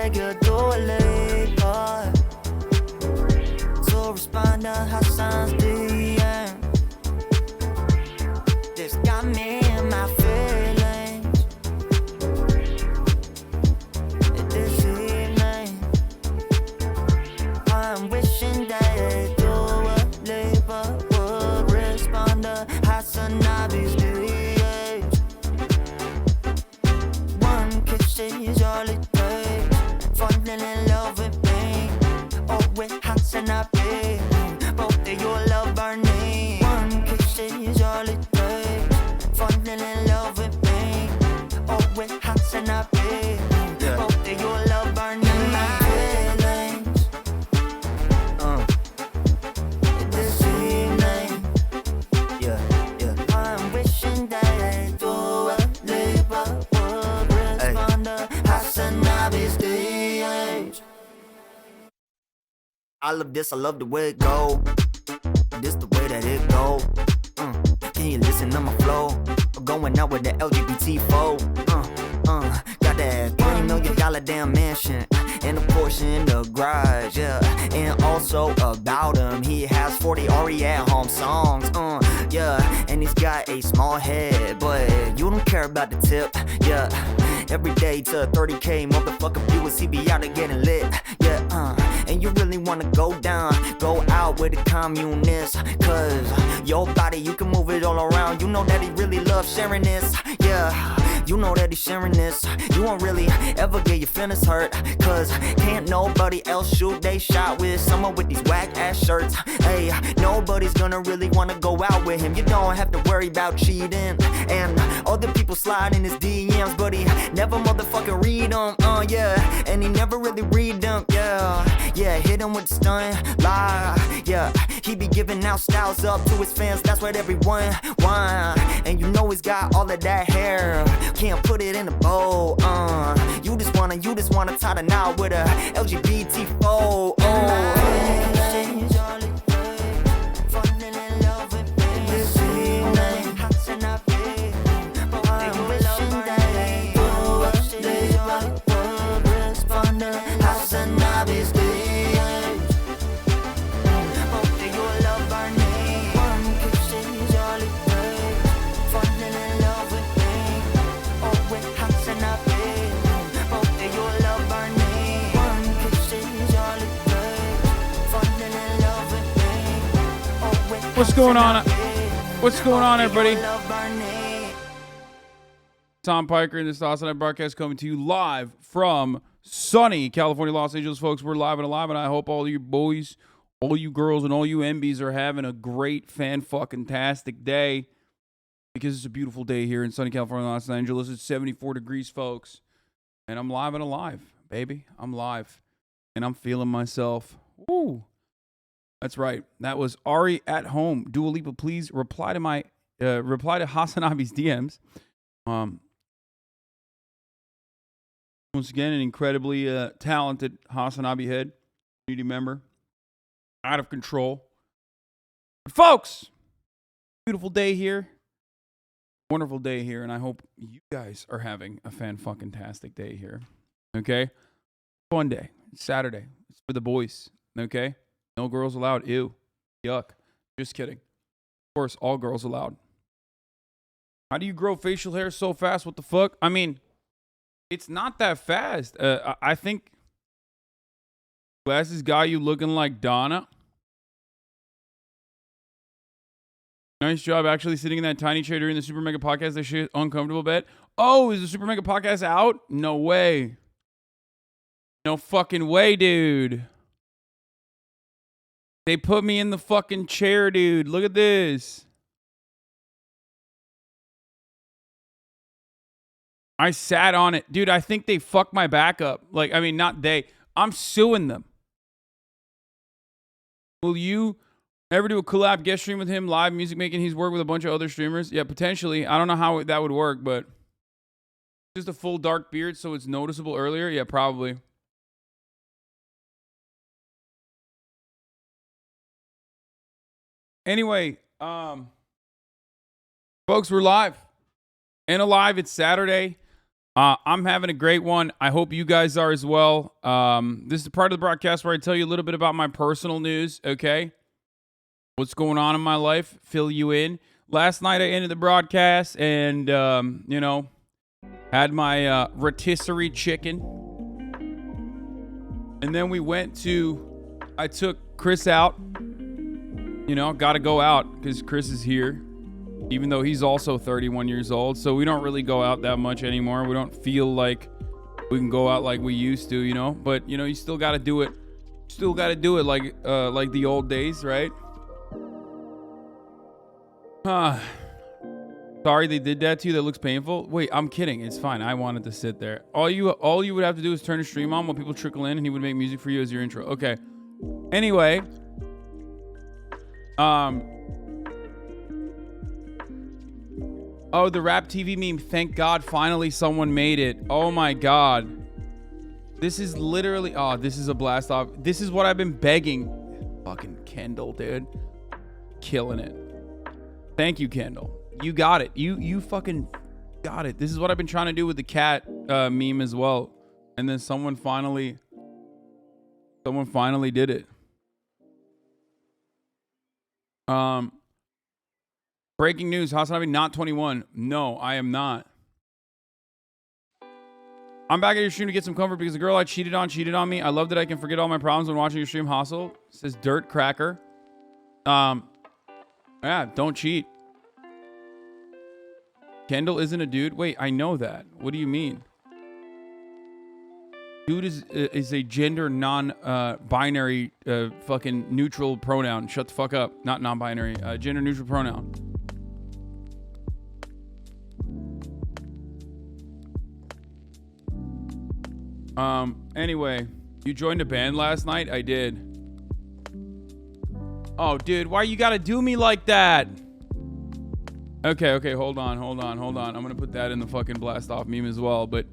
regular labor. So respond to Hasan's DM. This got me in my feelings. This evening, I'm wishing that Dua Lipa would respond to HasanAbi's DMs. One kiss is all it takes. Falling in love with me, oh with HasanAbi. Both of your love burning. One kiss is all it takes. Falling in love with me, oh with HasanAbi. Both of your love burning. My feelings. This evening, I'm wishing that Dua Lipa would respond to HasanAbi's DMs. I love this, I love the way it go. This the way that it go. Can you listen to my flow? Going out with the LGBT foe. Got that $30 million damn mansion and a Porsche in the garage, yeah. And also about him, he has 40 already at home songs, yeah. And he's got a small head, but you don't care about the tip, yeah. Every day to 30K, motherfucker viewers, he be out there getting lit, yeah. And you really wanna go down, go out with a communist, cause your body, you can move it all around. You know that he really loves sharing this, yeah. You know that he's sharing this. You won't really ever get your feelings hurt, cause can't nobody else shoot they shot with someone with these whack ass shirts. Hey, nobody's gonna really wanna go out with him. You don't have to worry about cheating. And other people slide in his DMs, but he never motherfucking read them, yeah. And he never really read them, yeah. Yeah, hit him with the stun, lie, yeah. He be giving out styles up to his fans, that's what everyone want. And you know he's got all of that hair, can't put it in a bowl, You just wanna tie the knot with a LGBT foe, What's going on? What's going on, everybody? Tom Piker and this HasanAbi broadcast coming to you live from sunny California, Los Angeles, folks. We're live and alive, and I hope all you boys, all you girls, and all you MBs are having a great, fan-fucking-tastic day, because it's a beautiful day here in sunny California, Los Angeles. It's 74 degrees, folks, and I'm live and alive, baby. I'm live, and I'm feeling myself. Woo! That's right. That was Ari at home. Dua Lipa, please reply to HasanAbi's DMs. Once again, an incredibly talented HasanAbi head, community member, out of control. But folks, beautiful day here, wonderful day here, and I hope you guys are having a fan-fucking-tastic day here. Okay, fun day. It's Saturday. It's for the boys. Okay. No girls allowed. Ew. Yuck. Just kidding. Of course, all girls allowed. How do you grow facial hair so fast? What the fuck? I mean, it's not that fast. I think glasses got you looking like Donna. Nice job actually sitting in that tiny chair during the Super Mega Podcast. That shit uncomfortable bed. Oh, is the Super Mega Podcast out? No way. No fucking way, dude. They put me in the fucking chair, dude. Look at this. I sat on it. Dude, I think they fucked my back up. Like, I mean, not they. I'm suing them. Will you ever do a collab guest stream with him, live music making? He's worked with a bunch of other streamers. Yeah, potentially. I don't know how that would work, but just a full dark beard so it's noticeable earlier? Yeah, probably. Anyway, folks, we're live and alive. It's Saturday. I'm having a great one. I hope you guys are as well. This is the part of the broadcast where I tell you a little bit about my personal news, okay? What's going on in my life, fill you in. Last night I ended the broadcast and, had my rotisserie chicken. And then I took Chris out. Got to go out because Chris is here. Even though he's also 31 years old. So we don't really go out that much anymore. We don't feel like we can go out like we used to, But, you still got to do it. Still got to do it like the old days, right? Sorry they did that to you. That looks painful. Wait, I'm kidding. It's fine. I wanted to sit there. All you would have to do is turn the stream on while people trickle in and he would make music for you as your intro. Okay. Anyway. Oh, the rap TV meme. Thank God finally someone made it. Oh my God. This is literally... Oh, this is a blast off. This is what I've been begging. Fucking Kendall, dude. Killing it. Thank you, Kendall. You got it. You fucking got it. This is what I've been trying to do with the cat meme as well. And then someone finally did it. Breaking news, HasanAbi not 21. No, I am not. I'm back at your stream to get some comfort because the girl I cheated on me. I love that I can forget all my problems when watching your stream. Hustle says Dirt Cracker. Yeah, don't cheat. Kendall isn't a dude. Wait, I know that. What do you mean? Dude is a gender non-binary fucking neutral pronoun. Shut the fuck up. Not non-binary. Gender neutral pronoun. Anyway, you joined a band last night? I did. Oh, dude, why you gotta do me like that? Okay, hold on. I'm gonna put that in the fucking blast off meme as well, but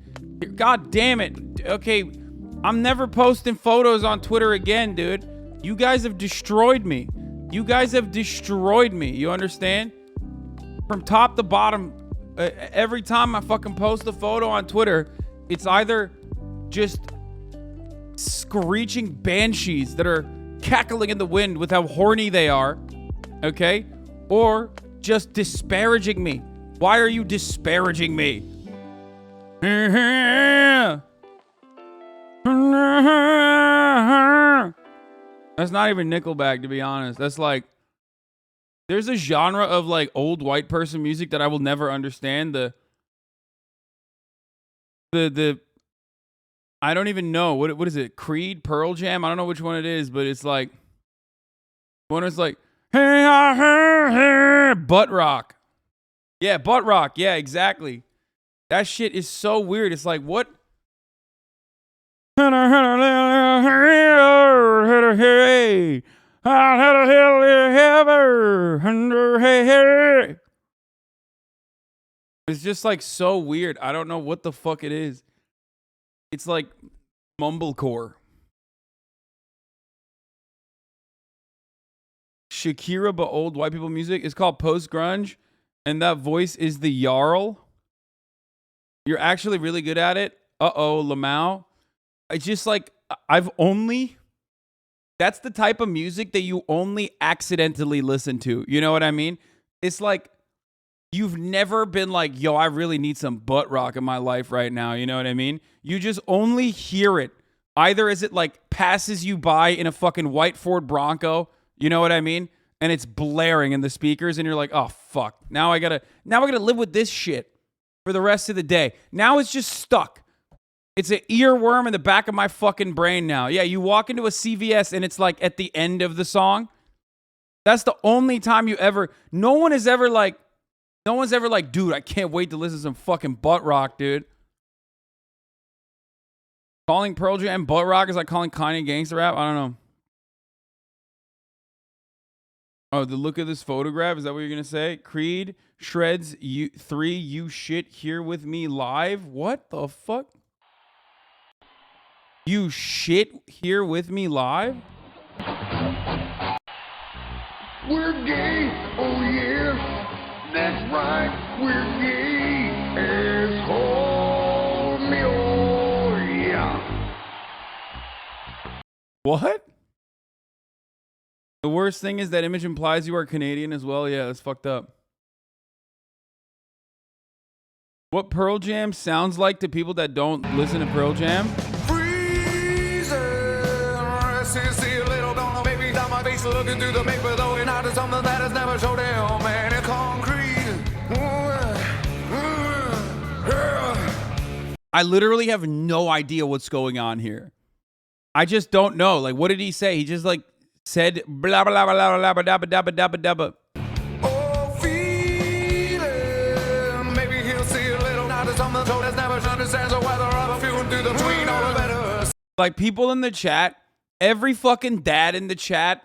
god damn it. Okay, I'm never posting photos on Twitter again, dude. You guys have destroyed me. You understand? From top to bottom, every time I fucking post a photo on Twitter, it's either just screeching banshees that are cackling in the wind with how horny they are, okay? Or just disparaging me. Why are you disparaging me? That's not even Nickelback, to be honest. That's like, there's a genre of like old white person music that I will never understand. The I don't even know what is it? Creed, Pearl Jam? I don't know which one it is, but it's like one is like butt rock. Yeah, butt rock. Yeah, exactly. That shit is so weird. It's like what? It's just like so weird. I don't know what the fuck it is. It's like mumblecore. Shakira, but old white people music. It's called post-grunge, and that voice is the Jarl. You're actually really good at it. Uh-oh, Lamau. It's just like, that's the type of music that you only accidentally listen to. You know what I mean? It's like, you've never been like, yo, I really need some butt rock in my life right now. You know what I mean? You just only hear it. Either as it like passes you by in a fucking white Ford Bronco. You know what I mean? And it's blaring in the speakers and you're like, oh, fuck. Now I gotta live with this shit for the rest of the day. Now it's just stuck. It's an earworm in the back of my fucking brain now. Yeah, you walk into a CVS and it's like at the end of the song. That's the only time you ever... No one is ever like, dude, I can't wait to listen to some fucking butt rock, dude. Calling Pearl Jam butt rock is like calling Kanye gangster rap? I don't know. Oh, the look of this photograph, is that what you're going to say? Creed, Shreds, you shit here with me live? What the fuck? You shit here with me live? We're gay, oh yeah, that's right, we're gay as hell. What? The worst thing is that image implies you are Canadian as well. Yeah, that's fucked up. What Pearl Jam sounds like to people that don't listen to Pearl Jam? Looking through the paper, though, and out of something that has never showed him, man, in concrete. I literally have no idea what's going on here. I just don't know. Like, what did he say? He just like said blah blah blah blah blah blah blah blah blah blah blah. Oh, feeling. Maybe he'll see a little out of something, so that's never understands the weather of a few through the between all the better. Like people in the chat, every fucking dad in the chat.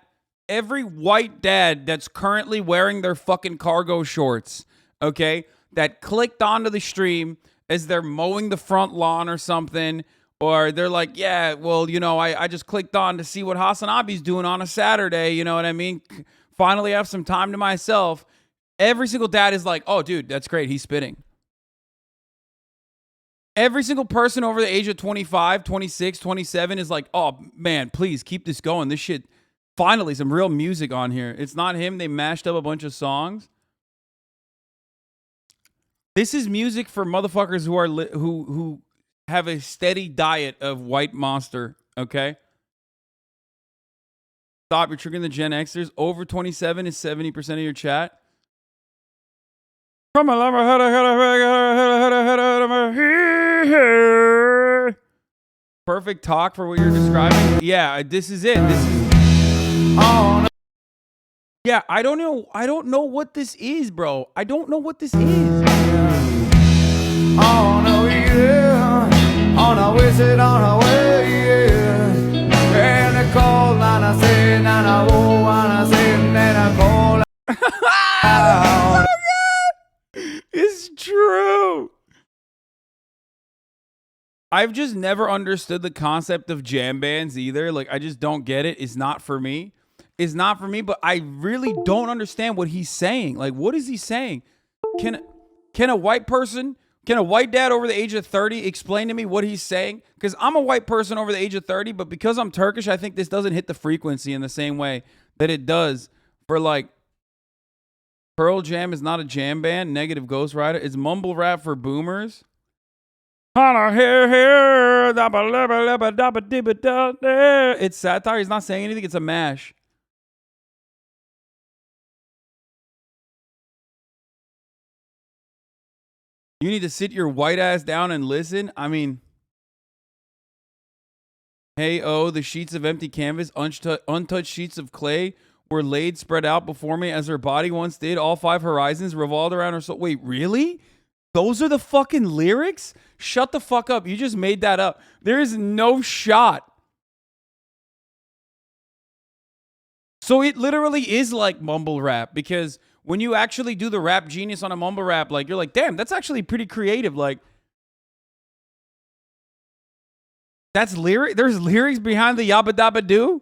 Every white dad that's currently wearing their fucking cargo shorts, okay, that clicked onto the stream as they're mowing the front lawn or something, or they're like, yeah, well, you know, I just clicked on to see what HasanAbi's doing on a Saturday, you know what I mean? Finally have some time to myself. Every single dad is like, oh, dude, that's great. He's spitting. Every single person over the age of 25, 26, 27 is like, oh, man, please keep this going. This shit... Finally, some real music on here. It's not him. They mashed up a bunch of songs. This is music for motherfuckers who are who have a steady diet of white monster. Okay. Stop. You're triggering the Gen Xers. Over 27 is 70% of your chat. Perfect talk for what you're describing. Yeah, this is it. This is. Oh, no. Yeah, I don't know. I don't know what this is, bro. I don't know what this is. Oh no, yeah. On a wizard, on a way, yeah. And I call, and I say, and I woo, and I say, and I call. Oh, it's true. I've just never understood the concept of jam bands either. Like, I just don't get it. It's not for me. It's not for me, but I really don't understand what he's saying. Like, what is he saying? Can a white person, can a white dad over the age of 30 explain to me what he's saying? Because I'm a white person over the age of 30, but because I'm Turkish, I think this doesn't hit the frequency in the same way that it does for, like, Pearl Jam is not a jam band. Negative Ghost Rider. It's mumble rap for boomers. It's satire. He's not saying anything. It's a mash. You need to sit your white ass down and listen. I mean, hey, oh, the sheets of empty canvas, untouched sheets of clay were laid spread out before me as her body once did. All 5 horizons revolved around her soul. Wait, really? Those are the fucking lyrics? Shut the fuck up. You just made that up. There is no shot. So it literally is like mumble rap, because when you actually do the rap genius on a mumble rap, like, you're like, damn, that's actually pretty creative. Like, that's lyric. There's lyrics behind the yabba dabba doo.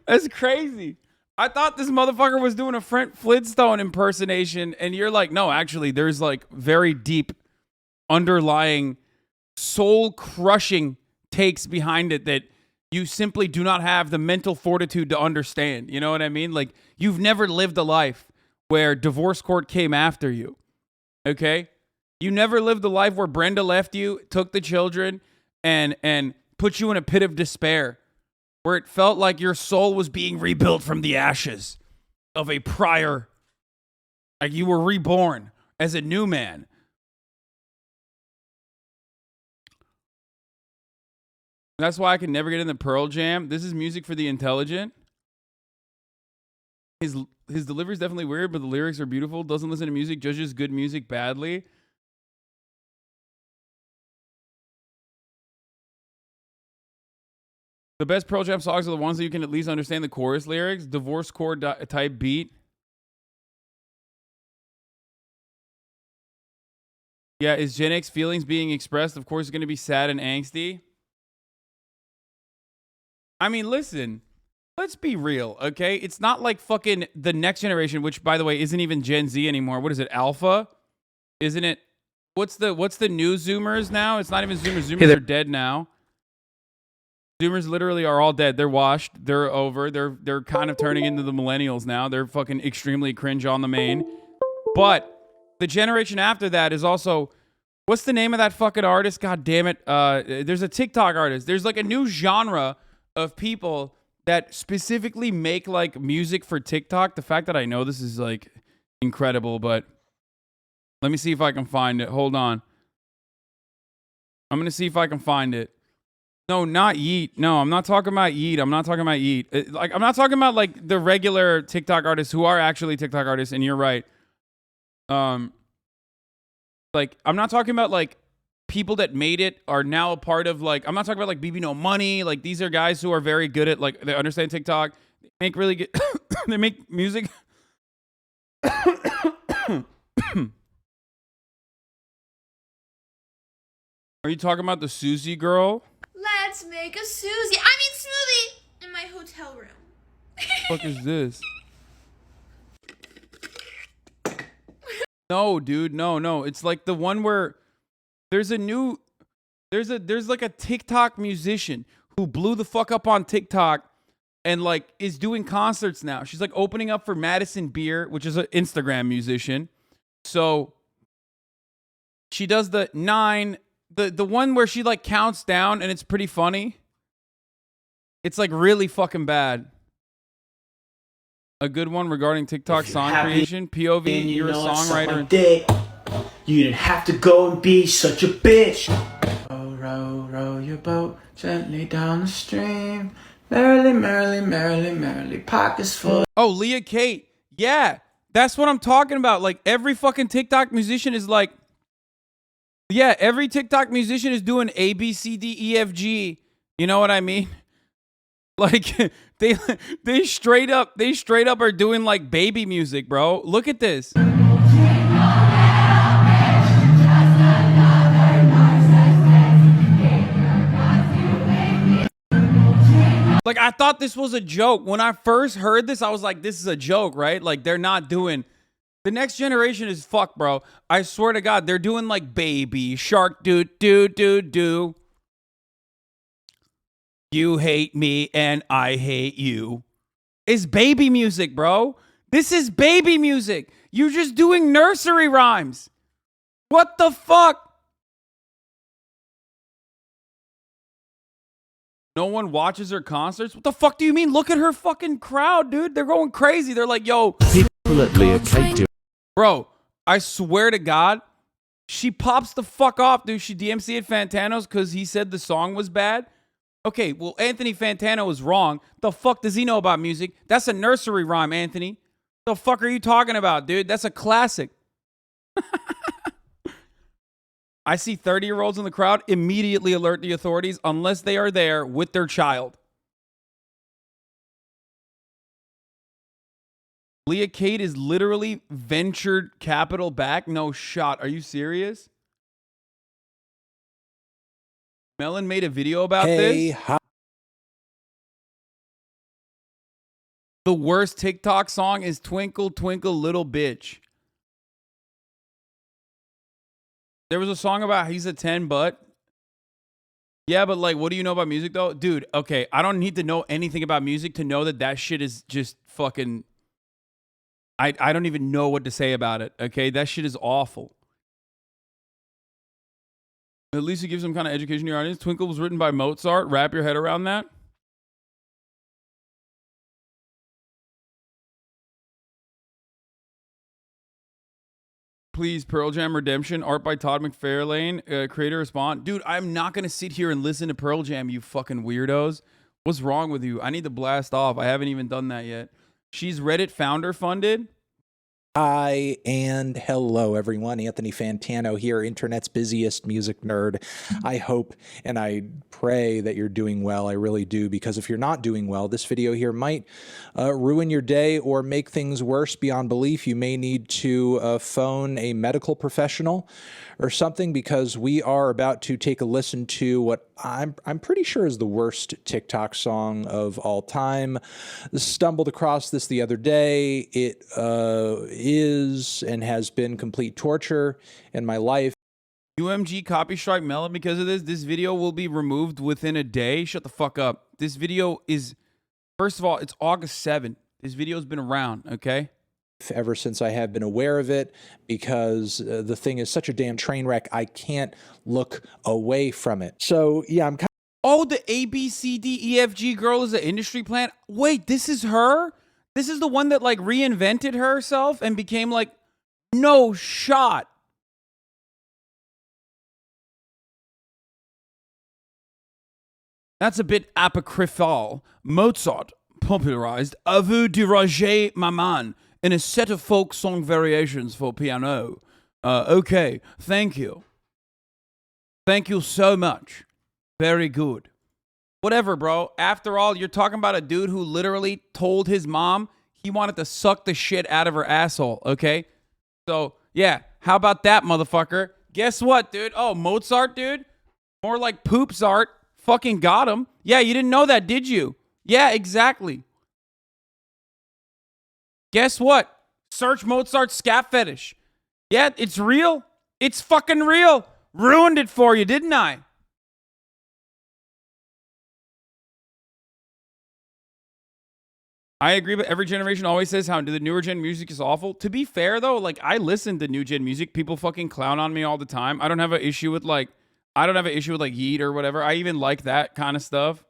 That's crazy. I thought this motherfucker was doing a Flintstone impersonation, and you're like, no, actually, there's like very deep underlying soul-crushing takes behind it that you simply do not have the mental fortitude to understand. You know what I mean? Like, you've never lived a life where divorce court came after you. Okay? You never lived a life where Brenda left you, took the children, and put you in a pit of despair, where it felt like your soul was being rebuilt from the ashes of a prior, like you were reborn as a new man. That's why I can never get in the Pearl Jam. This is music for the intelligent. His delivery is definitely weird, but the lyrics are beautiful. Doesn't listen to music, judges good music badly. The best Pearl Jam songs are the ones that you can at least understand the chorus lyrics. Divorce chord type beat. Yeah, is Gen X feelings being expressed? Of course, it's going to be sad and angsty. I mean, listen, let's be real, okay? It's not like fucking the next generation, which, by the way, isn't even Gen Z anymore. What is it, Alpha? Isn't it? What's the new Zoomers now? It's not even Zoomers. Zoomers are dead now. Zoomers literally are all dead. They're washed. They're over. They're kind of turning into the millennials now. They're fucking extremely cringe on the main. But the generation after that is also, what's the name of that fucking artist? God damn it. There's a TikTok artist. There's like a new genre of people that specifically make like music for TikTok. The fact that I know this is like incredible, but let me see if I can find it. Hold on. I'm going to see if I can find it. No, not Yeet. No, I'm not talking about Yeet. I'm not talking about Yeet. I'm not talking about like the regular TikTok artists who are actually TikTok artists, and you're right. Like, I'm not talking about like people that made it are now a part of like, I'm not talking about like BB No Money. Like, these are guys who are very good at like, they understand TikTok. They make really good, they make music. Are you talking about the Susie girl? Let's make a smoothie in my hotel room. What the fuck is this? No, dude, no. It's like the one where there's like a TikTok musician who blew the fuck up on TikTok and like is doing concerts now. She's like opening up for Madison Beer, which is an Instagram musician. So she does the one where she like counts down and it's pretty funny. It's like really fucking bad. A good one regarding TikTok song creation. POV, you're a songwriter. You didn't have to go and be such a bitch. Row your boat gently down the stream. Merrily, pockets full. Oh, Leah Kate. Yeah, that's what I'm talking about. Like, every fucking TikTok musician is like, yeah, every TikTok musician is doing A, B, C, D, E, F, G. You know what I mean? Like, they straight up are doing like baby music, bro. Look at this. Like, I thought this was a joke. When I first heard this, I was like, this is a joke, right? Like, they're not doing... The next generation is fucked, bro. I swear to God, they're doing like baby shark do. You hate me and I hate you. It's baby music, bro. This is baby music. You're just doing nursery rhymes. What the fuck? No one watches her concerts? What the fuck do you mean? Look at her fucking crowd, dude. They're going crazy. They're like, yo. People at Leah Kate do. Bro, I swear to God, she pops the fuck off, dude. She DMC'd Fantano's because he said the song was bad. Okay, well, Anthony Fantano was wrong. The fuck does he know about music? That's a nursery rhyme, Anthony. The fuck are you talking about, dude? That's a classic. I see 30-year-olds in the crowd, immediately alert the authorities unless they are there with their child. Leah Kate is literally ventured capital back? No shot. Are you serious? Melon made a video about this. The worst TikTok song is Twinkle, Twinkle, Little Bitch. There was a song about he's a 10, but... Yeah, but like, what do you know about music, though? Dude, okay, I don't need to know anything about music to know that that shit is just fucking... I don't even know what to say about it, okay? That shit is awful. At least it gives some kind of education to your audience. Twinkle was written by Mozart. Wrap your head around that. Please, Pearl Jam Redemption, art by Todd McFarlane, creator response. Dude, I'm not going to sit here and listen to Pearl Jam, you fucking weirdos. What's wrong with you? I need to blast off. I haven't even done that yet. She's Reddit founder funded. Hi and hello everyone, Anthony Fantano here, internet's busiest music nerd. I hope and I pray that you're doing well. I really do, because if you're not doing well, this video here might ruin your day or make things worse beyond belief. You may need to phone a medical professional or something, because we are about to take a listen to what I'm pretty sure is the worst TikTok song of all time. Stumbled across this the other day. It is and has been complete torture in my life. UMG copy strike Melon because of this. This video will be removed within a day. Shut the fuck up. This video is, first of all, it's August 7th. This video's been around, okay? Ever since I have been aware of it, because the thing is such a damn train wreck, I can't look away from it. So yeah, I'm kind Oh, the ABCDEFG girl is an industry plant. Wait, this is her? This is the one that like reinvented herself and became like, no shot. That's a bit apocryphal. Mozart popularized A vous diriger maman in a set of folk song variations for piano. Okay, thank you. Thank you so much. Very good. Whatever, bro. After all, you're talking about a dude who literally told his mom he wanted to suck the shit out of her asshole, okay? So, yeah, how about that, motherfucker? Guess what, dude? Oh, Mozart, dude? More like poops art. Fucking got him. Yeah, you didn't know that, did you? Yeah, exactly. Guess what? Search Mozart scat fetish. Yeah, it's real. It's fucking real. Ruined it for you, didn't I? I agree, but every generation always says how the newer gen music is awful. To be fair, though, like, I listen to new gen music. People fucking clown on me all the time. I don't have an issue with, like, Yeet or whatever. I even like that kind of stuff.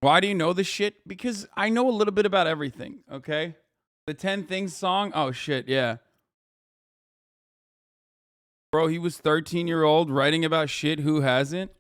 Why do you know this shit? Because I know a little bit about everything, okay? The 10 Things song? Oh, shit, yeah. Bro, he was 13-year-old writing about shit. Who hasn't?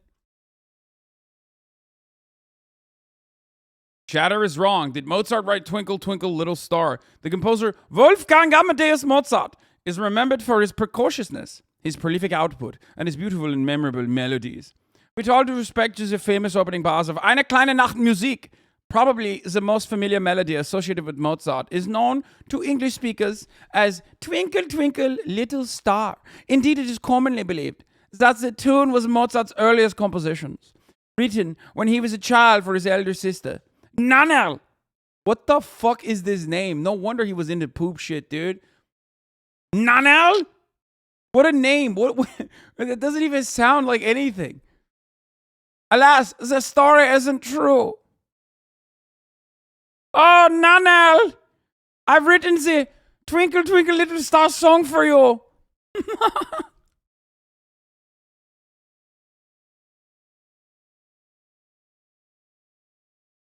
Chatter is wrong. Did Mozart write Twinkle, Twinkle, Little Star? The composer Wolfgang Amadeus Mozart is remembered for his precociousness, his prolific output, and his beautiful and memorable melodies. With all due respect to the famous opening bars of Eine kleine Nacht Musik, probably the most familiar melody associated with Mozart is known to English speakers as Twinkle, Twinkle, Little Star. Indeed, it is commonly believed that the tune was Mozart's earliest compositions, written when he was a child for his elder sister, Nannerl. What the fuck is this name? No wonder he was into poop shit, dude. Nannerl? What a name. What that doesn't even sound like anything. Alas, the story isn't true. Oh, Nannerl, I've written the Twinkle, Twinkle, Little Star song for you.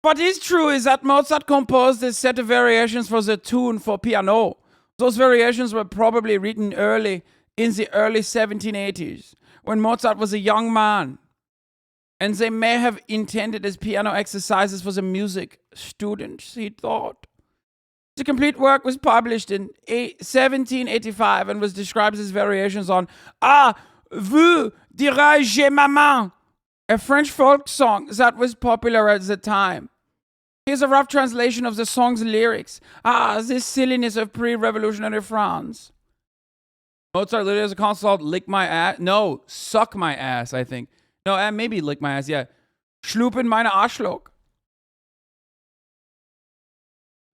What is true is that Mozart composed a set of variations for the tune for piano. Those variations were probably written in the early 1780s, when Mozart was a young man, and they may have intended as piano exercises for the music students, he thought. The complete work was published in 1785 and was described as variations on Ah, vous dirigez maman, a French folk song that was popular at the time. Here's a rough translation of the song's lyrics. Ah, this silliness of pre-revolutionary France. Mozart literally has a console lick my ass. No, suck my ass, I think. No, maybe lick my ass, yeah. Schlupen meine Arschloch.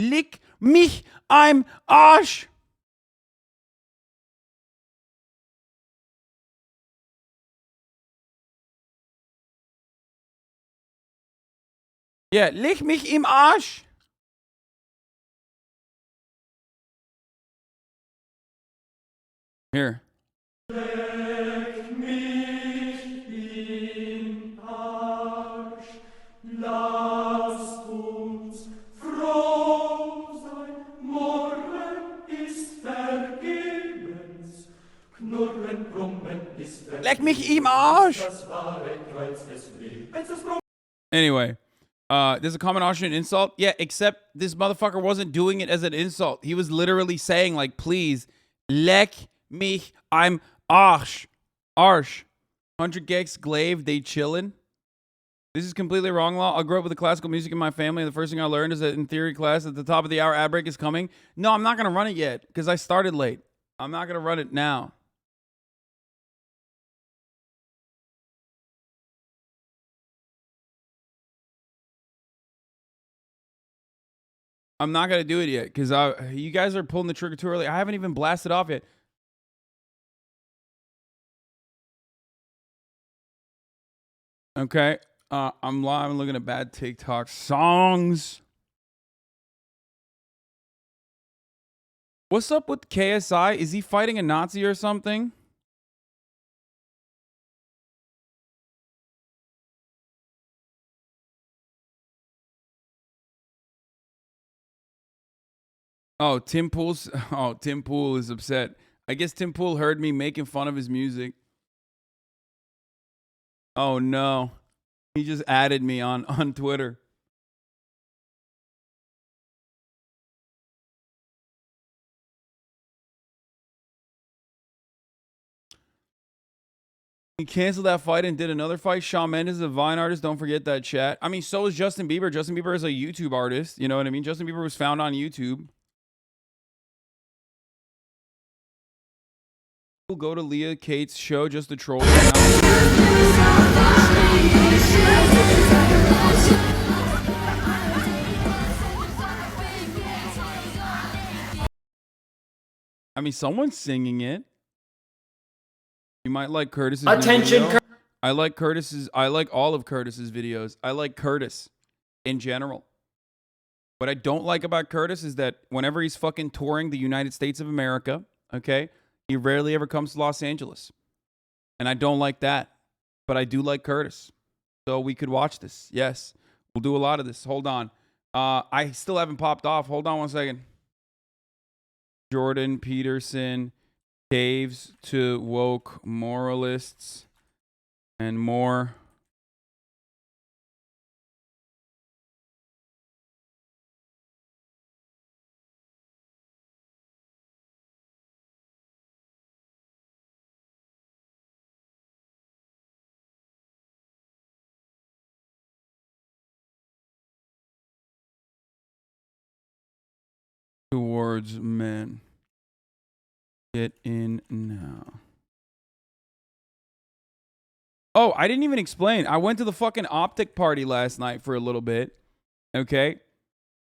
Lick mich am Arsch. Yeah, lick mich im Arsch. Here. Leck mich im Arsch. Anyway, there's a common Austrian insult. Yeah, except this motherfucker wasn't doing it as an insult. He was literally saying, like, please, leck mich im Arsch. Arsch. 100 gex glaive, they chillin'. This is completely wrong, Law. I grew up with the classical music in my family. The first thing I learned is that in theory class, at the top of the hour, ad break is coming. No, I'm not going to run it yet because I started late. I'm not going to run it now. I'm not going to do it yet because you guys are pulling the trigger too early. I haven't even blasted off yet. Okay. I'm live. I'm looking at bad TikTok songs. What's up with KSI? Is he fighting a Nazi or something? Oh, Tim Pool is upset. I guess Tim Pool heard me making fun of his music. Oh no. He just added me on Twitter. He canceled that fight and did another fight. Shawn Mendes is a Vine artist. Don't forget that, chat. I mean, so is Justin Bieber. Justin Bieber is a YouTube artist. You know what I mean? Justin Bieber was found on YouTube. We'll go to Leah Kate's show just to troll her. I mean, someone's singing it. You might like Kurtis's Attention, I like all of Kurtis's videos. I like Kurtis in general. What I don't like about Kurtis is that whenever he's fucking touring the United States of America, okay, he rarely ever comes to Los Angeles. And I don't like that. But I do like Kurtis. So we could watch this. Yes. We'll do a lot of this. Hold on. I still haven't popped off. Hold on one second. Jordan Peterson, caves to woke moralists, and more. Towards men. Get in now. Oh, I didn't even explain. I went to the fucking Optic party last night for a little bit. Okay?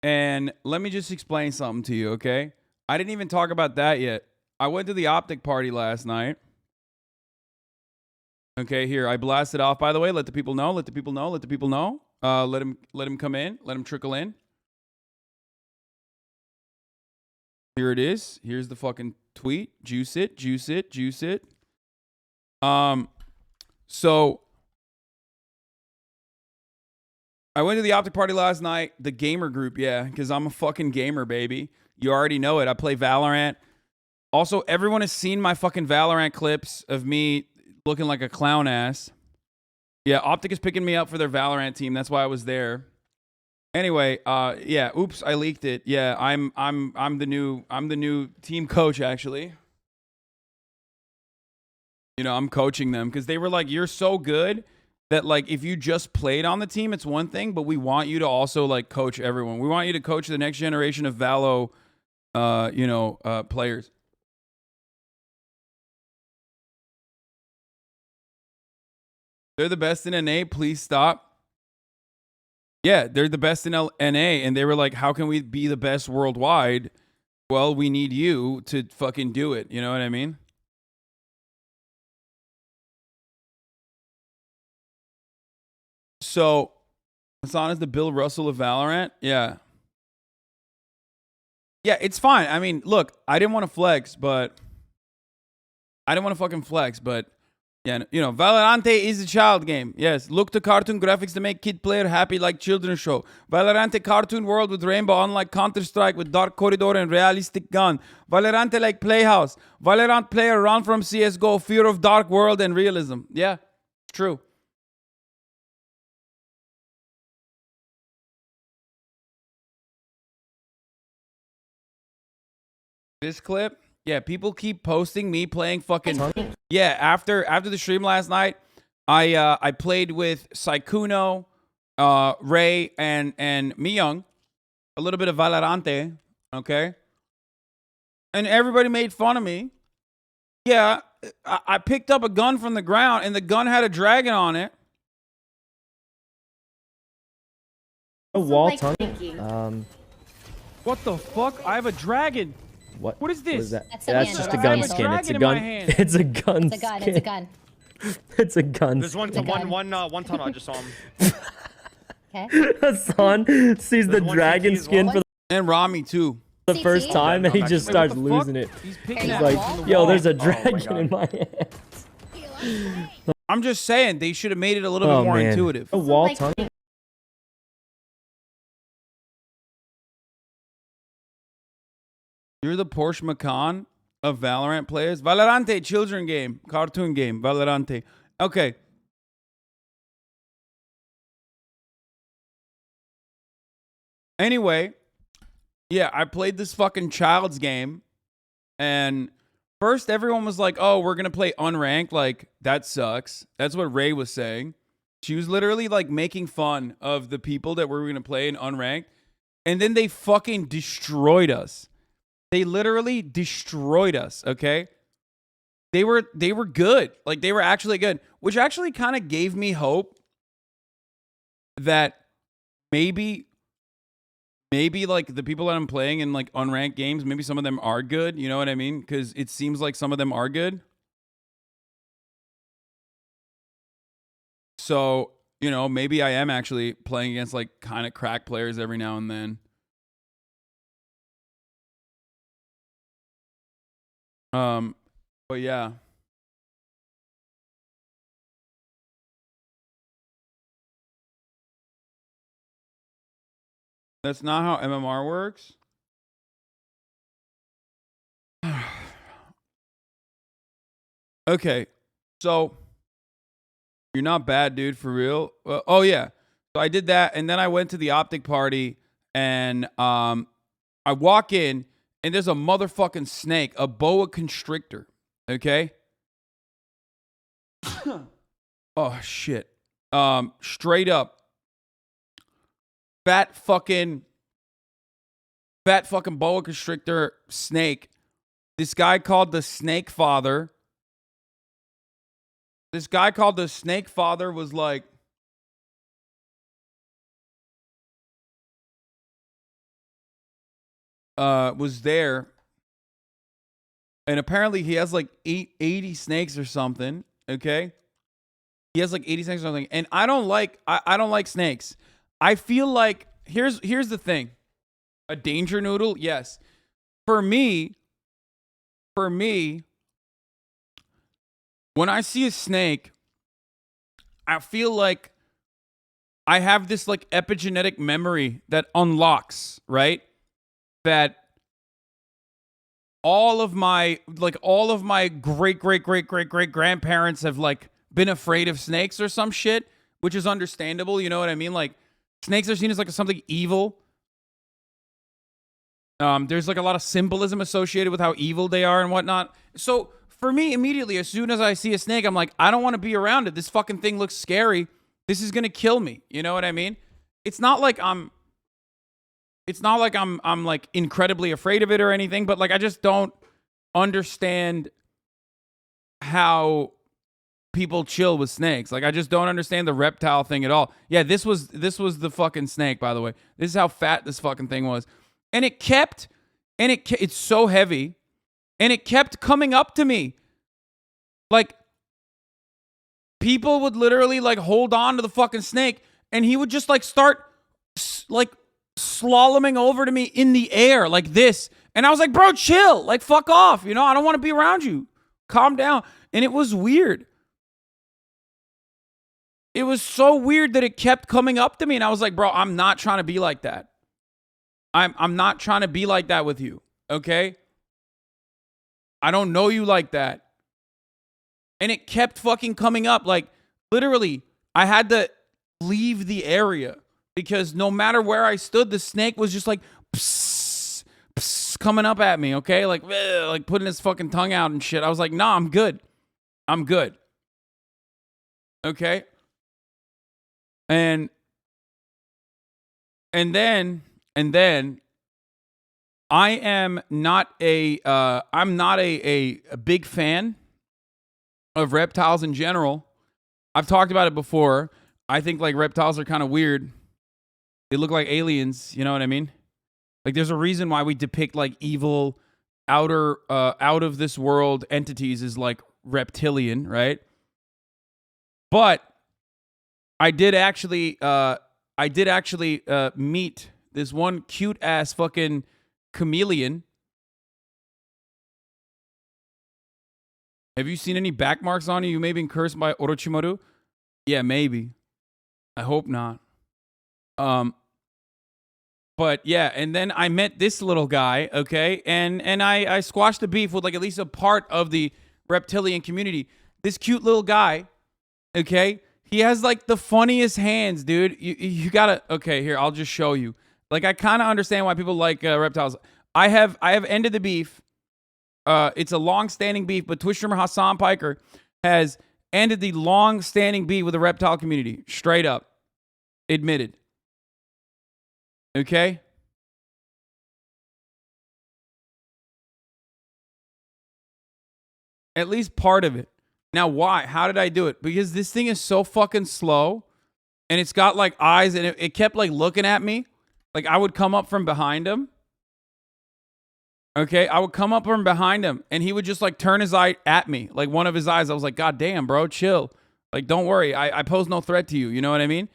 And let me just explain something to you, okay? I didn't even talk about that yet. I went to the Optic party last night. Okay, here. I blasted off, by the way. Let the people know. Let the people know. Let the people know. Let him come in. Let him trickle in. Here it is. Here's the fucking tweet. Juice it, juice it, juice it. So I went to the Optic party last night, the gamer group, yeah, because I'm a fucking gamer, baby. You already know it. I play Valorant. Also, everyone has seen my fucking Valorant clips of me looking like a clown ass. Yeah, Optic is picking me up for their Valorant team. That's why I was there. Anyway, yeah, oops, I leaked it. Yeah, I'm the new team coach, actually. You know, I'm coaching them because they were like, you're so good that, like, if you just played on the team, it's one thing, but we want you to also, like, coach everyone. We want you to coach the next generation of Valo, players. They're the best in NA. Please stop. Yeah, they're the best in NA, and they were like, how can we be the best worldwide? Well, we need you to fucking do it. You know what I mean? So, Hasan is the Bill Russell of Valorant? Yeah. Yeah, it's fine. I mean, look, I didn't want to flex, but... I didn't want to fucking flex, but... Yeah, you know, Valorant is a child game. Yes, look to cartoon graphics to make kid player happy like children's show. Valorant cartoon world with rainbow unlike Counter-Strike with dark corridor and realistic gun. Valorant like Playhouse. Valorant player run from CSGO, fear of dark world and realism. Yeah, true. This clip? Yeah, people keep posting me playing fucking... Yeah, after the stream last night, I played with Saikuno, Ray, and Miyung. A little bit of Valorante, okay? And everybody made fun of me. Yeah, I picked up a gun from the ground, and the gun had a dragon on it. A wall tongue? What the fuck? I have a dragon. What? What is this? What is that? That's just a gun skin. It's a gun. It's a gun skin. It's a gun. It's a gun. There's one tunnel. I just saw him. Okay. Hasan sees the one dragon CT as skin well? for And Rami too. the first CT? time, and he No, just actually- starts losing it. He's Hey, picking you at got me a from wall? the Yo, wall. there's a Oh my dragon in God. my hand. I'm just saying they should have made it a little Oh bit more man. intuitive. A wall Like, tunnel. You're the Porsche Macan of Valorant players. Valorante, children game, cartoon game. Valorante. Okay. Anyway, yeah, I played this fucking child's game, and first everyone was like, "Oh, we're gonna play unranked." Like that sucks. That's what Ray was saying. She was literally like making fun of the people that were gonna play in unranked, and then they fucking destroyed us. They literally destroyed us. Okay, they were good. Like they were actually good, which actually kind of gave me hope that maybe like the people that I'm playing in like unranked games, maybe some of them are good. You know what I mean? Because it seems like some of them are good. So, you know, maybe I am actually playing against like kind of crack players every now and then. But yeah. That's not how MMR works. Okay. So you're not bad, dude, for real. Oh yeah. So I did that, and then I went to the optic party, and I walk in, and there's a motherfucking snake, a boa constrictor. Okay. Oh shit. Straight up. Fat fucking boa constrictor snake. This guy called the Snake Father. This guy called the Snake Father was like, was there. And apparently he has like 80 snakes or something. Okay. He has like 80 snakes or something. And I don't like snakes. I feel like here's the thing. A danger noodle, yes. For me, when I see a snake, I feel like I have this like epigenetic memory that unlocks, right? That all of my great grandparents have like been afraid of snakes or some shit, which is understandable, you know what I mean? Like snakes are seen as like something evil. There's like a lot of symbolism associated with how evil they are and whatnot. So for me, immediately, as soon as I see a snake, I'm like, I don't want to be around it. This fucking thing looks scary. This is gonna kill me. You know what I mean? It's not like I'm like incredibly afraid of it or anything, but like I just don't understand how people chill with snakes. Like I just don't understand the reptile thing at all. Yeah, this was the fucking snake, by the way. This is how fat this fucking thing was. And it's so heavy, and it kept coming up to me. Like, people would literally, like, hold on to the fucking snake, and he would just, like, start, like, slaloming over to me in the air, like this. And I was like, bro, chill. Like, fuck off. You know, I don't want to be around you. Calm down. And it was weird. It was so weird that it kept coming up to me, and I was like, bro, I'm not trying to be like that. I'm not trying to be like that with you, okay? I don't know you like that. And it kept fucking coming up. Like, literally, I had to leave the area because no matter where I stood, the snake was just like, psst, psst, coming up at me, okay? Like putting his fucking tongue out and shit. I was like, nah, I'm good. I'm good. Okay? And then I am not I'm not a big fan of reptiles in general. I've talked about it before. I think like reptiles are kind of weird. They look like aliens, you know what I mean? Like there's a reason why we depict like evil out of this world entities as like reptilian, right? But I did actually meet this one cute ass fucking chameleon. Have you seen any back marks on you? You may have been cursed by Orochimaru. Yeah, maybe. I hope not. But yeah, and then I met this little guy, okay? And I squashed the beef with like at least a part of the reptilian community. This cute little guy, okay? He has like the funniest hands, dude. You gotta, okay, here, I'll just show you. Like, I kind of understand why people like reptiles. I have ended the beef. It's a long-standing beef, but Twitch streamer Hasan Piker has ended the long-standing beef with the reptile community. Straight up. Admitted. Okay? At least part of it. Now, why? How did I do it? Because this thing is so fucking slow, and it's got like eyes, and it kept like looking at me. Like I would come up from behind him. Okay, I would come up from behind him, and he would just like turn his eye at me, like one of his eyes. I was like, God damn, bro, chill. Like, don't worry. I pose no threat to you. You know what I mean?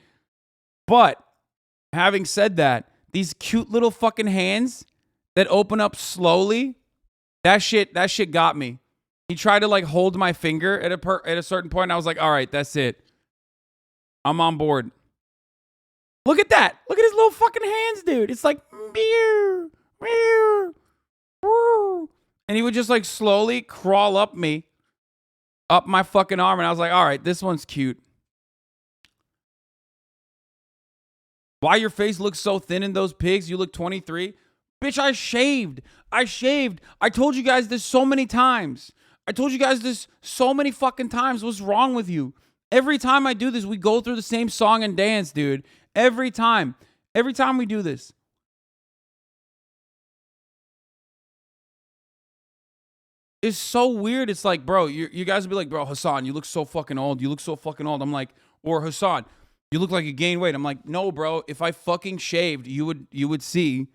But having said that, these cute little fucking hands that open up slowly, that shit got me. He tried to like hold my finger at a certain point. And I was like, all right, that's it. I'm on board. Look at that. Look at his little fucking hands, dude. It's like, meow, meow, meow. And he would just like slowly crawl up my fucking arm. And I was like, all right, this one's cute. Why your face looks so thin in those pigs? You look 23. Bitch, I shaved. I told you guys this so many times. Fucking times. What's wrong with you? Every time I do this, we go through the same song and dance, dude. Every time we do this. It's so weird. It's like, bro, you guys would be like, bro, Hasan, you look so fucking old. I'm like, or Hasan, you look like you gained weight. I'm like, no, bro. If I fucking shaved, you would see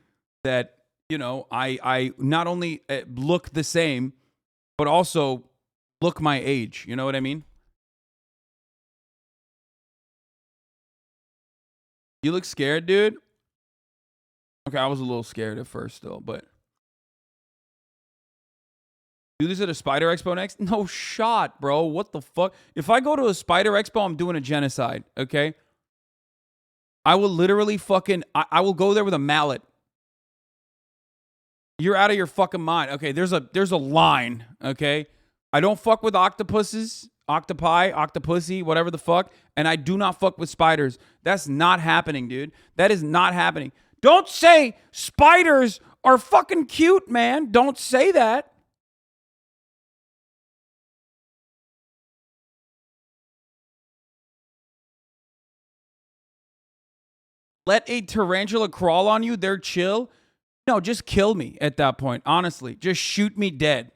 that, you know, I not only look the same, but also look my age. You know what I mean? You look scared, dude? Okay, I was a little scared at first still, but... Do this at a Spider Expo next? No shot, bro. What the fuck? If I go to a Spider Expo, I'm doing a genocide, okay? I will literally fucking... I will go there with a mallet. You're out of your fucking mind. Okay, there's a line, okay? I don't fuck with octopuses, octopi, octopussy, whatever the fuck, and I do not fuck with spiders. That's not happening, dude. That is not happening. Don't say spiders are fucking cute, man. Don't say that. Let a tarantula crawl on you, they're chill. No, just kill me at that point, honestly. Just shoot me dead.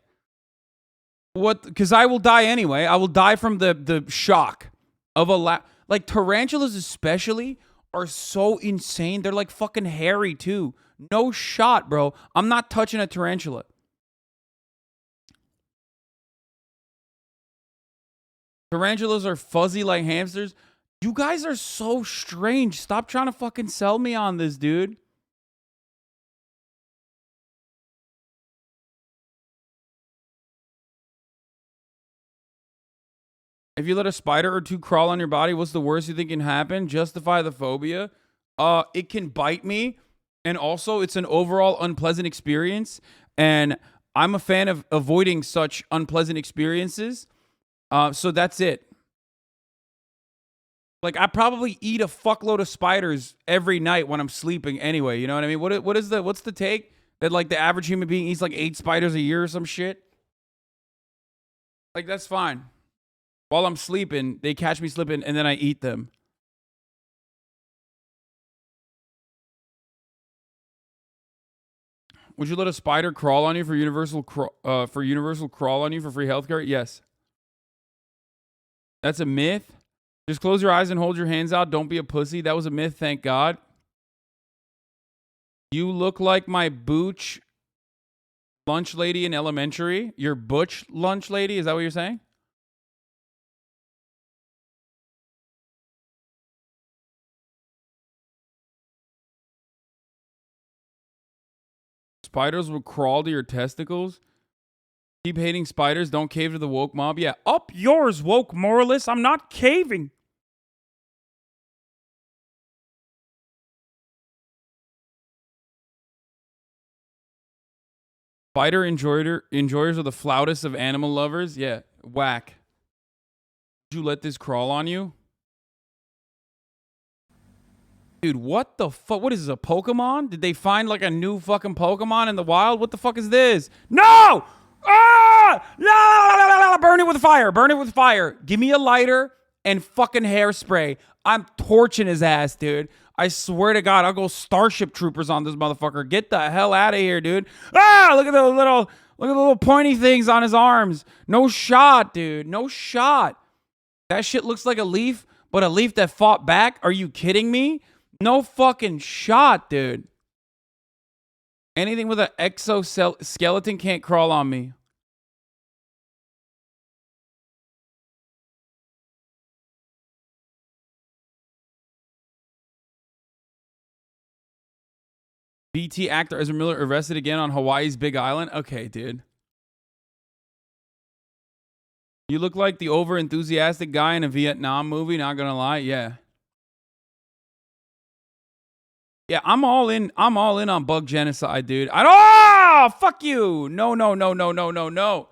What? Because I will die anyway. I will die from the shock of a like tarantulas especially are so insane. They're like fucking hairy too. No shot, bro. I'm not touching a tarantula. Tarantulas are fuzzy like hamsters. You guys are so strange. Stop trying to fucking sell me on this, dude. If you let a spider or two crawl on your body, what's the worst you think can happen? Justify the phobia. It can bite me. And also, it's an overall unpleasant experience. And I'm a fan of avoiding such unpleasant experiences. So that's it. Like, I probably eat a fuckload of spiders every night when I'm sleeping anyway. You know what I mean? What's the take? That, like, the average human being eats, like, 8 spiders a year or some shit? Like, that's fine. While I'm sleeping, they catch me slipping, and then I eat them. Would you let a spider crawl on you for universal crawl on you for free healthcare? Yes. That's a myth. Just close your eyes and hold your hands out. Don't be a pussy. That was a myth, thank God. You look like my booch lunch lady in elementary. Your butch lunch lady? Is that what you're saying? spiders will crawl to your testicles. Keep hating spiders. Don't cave to the woke mob. Yeah, up yours, woke moralist. I'm not caving. Spider enjoyers are the flautist of animal lovers. Yeah, whack. Did you let this crawl on you? Dude, what the fuck? What is this, a Pokemon? Did they find like a new fucking Pokemon in the wild? What the fuck is this? No! Ah! No! Burn it with fire. Burn it with fire. Give me a lighter and fucking hairspray. I'm torching his ass, dude. I swear to God, I'll go Starship Troopers on this motherfucker. Get the hell out of here, dude. Ah! Look at the little pointy things on his arms. No shot, dude. No shot. That shit looks like a leaf, but a leaf that fought back? Are you kidding me? No fucking shot, dude. Anything with an exoskeleton can't crawl on me. BT actor Ezra Miller arrested again on Hawaii's Big Island. Okay, dude. You look like the over-enthusiastic guy in a Vietnam movie, not gonna lie. Yeah. Yeah, I'm all in on bug genocide, dude. Fuck you. No. No.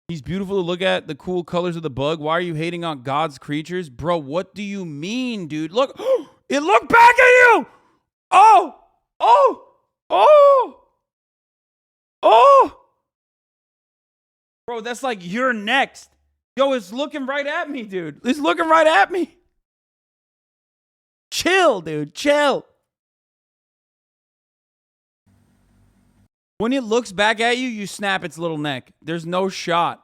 He's beautiful to look at, the cool colors of the bug. Why are you hating on God's creatures? Bro, what do you mean, dude? Look, it looked back at you. Oh. Bro, that's like you're next. Yo, it's looking right at me, dude. It's looking right at me. Chill, dude. Chill. When it looks back at you, you snap its little neck. There's no shot.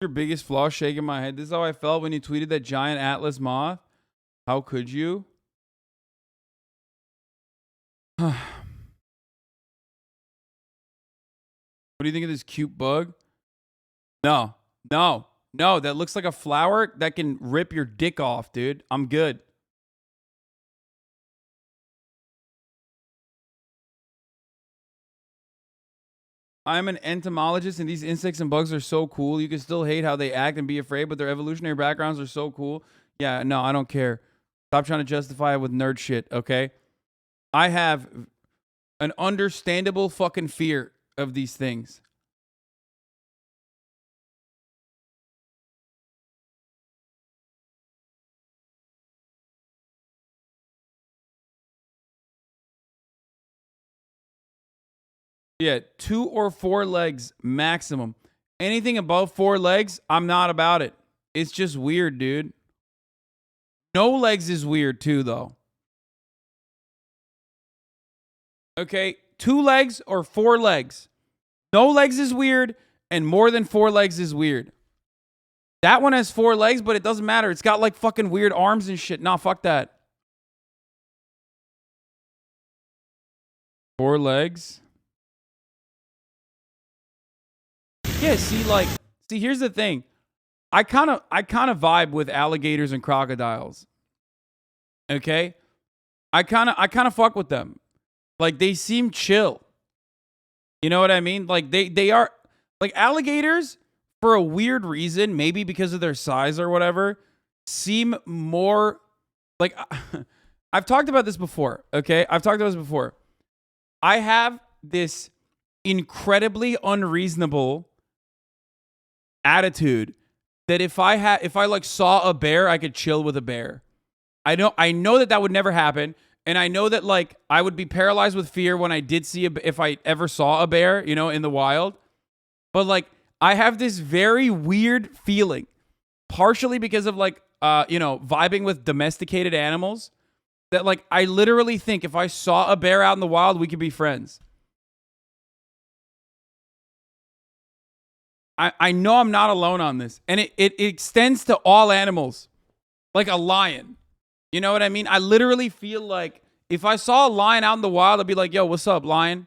Your biggest flaw, shaking my head. This is how I felt when you tweeted that giant Atlas moth. How could you? What do you think of this cute bug? No. That looks like a flower that can rip your dick off, dude. I'm good. I'm an entomologist, and these insects and bugs are so cool. You can still hate how they act and be afraid, but their evolutionary backgrounds are so cool. Yeah, no, I don't care. Stop trying to justify it with nerd shit, okay? I have an understandable fucking fear of these things. Yeah, 2 or 4 legs maximum. Anything above 4 legs, I'm not about it. It's just weird, dude. No legs is weird too, though. Okay, 2 legs or 4 legs. No legs is weird, and more than 4 legs is weird. That one has 4 legs, but it doesn't matter. It's got like fucking weird arms and shit. Nah, fuck that. 4 legs. Yeah, see, here's the thing. I kind of vibe with alligators and crocodiles. Okay? I kind of fuck with them. Like, they seem chill. You know what I mean? Like, they are, like, alligators, for a weird reason, maybe because of their size or whatever, seem more, like, I've talked about this before, okay? I have this incredibly unreasonable attitude that if I like saw a bear, I could chill with a bear. I know that would never happen, and I know that like I would be paralyzed with fear when I did see if I ever saw a bear, you know, in the wild. But like I have this very weird feeling, partially because of like vibing with domesticated animals, that like I literally think if I saw a bear out in the wild, we could be friends. I know I'm not alone on this. And it extends to all animals. Like a lion. You know what I mean? I literally feel like if I saw a lion out in the wild, I'd be like, yo, what's up, lion?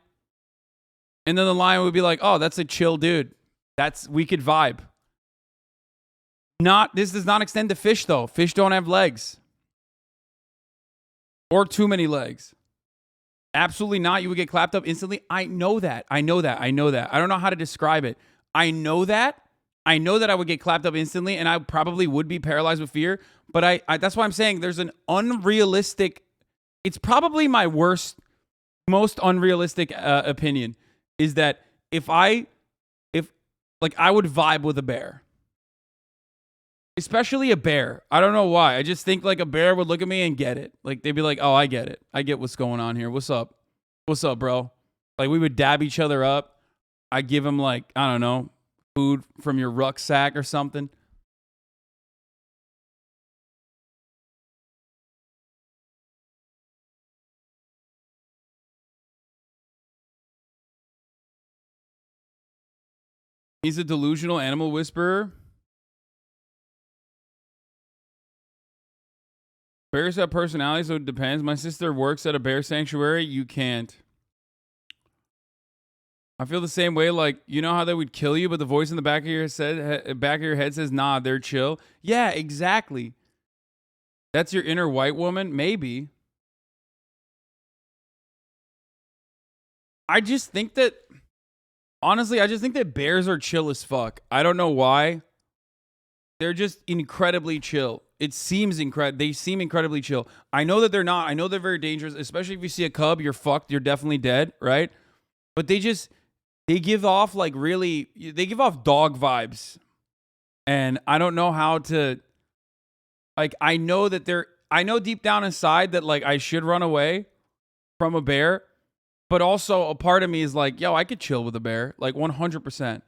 And then the lion would be like, oh, that's a chill dude. We could vibe. This does not extend to fish, though. Fish don't have legs. Or too many legs. Absolutely not. You would get clapped up instantly. I know that. I don't know how to describe it. I know that I would get clapped up instantly, and I probably would be paralyzed with fear. But I that's why I'm saying there's an unrealistic. It's probably my most unrealistic opinion is that if I would vibe with a bear, especially a bear. I don't know why. I just think like a bear would look at me and get it. Like they'd be like, "Oh, I get it. I get what's going on here. What's up? What's up, bro?" Like we would dab each other up. I give him like, I don't know, food from your rucksack or something. He's a delusional animal whisperer. Bears have personality, so it depends. My sister works at a bear sanctuary. You can't. I feel the same way. Like, you know how they would kill you, but the voice in the back of your head says, "Nah, they're chill." Yeah, exactly. That's your inner white woman, maybe. I just think that, honestly, bears are chill as fuck. I don't know why. They're just incredibly chill. It seems incredible. They seem incredibly chill. I know that they're not. I know they're very dangerous, especially if you see a cub, you're fucked. You're definitely dead, right? But they give off like they give off dog vibes. And I don't know how to, like, I know deep down inside that like I should run away from a bear. But also a part of me is like, yo, I could chill with a bear. Like 100%.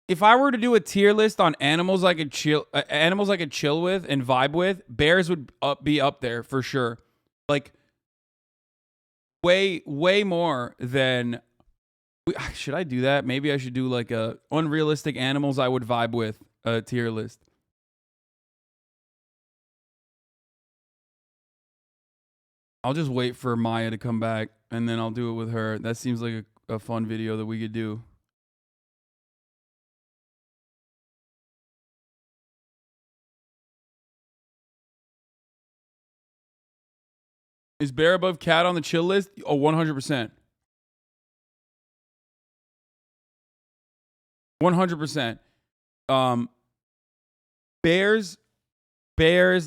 If I were to do a tier list on animals I could chill with and vibe with, bears would be up there for sure. Like way more than. Should I do that? Maybe I should do like a unrealistic animals I would vibe with tier list. I'll just wait for Maya to come back and then I'll do it with her. That seems like a fun video that we could do. Is bear above cat on the chill list? Oh, 100%. 100%. Bears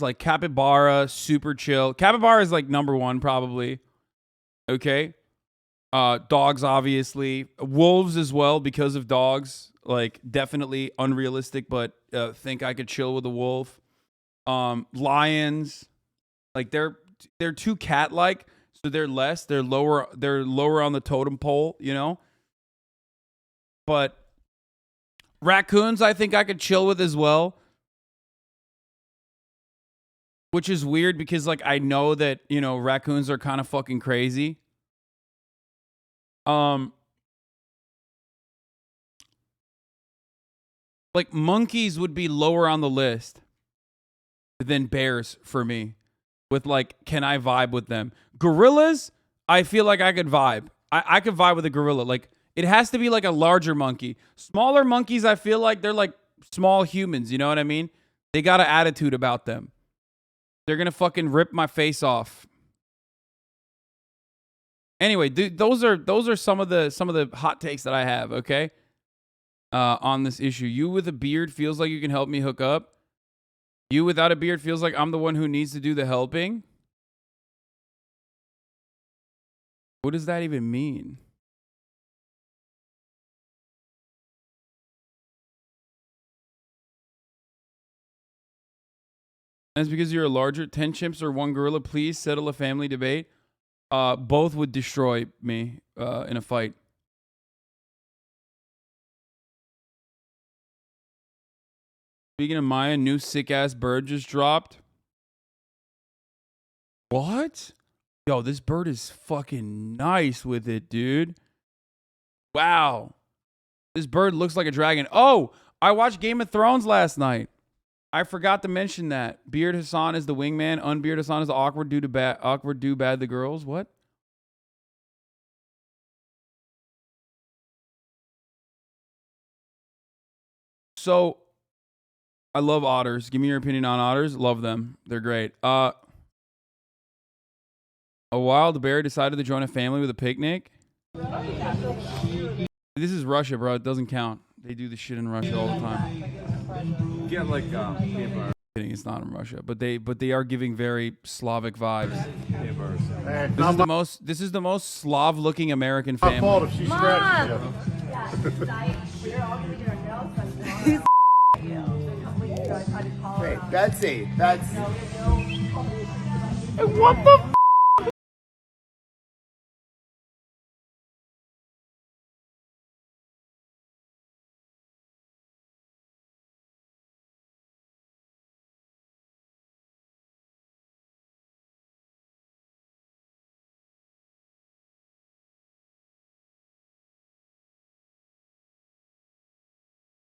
like capybara, super chill. Capybara is like number one probably. Okay. Dogs obviously. Wolves as well because of dogs. Like definitely unrealistic, but think I could chill with a wolf. Lions. Like they're too cat-like, so they're lower on the totem pole, you know? But raccoons, I think I could chill with as well. Which is weird because, like, I know that, you know, raccoons are kind of fucking crazy. Like, monkeys would be lower on the list than bears for me. With like, can I vibe with them? Gorillas, I feel like I could vibe. I could vibe with a gorilla. Like, it has to be like a larger monkey. Smaller monkeys, I feel like they're like small humans. You know what I mean? They got an attitude about them. They're gonna fucking rip my face off. Anyway, dude, those are some of the hot takes that I have. Okay, on this issue. You with a beard feels like you can help me hook up. You without a beard feels like I'm the one who needs to do the helping. What does that even mean? That's because you're a larger 10 chimps or one gorilla. Please settle a family debate. Both would destroy me in a fight. Speaking of Maya, new sick-ass bird just dropped. What? Yo, this bird is fucking nice with it, dude. Wow. This bird looks like a dragon. Oh, I watched Game of Thrones last night. I forgot to mention that. Beard Hasan is the wingman. Unbeard Hasan is the awkward dude bad the girls. What? So, I love otters. Give me your opinion on otters. Love them. They're great. A wild bear decided to join a family with a picnic. This is Russia, bro. It doesn't count. They do this shit in Russia all the time. Get like Kidding, it's not in Russia, but they are giving very Slavic vibes. This is the most Slav-looking American family. fault if she scratches you. Wait, Betsy. What the?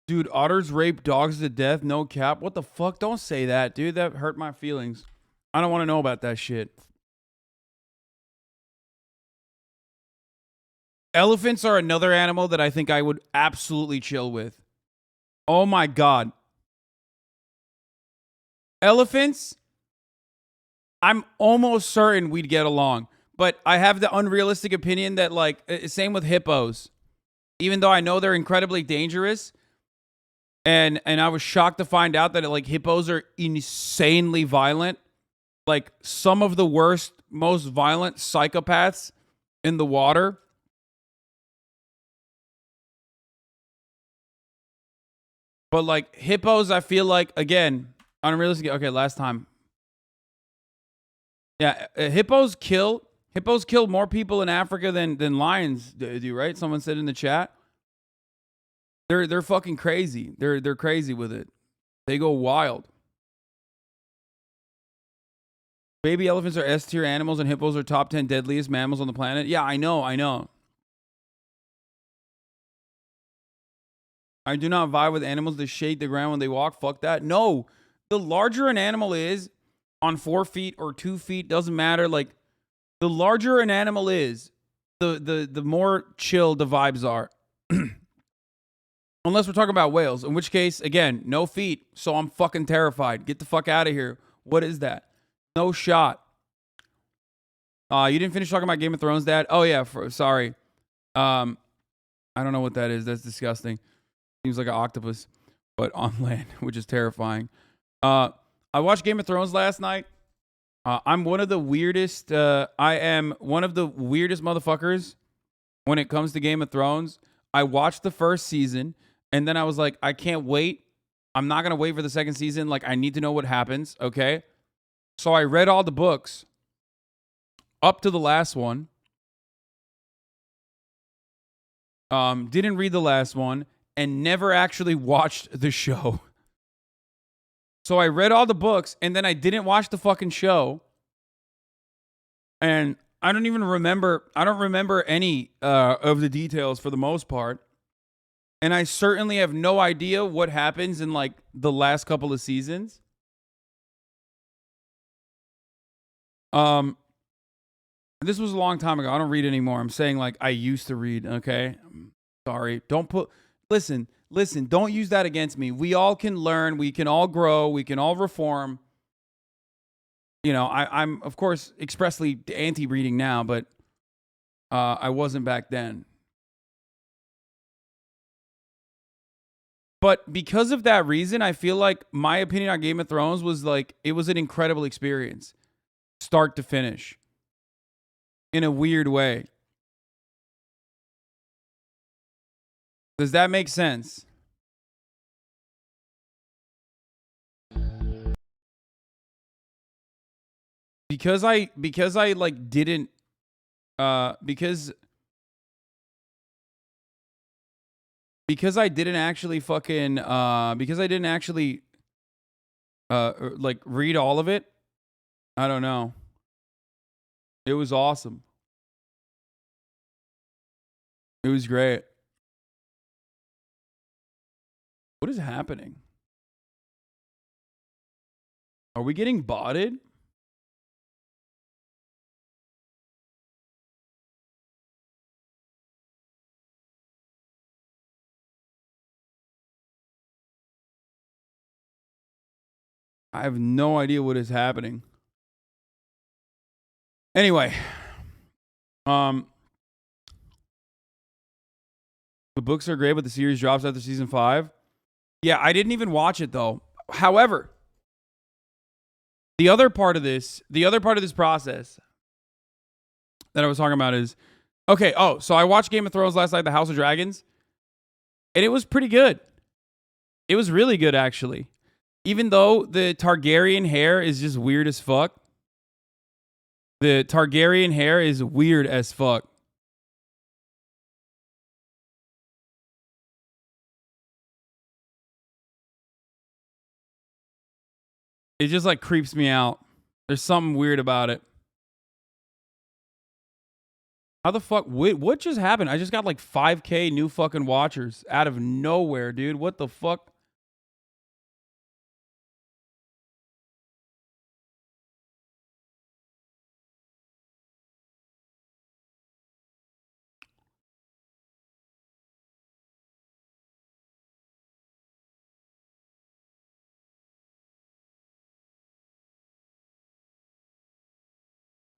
Dude, otters rape dogs to death, no cap. What the fuck? Don't say that, dude. That hurt my feelings. I don't want to know about that shit. Elephants are another animal that I think I would absolutely chill with. Oh my God. Elephants, I'm almost certain we'd get along. But I have the unrealistic opinion that, like, same with hippos. Even though I know they're incredibly dangerous. And I was shocked to find out that, like, hippos are insanely violent. Like, some of the worst, most violent psychopaths in the water. But, like, hippos, I feel like, again, unrealistic. Okay, last time. Yeah, hippos kill more people in Africa than lions do, right? Someone said in the chat. They're fucking crazy. They're crazy with it. They go wild. Baby elephants are S tier animals and hippos are top 10 deadliest mammals on the planet. Yeah, I know. I do not vibe with animals that shake the ground when they walk. Fuck that. No. The larger an animal is on 4 feet or 2 feet, doesn't matter. Like, the larger an animal is, the more chill the vibes are. Unless we're talking about whales, in which case, again, no feet, so I'm fucking terrified. Get the fuck out of here. What is that? No shot. You didn't finish talking about Game of Thrones, Dad? Oh, yeah, sorry. I don't know what that is. That's disgusting. Seems like an octopus, but on land, which is terrifying. I watched Game of Thrones last night. I'm one of the weirdest, I am one of the weirdest motherfuckers when it comes to Game of Thrones. I watched the first season. And then I was like, I can't wait. I'm not going to wait for the second season. Like, I need to know what happens, okay? So I read all the books up to the last one. Didn't read the last one and never actually watched the show. So I read all the books and then I didn't watch the fucking show. And I don't remember any of the details for the most part. And I certainly have no idea what happens in, like, the last couple of seasons. This was a long time ago. I don't read anymore. I'm saying, like, I used to read, okay? Sorry. Listen, don't use that against me. We all can learn. We can all grow. We can all reform. You know, I'm, of course, expressly anti-reading now, but I wasn't back then. But because of that reason, I feel like my opinion on Game of Thrones was like, it was an incredible experience. Start to finish. In a weird way. Does that make sense? Because I like didn't because I didn't actually fucking because I didn't actually like read all of it. I don't know. It was awesome. It was great. What is happening? Are we getting botted? I have no idea what is happening. Anyway, the books are great, but the series drops after season 5. Yeah, I didn't even watch it though. However, the other part of this process that I was talking about is, okay, so I watched Game of Thrones last night, The House of Dragons, and it was pretty good. It was really good, actually. Even though the Targaryen hair is just weird as fuck. The Targaryen hair is weird as fuck. It just like creeps me out. There's something weird about it. How the fuck? Wait, what just happened? I just got like 5K new fucking watchers out of nowhere, dude. What the fuck?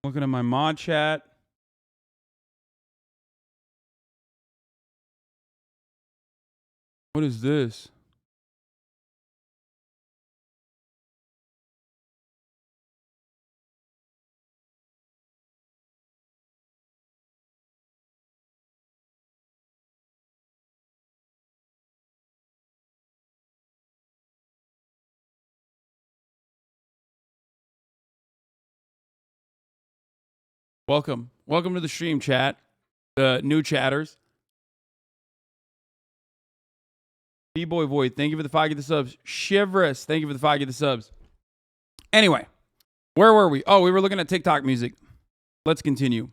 Looking at my mod chat. What is this? Welcome. Welcome to the stream, chat. The new chatters. B-Boy Void, thank you for the 5 get the subs. Shivrous, thank you for the 5 get the subs. Anyway, where were we? Oh, we were looking at TikTok music. Let's continue.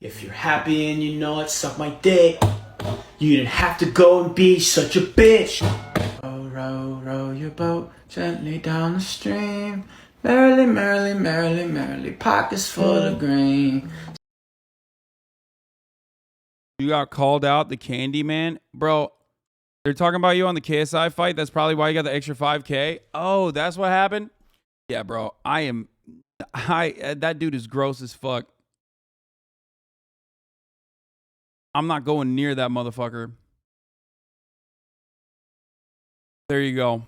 If you're happy and you know it, suck my dick. You didn't have to go and be such a bitch. Row, row, row your boat gently down the stream. Merrily, merrily, merrily, merrily, pockets full of grain. You got called out, the Candy Man. Bro, they're talking about you on the KSI fight. That's probably why you got the extra 5K. Oh, that's what happened? Yeah, bro. That dude is gross as fuck. I'm not going near that motherfucker. There you go.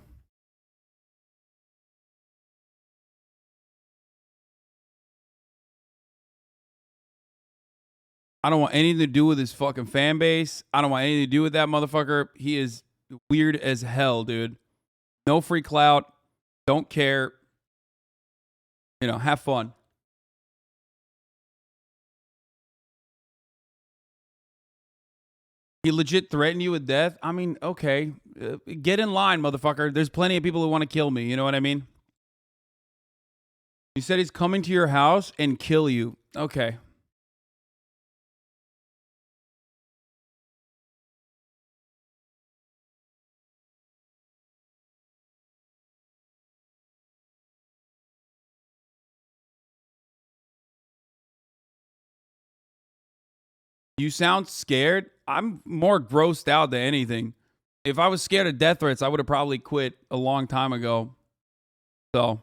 I don't want anything to do with his fucking fan base. I don't want anything to do with that motherfucker. He is weird as hell, dude. No free clout. Don't care. You know, have fun. He legit threatened you with death? I mean, okay. Get in line, motherfucker. There's plenty of people who want to kill me. You know what I mean? You said he's coming to your house and kill you. Okay. You sound scared. I'm more grossed out than anything. If I was scared of death threats, I would have probably quit a long time ago. So.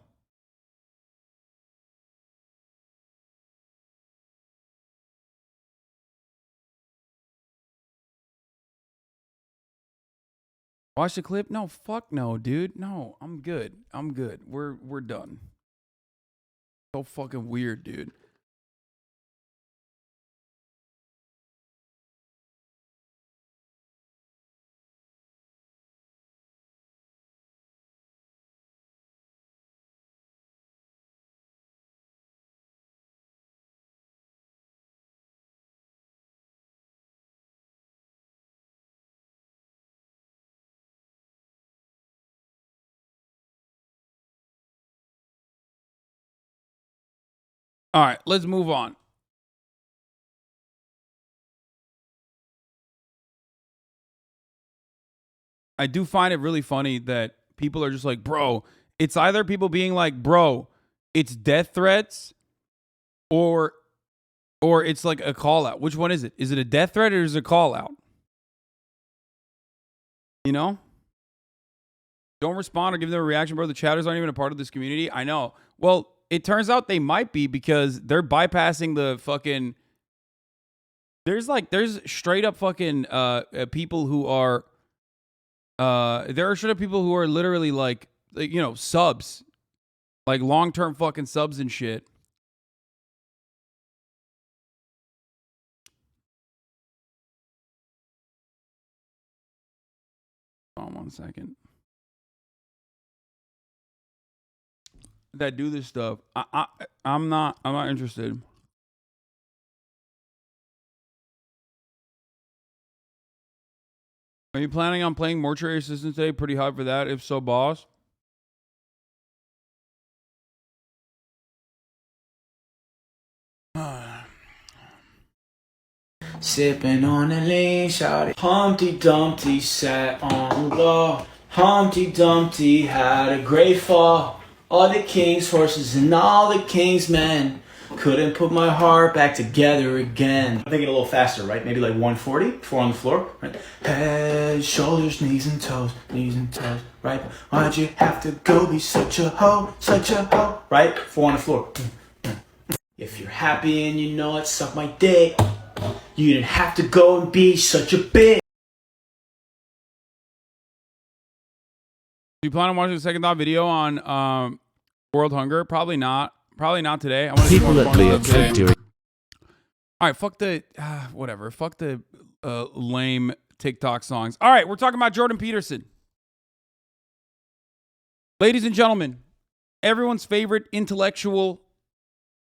Watch the clip? No, fuck no, dude. No, I'm good. I'm good. We're done. So fucking weird, dude. All right, let's move on. I do find it really funny that people are just like, bro, it's either people being like, bro, it's death threats or it's like a call out. Which one is it? Is it a death threat or is it a call out? You know? Don't respond or give them a reaction, bro. The chatters aren't even a part of this community. I know. Well, it turns out they might be because they're bypassing the fucking... There's straight up fucking people who are... there are straight up people who are literally like, you know, subs. Like long-term fucking subs and shit. Hold on 1 second. That do this stuff. I'm not interested. Are you planning on playing Mortuary Assistant today? Pretty hot for that. If so, boss. Sipping on a lean shot. Humpty Dumpty sat on the wall. Humpty Dumpty had a great fall. All the king's horses and all the king's men couldn't put my heart back together again. I'm thinking a little faster, right? Maybe like 140, 4 on the floor, right? Head, shoulders, knees and toes, right? Why'd you have to go be such a hoe, right? 4 on the floor. If you're happy and you know it, suck my dick. You didn't have to go and be such a bitch. Do you plan on watching the second thought video on world hunger? Probably not. Probably not today. I want to People that Leah Kate doing. All right, fuck the whatever. Fuck the lame TikTok songs. All right, we're talking about Jordan Peterson. Ladies and gentlemen, everyone's favorite intellectual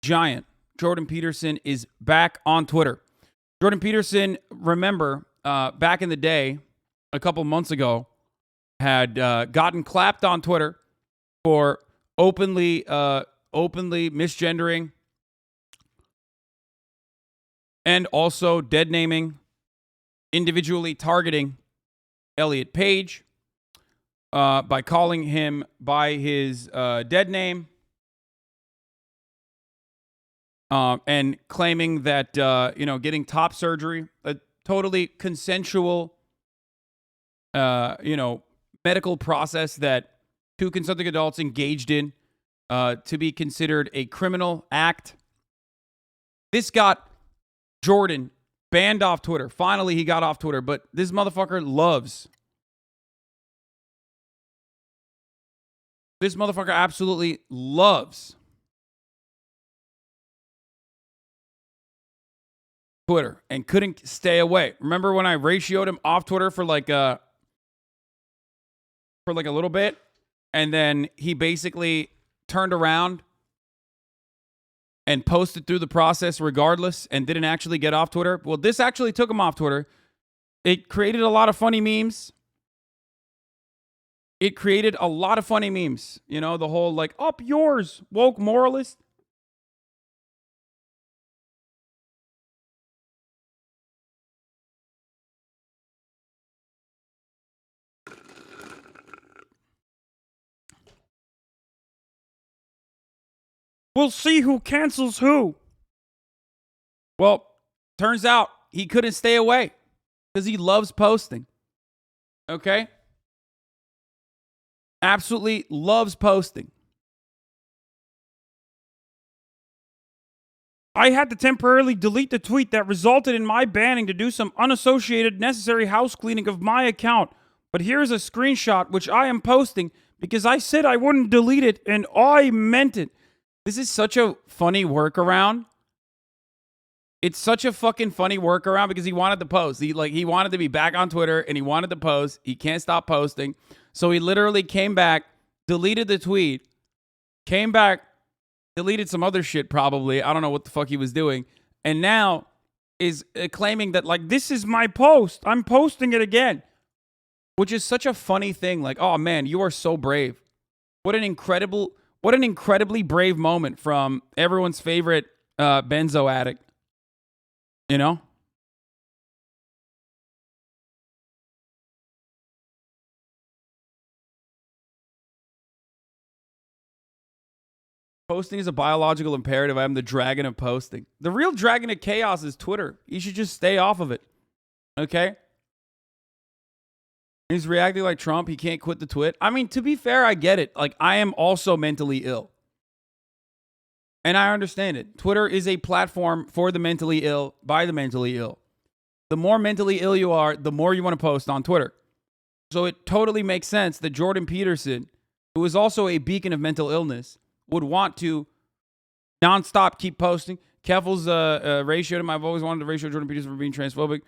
giant, Jordan Peterson, is back on Twitter. Jordan Peterson, remember, back in the day, a couple months ago, had gotten clapped on Twitter for openly misgendering and also dead naming, individually targeting Elliot Page by calling him by his dead name and claiming that getting top surgery, a totally consensual medical process that 2 consenting adults engaged in to be considered a criminal act. This got Jordan banned off Twitter. Finally, he got off Twitter, but this motherfucker loves. This motherfucker absolutely loves Twitter and couldn't stay away. Remember when I ratioed him off Twitter for like a little bit, and then he basically turned around and posted through the process regardless and didn't actually get off Twitter? Well, this actually took him off Twitter. It created a lot of funny memes. You know, the whole like, up yours, woke moralist. We'll see who cancels who. Well, turns out he couldn't stay away because he loves posting. Okay? Absolutely loves posting. I had to temporarily delete the tweet that resulted in my banning to do some unassociated necessary house cleaning of my account. But here's a screenshot which I am posting because I said I wouldn't delete it and I meant it. This is such a funny workaround. It's such a fucking funny workaround because he wanted to post. He wanted to be back on Twitter and he wanted to post. He can't stop posting. So he literally came back, deleted the tweet, came back, deleted some other shit probably. I don't know what the fuck he was doing. And now is claiming that like, this is my post. I'm posting it again. Which is such a funny thing. Like, oh man, you are so brave. What an incredibly brave moment from everyone's favorite benzo addict. You know? Posting is a biological imperative. I am the dragon of posting. The real dragon of chaos is Twitter. You should just stay off of it. Okay? He's reacting like Trump. He can't quit the twit. I mean, to be fair, I get it. Like, I am also mentally ill. And I understand it. Twitter is a platform for the mentally ill, by the mentally ill. The more mentally ill you are, the more you want to post on Twitter. So it totally makes sense that Jordan Peterson, who is also a beacon of mental illness, would want to nonstop keep posting. Keffel's ratio to my, I've always wanted to ratio Jordan Peterson for being transphobic.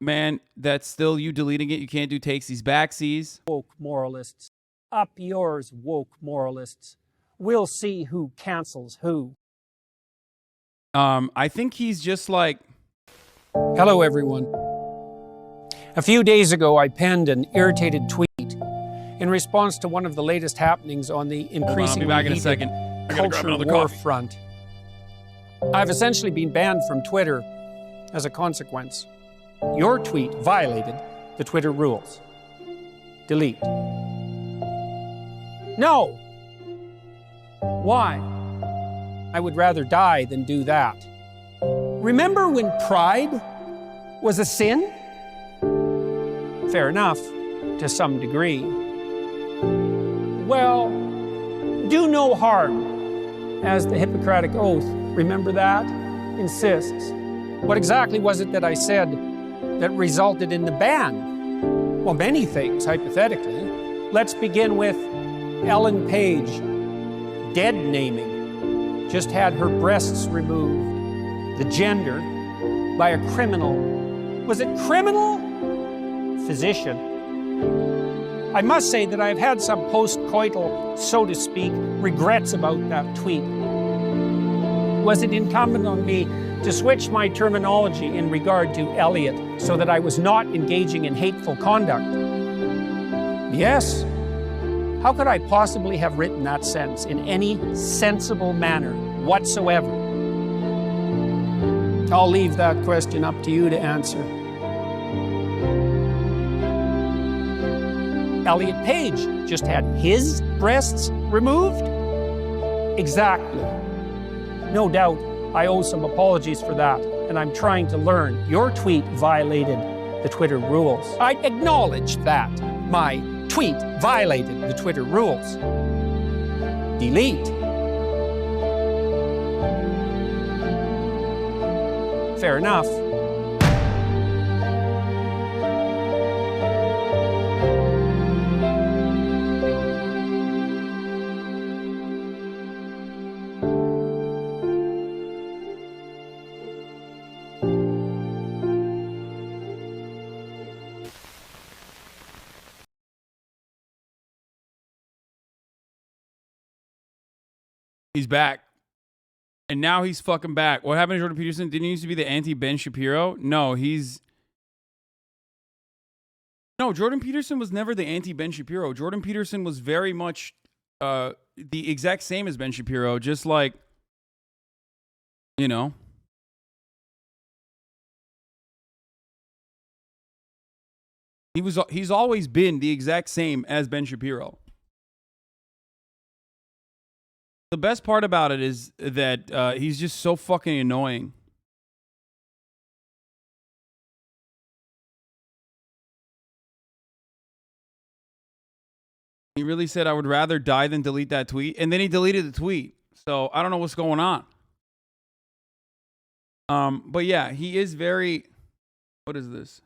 Man, that's still you deleting it. You can't do takes these backsies. Woke moralists. Up yours, woke moralists. We'll see who cancels who. I think he's just like... Hello, everyone. A few days ago, I penned an irritated tweet in response to one of the latest happenings on the increasingly heated culture war front. I've essentially been banned from Twitter as a consequence. Your tweet violated the Twitter rules. Delete. No! Why? I would rather die than do that. Remember when pride was a sin? Fair enough, to some degree. Well, do no harm, as the Hippocratic Oath, remember that, insists. What exactly was it that I said that resulted in the ban? Well, many things, hypothetically. Let's begin with Ellen Page, dead naming, just had her breasts removed, the gender, by a criminal. Was it criminal? Physician. I must say that I've had some post-coital, so to speak, regrets about that tweet. Was it incumbent on me to switch my terminology in regard to Elliot so that I was not engaging in hateful conduct? Yes. How could I possibly have written that sentence in any sensible manner whatsoever? I'll leave that question up to you to answer. Elliot Page just had his breasts removed? Exactly. No doubt I owe some apologies for that, and I'm trying to learn. Your tweet violated the Twitter rules. I acknowledge that. My tweet violated the Twitter rules. Delete. Fair enough. He's back. And now he's fucking back. What happened to Jordan Peterson? Didn't he used to be the anti-Ben Shapiro? No, Jordan Peterson was never the anti-Ben Shapiro. Jordan Peterson was very much the exact same as Ben Shapiro, just like, you know. He's always been the exact same as Ben Shapiro. The best part about it is that he's just so fucking annoying. He really said, I would rather die than delete that tweet. And then he deleted the tweet. So I don't know what's going on. But yeah, he is very... What is this?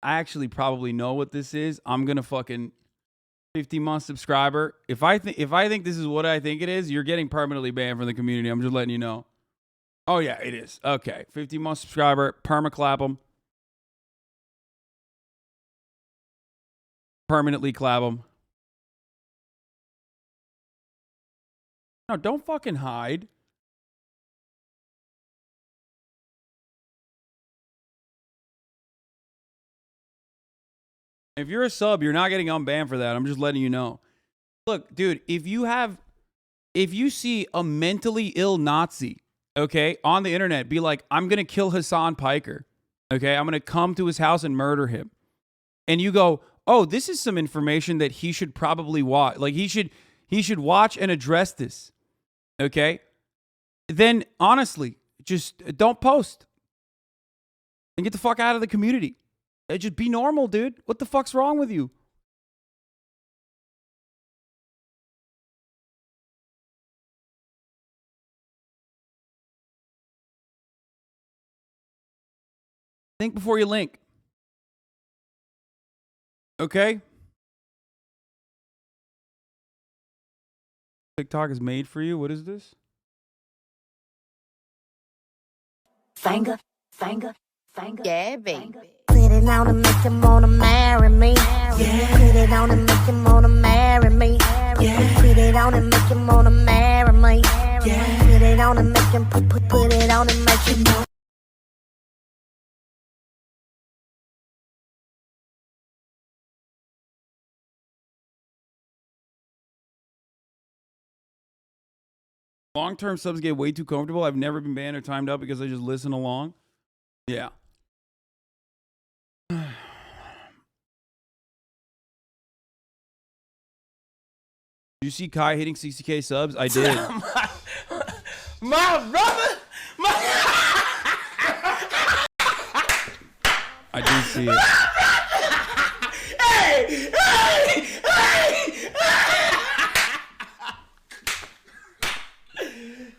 I actually probably know what this is. I'm going to fucking... 50-month subscriber. If I think this is what I think it is, you're getting permanently banned from the community. I'm just letting you know. Oh yeah, it is. Okay. 50-month subscriber. Perma-clap him. Permanently clap him. No, don't fucking hide. If you're a sub, you're not getting unbanned for that. I'm just letting you know. Look, dude, if you see a mentally ill Nazi, okay, on the internet, be like, I'm going to kill Hasan Piker. Okay, I'm going to come to his house and murder him. And you go, oh, this is some information that he should probably watch. Like, he should he should watch and address this. Okay? Then honestly, just don't post. And get the fuck out of the community. Just be normal, dude. What the fuck's wrong with you? Think before you link. Okay? TikTok is made for you. What is this? Finger, finger, finger. Yeah, baby. Put it on and make him wanna marry me. Yeah. Put it on and make him wanna marry me. Yeah. Put it on and make him wanna marry me. Yeah. Put it on and make him put it on and make him know. Long-term subs get way too comfortable. I've never been banned or timed out because I just listen along. Yeah. Did you see Kai hitting 60K subs? I did. My brother! I did see it. Hey! Hey! Hey!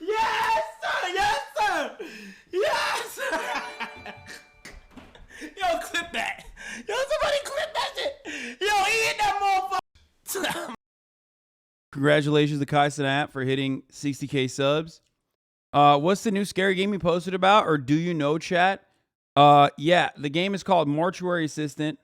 Yes, sir! Yes, sir! Yes, sir! Yo, clip that! Yo, somebody clip that shit! Yo, he hit that motherfucker! Congratulations to Kai Snap for hitting 60K subs. What's the new scary game you posted about? Or do you know, chat? Yeah, the game is called Mortuary Assistant.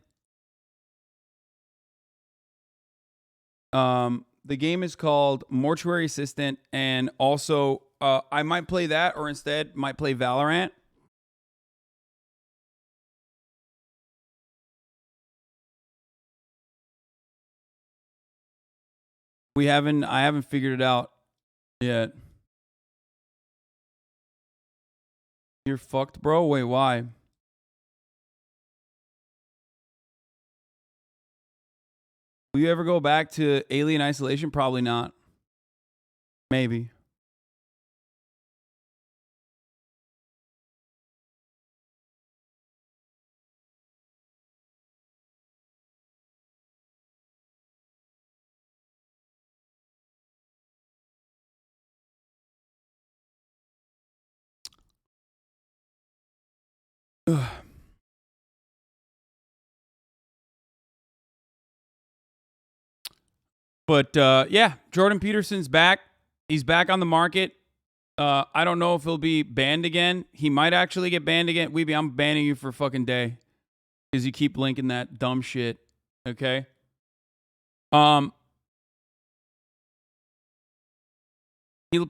The game is called Mortuary Assistant, and also I might play that, or instead might play Valorant. I haven't figured it out yet. You're fucked, bro? Wait, why? Will you ever go back to Alien Isolation? Probably not. Maybe. Ugh. But yeah, Jordan Peterson's back. He's back on the market. I don't know if he'll be banned again. He might actually get banned again. Weeby, I'm banning you for a fucking day because you keep linking that dumb shit. Okay. He'll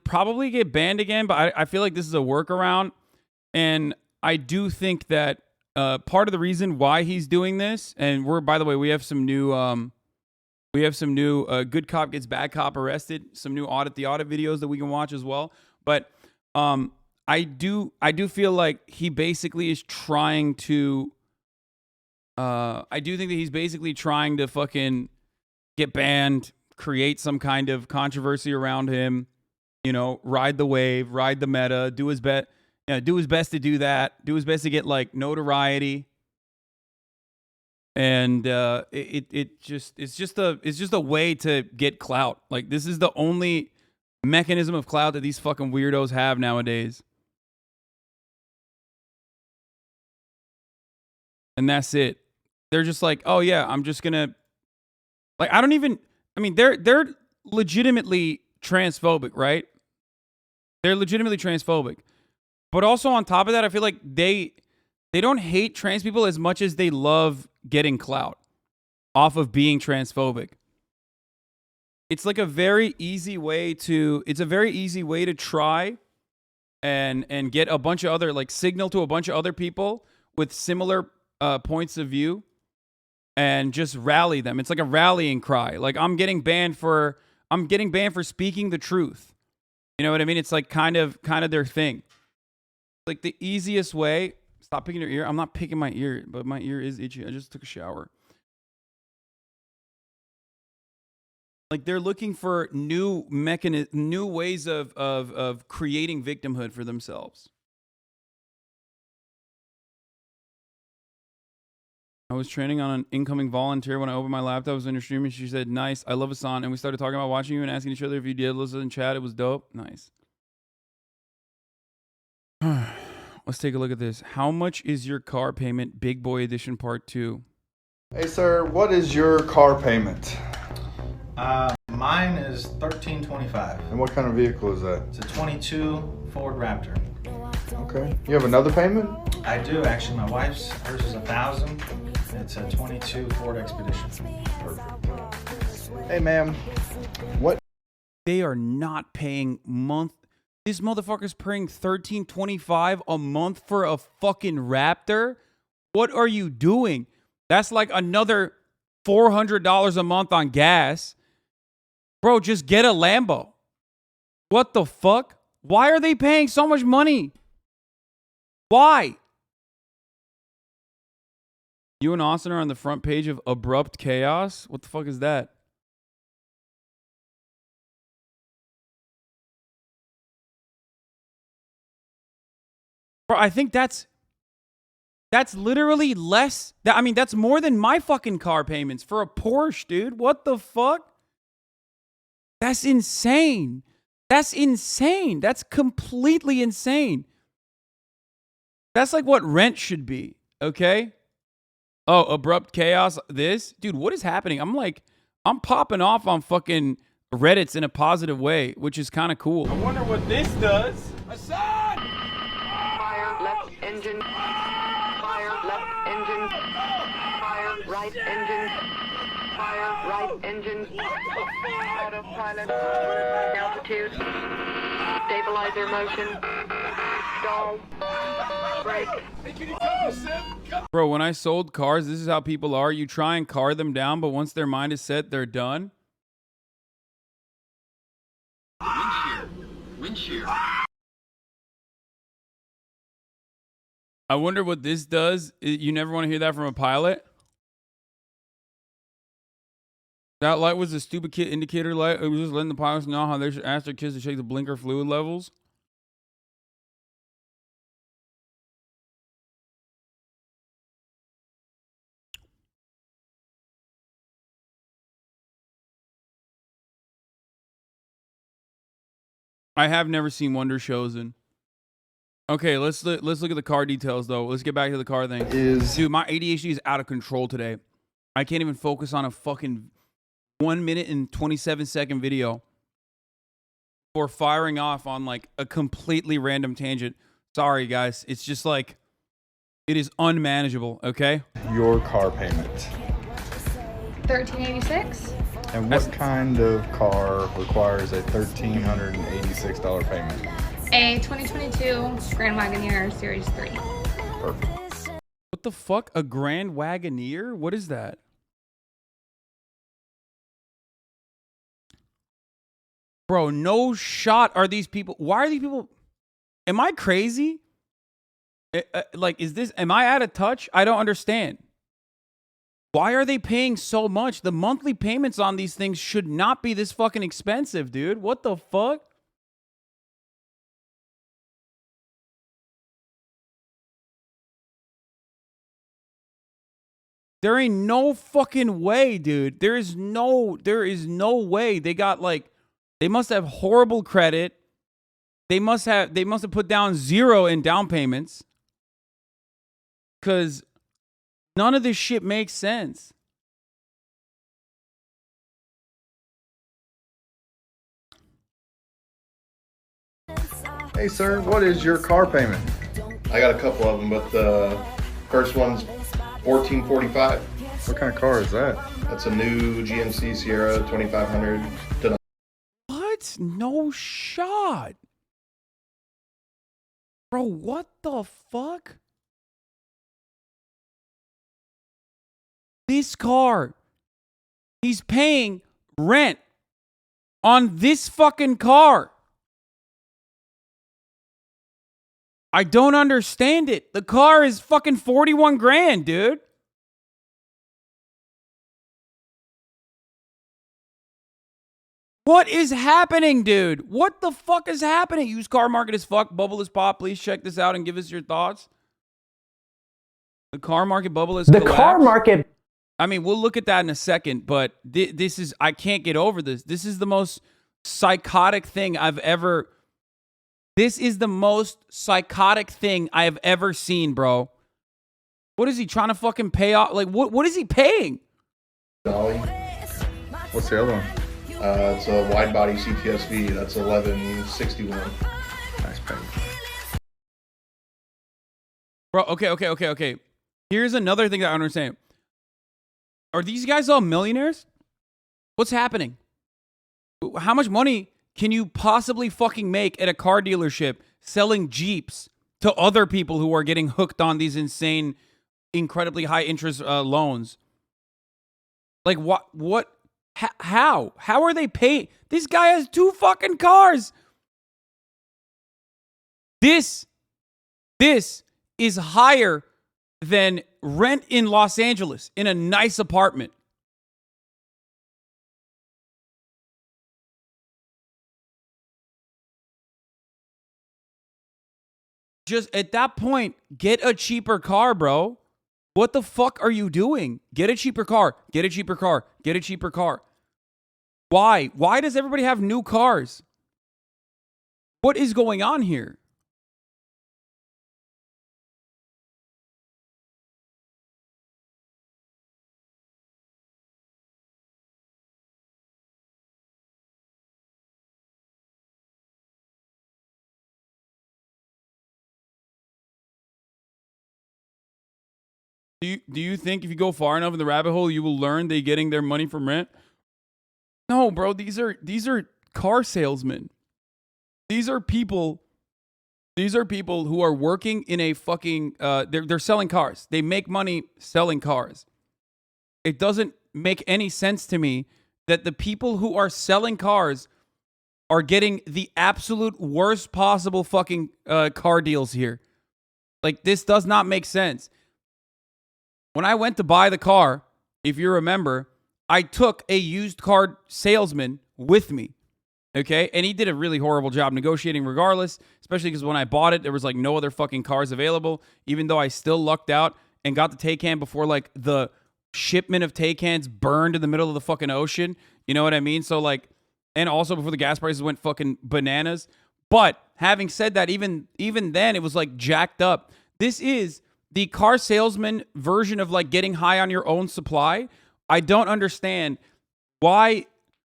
probably get banned again, but I feel like this is a workaround, and I do think that part of the reason why he's doing this, and by the way, we have some new good cop gets bad cop arrested, some new audit videos that we can watch as well. But I do feel like he basically is trying to I do think that he's basically trying to fucking get banned, create some kind of controversy around him, you know, ride the wave, ride the meta, do his best. Yeah, do his best to do that. Do his best to get like notoriety, and it's just a way to get clout. Like, this is the only mechanism of clout that these fucking weirdos have nowadays, and that's it. They're just like, oh yeah, I'm just gonna like. I mean, they're legitimately transphobic, right? They're legitimately transphobic. But also on top of that, I feel like they don't hate trans people as much as they love getting clout off of being transphobic. It's like a very easy way to try and get a bunch of other, like, signal to a bunch of other people with similar points of view and just rally them. It's like a rallying cry. Like, I'm getting banned for speaking the truth. You know what I mean? It's like kind of their thing. Like, the easiest way. Stop picking your ear. I'm not picking my ear, but my ear is itchy. I just took a shower. Like they're looking for new new ways of creating victimhood for themselves. I was training on an incoming volunteer when I opened my laptop. I was in her stream and she said, "Nice, I love Hasan." And we started talking about watching you and asking each other if you did listen and chat. It was dope. Nice. Let's take a look at this. How much is your car payment? Big Boy Edition Part 2. Hey sir, what is your car payment? Mine is $1,325. And what kind of vehicle is that? It's a 22 Ford Raptor. Okay. You have another payment? I do actually. My wife's, hers is $1,000. It's a 22 Ford Expedition. Perfect. Hey ma'am, what? They are not paying month. This motherfucker's paying $1,325 a month for a fucking Raptor. What are you doing? That's like another $400 a month on gas. Bro, just get a Lambo. What the fuck? Why are they paying so much money? Why? You and Austin are on the front page of Abrupt Chaos? What the fuck is that? Bro, I think that's literally less. I mean, that's more than my fucking car payments for a Porsche, dude. What the fuck? That's insane. That's insane. That's completely insane. That's like what rent should be, okay? Oh, Abrupt Chaos, this? Dude, what is happening? I'm popping off on fucking Reddits in a positive way, which is kind of cool. I wonder what this does. Hasan! Fire left engine. Fire left engine. Fire right engine. Fire right engine. Autopilot. Altitude. Stabilizer motion. Stall. Brake. Bro, when I sold cars, this is how people are. You try and car them down, but once their mind is set, they're done. Wind shear. I wonder what this does. You never want to hear that from a pilot? That light was a stupid kid indicator light. It was just letting the pilots know how they should ask their kids to check the blinker fluid levels. I have never seen Wonder Chosen. Okay, let's look at the car details though. Let's get back to the car thing. Dude, my ADHD is out of control today. I can't even focus on a fucking 1 minute and 27-second video before firing off on like a completely random tangent. Sorry guys, it's just like it is unmanageable. Okay. Your car payment. $1,386. And what kind of car requires a $1,386 payment? A 2022 Grand Wagoneer Series 3. Perfect. What the fuck? A Grand Wagoneer? What is that? Bro, no shot are these people. Why are these people? Am I crazy? Like, am I out of touch? I don't understand. Why are they paying so much? The monthly payments on these things should not be this fucking expensive, dude. What the fuck? There ain't no fucking way, dude. There is no way. They got like, they must have horrible credit. They must have put down 0 in down payments. Cause none of this shit makes sense. Hey sir, what is your car payment? I got a couple of them, but the first one's $1,445. What kind of car is that? That's a new GMC Sierra 2500. What? No shot. Bro, what the fuck? This car, he's paying rent on this fucking car. I don't understand it. The car is fucking 41 grand, dude. What is happening, dude? What the fuck is happening? Used car market is fucked. Bubble is pop. Please check this out and give us your thoughts. The car market bubble is collapsed. Car market. I mean, we'll look at that in a second, but this is, I can't get over this. This is the most psychotic thing I've ever, this is the most psychotic thing I have ever seen, bro. What is he trying to fucking pay off? Like, what is he paying? Dolly. What's the other one? It's a wide body CTSV. That's 1161. Nice price. Bro, okay. Here's another thing that I don't understand. Are these guys all millionaires? What's happening? How much money can you possibly fucking make at a car dealership selling Jeeps to other people who are getting hooked on these insane, incredibly high interest loans? Like, what? How are they paying? This guy has 2 fucking cars. This is higher than rent in Los Angeles in a nice apartment. Just at that point, get a cheaper car, bro. What the fuck are you doing? Get a cheaper car. Get a cheaper car. Get a cheaper car. Why? Why does everybody have new cars? What is going on here? Do you think if you go far enough in the rabbit hole, you will learn they getting their money from rent? No, bro. These are car salesmen. These are people who are working in a fucking. They're selling cars. They make money selling cars. It doesn't make any sense to me that the people who are selling cars are getting the absolute worst possible fucking car deals here. Like, this does not make sense. When I went to buy the car, if you remember, I took a used car salesman with me, okay? And he did a really horrible job negotiating regardless, especially because when I bought it, there was like no other fucking cars available, even though I still lucked out and got the Taycan before like the shipment of Taycans burned in the middle of the fucking ocean. You know what I mean? So like, and also before the gas prices went fucking bananas. But having said that, even then, it was like jacked up. This is the car salesman version of like getting high on your own supply. I don't understand why.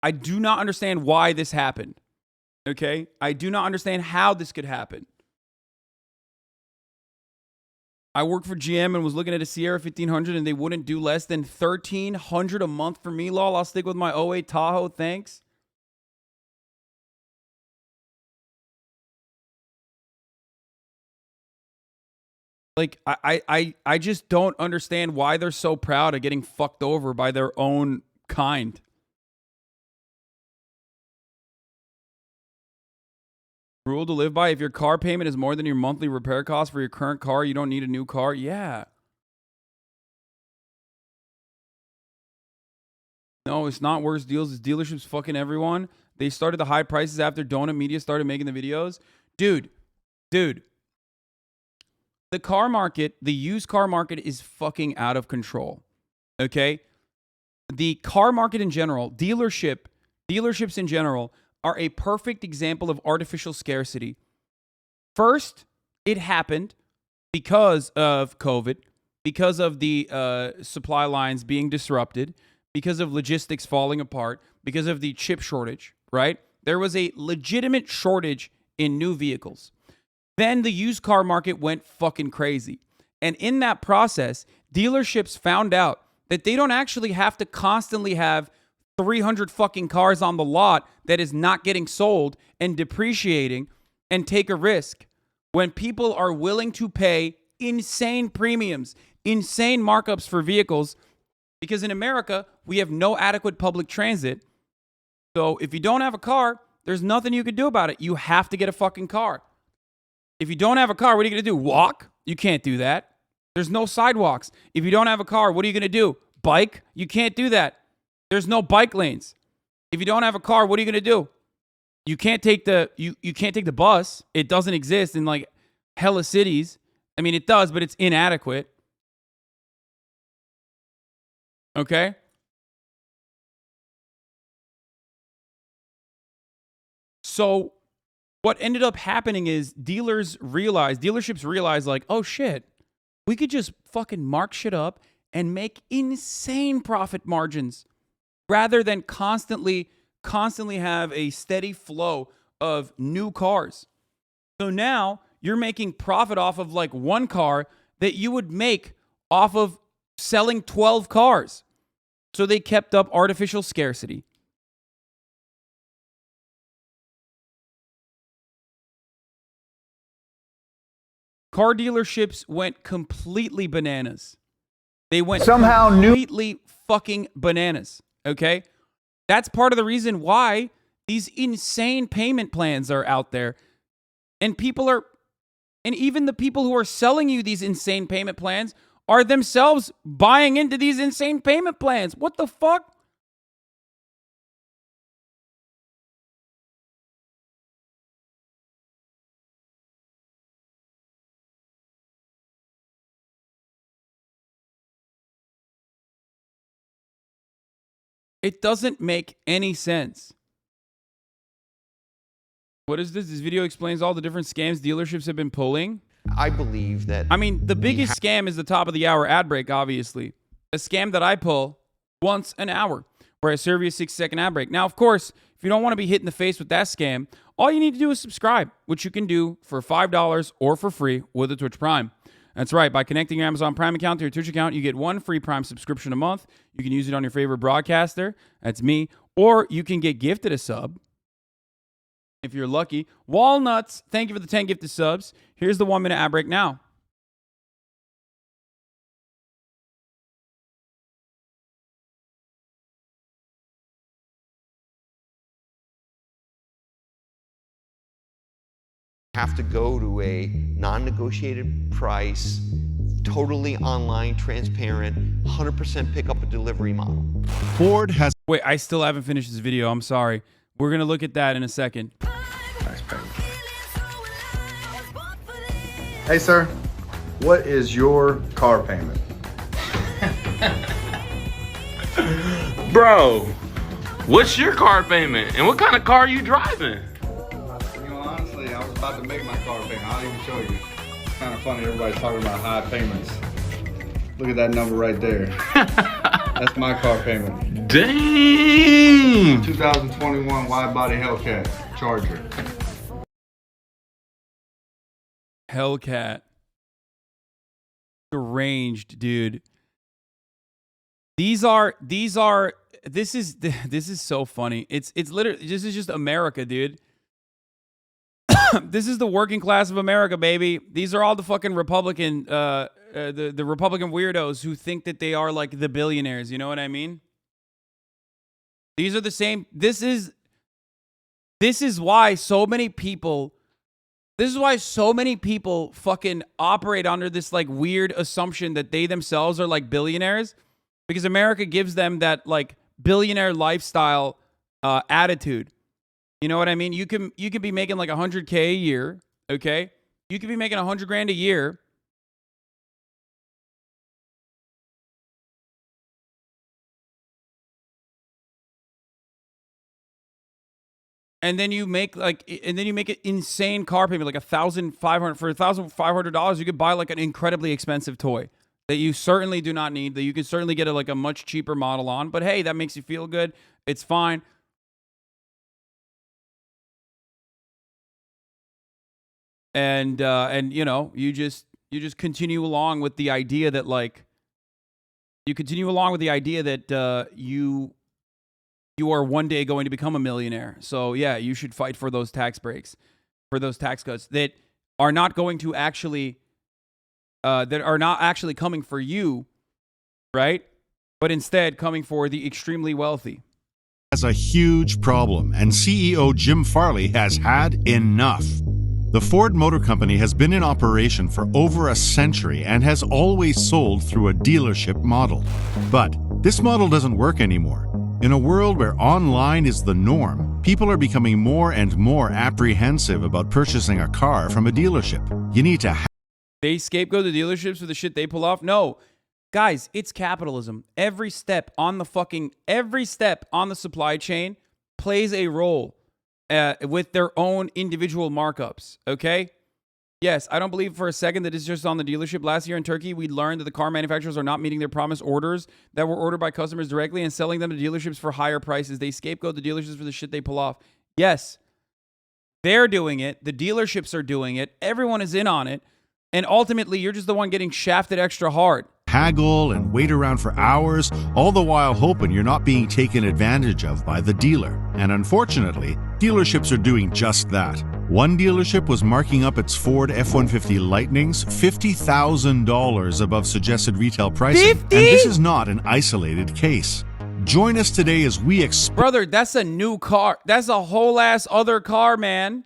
I do not understand why this happened. Okay? I do not understand how this could happen. I worked for GM and was looking at a Sierra 1500 and they wouldn't do less than $1,300 a month for me, lol. I'll stick with my 08 Tahoe, thanks. Like, I just don't understand why they're so proud of getting fucked over by their own kind. Rule to live by: if your car payment is more than your monthly repair cost for your current car, you don't need a new car. Yeah. No, it's not worse deals. It's dealerships fucking everyone. They started the high prices after Donut Media started making the videos. Dude. The car market, the used car market is fucking out of control. Okay? The car market in general, dealerships in general are a perfect example of artificial scarcity. First, it happened because of COVID, because of the supply lines being disrupted, because of logistics falling apart, because of the chip shortage, right? There was a legitimate shortage in new vehicles. Then the used car market went fucking crazy. And in that process, dealerships found out that they don't actually have to constantly have 300 fucking cars on the lot that is not getting sold and depreciating and take a risk. When people are willing to pay insane premiums, insane markups for vehicles, because in America, we have no adequate public transit. So if you don't have a car, there's nothing you can do about it. You have to get a fucking car. If you don't have a car, what are you going to do? Walk? You can't do that. There's no sidewalks. If you don't have a car, what are you going to do? Bike? You can't do that. There's no bike lanes. If you don't have a car, what are you going to do? You can't take the you can't take the bus. It doesn't exist in like hella cities. I mean, it does, but it's inadequate. Okay? So what ended up happening is dealerships realized like, oh shit, we could just fucking mark shit up and make insane profit margins rather than constantly have a steady flow of new cars. So now you're making profit off of like one car that you would make off of selling 12 cars. So they kept up artificial scarcity. Car dealerships went completely bananas. They went completely fucking bananas. Okay? That's part of the reason why these insane payment plans are out there. And even the people who are selling you these insane payment plans are themselves buying into these insane payment plans. What the fuck? It doesn't make any sense. What is this? This video explains all the different scams dealerships have been pulling. I believe that... I mean, the biggest scam is the top of the hour ad break, obviously. A scam that I pull once an hour, where I serve you a 6-second ad break. Now, of course, if you don't want to be hit in the face with that scam, all you need to do is subscribe, which you can do for $5 or for free with a Twitch Prime. That's right. By connecting your Amazon Prime account to your Twitch account, you get one free Prime subscription a month. You can use it on your favorite broadcaster. That's me. Or you can get gifted a sub if you're lucky. Walnuts, thank you for the 10 gifted subs. Here's the 1-minute ad break now. Have to go to a non-negotiated price, totally online, transparent, 100% pickup and delivery model. Ford has... Wait, I still haven't finished this video. I'm sorry. We're going to look at that in a second. Hey, sir. What is your car payment? Bro, what's your car payment? And what kind of car are you driving? Honestly, I was about to make my car payment. I'll even show you. It's kind of funny. Everybody's talking about high payments. Look at that number right there. That's my car payment. Dang! 2021 wide-body Hellcat Charger. Hellcat. Deranged, dude. This is so funny. It's literally, this is just America, dude. This is the working class of America, baby. These are all the fucking Republican, the Republican weirdos who think that they are like the billionaires. You know what I mean? These are the same. This is why so many people. This is why so many people fucking operate under this like weird assumption that they themselves are like billionaires, because America gives them that like billionaire lifestyle attitude. You know what I mean? You could be making like $100K a year, okay? You could be making $100,000 a year. And then you make an insane car payment, like $1,500. For $1,500, you could buy like an incredibly expensive toy that you certainly do not need, that you could certainly get a much cheaper model on. But hey, that makes you feel good. It's fine. And you know, you just continue along with the idea that you are one day going to become a millionaire. So yeah, you should fight for those tax breaks, for those tax cuts that are not going to actually coming for you, right? But instead coming for the extremely wealthy. Has a huge problem, and CEO Jim Farley has had enough. The Ford Motor Company has been in operation for over a century and has always sold through a dealership model. But this model doesn't work anymore. In a world where online is the norm, people are becoming more and more apprehensive about purchasing a car from a dealership. You need to They scapegoat the dealerships for the shit they pull off? No. Guys, it's capitalism. Every step on the supply chain plays a role with their own individual markups, okay? Yes, I don't believe for a second that it's just on the dealership. Last year in Turkey, we learned that the car manufacturers are not meeting their promised orders that were ordered by customers directly and selling them to dealerships for higher prices. They scapegoat the dealerships for the shit they pull off. Yes, they're doing it. The dealerships are doing it. Everyone is in on it. And ultimately, you're just the one getting shafted extra hard. haggle and wait around for hours, all the while hoping you're not being taken advantage of by the dealer. And unfortunately, dealerships are doing just that. One dealership was marking up its Ford F-150 Lightnings $50,000 above suggested retail pricing. 50? And this is not an isolated case. Join us today as we Brother, that's a new car. That's a whole ass other car, man.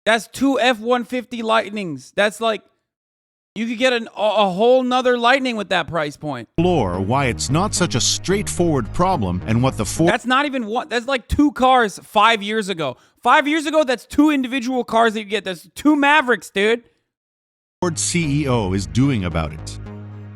That's two F-150 Lightnings. That's like, you could get a whole nother Lightning with that price point. explore why it's not such a straightforward problem and what the Ford... That's not even one. That's like two cars 5 years ago. 5 years ago, that's two individual cars that you get. That's two Mavericks, dude. Ford CEO is doing about it.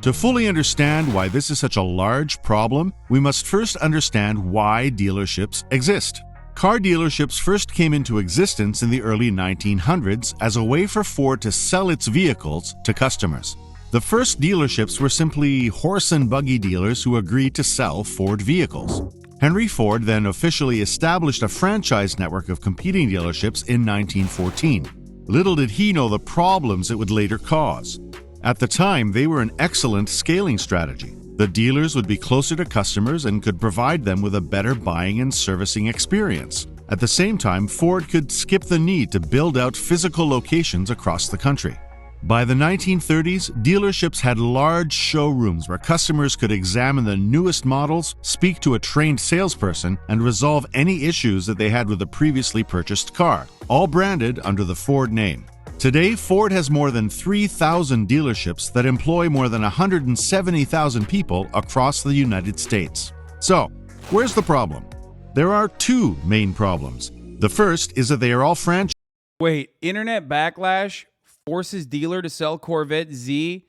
To fully understand why this is such a large problem, we must first understand why dealerships exist. Car dealerships first came into existence in the early 1900s as a way for Ford to sell its vehicles to customers. The first dealerships were simply horse and buggy dealers who agreed to sell Ford vehicles. Henry Ford then officially established a franchise network of competing dealerships in 1914. Little did he know the problems it would later cause. At the time, they were an excellent scaling strategy. The dealers would be closer to customers and could provide them with a better buying and servicing experience. At the same time, Ford could skip the need to build out physical locations across the country. By the 1930s, dealerships had large showrooms where customers could examine the newest models, speak to a trained salesperson, and resolve any issues that they had with a previously purchased car, all branded under the Ford name. Today, Ford has more than 3,000 dealerships that employ more than 170,000 people across the United States. So, where's the problem? There are two main problems. The first is that they are all franchised. Wait, internet backlash forces dealer to sell Corvette Z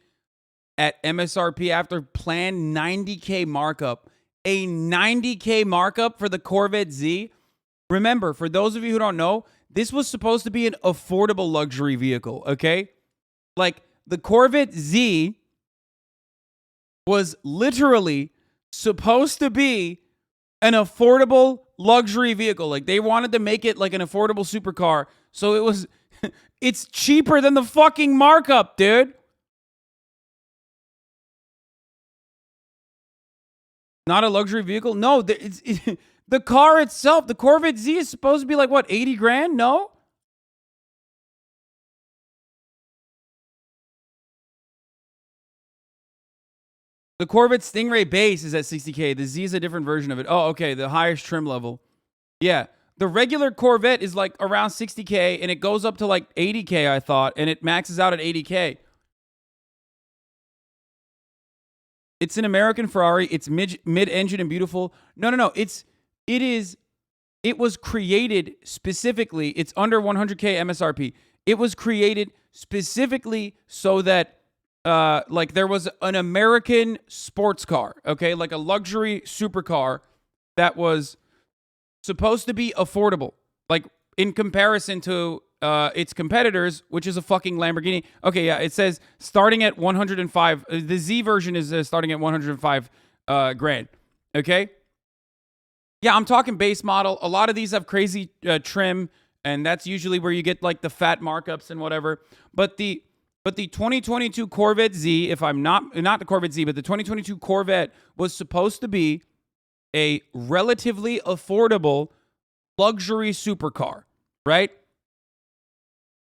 at MSRP after planned $90K markup. A $90K markup for the Corvette Z? Remember, for those of you who don't know, this was supposed to be an affordable luxury vehicle, okay? Like, the Corvette Z was literally supposed to be an affordable luxury vehicle. Like, they wanted to make it like an affordable supercar. So it was, it's cheaper than the fucking markup, dude. Not a luxury vehicle? No, the car itself, the Corvette Z is supposed to be like, what, 80 grand? No? The Corvette Stingray base is at 60K. The Z is a different version of it. Oh, okay, the highest trim level. Yeah, the regular Corvette is like around 60K, and it goes up to like 80K, I thought, and it maxes out at 80K. It's an American Ferrari. It's mid-engine and beautiful. No. It was created specifically. It's under 100K MSRP. It was created specifically so that, like, there was an American sports car, okay, like a luxury supercar that was supposed to be affordable, like in comparison to its competitors, which is a fucking Lamborghini. Okay, yeah, it says starting at 105. The Z version is starting at 105 grand. Okay. Yeah, I'm talking base model. A lot of these have crazy trim, and that's usually where you get like the fat markups and whatever. But the 2022 Corvette Z, if I'm not the Corvette Z, but the 2022 Corvette was supposed to be a relatively affordable luxury supercar, right?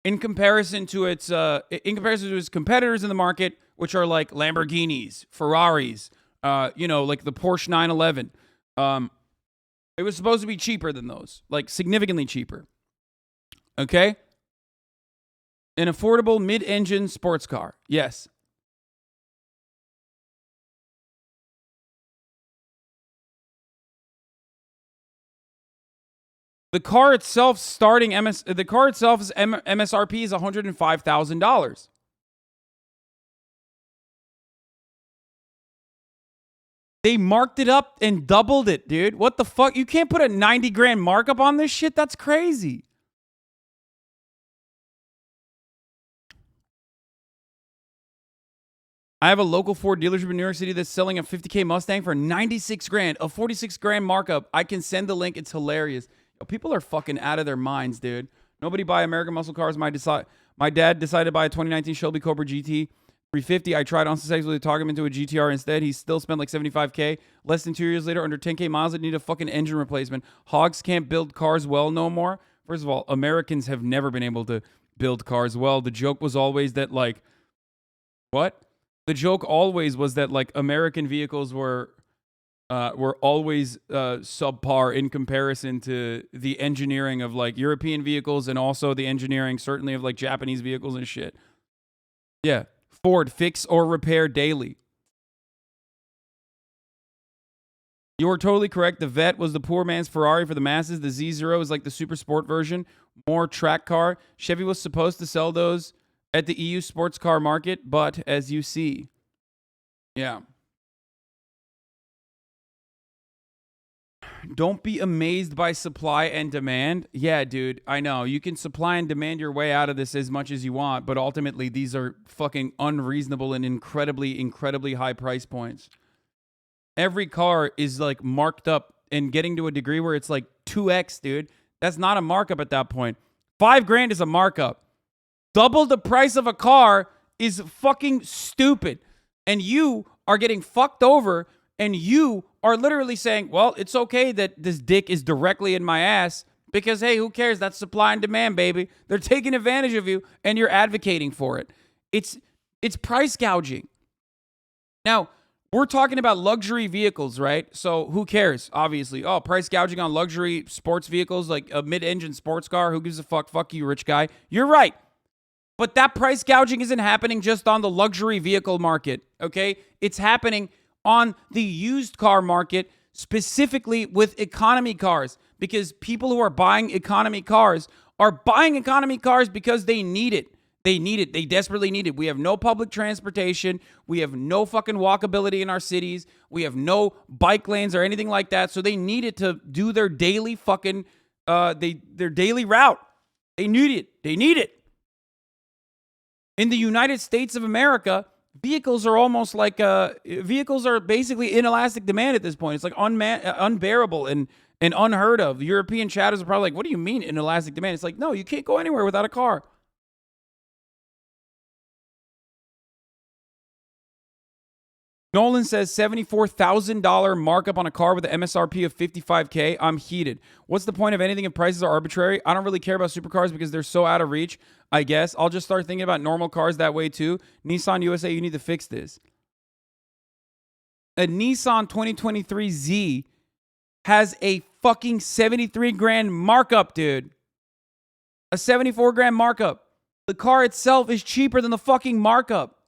In comparison to its competitors in the market, which are like Lamborghinis, Ferraris, like the Porsche 911. It was supposed to be cheaper than those, like significantly cheaper. Okay? An affordable mid-engine sports car. Yes. The car itself starting the car itself's MSRP is $105,000. They marked it up and doubled it, dude. What the fuck? You can't put a 90 grand markup on this shit? That's crazy. I have a local Ford dealership in New York City that's selling a 50K Mustang for 96 grand, a 46 grand markup. I can send the link. It's hilarious. Yo, people are fucking out of their minds, dude. Nobody buy American muscle cars. My dad decided to buy a 2019 Shelby Cobra GT 350. I tried unsuccessfully to talk him into a GTR instead. He still spent like 75K. Less than 2 years later, under 10K miles, it need a fucking engine replacement. Hogs can't build cars well no more. First of all, Americans have never been able to build cars well. The joke was always that, like, what? The joke always was that, like, American vehicles were always subpar in comparison to the engineering of, like, European vehicles and also the engineering, certainly, of, like, Japanese vehicles and shit. Yeah. Ford, fix or repair daily. You are totally correct. The Vet was the poor man's Ferrari for the masses. The Z0 is like the super sport version, more track car. Chevy was supposed to sell those at the EU sports car market, but as you see, yeah. Don't be amazed by supply and demand. Yeah, dude, I know. You can supply and demand your way out of this as much as you want, but ultimately these are fucking unreasonable and incredibly, incredibly high price points. Every car is like marked up and getting to a degree where it's like 2x, dude. That's not a markup at that point. $5 grand is a markup. Double the price of a car is fucking stupid. And you are getting fucked over, and you are literally saying, well, it's okay that this dick is directly in my ass because, hey, who cares? That's supply and demand, baby. They're taking advantage of you, and you're advocating for it. It's price gouging. Now, we're talking about luxury vehicles, right? So who cares? Obviously. Oh, price gouging on luxury sports vehicles, like a mid-engine sports car. Who gives a fuck? Fuck you, rich guy. You're right. But that price gouging isn't happening just on the luxury vehicle market, okay? It's happening on the used car market, specifically with economy cars, because people who are buying economy cars are buying economy cars because they need it. They need it. They desperately need it. We have no public transportation. We have no fucking walkability in our cities. We have no bike lanes or anything like that. So they need it to do their daily fucking, their daily route. They need it. They need it. In the United States of America, vehicles are almost like, vehicles are basically inelastic demand at this point. It's like unbearable and unheard of. The European chatters are probably like, what do you mean inelastic demand? It's like, no, you can't go anywhere without a car. Nolan says $74,000 markup on a car with an MSRP of $55K. I'm heated. What's the point of anything if prices are arbitrary? I don't really care about supercars because they're so out of reach, I guess. I'll just start thinking about normal cars that way too. Nissan USA, you need to fix this. A Nissan 2023Z has a fucking 73 grand markup, dude. A 74 grand markup. The car itself is cheaper than the fucking markup.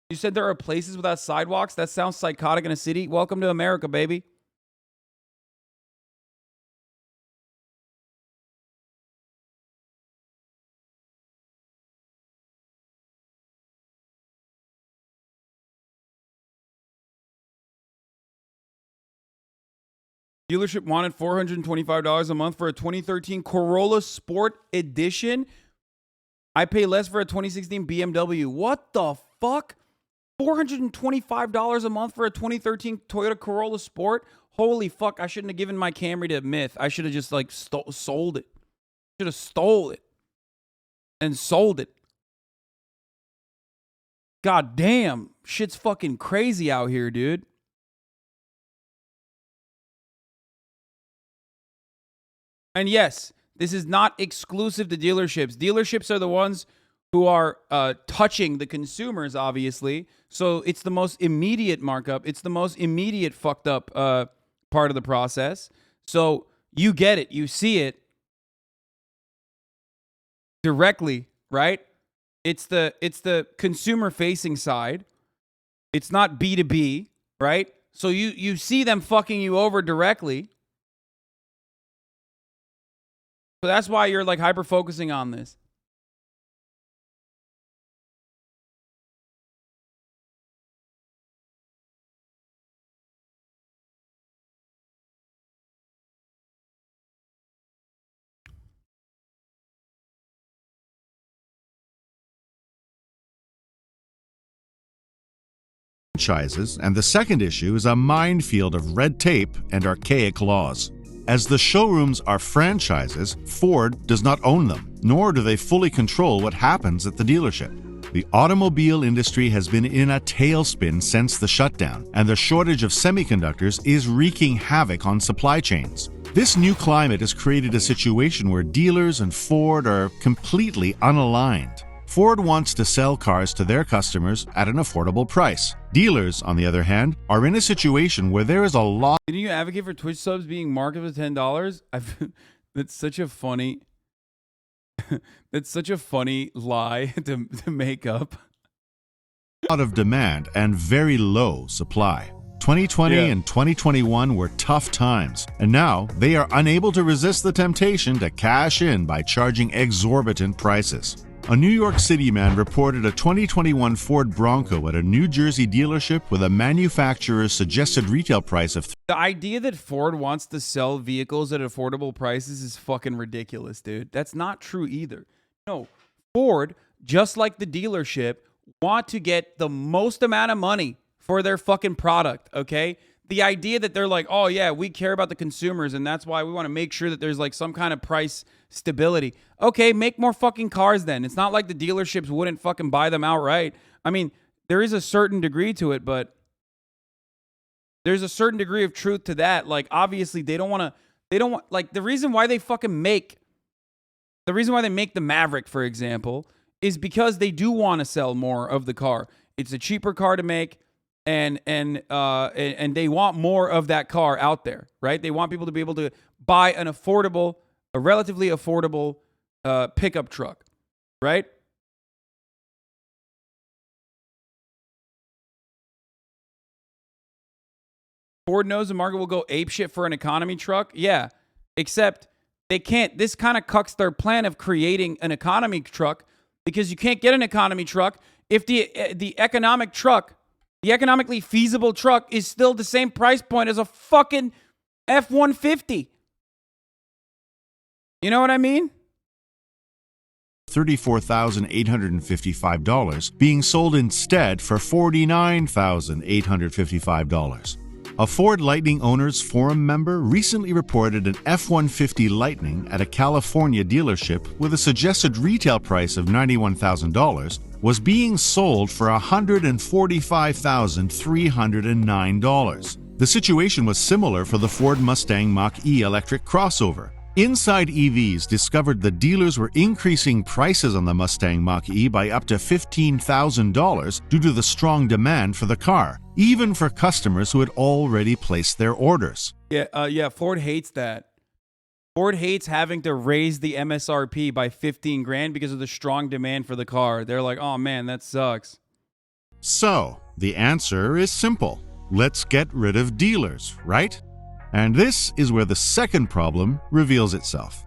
You said there are places without sidewalks? That sounds psychotic in a city. Welcome to America, baby. Dealership wanted $425 a month for a 2013 Corolla Sport Edition. I pay less for a 2016 BMW. What the fuck? $425 a month for a 2013 Toyota Corolla Sport? Holy fuck, I shouldn't have given my Camry to Myth. I should have just, like, sold it. Should have stole it. And sold it. God damn. Shit's fucking crazy out here, dude. And yes, this is not exclusive to dealerships. Dealerships are the ones who are touching the consumers, obviously. So it's the most immediate markup. It's the most immediate fucked up part of the process. So you get it. You see it directly, right? It's the consumer-facing side. It's not B2B, right? So you see them fucking you over directly. So that's why you're like hyper focusing on this. Franchises, and the second issue is a minefield of red tape and archaic laws. As the showrooms are franchises, Ford does not own them, nor do they fully control what happens at the dealership. The automobile industry has been in a tailspin since the shutdown, and the shortage of semiconductors is wreaking havoc on supply chains. This new climate has created a situation where dealers and Ford are completely unaligned. Ford wants to sell cars to their customers at an affordable price. Dealers, on the other hand, are in a situation where there is a lot. Didn't you advocate for Twitch subs being marked as $10? That's such a funny. That's such a funny lie to make up. A lot of demand and very low supply. 2020 and 2021 were tough times, and now they are unable to resist the temptation to cash in by charging exorbitant prices. A New York City man reported a 2021 Ford Bronco at a New Jersey dealership with a manufacturer's suggested retail price of The idea that Ford wants to sell vehicles at affordable prices is fucking ridiculous, dude. That's not true either. No, Ford, just like the dealership, want to get the most amount of money for their fucking product, okay? The idea that they're like, oh yeah, we care about the consumers and that's why we want to make sure that there's like some kind of price stability. Okay, make more fucking cars then. It's not like the dealerships wouldn't fucking buy them outright. I mean, there is a certain degree to it, but there's a certain degree of truth to that. Like, obviously, they don't want, like, the reason why they make the Maverick, for example, is because they do want to sell more of the car. It's a cheaper car to make. And they want more of that car out there, right? They want people to be able to buy a relatively affordable pickup truck, right? Ford knows the market will go apeshit for an economy truck. Yeah, except they can't. This kind of cucks their plan of creating an economy truck because you can't get an economy truck if the economically feasible truck is still the same price point as a fucking F-150. You know what I mean? $34,855 being sold instead for $49,855. A Ford Lightning Owners Forum member recently reported an F-150 Lightning at a California dealership with a suggested retail price of $91,000 was being sold for $145,309. The situation was similar for the Ford Mustang Mach-E electric crossover. Inside EVs discovered the dealers were increasing prices on the Mustang Mach-E by up to $15,000 due to the strong demand for the car, even for customers who had already placed their orders. Yeah, Ford hates that. Ford hates having to raise the MSRP by 15 grand because of the strong demand for the car. They're like, oh man, that sucks. So, the answer is simple. Let's get rid of dealers, right? And this is where the second problem reveals itself.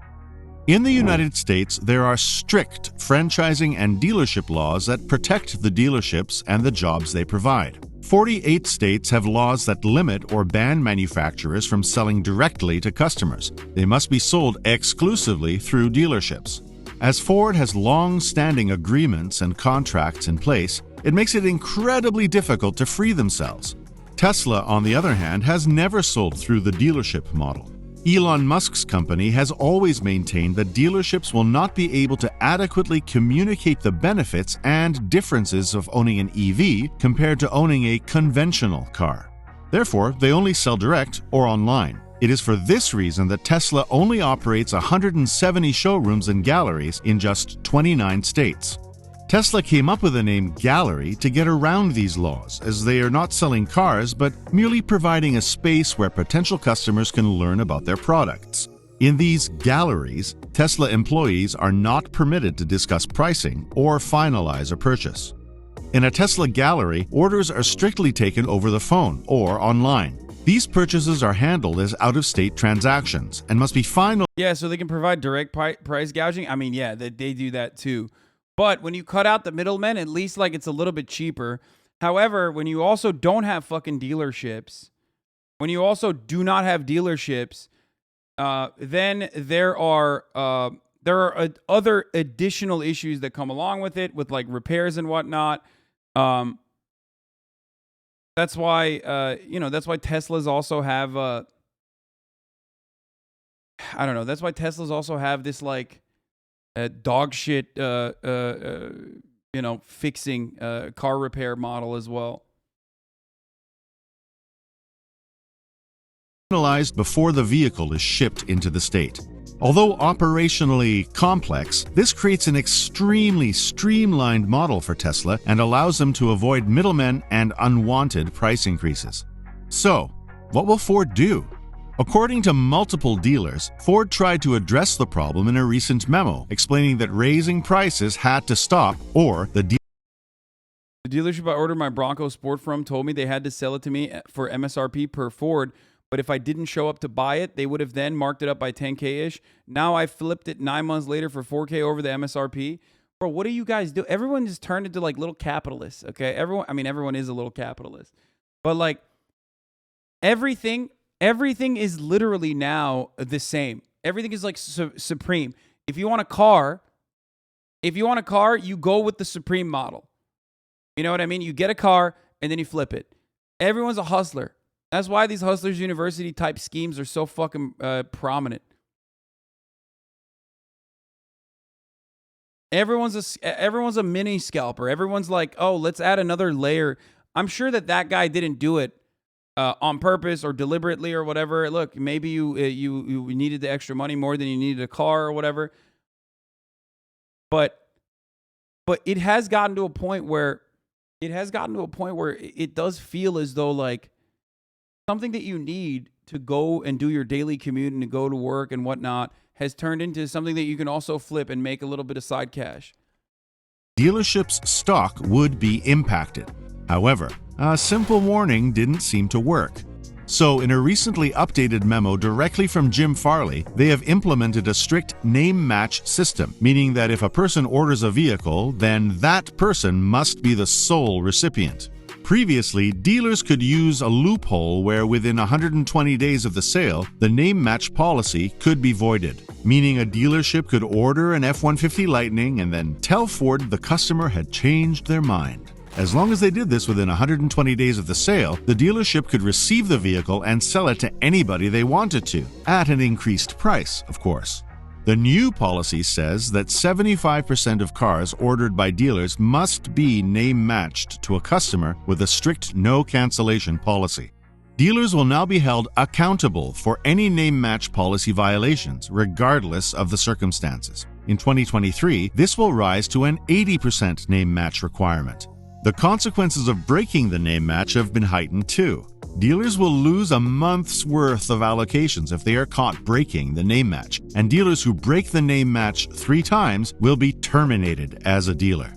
In the United States, there are strict franchising and dealership laws that protect the dealerships and the jobs they provide. 48 states have laws that limit or ban manufacturers from selling directly to customers. They must be sold exclusively through dealerships. As Ford has long-standing agreements and contracts in place, it makes it incredibly difficult to free themselves. Tesla, on the other hand, has never sold through the dealership model. Elon Musk's company has always maintained that dealerships will not be able to adequately communicate the benefits and differences of owning an EV compared to owning a conventional car. Therefore, they only sell direct or online. It is for this reason that Tesla only operates 170 showrooms and galleries in just 29 states. Tesla came up with the name Gallery to get around these laws, as they are not selling cars but merely providing a space where potential customers can learn about their products. In these galleries, Tesla employees are not permitted to discuss pricing or finalize a purchase. In a Tesla gallery, orders are strictly taken over the phone or online. These purchases are handled as out-of-state transactions and must be finalized. Yeah, so they can provide direct price gouging. I mean, yeah, they do that too. But when you cut out the middlemen, at least like it's a little bit cheaper. However, when you also don't have fucking dealerships, when you also do not have dealerships, then there are other additional issues that come along with it, with like repairs and whatnot. That's why that's why Teslas also have I don't know. That's why Teslas also have this like dog shit fixing car repair model as well. Finalized before the vehicle is shipped into the state. Although operationally complex, this creates an extremely streamlined model for Tesla and allows them to avoid middlemen and unwanted price increases. So, what will Ford do? According to multiple dealers, Ford tried to address the problem in a recent memo, explaining that raising prices had to stop, or the dealership I ordered my Bronco Sport from told me they had to sell it to me for MSRP per Ford, but if I didn't show up to buy it, they would have then marked it up by 10K-ish. Now I flipped it 9 months later for 4K over the MSRP. Bro, what do you guys do? Everyone just turned into like little capitalists, okay? Everyone is a little capitalist. But like everything is literally now the same. Everything is like supreme. If you want a car, you go with the Supreme model. You know what I mean? You get a car and then you flip it. Everyone's a hustler. That's why these Hustlers University type schemes are so fucking prominent. Everyone's a mini scalper. Everyone's like, oh, let's add another layer. I'm sure that guy didn't do it on purpose or deliberately or whatever. Look, maybe you needed the extra money more than you needed a car or whatever. But it has gotten to a point where it does feel as though like something that you need to go and do your daily commute and to go to work and whatnot has turned into something that you can also flip and make a little bit of side cash. Dealership's stock would be impacted. However, a simple warning didn't seem to work. So in a recently updated memo directly from Jim Farley, they have implemented a strict name match system, meaning that if a person orders a vehicle, then that person must be the sole recipient. Previously, dealers could use a loophole where within 120 days of the sale, the name match policy could be voided, meaning a dealership could order an F-150 Lightning and then tell Ford the customer had changed their mind. As long as they did this within 120 days of the sale, the dealership could receive the vehicle and sell it to anybody they wanted to, at an increased price, of course. The new policy says that 75% of cars ordered by dealers must be name-matched to a customer with a strict no-cancellation policy. Dealers will now be held accountable for any name-match policy violations, regardless of the circumstances. In 2023, this will rise to an 80% name-match requirement. The consequences of breaking the name match have been heightened too. Dealers will lose a month's worth of allocations if they are caught breaking the name match, and dealers who break the name match 3 times will be terminated as a dealer.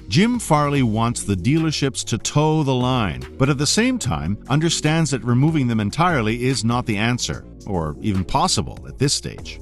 Jim Farley wants the dealerships to toe the line, but at the same time understands that removing them entirely is not the answer, or even possible at this stage.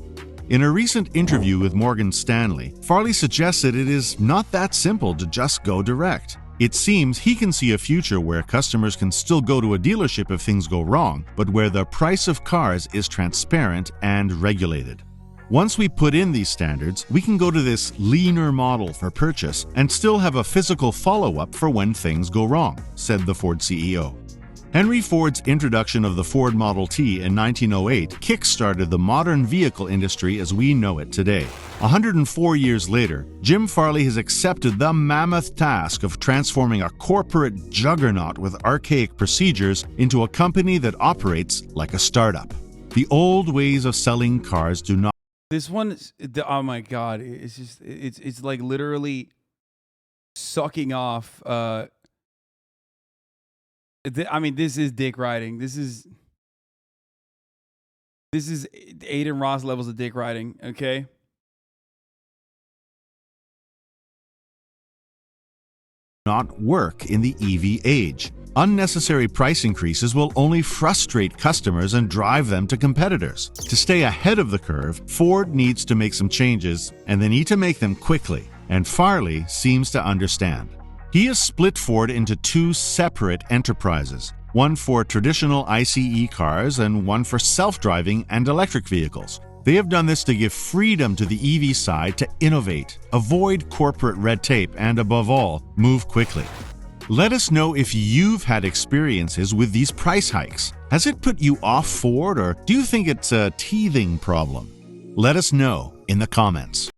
In a recent interview with Morgan Stanley, Farley suggests that it is not that simple to just go direct. It seems he can see a future where customers can still go to a dealership if things go wrong, but where the price of cars is transparent and regulated. Once we put in these standards, we can go to this leaner model for purchase and still have a physical follow-up for when things go wrong, said the Ford CEO. Henry Ford's introduction of the Ford Model T in 1908 kick-started the modern vehicle industry as we know it today. 104 years later, Jim Farley has accepted the mammoth task of transforming a corporate juggernaut with archaic procedures into a company that operates like a startup. The old ways of selling cars do not... This one, oh my God, it's just, it's like literally sucking off... I mean, this is dick riding. This is Aiden Ross levels of dick riding, okay? not work in the EV age. Unnecessary price increases will only frustrate customers and drive them to competitors. To stay ahead of the curve, Ford needs to make some changes, and they need to make them quickly. And Farley seems to understand. He has split Ford into two separate enterprises, one for traditional ICE cars and one for self-driving and electric vehicles. They have done this to give freedom to the EV side to innovate, avoid corporate red tape, and above all, move quickly. Let us know if you've had experiences with these price hikes. Has it put you off Ford, or do you think it's a teething problem? Let us know in the comments.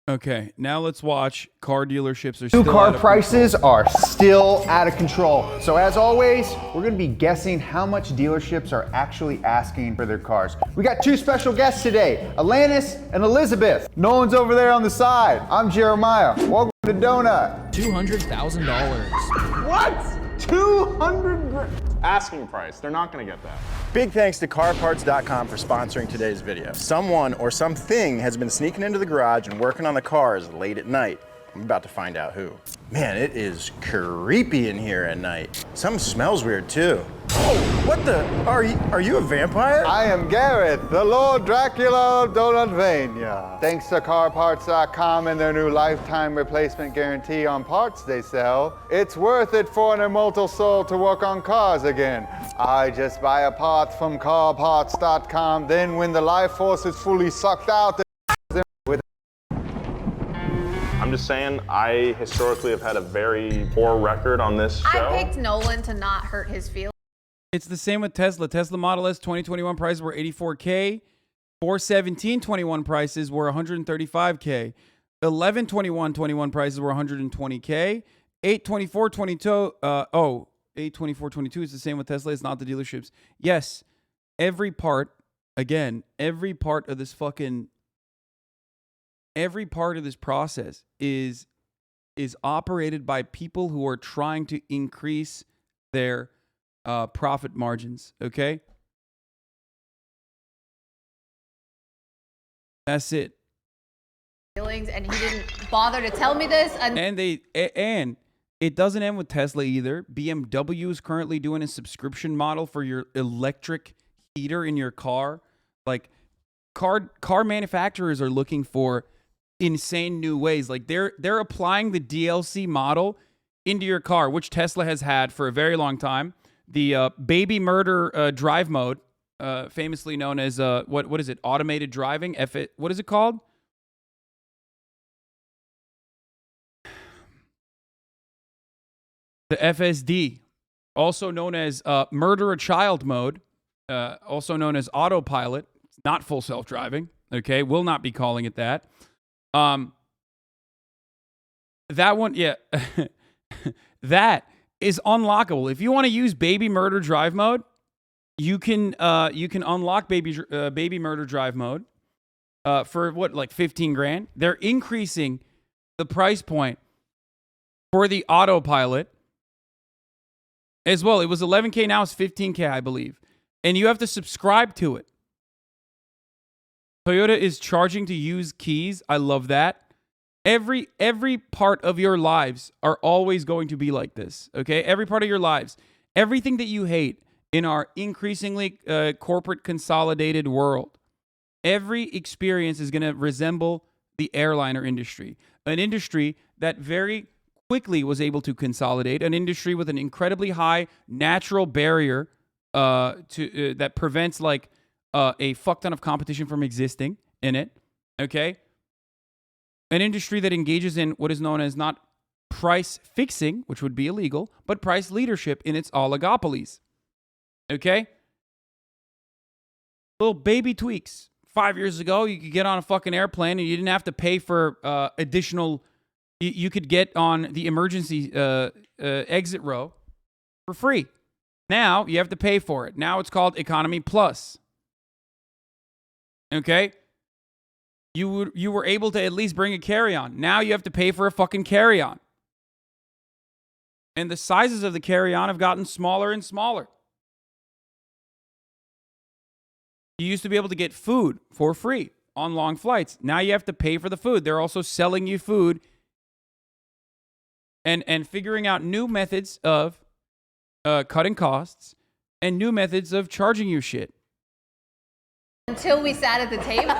Okay, now let's watch car dealerships are New still car out of prices control. are still out of control. So as always, we're gonna be guessing how much dealerships are actually asking for their cars. We got two special guests today, Alanis and Elizabeth. Nolan's over there on the side. I'm Jeremiah. Welcome to Donut. $200,000. What? 200 grand? Asking price. They're not going to get that. Big thanks to CarParts.com for sponsoring today's video. Someone or something has been sneaking into the garage and working on the cars late at night. I'm about to find out who. Man, it is creepy in here at night. Something smells weird too. Oh, what the? Are you a vampire? I am Gareth, the Lord Dracula of Donutvania. Thanks to CarParts.com and their new lifetime replacement guarantee on parts they sell, it's worth it for an immortal soul to work on cars again. I just buy a part from CarParts.com, then when the life force is fully sucked out, I'm just saying, I historically have had a very poor record on this show. I picked Nolan to not hurt his feelings. It's the same with Tesla. Tesla Model S 2021 prices were $84K. 41721 prices were $135K. 112121 prices were $120K. 82422 is the same with Tesla. It's not the dealerships. Yes, every part of this process is operated by people who are trying to increase their profit margins. Okay, that's it. And he didn't bother to tell me this. And it doesn't end with Tesla either. BMW is currently doing a subscription model for your electric heater in your car. Like car manufacturers are looking for insane new ways. Like they're applying the DLC model into your car, which Tesla has had for a very long time. The baby murder drive mode, famously known as what is it? Automated driving. What is it called? The FSD, also known as murder a child mode, also known as autopilot. It's not full self-driving. Okay, will not be calling it that. That one, yeah, that is unlockable. If you want to use baby murder drive mode, you can unlock baby murder drive mode for what, like 15 grand. They're increasing the price point for the autopilot as well. It was 11K, now it's 15K, I believe, and you have to subscribe to it. Toyota is charging to use keys. I love that. Every part of your lives are always going to be like this, okay? Every part of your lives. Everything that you hate in our increasingly corporate consolidated world, every experience is going to resemble the airliner industry, an industry that very quickly was able to consolidate, an industry with an incredibly high natural barrier that prevents like a fuck ton of competition from existing in it, okay? An industry that engages in what is known as not price fixing, which would be illegal, but price leadership in its oligopolies. Okay? Little baby tweaks. 5 years ago, you could get on a fucking airplane and you didn't have to pay for additional... You could get on the emergency exit row for free. Now, you have to pay for it. Now it's called Economy Plus. Okay? You were able to at least bring a carry-on. Now you have to pay for a fucking carry-on. And the sizes of the carry-on have gotten smaller and smaller. You used to be able to get food for free on long flights. Now you have to pay for the food. They're also selling you food and figuring out new methods of cutting costs and new methods of charging you shit. Until we sat at the table.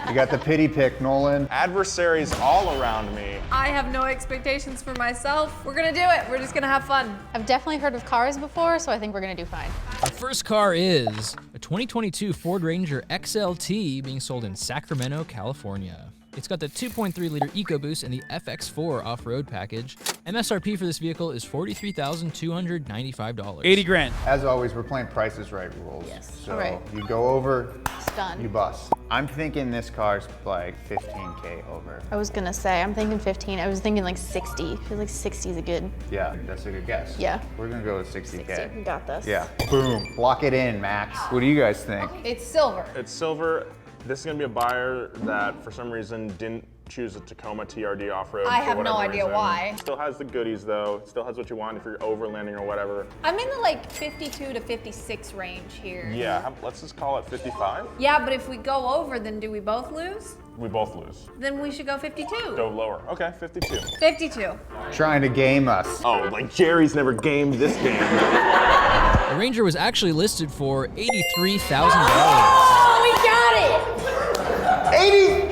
You got the pity pick, Nolan. Adversaries all around me. I have no expectations for myself. We're gonna do it. We're just gonna have fun. I've definitely heard of cars before, so I think we're gonna do fine. Our first car is a 2022 Ford Ranger XLT being sold in Sacramento, California. It's got the 2.3-liter EcoBoost and the FX4 off-road package. MSRP for this vehicle is $43,295. 80 grand. As always, we're playing Price is Right rules. Yes. So All right. you go over, Done. you bust. I'm thinking this car's like 15K over. I was gonna say, I'm thinking 15. I was thinking like 60. I feel like 60 is a good. Yeah, that's a good guess. Yeah. We're gonna go with 60K. 60. We got this. Yeah. Boom. Lock it in, Max. What do you guys think? It's silver. It's silver. This is gonna be a buyer that, for some reason, didn't choose a Tacoma TRD off-road. I for have no whatever idea reason. why. Still has the goodies though. Still has what you want if you're overlanding or whatever. I'm in the like 52 to 56 range here. Yeah, let's just call it 55. Yeah, but if we go over, then do we both lose? We both lose. Then we should go 52. Go lower. Okay, 52. 52. Trying to game us. Oh, like Jerry's never gamed this game. The Ranger was actually listed for $83,000. Oh, we got it! 80!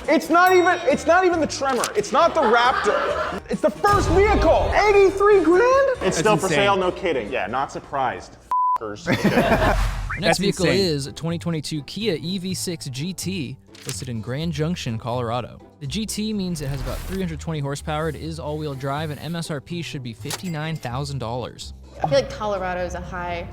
It's not even the Tremor. It's not the Raptor. It's the first vehicle. 83 grand? It's still for sale, no kidding. Yeah, not surprised. F***ers. The next vehicle insane. is a 2022 Kia EV6 GT, listed in Grand Junction, Colorado. The GT means it has about 320 horsepower, it is all-wheel drive, and MSRP should be $59,000. I feel like Colorado is a high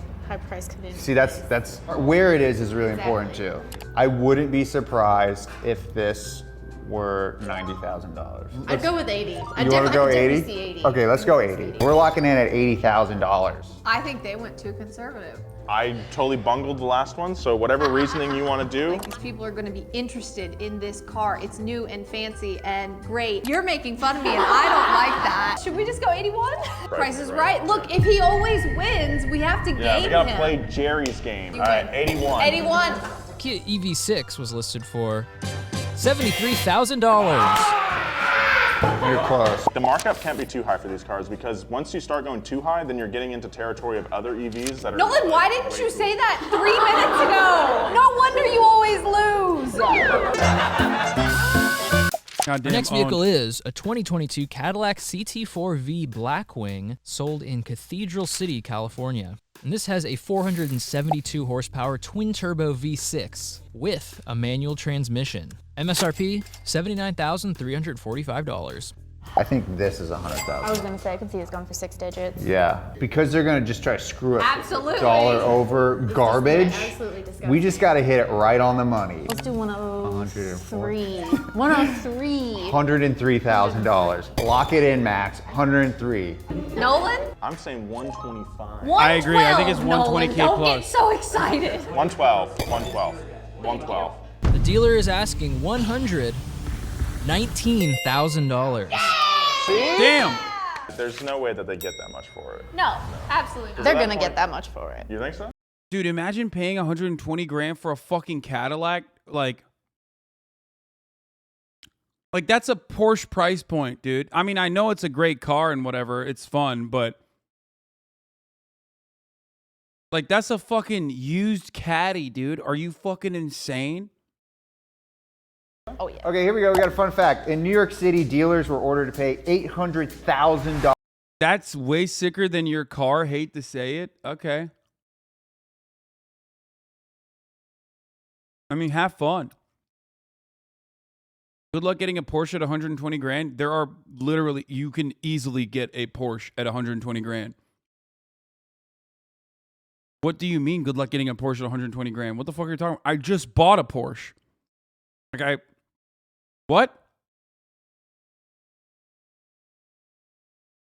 price community. See, that's where it is really important too. I wouldn't be surprised if this were $90,000. I'd go with 80. You want to go 80? See 80. Okay, let's go 80. We're locking in at $80,000. I think they went too conservative. I totally bungled the last one, so whatever reasoning you want to do. These people are going to be interested in this car. It's new and fancy and great. You're making fun of me and I don't like that. Should we just go 81? Price is right. Look, if he always wins, we have to game him. Yeah, we gotta play Jerry's game. All right, 81. 81. The Kia EV6 was listed for $73,000. You're close. The markup can't be too high for these cars because once you start going too high, then you're getting into territory of other EVs that are. Nolan, why didn't you say that 3 minutes ago? No wonder you always lose. The next vehicle is a 2022 Cadillac CT4V Blackwing sold in Cathedral City, California. And this has a 472 horsepower twin-turbo V6 with a manual transmission. MSRP, $79,345. I think this is $100,000. I was gonna say, I could see this going for 6 digits. Yeah, because they're gonna just try to screw us. Absolutely. Dollar over garbage. Absolutely disgusting. We just gotta hit it right on the money. Let's do 103. 103. $103,000. Lock it in, Max. 103. Nolan? I'm saying 125. I agree. I think it's 120K Nolan, plus. Don't get so excited. 112. 112. 112. The dealer is asking $119,000. Damn. There's no way that they get that much for it. No, absolutely not. They're gonna get that much for it. You think so? Dude, imagine paying 120 grand for a fucking Cadillac. Like that's a Porsche price point, dude. I mean, I know it's a great car and whatever. It's fun, but like that's a fucking used Caddy, dude. Are you fucking insane? Oh yeah. Okay, here we go. We got a fun fact. In New York City, dealers were ordered to pay $800,000. That's way sicker than your car. Hate to say it. Okay. I mean, have fun. Good luck getting a Porsche at 120 grand. There are literally, you can easily get a Porsche at 120 grand. What do you mean good luck getting a Porsche at 120 grand? What the fuck are you talking about? I just bought a Porsche. Like what?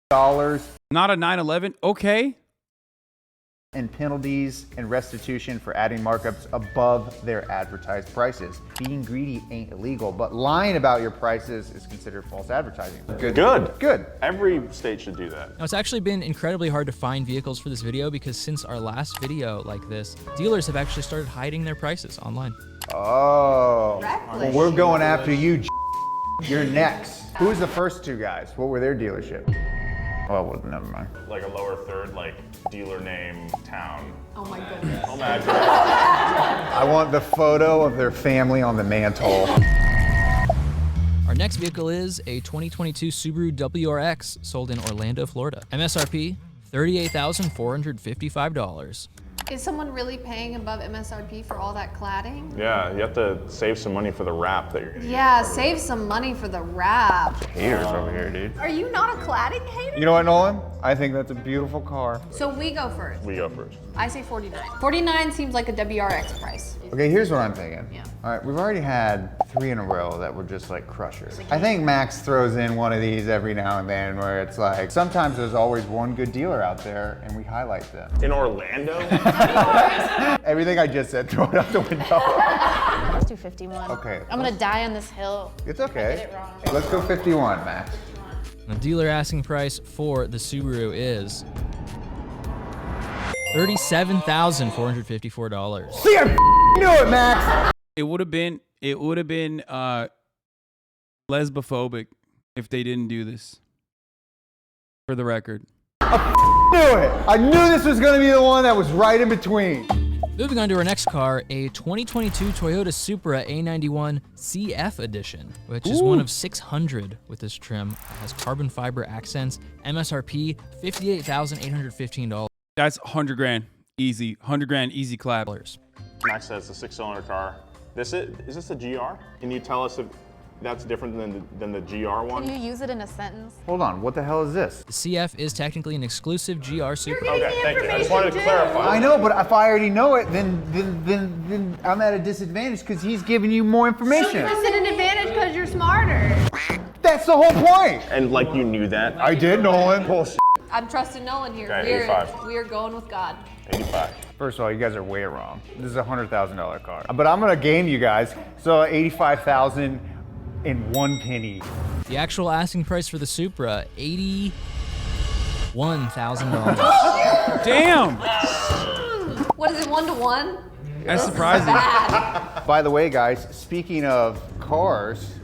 Dollars. Not a 911? Okay. And penalties and restitution for adding markups above their advertised prices. Being greedy ain't illegal, but lying about your prices is considered false advertising. Good. Every state should do that. Now, it's actually been incredibly hard to find vehicles for this video because since our last video like this, dealers have actually started hiding their prices online. Oh. Well, we're going after you, You're next. Who was the first two guys? What were their dealership? Oh, well, never mind. Like a lower third, like dealer name, town. Oh my goodness. Oh my I want the photo of their family on the mantle. Our next vehicle is a 2022 Subaru WRX sold in Orlando, Florida. MSRP, $38,455. Is someone really paying above MSRP for all that cladding? Yeah, you have to save some money for the wrap that you're gonna Yeah, save some money for the wrap. Haters over here, dude. Are you not a cladding hater? You know what, Nolan? I think that's a beautiful car. So we go first. We go first. I say 49. 49 seems like a WRX price. Okay, here's what I'm thinking. Yeah. All right, we've already had 3 in a row that were just like crushers. I think Max throws in one of these every now and then where it's like, sometimes there's always one good dealer out there and we highlight them. In Orlando? Everything I just said, throw it out the window. Let's do 51. Okay. I'm gonna die on this hill. It's okay. I get it wrong. Let's go 51, Max. The dealer asking price for the Subaru is $37,454. See, I knew it, Max. It would have been lesbophobic if they didn't do this. For the record. I knew it. I knew this was going to be the one that was right in between. Moving on to our next car, a 2022 Toyota Supra A91 CF edition, which is one of 600 with this trim. It has carbon fiber accents, MSRP $58,815. That's 100 grand, easy. 100 grand, easy clap. Max says it's a 6-cylinder car. Is this a GR? Can you tell us if that's different than the GR one? Can you use it in a sentence? Hold on, what the hell is this? The CF is technically an exclusive GR Supra. Okay, thank you. I just wanted to clarify. I know, but if I already know it, then I'm at a disadvantage because he's giving you more information. It's an advantage because you're smarter. That's the whole point. And like you knew that? I did, Nolan. Bullshit. I'm trusting Nolan here. Okay, 85. We are going with God. 85. First of all, you guys are way wrong. This is a $100,000 car. But I'm gonna game you guys. So 85,000 and 1 penny. The actual asking price for the Supra, $81,000. Damn! What is it, 1 to 1? That's surprising. By the way, guys, speaking of cars,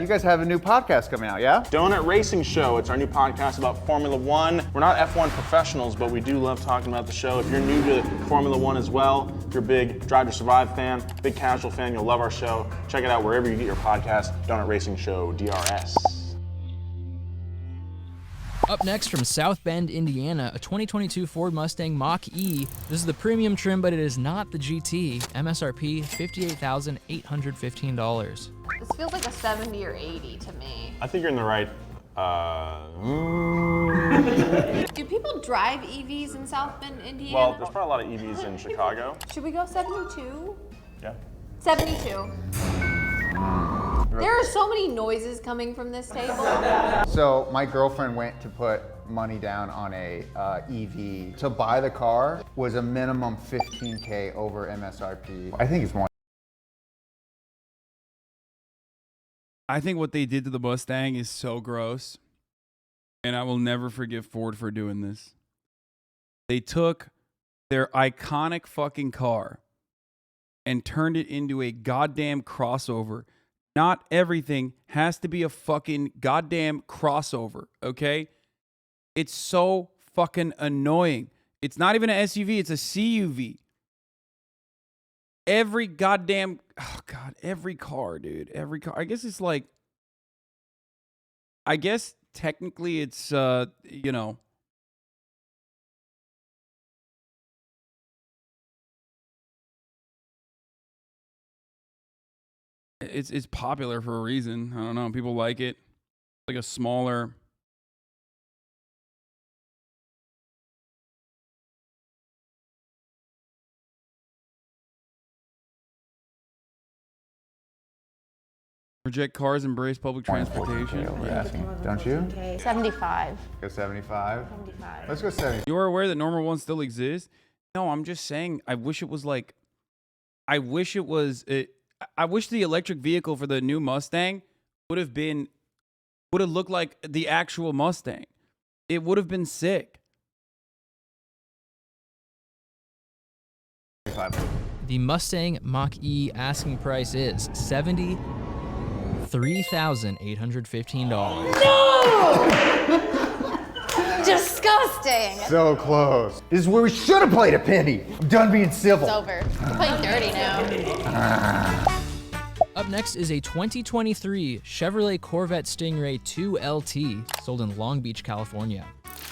you guys have a new podcast coming out, yeah? Donut Racing Show. It's our new podcast about Formula One. We're not F1 professionals, but we do love talking about the show. If you're new to Formula One as well, if you're a big Drive to Survive fan, big casual fan, you'll love our show. Check it out wherever you get your podcast. Donut Racing Show, DRS. Up next from South Bend, Indiana, a 2022 Ford Mustang Mach-E. This is the premium trim, but it is not the GT. MSRP, $58,815. This feels like a 70 or 80 to me. I think you're in the right. Do people drive EVs in South Bend, Indiana? Well, there's probably a lot of EVs in Chicago. Should we go 72? Yeah. 72. There are so many noises coming from this table. So my girlfriend went to put money down on a EV. To buy the car was a minimum $15K over MSRP. I think it's more. I think what they did to the Mustang is so gross, and I will never forgive Ford for doing this. They took their iconic fucking car and turned it into a goddamn crossover. Not everything has to be a fucking goddamn crossover, okay? It's so fucking annoying. It's not even an SUV, it's a CUV. Every goddamn, oh God, every car, dude. Every car. I guess it's like, I guess technically it's, you know, it's popular for a reason. I don't know. People like it. Like a smaller. Reject cars, embrace public transportation. Don't you? 75. Go 75? 75. Let's go 70. You are aware that normal ones still exist? No, I'm just saying, I wish it was like, I wish the electric vehicle for the new Mustang would have looked like the actual Mustang. It would have been sick. The Mustang Mach-E asking price is $3,815. No! Disgusting. So close. This is where we should have played a penny. I'm done being civil. It's over. We're playing dirty now. Up next is a 2023 Chevrolet Corvette Stingray 2 LT, sold in Long Beach, California.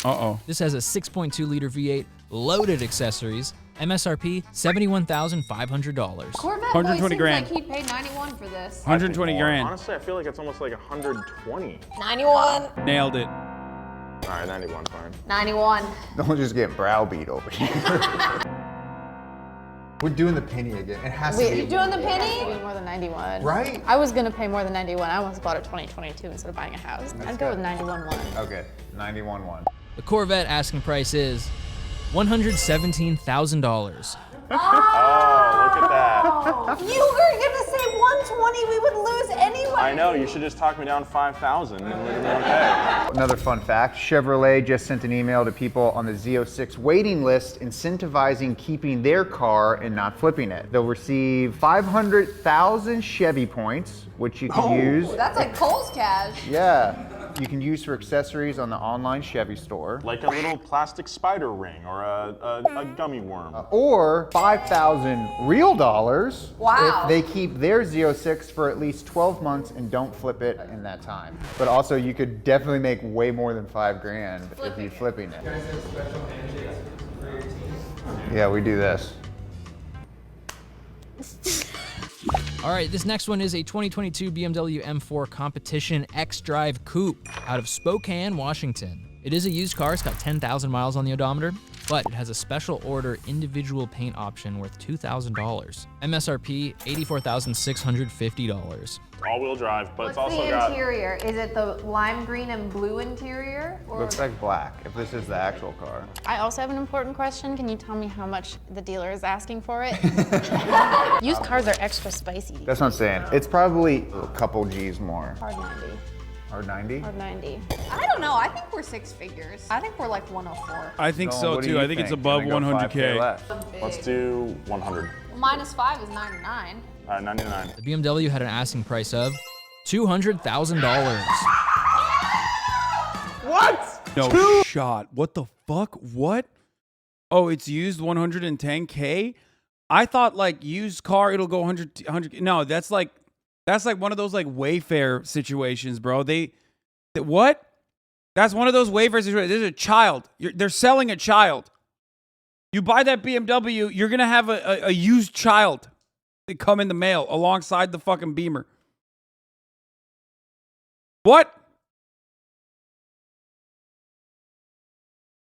Uh-oh. This has a 6.2-liter V8, loaded accessories, MSRP $71,500. Corvette 120 boy seems grand. like he'd pay 91 for this. 120 grand. Honestly, I feel like it's almost like 120. 91. Nailed it. All right, 91, fine. 91. Don't just get browbeat over here. We're doing the penny again. It has to Wait, be. you're doing the It has penny? to be more than 91. Right? I was gonna pay more than 91. I almost bought a 2022 instead of buying a house. I'd go with 91.1. Okay, 91.1. The Corvette asking price is $117,000. Oh, look at that. You were gonna say 120, we would lose anyway. I know, you should just talk me down 5,000 and we're gonna be okay. Another fun fact, Chevrolet just sent an email to people on the Z06 waiting list incentivizing keeping their car and not flipping it. They'll receive 500,000 Chevy points, which you can use. That's like Cole's cash. Yeah, you can use for accessories on the online Chevy store. Like a little plastic spider ring or a gummy worm. Or 5,000 real dollars Wow. if they keep their Z06 for at least 12 months and don't flip it in that time. But also you could definitely make way more than $5,000 if you're flipping it. Yeah, we do this. All right, this next one is a 2022 BMW M4 Competition X-Drive Coupe out of Spokane, Washington. It is a used car, it's got 10,000 miles on the odometer, but it has a special order individual paint option worth $2,000. MSRP, $84,650. All-wheel drive, but What's it's also the got... interior? Is it the lime green and blue interior? Or Looks like black, if this is the actual car. I also have an important question. Can you tell me how much the dealer is asking for it? Used cars are extra spicy. That's what I'm saying. It's probably a couple G's more. Hard 90. Or 90? Hard 90. I don't know. I think we're six figures. I think we're like 104. I think So so what do too. you I think it's think? above Can I go 5K 100K. less? Let's do 100. Minus 5 is 99. All right, 99. The BMW had an asking price of $200,000. What? No shot. What the fuck? What? Oh, it's used 110K? I thought like used car, it'll go 100. No, that's like one of those like Wayfair situations, bro. What? That's one of those Wayfair situations. There's a child. They're selling a child. You buy that BMW, you're going to have a used child that come in the mail alongside the fucking Beamer. What?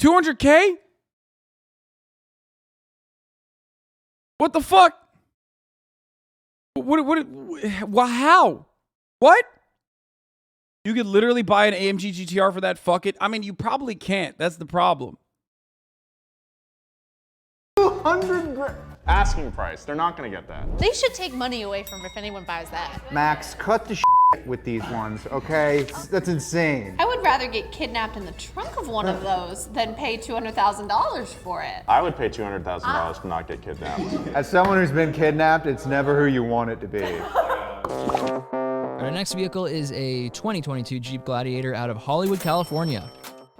200K? What the fuck? How? What? You could literally buy an AMG GTR for that? Fuck it. I mean, you probably can't. That's the problem. 200 grand. Asking price. They're not going to get that. They should take money away from if anyone buys that. Max, cut the with these ones, okay? That's insane. I would rather get kidnapped in the trunk of one of those than pay $200,000 for it. I would pay $200,000 to not get kidnapped. As someone who's been kidnapped, it's never who you want it to be. Our next vehicle is a 2022 Jeep Gladiator out of Hollywood, California.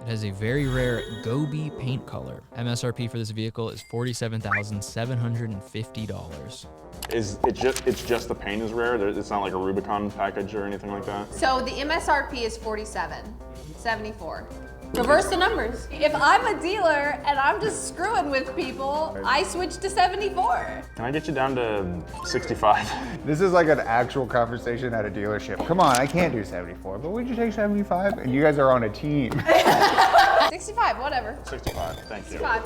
It has a very rare Gobi paint color. MSRP for this vehicle is $47,750. It's just the paint is rare? It's not like a Rubicon package or anything like that? So the MSRP is $47,774. Reverse the numbers. If I'm a dealer and I'm just screwing with people, I switch to 74. Can I get you down to 65? This is like an actual conversation at a dealership. Come on, I can't do 74, but would you take 75? And you guys are on a team. 65, whatever. 65, thank you. 65.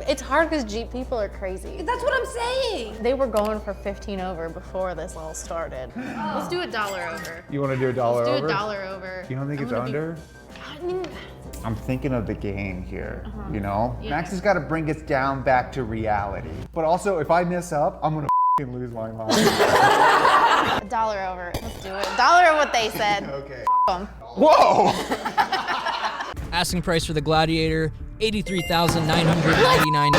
It's hard because Jeep people are crazy. That's what I'm saying. They were going for 15 over before this all started. Let's do $1 over. You want to do $1 over? Let's do $1 over. You don't think it's under? I mean, I'm thinking of the game here, you know? Yeah. Max has got to bring us down back to reality. But also, if I mess up, I'm going to lose my mind. $1 over. Let's do it. $1 what they said. Okay. Them. Whoa! Asking price for the Gladiator, $83,999.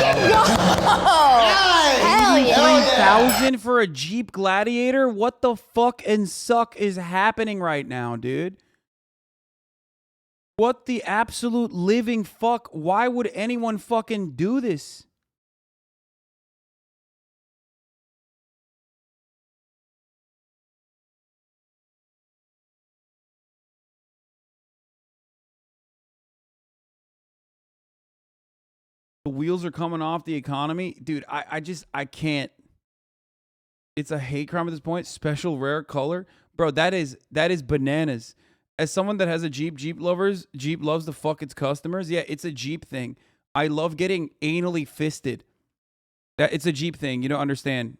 Hell yeah. 3,000 for a Jeep Gladiator? What the fuck and suck is happening right now, dude? What the absolute living fuck? Why would anyone fucking do this? The wheels are coming off the economy. Dude, I can't. It's a hate crime at this point. Special rare color. Bro, that is bananas. As someone that has a Jeep loves to fuck its customers. Yeah, it's a Jeep thing. I love getting anally fisted. It's a Jeep thing. You don't understand.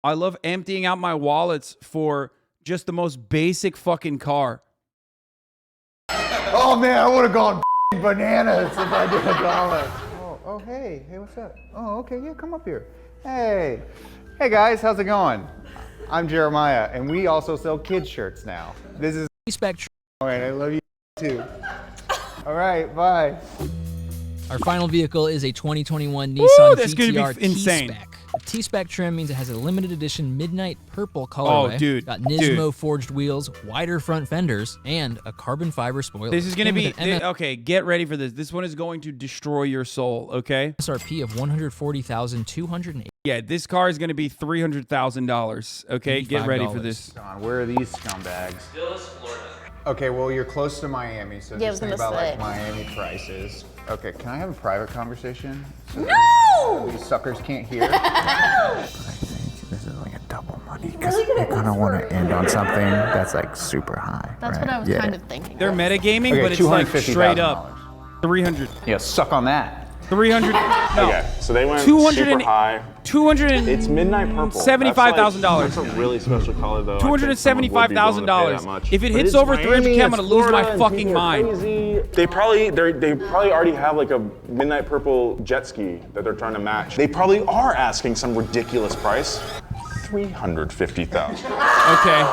I love emptying out my wallets for just the most basic fucking car. Oh man, I would have gone bananas if I did $1. Oh, hey, what's up? Oh, okay, yeah, come up here. Hey guys, how's it going? I'm Jeremiah, and we also sell kids shirts now. This is Spectrum. All right, I love you too. All right, bye. Our final vehicle is a 2021 Nissan that's GTR gonna be insane. T-Spec. The T-Spec trim means it has a limited edition midnight purple colorway. Oh, dude. Got Nismo forged wheels, wider front fenders, and a carbon fiber spoiler. This is going to Came be... with an okay, get ready for this. This one is going to destroy your soul, okay? MSRP of $140,280. Yeah, this car is going to be $300,000, okay? Get ready for this. Where are these scumbags? Okay, well, you're close to Miami, so Yeah, I just was think gonna about say. like Miami prices. Okay, can I have a private conversation? So No! these suckers can't hear. I think this is like a double money because I kind of want to end on something that's like super high. That's right? what I was kind of thinking. They're metagaming, Okay, but it's like $250,000. straight up 300. Yeah, suck on that. 300. No. Okay, so they went 200 super high. 200. It's midnight purple. $75,000. That's a really special color, though. $275,000. If it hits over 300K, I'm gonna lose my fucking mind. They probably already have like a midnight purple jet ski that they're trying to match. They probably are asking some ridiculous price. $350,000. Okay.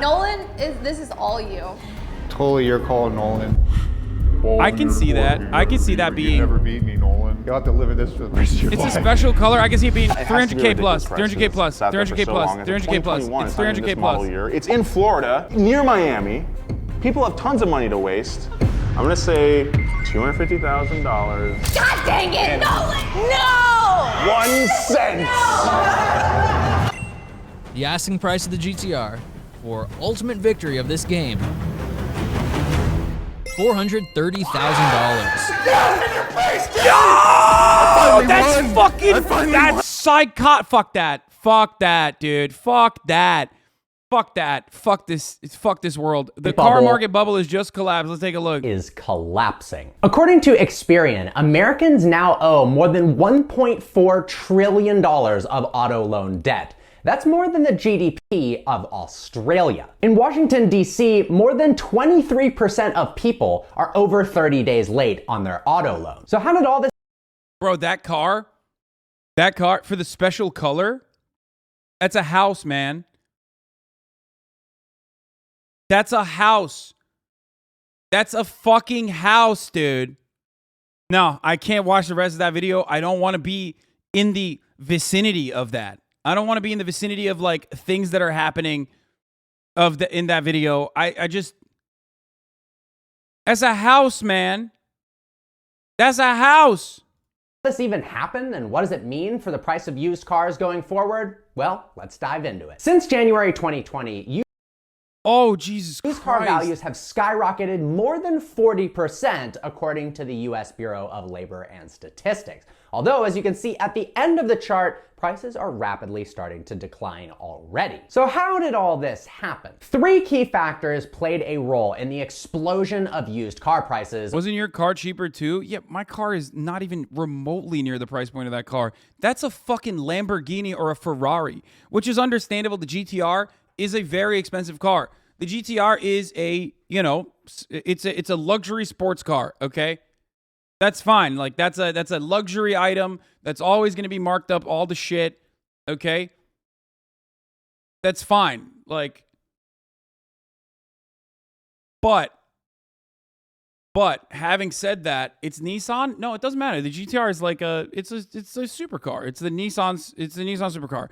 Nolan, this is all you. Totally your call, Nolan. I can see that. I can see that being. You never beat me, Nolan. You'll have to live with this for the rest of your It's life. a special color. I can see it being It has to be 300K plus, ridiculous 300K plus, prices. It's out there for 300K so plus, long. It's 300K plus. 2021. It's It's not even 300K this model plus. year. It's in Florida, near Miami. People have tons of money to waste. I'm gonna say $250,000. God dang it, Nolan! No! 1 cent. The asking price of the GTR for ultimate victory of this game. $430,000. No! That's fucking. That's psycho. Fuck that. Fuck that, dude. Fuck that. Fuck that. Fuck this. Fuck this world. The car market bubble is just collapsed. Let's take a look. Is collapsing. According to Experian, Americans now owe more than $1.4 trillion of auto loan debt. That's more than the GDP of Australia. In Washington, D.C., more than 23% of people are over 30 days late on their auto loan. So how did all this... Bro, that car for the special color, that's a house, man. That's a house. That's a fucking house, dude. No, I can't watch the rest of that video. I don't want to be in the vicinity of that. I don't want to be in the vicinity of like things that are happening in that video. I just, that's a house, man. That's a house. This even happen, and what does it mean for the price of used cars going forward? Well, let's dive into it. Since January 2020, Jesus used car values have skyrocketed more than 40%, according to the U.S. Bureau of Labor and Statistics. Although, as you can see at the end of the chart, prices are rapidly starting to decline already. So how did all this happen? 3 key factors played a role in the explosion of used car prices. Wasn't your car cheaper too? Yeah, my car is not even remotely near the price point of that car. That's a fucking Lamborghini or a Ferrari, which is understandable. The GTR is a very expensive car. The GTR is a, you know, it's a luxury sports car, okay? That's fine. Like that's a luxury item that's always going to be marked up all the shit, okay? That's fine. Like, but But having said that, it's Nissan. No, it doesn't matter. The GTR is like it's a supercar. It's the Nissan supercar.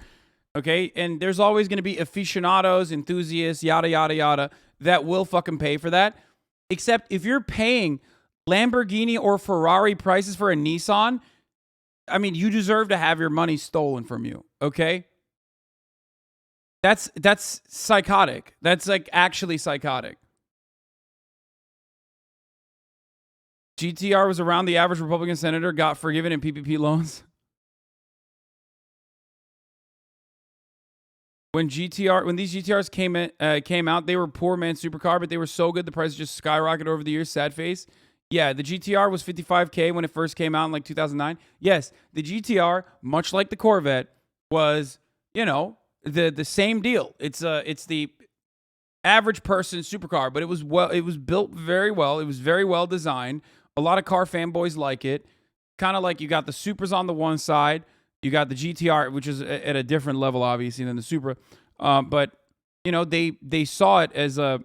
Okay, and there's always going to be aficionados, enthusiasts, yada yada yada, that will fucking pay for that. Except if you're paying Lamborghini or Ferrari prices for a Nissan, I mean, you deserve to have your money stolen from you. Okay, that's psychotic. That's like actually psychotic. GTR was around the average Republican senator got forgiven in PPP loans. When these GTRs came out, they were poor man's supercar, but they were so good the price just skyrocketed over the years. Sad face. Yeah, the GTR was $55K when it first came out in like 2009. Yes, the GTR, much like the Corvette, was, you know, the same deal. It's the average person supercar, but it was built very well. It was very well designed. A lot of car fanboys like it. Kind of like you got the Supras on the one side. You got the GTR, which is at a different level, obviously, than the Supra. But, you know, they saw it as a...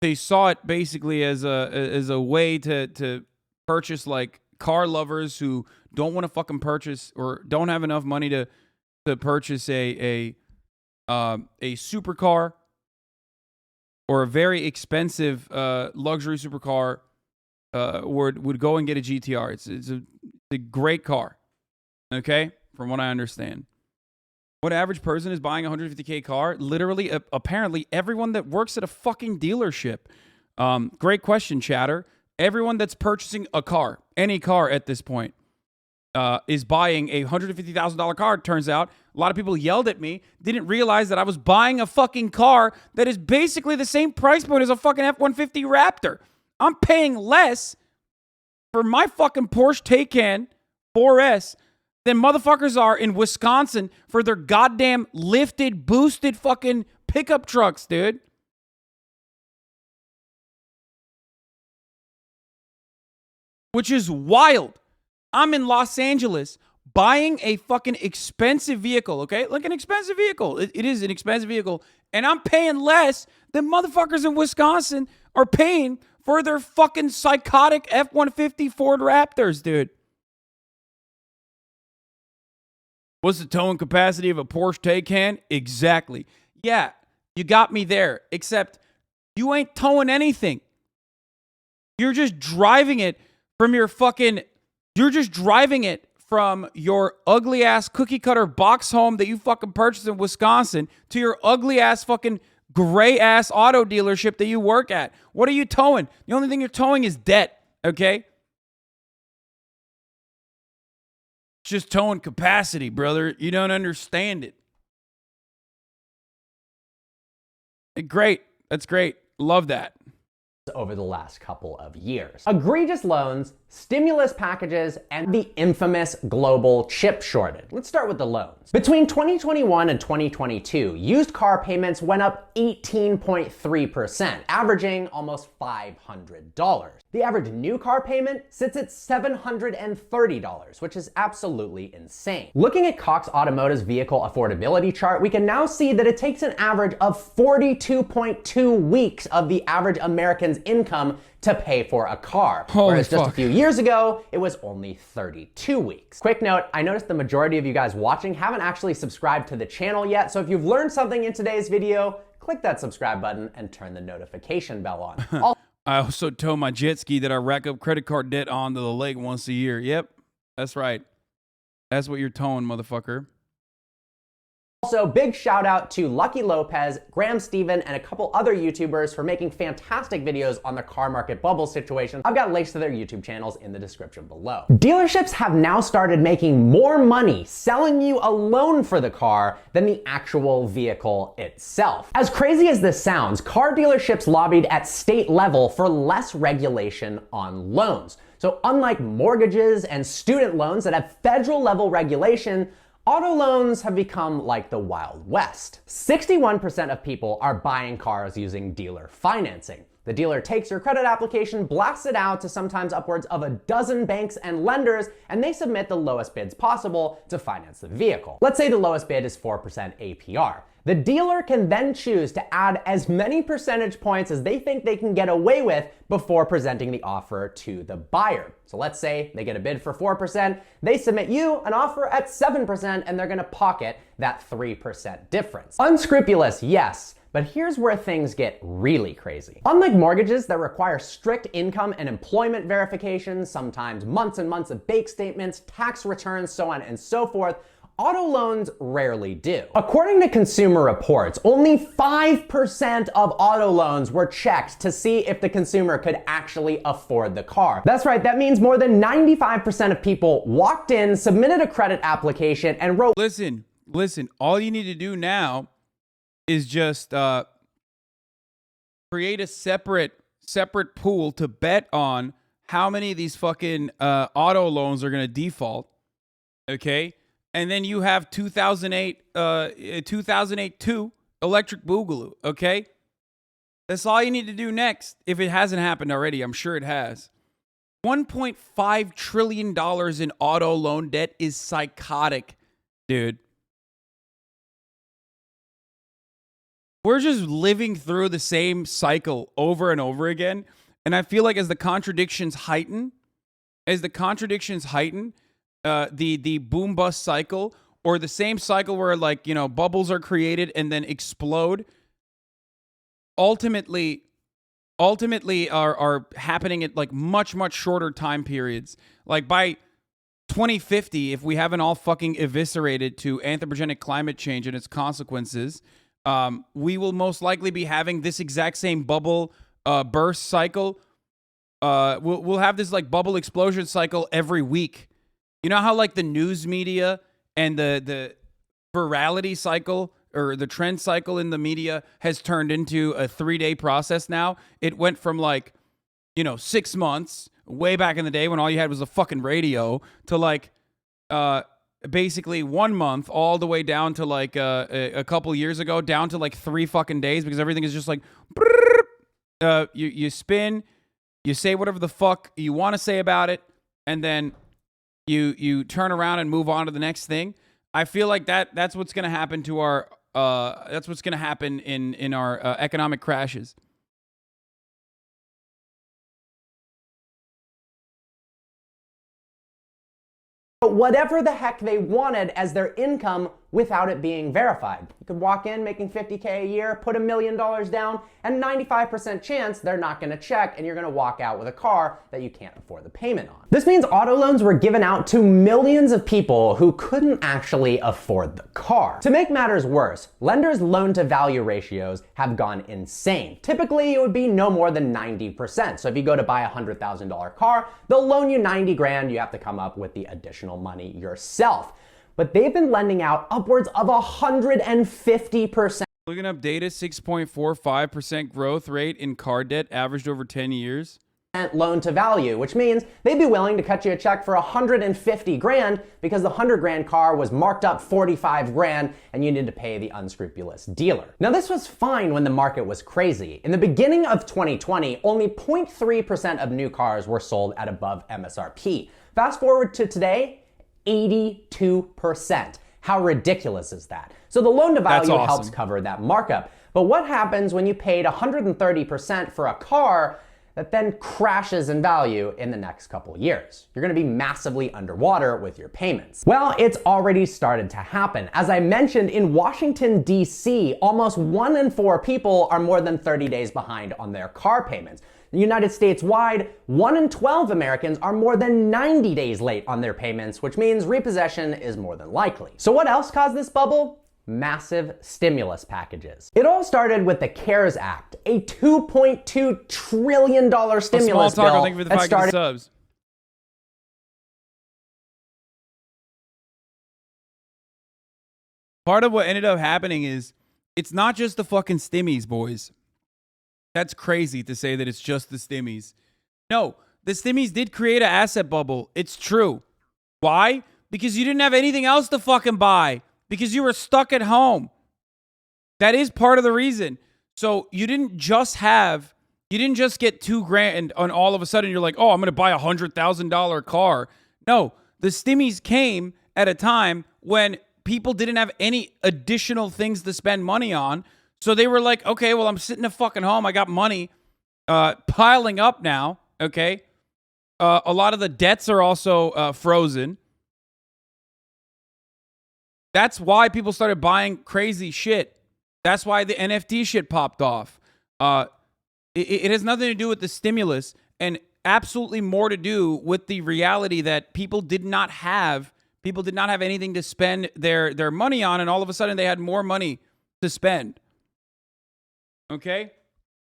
They saw it basically as a way to purchase, like, car lovers who don't want to fucking purchase or don't have enough money to purchase a supercar or a very expensive luxury supercar. Would go and get a GTR. It's a great car, okay? From what I understand. What average person is buying a $150K car? Literally, apparently, everyone that works at a fucking dealership. Great question, chatter. Everyone that's purchasing a car, any car at this point, is buying a $150,000 car. Turns out, a lot of people yelled at me, didn't realize that I was buying a fucking car that is basically the same price point as a fucking F-150 Raptor. I'm paying less for my fucking Porsche Taycan 4S than motherfuckers are in Wisconsin for their goddamn lifted, boosted fucking pickup trucks, dude. Which is wild. I'm in Los Angeles buying a fucking expensive vehicle, okay? Like an expensive vehicle. It is an expensive vehicle. And I'm paying less than motherfuckers in Wisconsin are paying for their fucking psychotic F-150 Ford Raptors, dude. What's the towing capacity of a Porsche Taycan? Exactly. Yeah, you got me there. Except you ain't towing anything. You're just driving it from your fucking... You're just driving it from your ugly-ass cookie-cutter box home that you fucking purchased in Wisconsin to your ugly-ass fucking... gray-ass auto dealership that you work at. What are you towing? The only thing you're towing is debt, okay? Just towing capacity, brother. You don't understand it. Great. That's great. Love that. Over the last couple of years. Egregious loans, stimulus packages, and the infamous global chip shortage. Let's start with the loans. Between 2021 and 2022, used car payments went up 18.3%, averaging almost $500. The average new car payment sits at $730, which is absolutely insane. Looking at Cox Automotive's vehicle affordability chart, we can now see that it takes an average of 42.2 weeks of the average American's income to pay for a car. Whereas just a few years ago, it was only 32 weeks. Quick note, I noticed the majority of you guys watching haven't actually subscribed to the channel yet, so if you've learned something in today's video, click that subscribe button and turn the notification bell on. I also tow my jet ski that I rack up credit card debt on to the lake once a year. Yep, that's right. That's what you're towing, motherfucker. Also, big shout out to Lucky Lopez, Graham Stephen, and a couple other YouTubers for making fantastic videos on the car market bubble situation. I've got links to their YouTube channels in the description below. Dealerships have now started making more money selling you a loan for the car than the actual vehicle itself. As crazy as this sounds, car dealerships lobbied at state level for less regulation on loans. So unlike mortgages and student loans that have federal level regulation, auto loans have become like the Wild West. 61% of people are buying cars using dealer financing. The dealer takes your credit application, blasts it out to sometimes upwards of a dozen banks and lenders, and they submit the lowest bids possible to finance the vehicle. Let's say the lowest bid is 4% APR. The dealer can then choose to add as many percentage points as they think they can get away with before presenting the offer to the buyer. So let's say they get a bid for 4%, they submit you an offer at 7%, and they're gonna pocket that 3% difference. Unscrupulous, yes, but here's where things get really crazy. Unlike mortgages that require strict income and employment verifications, sometimes months and months of bank statements, tax returns, so on and so forth, auto loans rarely do. According to Consumer Reports, only 5% of auto loans were checked to see if the consumer could actually afford the car. That's right, that means more than 95% of people walked in, submitted a credit application, and wrote— Listen, all you need to do now is just create a separate pool to bet on how many of these fucking auto loans are gonna default, okay? And then you have 2008 2 electric boogaloo, okay? That's all you need to do next. If it hasn't happened already, I'm sure it has. $1.5 trillion in auto loan debt is psychotic, dude. We're just living through the same cycle over and over again. And I feel like as the contradictions heighten, the boom bust cycle, or the same cycle where, like, you know, bubbles are created and then explode, ultimately are happening at like much shorter time periods. Like by 2050, if we haven't all fucking eviscerated to anthropogenic climate change and its consequences, we will most likely be having this exact same bubble burst cycle. We'll have this like bubble explosion cycle every week. You know how like the news media and the virality cycle or the trend cycle in the media has turned into a 3-day process now? It went from like, 6 months way back in the day when all you had was a fucking radio to like basically 1 month all the way down to like a couple years ago down to like 3 fucking days, because everything is just like you spin, you say whatever the fuck you want to say about it, and then you turn around and move on to the next thing. I feel like that's what's going to happen to our that's what's going to happen in our economic crashes. Whatever the heck they wanted as their income without it being verified. You could walk in making $50K a year, put $1 million down, and 95% chance they're not going to check, and you're going to walk out with a car that you can't afford the payment on. This means auto loans were given out to millions of people who couldn't actually afford the car. To make matters worse, lenders' loan-to-value ratios have gone insane. Typically, it would be no more than 90%. So if you go to buy a $100,000 car, they'll loan you 90 grand. You have to come up with the additional money yourself. But they've been lending out upwards of 150%. Looking up data, 6.45% growth rate in car debt averaged over 10 years. Loan to value, which means they'd be willing to cut you a check for 150 grand because the 100 grand car was marked up 45 grand and you needed to pay the unscrupulous dealer. Now this was fine when the market was crazy. In the beginning of 2020, only 0.3% of new cars were sold at above MSRP. Fast forward to today, 82%. How ridiculous is that? So the loan to value helps cover that markup. But what happens when you paid 130% for a car that then crashes in value in the next couple years? You're gonna be massively underwater with your payments. Well, it's already started to happen. As I mentioned, in Washington, D.C., almost 1 in 4 people are more than 30 days behind on their car payments. In the United States wide, 1 in 12 Americans are more than 90 days late on their payments, which means repossession is more than likely. So what else caused this bubble? Massive stimulus packages. It all started with the CARES Act, a $2.2 trillion stimulus bill thank you for the that 5 started subs. Part of what ended up happening is it's not just the fucking stimmies, boys. That's crazy to say that it's just the stimmies. No, the stimmies did create an asset bubble. It's true. Why? Because you didn't have anything else to fucking buy. Because you were stuck at home. That is part of the reason. So you didn't just get 2 grand and all of a sudden you're like, oh, I'm going to buy a $100,000 car. No, the stimmies came at a time when people didn't have any additional things to spend money on. So they were like, okay, well, I'm sitting at fucking home. I got money piling up now, okay? A lot of the debts are also frozen. That's why people started buying crazy shit. That's why the NFT shit popped off. It has nothing to do with the stimulus and absolutely more to do with the reality that people did not have anything to spend their money on, and all of a sudden they had more money to spend. Okay?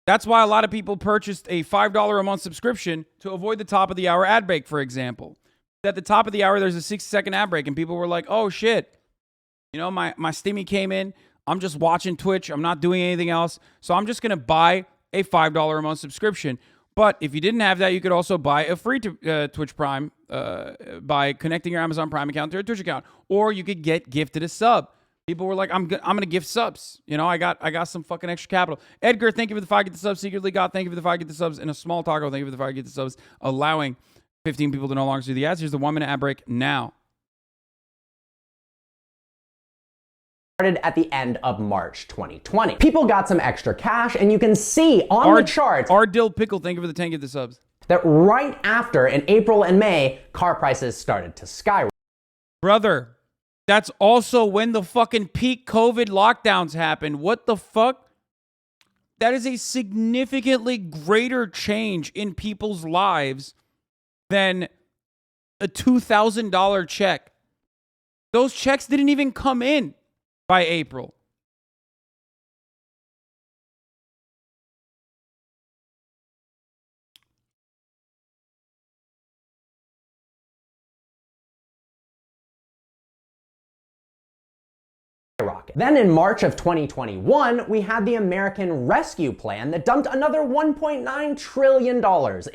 That's why a lot of people purchased a $5 a month subscription to avoid the top of the hour ad break, for example. At the top of the hour, there's a 60-second ad break, and people were like, oh shit, you know, my Stimmy came in, I'm just watching Twitch, I'm not doing anything else, so I'm just going to buy a $5 a month subscription. But if you didn't have that, you could also buy a free Twitch Prime by connecting your Amazon Prime account to your Twitch account, or you could get gifted a sub. People were like, I'm gonna gift subs. You know, I got some fucking extra capital. Edgar, thank you for the 5 get the subs. Secretly God, thank you for the 5 get the subs. And a small taco, thank you for the 5 get the subs. Allowing 15 people to no longer see the ads. Here's the 1 minute ad break now. Started at the end of March 2020. People got some extra cash, and you can see on the charts. Our Dill Pickle, thank you for the 10 get the subs. That right after, in April and May, car prices started to skyrocket. Brother. That's also when the fucking peak COVID lockdowns happened. What the fuck? That is a significantly greater change in people's lives than a $2,000 check. Those checks didn't even come in by April. Then in March of 2021, we had the American Rescue Plan that dumped another $1.9 trillion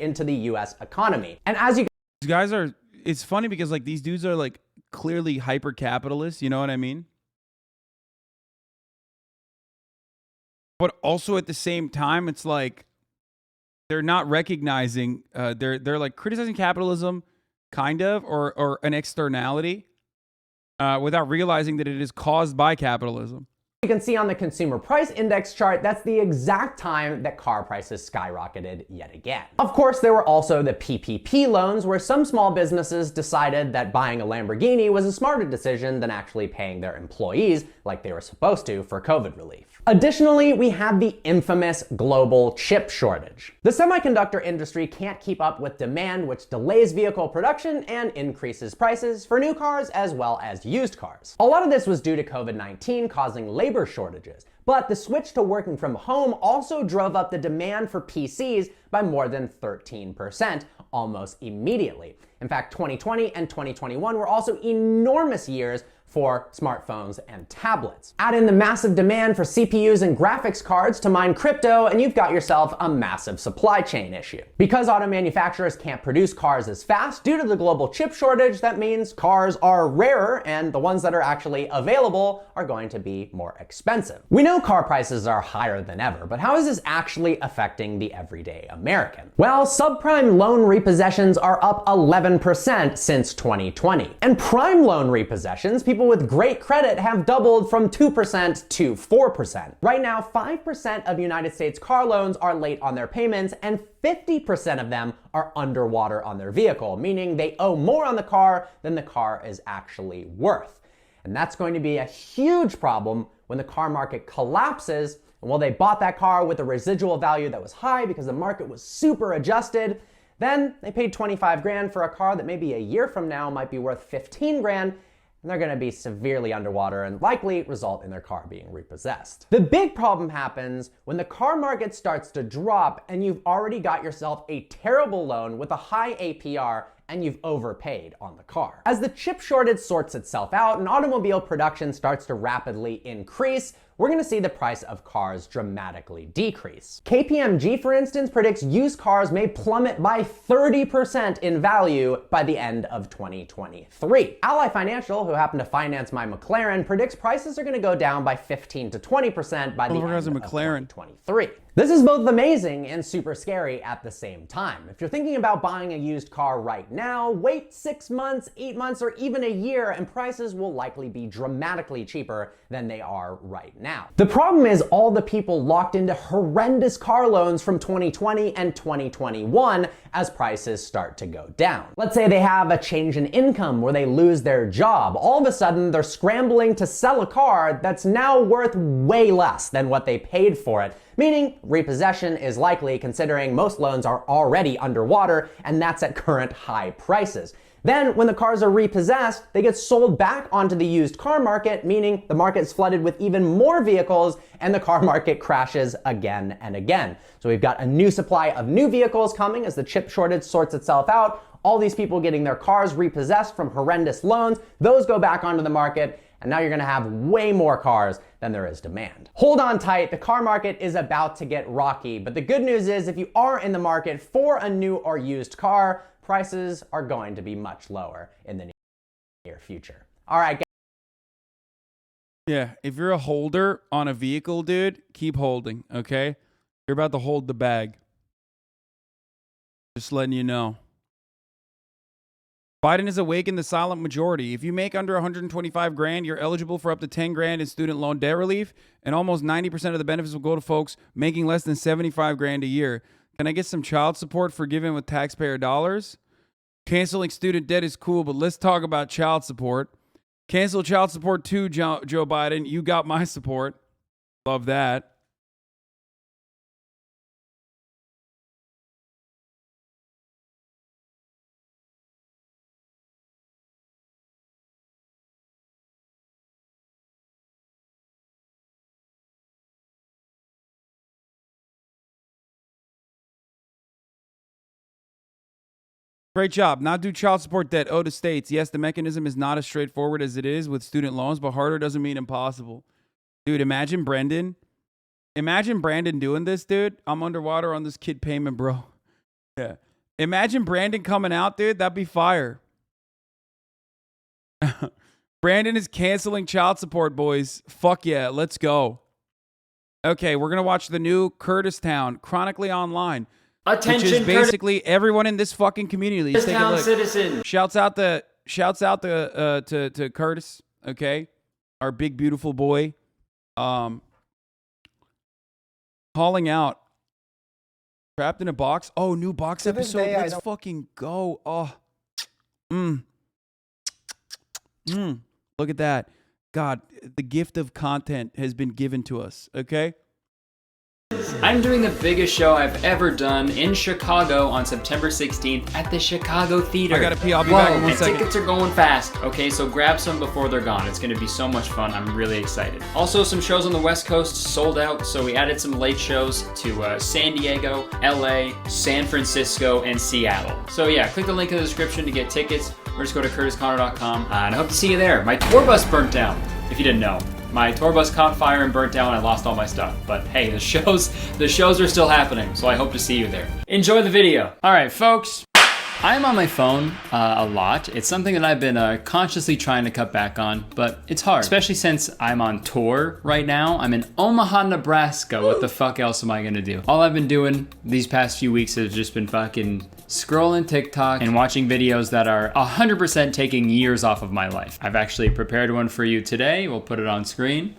into the US economy. And as you guys are, it's funny because like these dudes are like clearly hyper capitalists, you know what I mean? But also at the same time, it's like they're not recognizing, they're like criticizing capitalism kind of, or an externality. Without realizing that it is caused by capitalism. You can see on the consumer price index chart, that's the exact time that car prices skyrocketed yet again. Of course, there were also the PPP loans, where some small businesses decided that buying a Lamborghini was a smarter decision than actually paying their employees like they were supposed to for COVID relief. Additionally, we had the infamous global chip shortage. The semiconductor industry can't keep up with demand, which delays vehicle production and increases prices for new cars as well as used cars. A lot of this was due to COVID-19 causing labor shortages, but the switch to working from home also drove up the demand for PCs by more than 13% almost immediately. In fact, 2020 and 2021 were also enormous years for smartphones and tablets. Add in the massive demand for CPUs and graphics cards to mine crypto, and you've got yourself a massive supply chain issue. Because auto manufacturers can't produce cars as fast due to the global chip shortage, that means cars are rarer, and the ones that are actually available are going to be more expensive. We know car prices are higher than ever, but how is this actually affecting the everyday American? Well, subprime loan repossessions are up 11% since 2020. And prime loan repossessions, people with great credit, have doubled from 2% to 4%. Right now, 5% of United States car loans are late on their payments, and 50% of them are underwater on their vehicle, meaning they owe more on the car than the car is actually worth. And that's going to be a huge problem when the car market collapses. And while they bought that car with a residual value that was high because the market was super adjusted, then they paid 25 grand for a car that maybe a year from now might be worth 15 grand, and they're going to be severely underwater and likely result in their car being repossessed. The big problem happens when the car market starts to drop and you've already got yourself a terrible loan with a high APR and you've overpaid on the car. As the chip shortage sorts itself out and automobile production starts to rapidly increase, we're gonna see the price of cars dramatically decrease. KPMG, for instance, predicts used cars may plummet by 30% in value by the end of 2023. Ally Financial, who happened to finance my McLaren, predicts prices are gonna go down by 15 to 20% by the end of 2023. This is both amazing and super scary at the same time. If you're thinking about buying a used car right now, wait 6 months, 8 months, or even a year, and prices will likely be dramatically cheaper than they are right now. The problem is all the people locked into horrendous car loans from 2020 and 2021 as prices start to go down. Let's say they have a change in income where they lose their job. All of a sudden, they're scrambling to sell a car that's now worth way less than what they paid for it, meaning repossession is likely considering most loans are already underwater, and that's at current high prices. Then, when the cars are repossessed, they get sold back onto the used car market, meaning the market's flooded with even more vehicles and the car market crashes again and again. So we've got a new supply of new vehicles coming as the chip shortage sorts itself out. All these people getting their cars repossessed from horrendous loans, those go back onto the market, and now you're gonna have way more cars than there is demand. Hold on tight, the car market is about to get rocky, but the good news is if you are in the market for a new or used car, prices are going to be much lower in the near future. All right, guys. Yeah, if you're a holder on a vehicle, dude, keep holding, okay? You're about to hold the bag. Just letting you know. Biden is awake in the silent majority. If you make under 125 grand, you're eligible for up to 10 grand in student loan debt relief, and almost 90% of the benefits will go to folks making less than 75 grand a year. Can I get some child support forgiven with taxpayer dollars? Canceling student debt is cool, but let's talk about child support. Cancel child support too, Joe Biden. You got my support. Love that. Great job. Not do child support debt owed to states. Yes, the mechanism is not as straightforward as it is with student loans, but harder doesn't mean impossible. Dude, imagine Brendan. Imagine Brandon doing this, dude. I'm underwater on this kid payment, bro. Yeah. Imagine Brandon coming out, dude. That'd be fire. Brandon is canceling child support, boys. Fuck yeah. Let's go. Okay, we're going to watch the new Kurtis Town Chronically Online. Attention, which is basically everyone in this fucking community. Kurtis Town citizen. Shouts out to Kurtis, okay? Our big beautiful boy. Calling out. Trapped in a box. Oh, new box episode. Let's fucking go. Oh. Look at that. God, the gift of content has been given to us, okay? I'm doing the biggest show I've ever done in Chicago on September 16th at the Chicago Theater. I gotta pee, I'll be back in 1 second. Tickets are going fast, okay? So grab some before they're gone. It's gonna be so much fun. I'm really excited. Also, some shows on the West Coast sold out, so we added some late shows to San Diego, LA, San Francisco, and Seattle. So yeah, click the link in the description to get tickets, or just go to kurtisconnor.com, and I hope to see you there. My tour bus burnt down, if you didn't know. My tour bus caught fire and burnt down. I lost all my stuff. But hey, the shows are still happening, so I hope to see you there. Enjoy the video. All right, folks. I'm on my phone a lot. It's something that I've been consciously trying to cut back on, but it's hard, especially since I'm on tour right now. I'm in Omaha, Nebraska. What the fuck else am I gonna do? All I've been doing these past few weeks has just been fucking scrolling TikTok and watching videos that are 100% taking years off of my life. I've actually prepared one for you today. We'll put it on screen.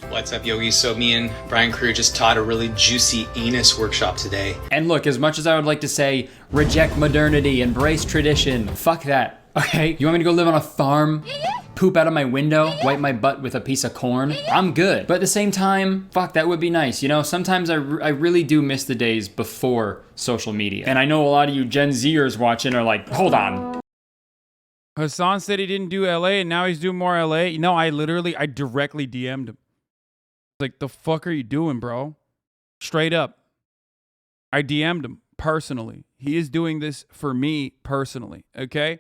What's up, yogis? So me and Brian Crew just taught a really juicy anus workshop today. And look, as much as I would like to say, reject modernity, embrace tradition, fuck that, okay? You want me to go live on a farm? Poop out of my window, wipe my butt with a piece of corn? I'm good. But at the same time, fuck, that would be nice. You know, sometimes I really do miss the days before social media. And I know a lot of you Gen Zers watching are like, hold on. Hasan said he didn't do LA and now he's doing more LA. You know, I directly DM'd him. Like, the fuck are you doing, bro? Straight up. I DM'd him personally. He is doing this for me personally, okay?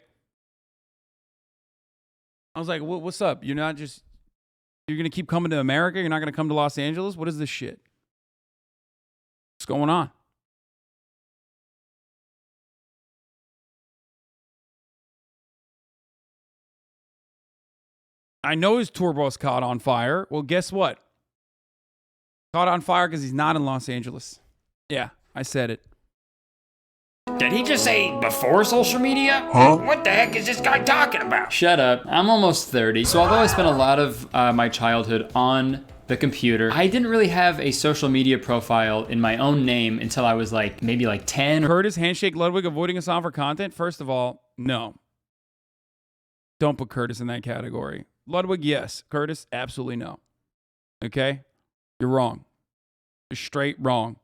I was like, what's up? You're going to keep coming to America? You're not going to come to Los Angeles? What is this shit? What's going on? I know his tour bus caught on fire. Well, guess what? Caught on fire because he's not in Los Angeles. Yeah, I said it. Did he just say before social media? Huh? What the heck is this guy talking about? Shut up. I'm almost 30, so although I spent a lot of my childhood on the computer, I didn't really have a social media profile in my own name until I was like, maybe like 10. Kurtis, handshake Ludwig, avoiding Hasan for content? First of all, no. Don't put Kurtis in that category. Ludwig, yes. Kurtis, absolutely no. Okay? You're wrong. You're straight wrong.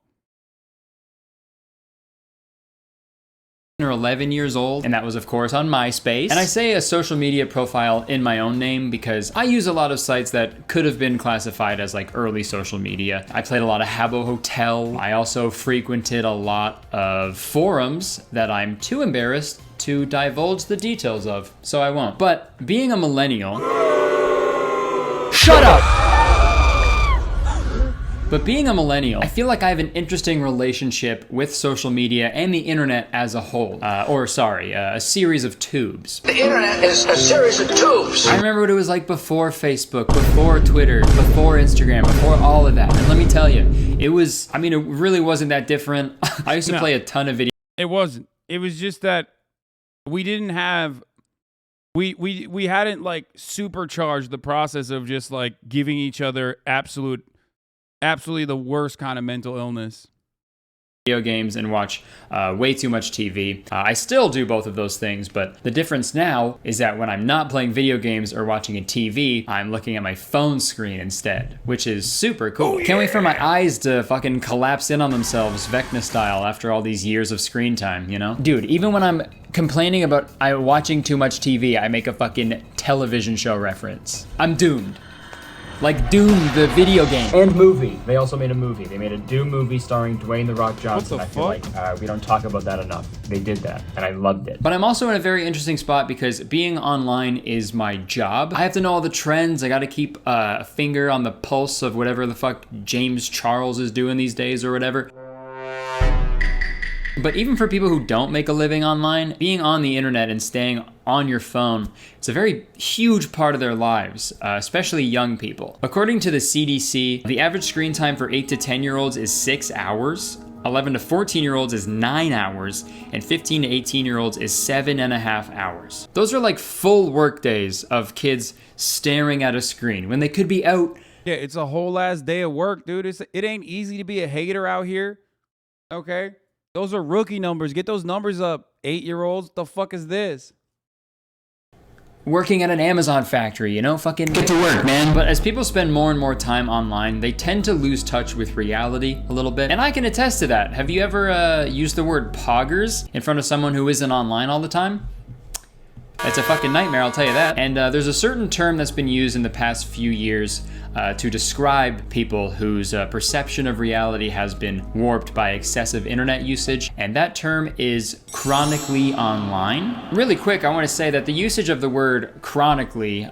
Or 11 years old, and that was of course on MySpace. And I say a social media profile in my own name because I use a lot of sites that could have been classified as like early social media. I played a lot of Habbo Hotel. I also frequented a lot of forums that I'm too embarrassed to divulge the details of, so I won't. But being a millennial... Shut up! But being a millennial, I feel like I have an interesting relationship with social media and the internet as a whole. A series of tubes. The internet is a series of tubes. I remember what it was like before Facebook, before Twitter, before Instagram, before all of that. And let me tell you, it really wasn't that different. I used to play a ton of video. It wasn't. It was just that we didn't have... We hadn't like supercharged the process of just like giving each other absolutely the worst kind of mental illness. Video games and watch way too much TV. I still do both of those things, but the difference now is that when I'm not playing video games or watching a TV, I'm looking at my phone screen instead, which is super cool. Oh, yeah. Can't wait for my eyes to fucking collapse in on themselves, Vecna style, after all these years of screen time, you know? Dude, even when I'm complaining about watching too much TV, I make a fucking television show reference. I'm doomed. Like Doom, the video game. And movie. They also made a movie. They made a Doom movie starring Dwayne "The Rock" Johnson. I feel like we don't talk about that enough. They did that, and I loved it. But I'm also in a very interesting spot because being online is my job. I have to know all the trends. I gotta keep a finger on the pulse of whatever the fuck James Charles is doing these days or whatever. But even for people who don't make a living online, being on the internet and staying on your phone, it's a very huge part of their lives, especially young people. According to the CDC, the average screen time for 8 to 10-year-olds is 6 hours, 11 to 14-year-olds is 9 hours, and 15 to 18-year-olds is 7.5 hours. Those are like full work days of kids staring at a screen when they could be out. Yeah, it's a whole ass day of work, dude. It ain't easy to be a hater out here, okay? Those are rookie numbers. Get those numbers up, 8-year-olds. The fuck is this? Working at an Amazon factory, you know? Fucking get to work, man. But as people spend more and more time online, they tend to lose touch with reality a little bit. And I can attest to that. Have you ever used the word poggers in front of someone who isn't online all the time? It's a fucking nightmare, I'll tell you that. And there's a certain term that's been used in the past few years to describe people whose perception of reality has been warped by excessive internet usage, and that term is chronically online. Really quick, I want to say that the usage of the word chronically,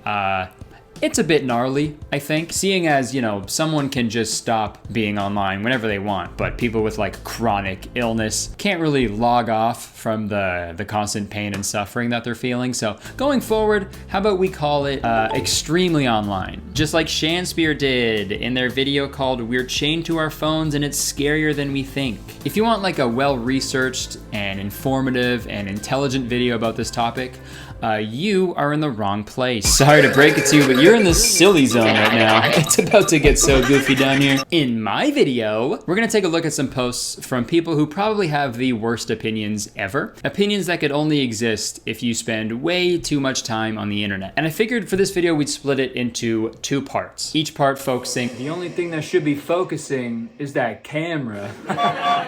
it's a bit gnarly, I think, seeing as, you know, someone can just stop being online whenever they want, but people with like chronic illness can't really log off from the constant pain and suffering that they're feeling. So going forward, how about we call it extremely online? Just like Shanspeare did in their video called "We're Chained to Our Phones and It's Scarier Than We Think." If you want like a well-researched and informative and intelligent video about this topic, you are in the wrong place. Sorry to break it to you, but you're in the silly zone right now. It's about to get so goofy down here. In my video, we're gonna take a look at some posts from people who probably have the worst opinions ever. Opinions that could only exist if you spend way too much time on the internet. And I figured for this video, we'd split it into 2 parts. Each part focusing, the only thing that should be focusing is that camera,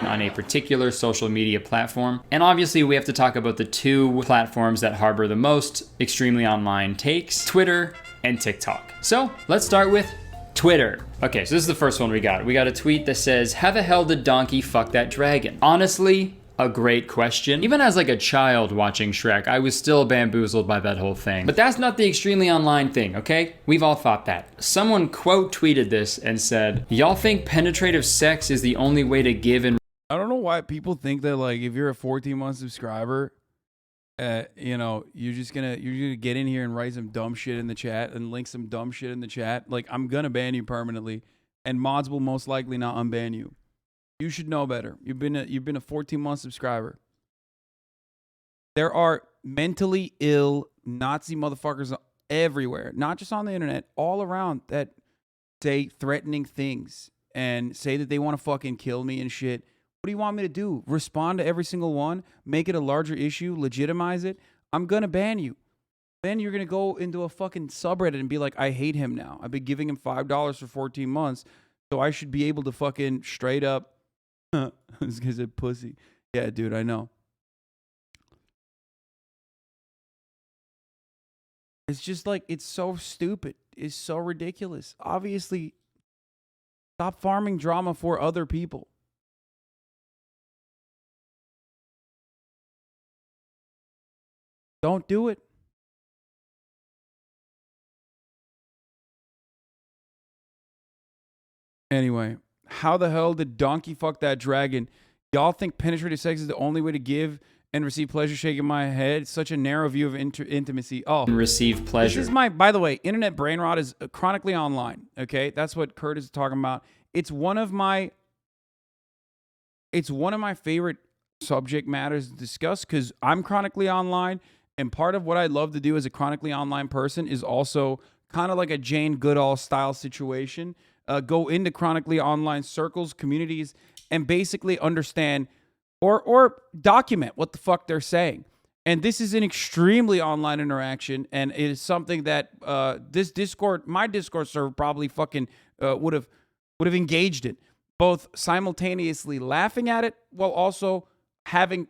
on a particular social media platform. And obviously we have to talk about the 2 platforms that harbor the most extremely online takes, Twitter and TikTok. So let's start with Twitter. Okay, so this is the first one we got. We got a tweet that says, "How the hell did Donkey fuck that dragon?" Honestly, a great question. Even as like a child watching Shrek, I was still bamboozled by that whole thing. But that's not the extremely online thing, okay? We've all thought that. Someone quote tweeted this and said, "Y'all think penetrative sex is the only way to give and..." I don't know why people think that like if you're a 14-month subscriber, you know, you're gonna get in here and write some dumb shit in the chat and link some dumb shit in the chat. Like, I'm gonna ban you permanently, and mods will most likely not unban you. You should know better. You've been a 14-month subscriber. There are mentally ill Nazi motherfuckers everywhere, not just on the internet, all around, that say threatening things and say that they want to fucking kill me and shit. What do you want me to do? Respond to every single one? Make it a larger issue? Legitimize it? I'm going to ban you. Then you're going to go into a fucking subreddit and be like, I hate him now. I've been giving him $5 for 14 months, so I should be able to fucking straight up. This guy's a pussy. Yeah, dude, I know. It's just like, it's so stupid. It's so ridiculous. Obviously, stop farming drama for other people. Don't do it. Anyway, how the hell did Donkey fuck that dragon? Y'all think penetrative sex is the only way to give and receive pleasure? Shaking my head. Such a narrow view of intimacy. Oh, receive pleasure. This is my, by the way, internet brain rot is chronically online. Okay, that's what Kurtis is talking about. It's one of my favorite subject matters to discuss because I'm chronically online, and part of what I love to do as a chronically online person is also kind of like a Jane Goodall style situation. Go into chronically online circles, communities, and basically understand or document what the fuck they're saying. And this is an extremely online interaction, and it is something that this Discord, my Discord server, probably fucking would have engaged in, both simultaneously laughing at it while also having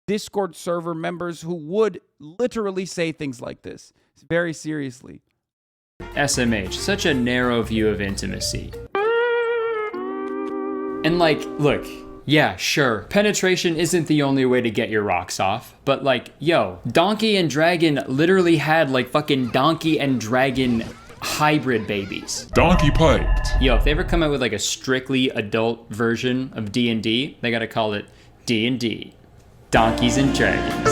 Discord server members who would literally say things like this very seriously. SMH, such a narrow view of intimacy. And like, look, yeah, sure, penetration isn't the only way to get your rocks off, but like, yo, Donkey and Dragon literally had like fucking Donkey and Dragon hybrid babies. Donkey piped. Yo, if they ever come out with like a strictly adult version of D&D, they gotta call it D&D, Donkeys and Dragons.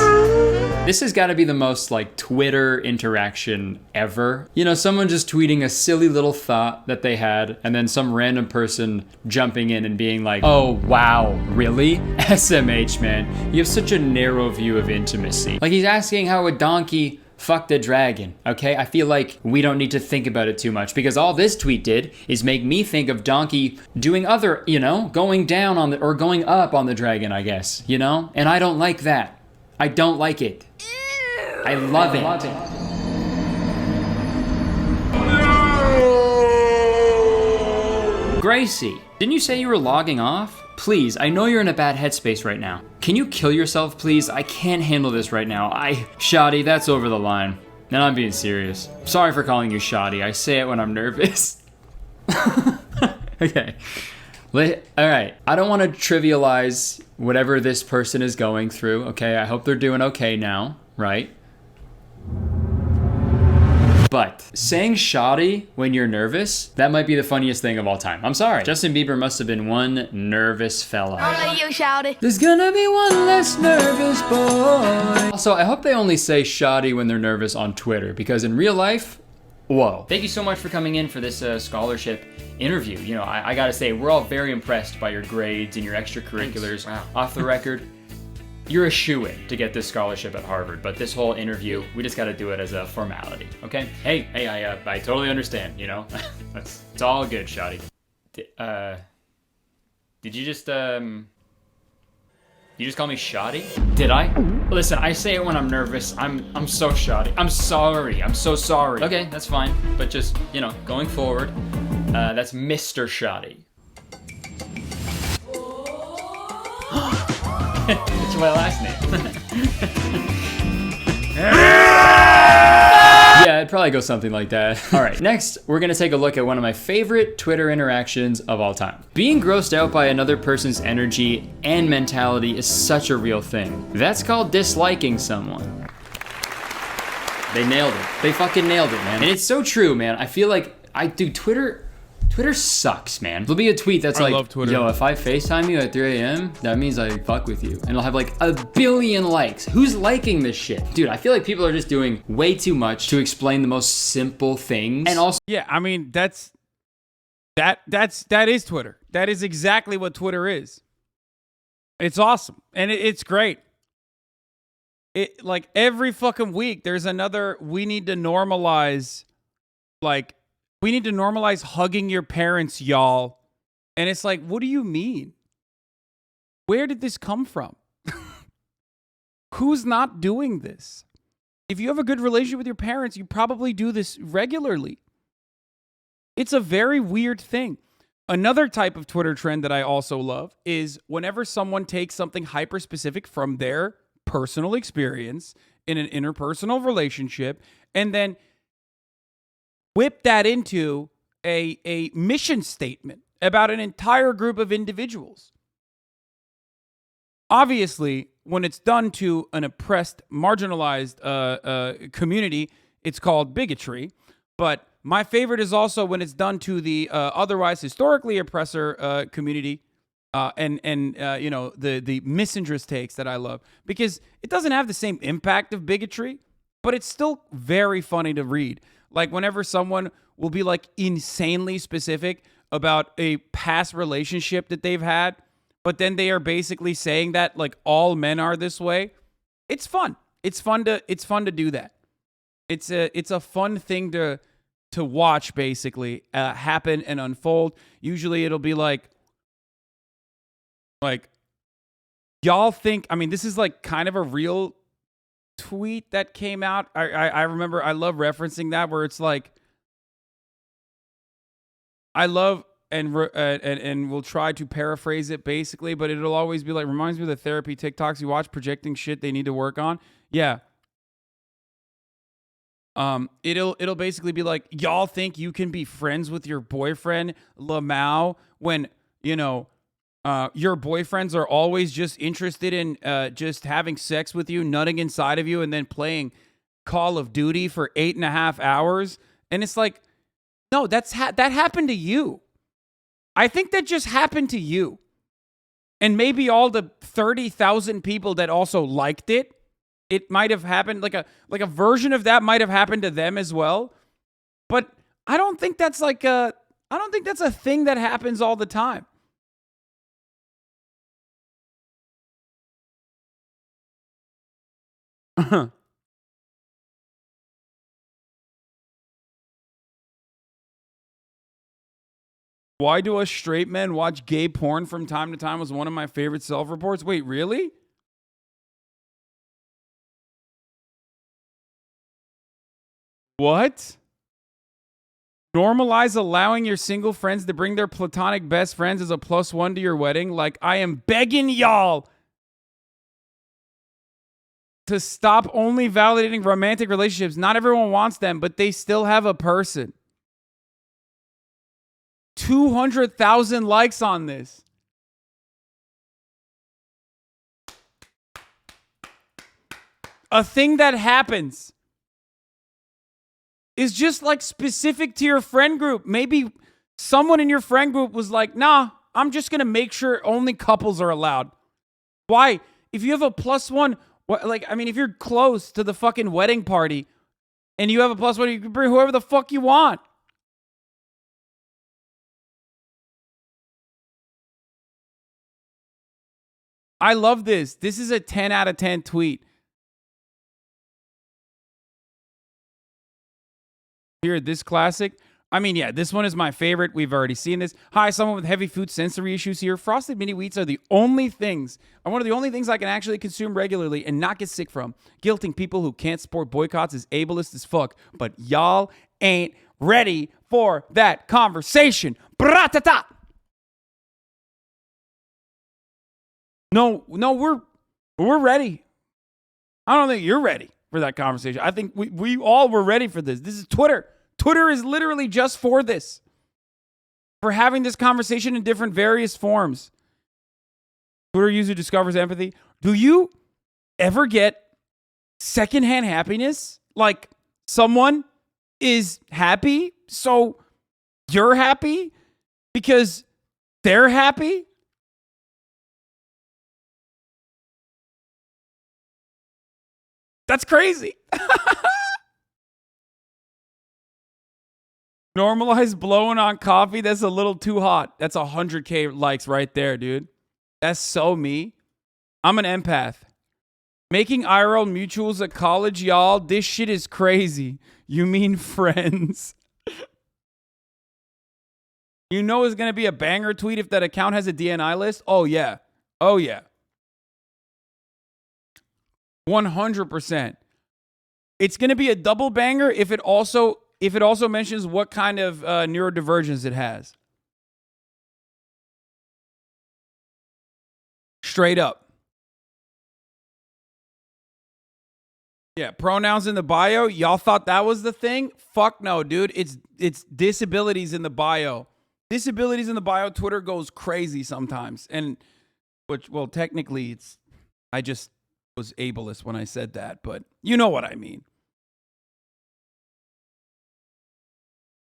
This has got to be the most like Twitter interaction ever. You know, someone just tweeting a silly little thought that they had, and then some random person jumping in and being like, oh wow, really? SMH, man, you have such a narrow view of intimacy. Like, he's asking how a donkey fucked a dragon, okay? I feel like we don't need to think about it too much, because all this tweet did is make me think of Donkey doing other, you know, going down on the, or going up on the dragon, I guess, you know? And I don't like that. I don't like it. I love it. Gracie, didn't you say you were logging off? Please, I know you're in a bad headspace right now. Can you kill yourself, please? I can't handle this right now. Shoddy, that's over the line. And I'm being serious. Sorry for calling you shoddy. I say it when I'm nervous. Okay. All right. I don't want to trivialize whatever this person is going through, okay? I hope they're doing okay now, right? But saying shoddy when you're nervous, that might be the funniest thing of all time. I'm sorry. Justin Bieber must have been one nervous fella. Only you, shoddy. There's gonna be one less nervous boy. Also, I hope they only say shoddy when they're nervous on Twitter, because in real life, whoa. Thank you so much for coming in for this scholarship interview. You know, I gotta say, we're all very impressed by your grades and your extracurriculars. Wow. Off the record, you're a shoo-in to get this scholarship at Harvard, but this whole interview, we just got to do it as a formality, okay? Hey, I totally understand, you know? It's all good, Shoddy. Did you just call me Shoddy? Did I? Listen, I say it when I'm nervous. I'm so shoddy. I'm sorry. I'm so sorry. Okay, that's fine. But just, you know, going forward, that's Mr. Shoddy. It's my last name. Yeah, it'd probably go something like that. All right, next, we're gonna take a look at one of my favorite Twitter interactions of all time. Being grossed out by another person's energy and mentality is such a real thing. That's called disliking someone. They nailed it. They fucking nailed it, man. And it's so true, man. I feel like Twitter sucks, man. There'll be a tweet that's like, love Twitter. Yo, if I FaceTime you at 3 a.m., that means I fuck with you. And it'll have like 1 billion likes. Who's liking this shit? Dude, I feel like people are just doing way too much to explain the most simple things. And also, yeah, I mean, that is Twitter. That is exactly what Twitter is. It's awesome. And it's great. It like every fucking week there's another we need to normalize hugging your parents, y'all. And it's like, what do you mean? Where did this come from? Who's not doing this? If you have a good relationship with your parents, you probably do this regularly. It's a very weird thing. Another type of Twitter trend that I also love is whenever someone takes something hyper-specific from their personal experience in an interpersonal relationship and then whip that into a mission statement about an entire group of individuals. Obviously, when it's done to an oppressed, marginalized community, it's called bigotry. But my favorite is also when it's done to the otherwise historically oppressor community and you know, the misandrist takes that I love. Because it doesn't have the same impact of bigotry, but it's still very funny to read. Like whenever someone will be like insanely specific about a past relationship that they've had, but then they are basically saying that like all men are this way. It's fun. It's fun to do that. It's a fun thing to watch basically happen and unfold. Usually it'll be like y'all think, I mean, this is like kind of a real tweet that came out. I remember, I love referencing that where it's like, I love and we'll try to paraphrase it basically, but it'll always be like, reminds me of the therapy TikToks you watch projecting shit they need to work on. Yeah. It'll basically be like, y'all think you can be friends with your boyfriend, Lamau, when, you know, your boyfriends are always just interested in just having sex with you, nutting inside of you, and then playing Call of Duty for 8.5 hours. And it's like, no, that happened to you. I think that just happened to you. And maybe all the 30,000 people that also liked it, it might have happened, like a version of that might have happened to them as well. But I don't think that's I don't think that's a thing that happens all the time. Why do us straight men watch gay porn from time to time was one of my favorite self-reports. Wait, really? What? Normalize allowing your single friends to bring their platonic best friends as a +1 to your wedding. Like, I am begging y'all to stop only validating romantic relationships. Not everyone wants them, but they still have a person. 200,000 likes on this. A thing that happens is just like specific to your friend group. Maybe someone in your friend group was like, nah, I'm just going to make sure only couples are allowed. Why? If you have a +1, like, I mean, if you're close to the fucking wedding party and you have a +1, you can bring whoever the fuck you want. I love this. This is a 10 out of 10 tweet. Here, this classic. I mean, yeah, this one is my favorite. We've already seen this. Hi, someone with heavy food sensory issues here. Frosted mini wheats are the only things, are one of the only things I can actually consume regularly and not get sick from. Guilting people who can't support boycotts is ableist as fuck. But y'all ain't ready for that conversation. Bra-ta-ta! No, we're ready. I don't think you're ready for that conversation. I think we all were ready for this. This is Twitter. Twitter is literally just for this. For having this conversation in different various forms. Twitter user discovers empathy. Do you ever get secondhand happiness? Like someone is happy, so you're happy because they're happy? That's crazy. Normalize blowing on coffee. That's a little too hot. That's 100K likes right there, dude. That's so me. I'm an empath. Making IRL mutuals at college, y'all. This shit is crazy. You mean friends? You know it's going to be a banger tweet if that account has a DNI list? Oh, yeah. Oh, yeah. 100%. It's going to be a double banger if it also mentions what kind of neurodivergence it has. Straight up. Yeah, pronouns in the bio. Y'all thought that was the thing? Fuck no, dude. It's disabilities in the bio. Disabilities in the bio. Twitter goes crazy sometimes. And which, well, technically it's, I just was ableist when I said that, but you know what I mean.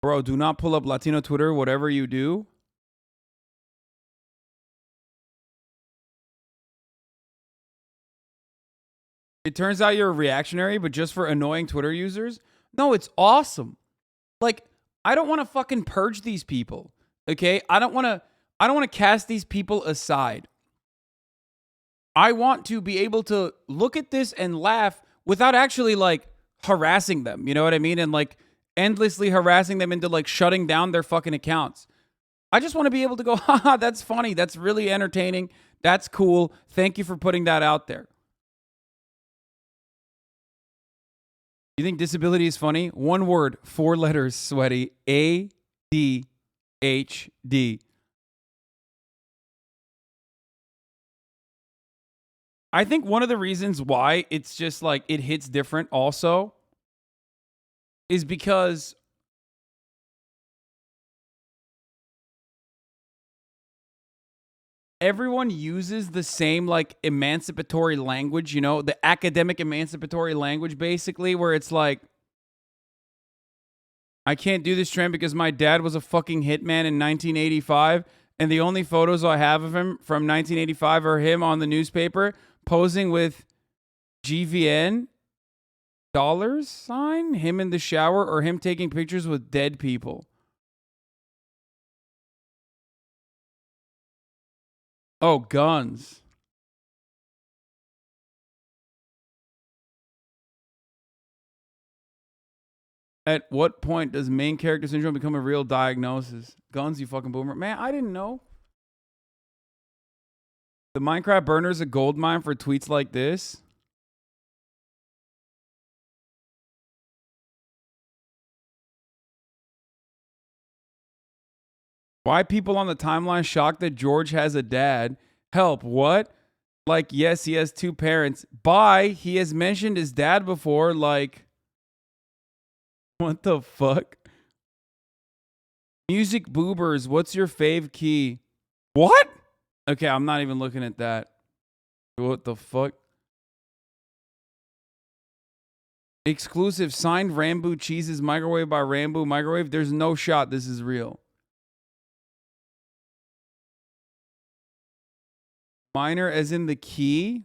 Bro, do not pull up Latino Twitter, whatever you do. It turns out you're a reactionary, but just for annoying Twitter users? No, it's awesome. Like, I don't want to fucking purge these people. Okay? I don't want to cast these people aside. I want to be able to look at this and laugh without actually like harassing them. You know what I mean? And like endlessly harassing them into like shutting down their fucking accounts. I just want to be able to go, haha, that's funny. That's really entertaining. That's cool. Thank you for putting that out there. You think disability is funny? One word, 4 letters, sweaty. ADHD. I think one of the reasons why it's just like it hits different also is because everyone uses the same like emancipatory language, you know, the academic emancipatory language basically, where it's like, I can't do this trend because my dad was a fucking hitman in 1985 and the only photos I have of him from 1985 are him on the newspaper posing with GVN $, him in the shower, or him taking pictures with dead people. Oh, guns. At what point does main character syndrome become a real diagnosis? Guns, you fucking boomer. Man, I didn't know. The Minecraft burner is a gold mine for tweets like this. Why people on the timeline shocked that George has a dad? Help, what? Like, yes, he has 2 parents. Bye, he has mentioned his dad before. Like, what the fuck? Music boobers, what's your fave key? What? Okay, I'm not even looking at that. What the fuck? Exclusive signed Rambo cheeses microwave by Rambo microwave. There's no shot this is real. Minor as in the key.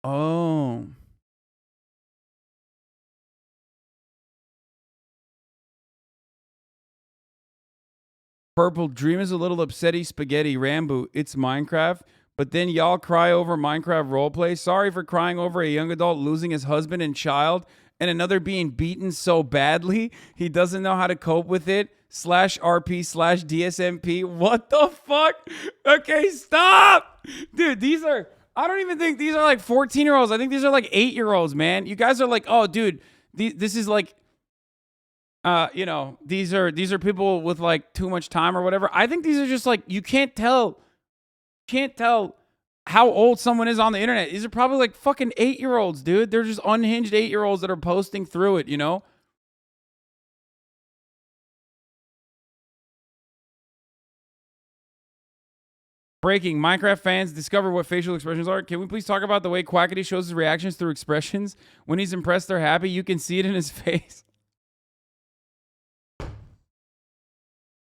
Oh. Purple Dream is a little upsetty spaghetti. Rambo, it's Minecraft. But then y'all cry over Minecraft roleplay. Sorry for crying over a young adult losing his husband and child and another being beaten so badly he doesn't know how to cope with it. /RP/DSMP. What the fuck? Okay, stop. Dude, I don't even think these are like 14-year-olds. I think these are like 8-year-olds, man. You guys are like, oh, dude, this is like, you know, these are people with like too much time or whatever. I think these are just like, you can't tell how old someone is on the internet. These are probably like fucking 8-year-olds, dude. They're just unhinged 8-year-olds that are posting through it, you know? Breaking. Minecraft fans discover what facial expressions are. Can we please talk about the way Quackity shows his reactions through expressions? When he's impressed or happy, you can see it in his face.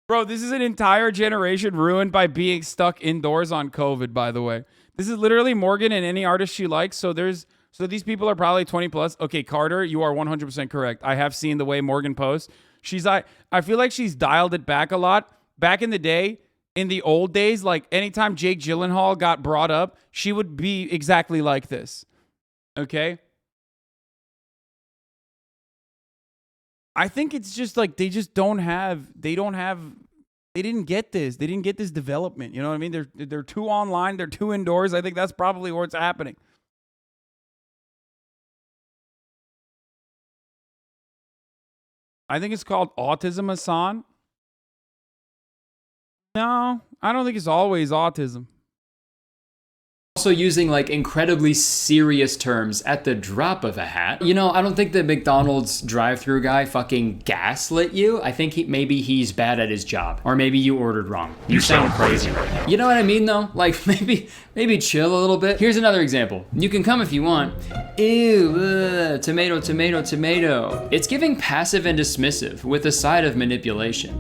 Bro, this is an entire generation ruined by being stuck indoors on COVID, by the way. This is literally Morgan and any artist she likes. So these people are probably 20 plus. Okay, Carter, you are 100% correct. I have seen the way Morgan posts. I feel like she's dialed it back a lot. Back in the day, in the old days, like anytime Jake Gyllenhaal got brought up, she would be exactly like this. Okay? I think it's just like they didn't get this. They didn't get this development. You know what I mean? They're too online, they're too indoors. I think that's probably what's happening. I think it's called autism, Hasan. No, I don't think it's always autism. Also using like incredibly serious terms at the drop of a hat. You know, I don't think the McDonald's drive-thru guy fucking gaslit you. I think maybe he's bad at his job. Or maybe you ordered wrong. You sound crazy right now. You know what I mean though? Like maybe chill a little bit. Here's another example. You can come if you want. Ew, tomato, tomato, tomato. It's giving passive and dismissive with a side of manipulation.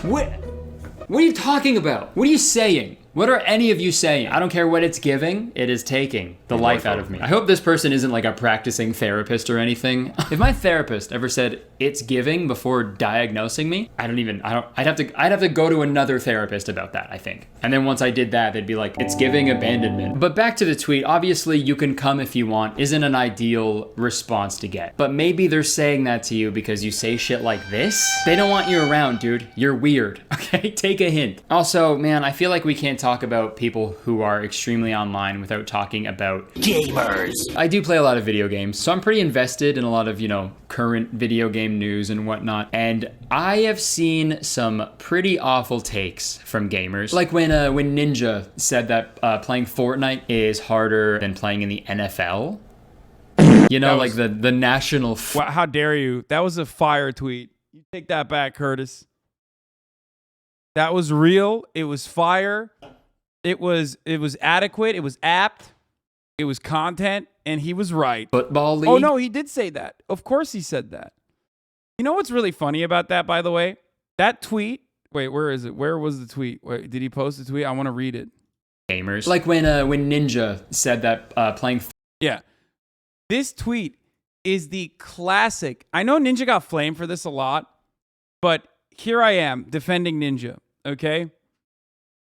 What are you talking about? What are you saying? What are any of you saying? I don't care what it's giving, it is taking the life out of me. I hope this person isn't like a practicing therapist or anything. If my therapist ever said it's giving before diagnosing me, I'd have to go to another therapist about that, I think. And then once I did that, they'd be like, it's giving abandonment. But back to the tweet, obviously you can come if you want isn't an ideal response to get. But maybe they're saying that to you because you say shit like this? They don't want you around, dude. You're weird, okay? Take a hint. Also, man, I feel like we can't talk about people who are extremely online without talking about gamers. I do play a lot of video games, so I'm pretty invested in a lot of, you know, current video game news and whatnot. And I have seen some pretty awful takes from gamers. Like when Ninja said that playing Fortnite is harder than playing in the NFL. You know, like the national... Wow, how dare you? That was a fire tweet. You take that back, Kurtis. That was real. It was fire. It was adequate. It was apt. It was content, and he was right. Football league? Oh, no, he did say that. Of course he said that. You know what's really funny about that, by the way? That tweet... Wait, where is it? Where was the tweet? Wait, did he post the tweet? I want to read it. Gamers. Like when Ninja said that playing... Yeah. This tweet is the classic... I know Ninja got flamed for this a lot, but here I am defending Ninja, okay?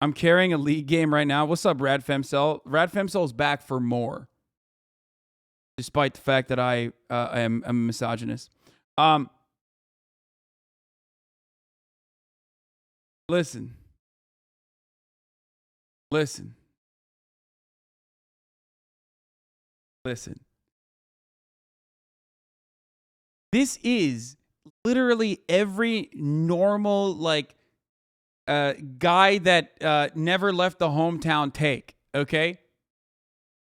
I'm carrying a league game right now. What's up, Rad Femcel? Rad Femcel's back for more. Despite the fact that I am a misogynist. Listen. This is literally every normal, like, guy that never left the hometown take, okay?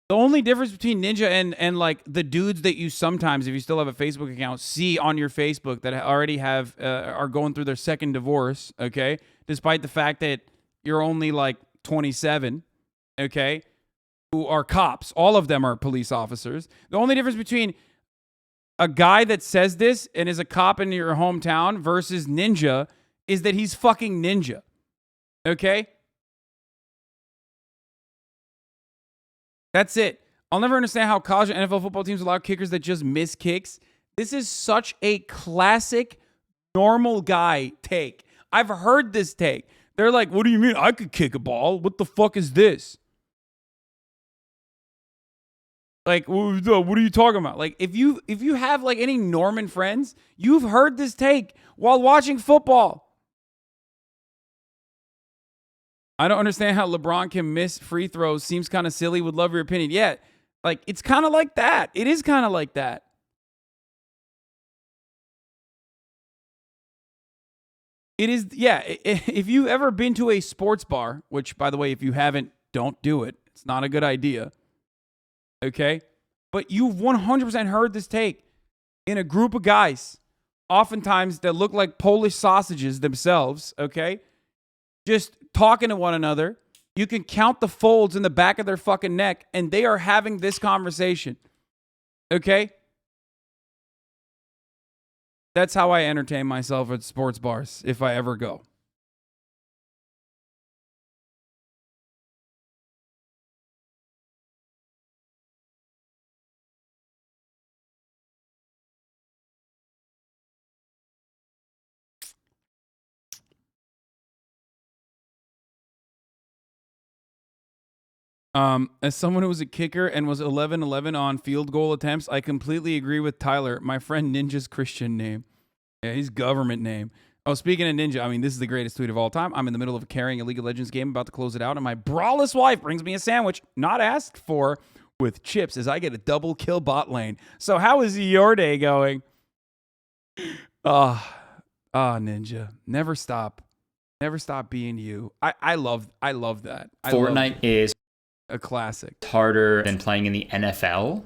The only difference between Ninja and like the dudes that you sometimes, if you still have a Facebook account, see on your Facebook that already have are going through their second divorce, okay? Despite the fact that you're only like 27, okay? Who are cops. All of them are police officers. The only difference between a guy that says this and is a cop in your hometown versus Ninja is that he's fucking Ninja. Okay? That's it. I'll never understand how college and NFL football teams allow kickers that just miss kicks. This is such a classic normal guy take. I've heard this take. They're like, what do you mean I could kick a ball? What the fuck is this? Like, what are you talking about? Like, if you have like any Norman friends, you've heard this take while watching football. I don't understand how LeBron can miss free throws. Seems kind of silly. Would love your opinion. Yeah, like, it's kind of like that. It is kind of like that. It is, yeah. If you've ever been to a sports bar, which, by the way, if you haven't, don't do it. It's not a good idea. Okay? But you've 100% heard this take in a group of guys, oftentimes that look like Polish sausages themselves, okay? Just talking to one another. You can count the folds in the back of their fucking neck, and they are having this conversation. Okay? That's how I entertain myself at sports bars, if I ever go. As someone who was a kicker and was 11-11 on field goal attempts, I completely agree with Tyler. My friend Ninja's Christian name. Yeah, his government name. Oh, speaking of Ninja, I mean, this is the greatest tweet of all time. I'm in the middle of carrying a League of Legends game, about to close it out, and my braless wife brings me a sandwich, not asked for, with chips as I get a double kill bot lane. So how is your day going? Ninja. Never stop. Never stop being you. I love that. Fortnite is a classic. Harder than playing in the NFL.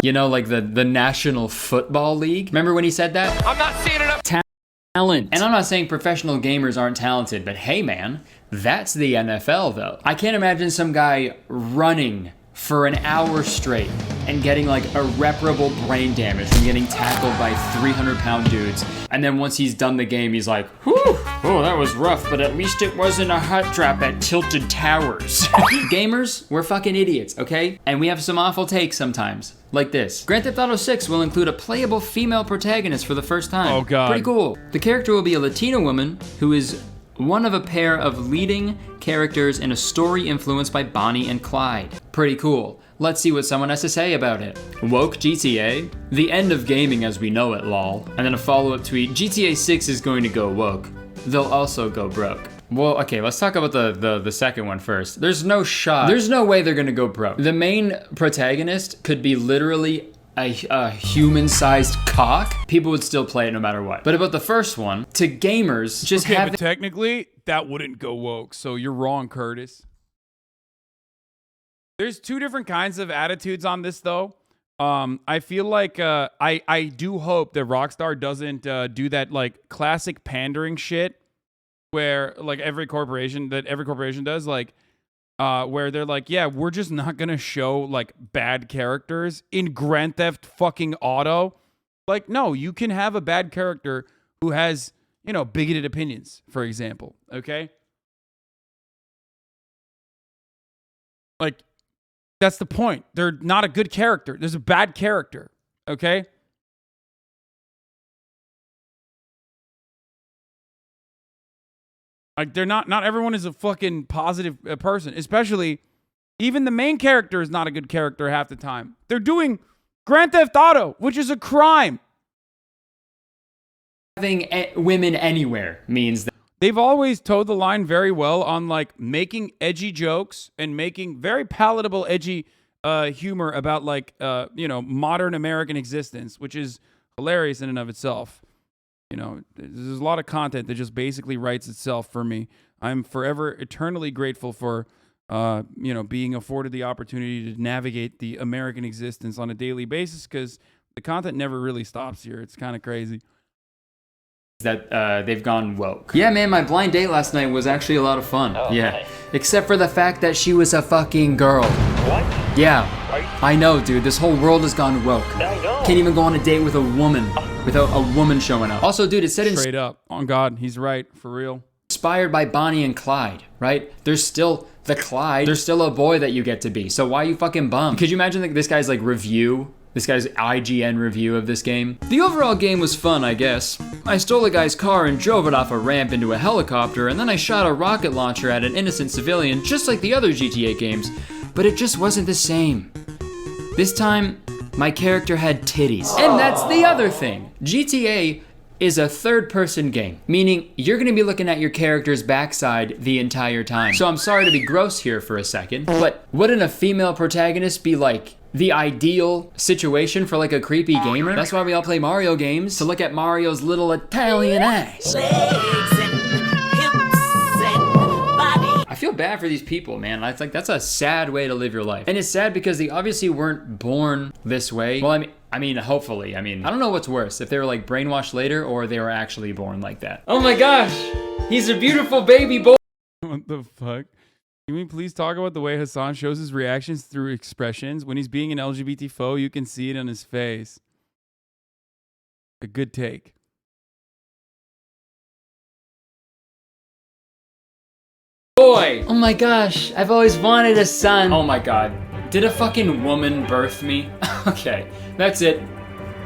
You know, like the National Football League. Remember when he said that? I'm not seeing enough talent. And I'm not saying professional gamers aren't talented, but hey man, that's the NFL though. I can't imagine some guy running for an hour straight and getting like irreparable brain damage from getting tackled by 300-pound dudes. And then once he's done the game, he's like, whew, oh, that was rough, but at least it wasn't a hot drop at Tilted Towers. Gamers, we're fucking idiots, okay? And we have some awful takes sometimes, like this. Grand Theft Auto 6 will include a playable female protagonist for the first time. Oh God. Pretty cool. The character will be a Latina woman who is one of a pair of leading characters in a story influenced by Bonnie and Clyde. Pretty cool. Let's see what someone has to say about it. Woke GTA? The end of gaming as we know it, lol. And then a follow-up tweet, GTA 6 is going to go woke. They'll also go broke. Well, okay, let's talk about the second one first. There's no shot. There's no way they're gonna go broke. The main protagonist could be literally a human-sized cock. People would still play it no matter what. But about the first one, to gamers, just okay, have but technically, that wouldn't go woke, so you're wrong, Kurtis. There's two different kinds of attitudes on this, though. I feel like I do hope that Rockstar doesn't do that like classic pandering shit where like every corporation does, like where they're like, yeah, we're just not gonna show like bad characters in Grand Theft fucking Auto. Like, no, you can have a bad character who has, you know, bigoted opinions, for example. Okay, like. That's the point. They're not a good character. There's a bad character, okay? Like, they're not everyone is a fucking positive person, especially even the main character is not a good character half the time. They're doing Grand Theft Auto, which is a crime. Having women anywhere means that they've always towed the line very well on like making edgy jokes and making very palatable edgy humor about like you know, modern American existence, which is hilarious in and of itself. You know, there's a lot of content that just basically writes itself for me. I'm forever eternally grateful for you know, being afforded the opportunity to navigate the American existence on a daily basis, because the content never really stops here. It's kind of crazy that they've gone woke. Yeah, man, my blind date last night was actually a lot of fun. Oh, yeah. nice. Except for the fact that she was a fucking girl. What? Yeah. I know, dude. This whole world has gone woke. I know. Can't even go on a date with a woman without a woman showing up. Also, dude, it said straight up. On God, he's right. For real. Inspired by Bonnie and Clyde, right? There's still the Clyde. There's still a boy that you get to be. So why are you fucking bummed? Could you imagine like this guy's like review? This guy's IGN review of this game. The overall game was fun, I guess. I stole a guy's car and drove it off a ramp into a helicopter, and then I shot a rocket launcher at an innocent civilian, just like the other GTA games, but it just wasn't the same. This time, my character had titties. And that's the other thing. GTA is a third-person game, meaning you're gonna be looking at your character's backside the entire time. So I'm sorry to be gross here for a second, but wouldn't a female protagonist be like the ideal situation for like a creepy gamer? That's why we all play Mario games, to look at Mario's little Italian ass. I feel bad for these people, man. It's like, that's a sad way to live your life. And it's sad because they obviously weren't born this way. Well, I mean, hopefully. I mean, I don't know what's worse, if they were like brainwashed later or they were actually born like that. Oh my gosh, he's a beautiful baby boy. What the fuck? Can we please talk about the way Hasan shows his reactions through expressions? When he's being an LGBT foe, you can see it on his face. A good take. Boy! Oh my gosh, I've always wanted a son. Oh my god. Did a fucking woman birth me? Okay, that's it.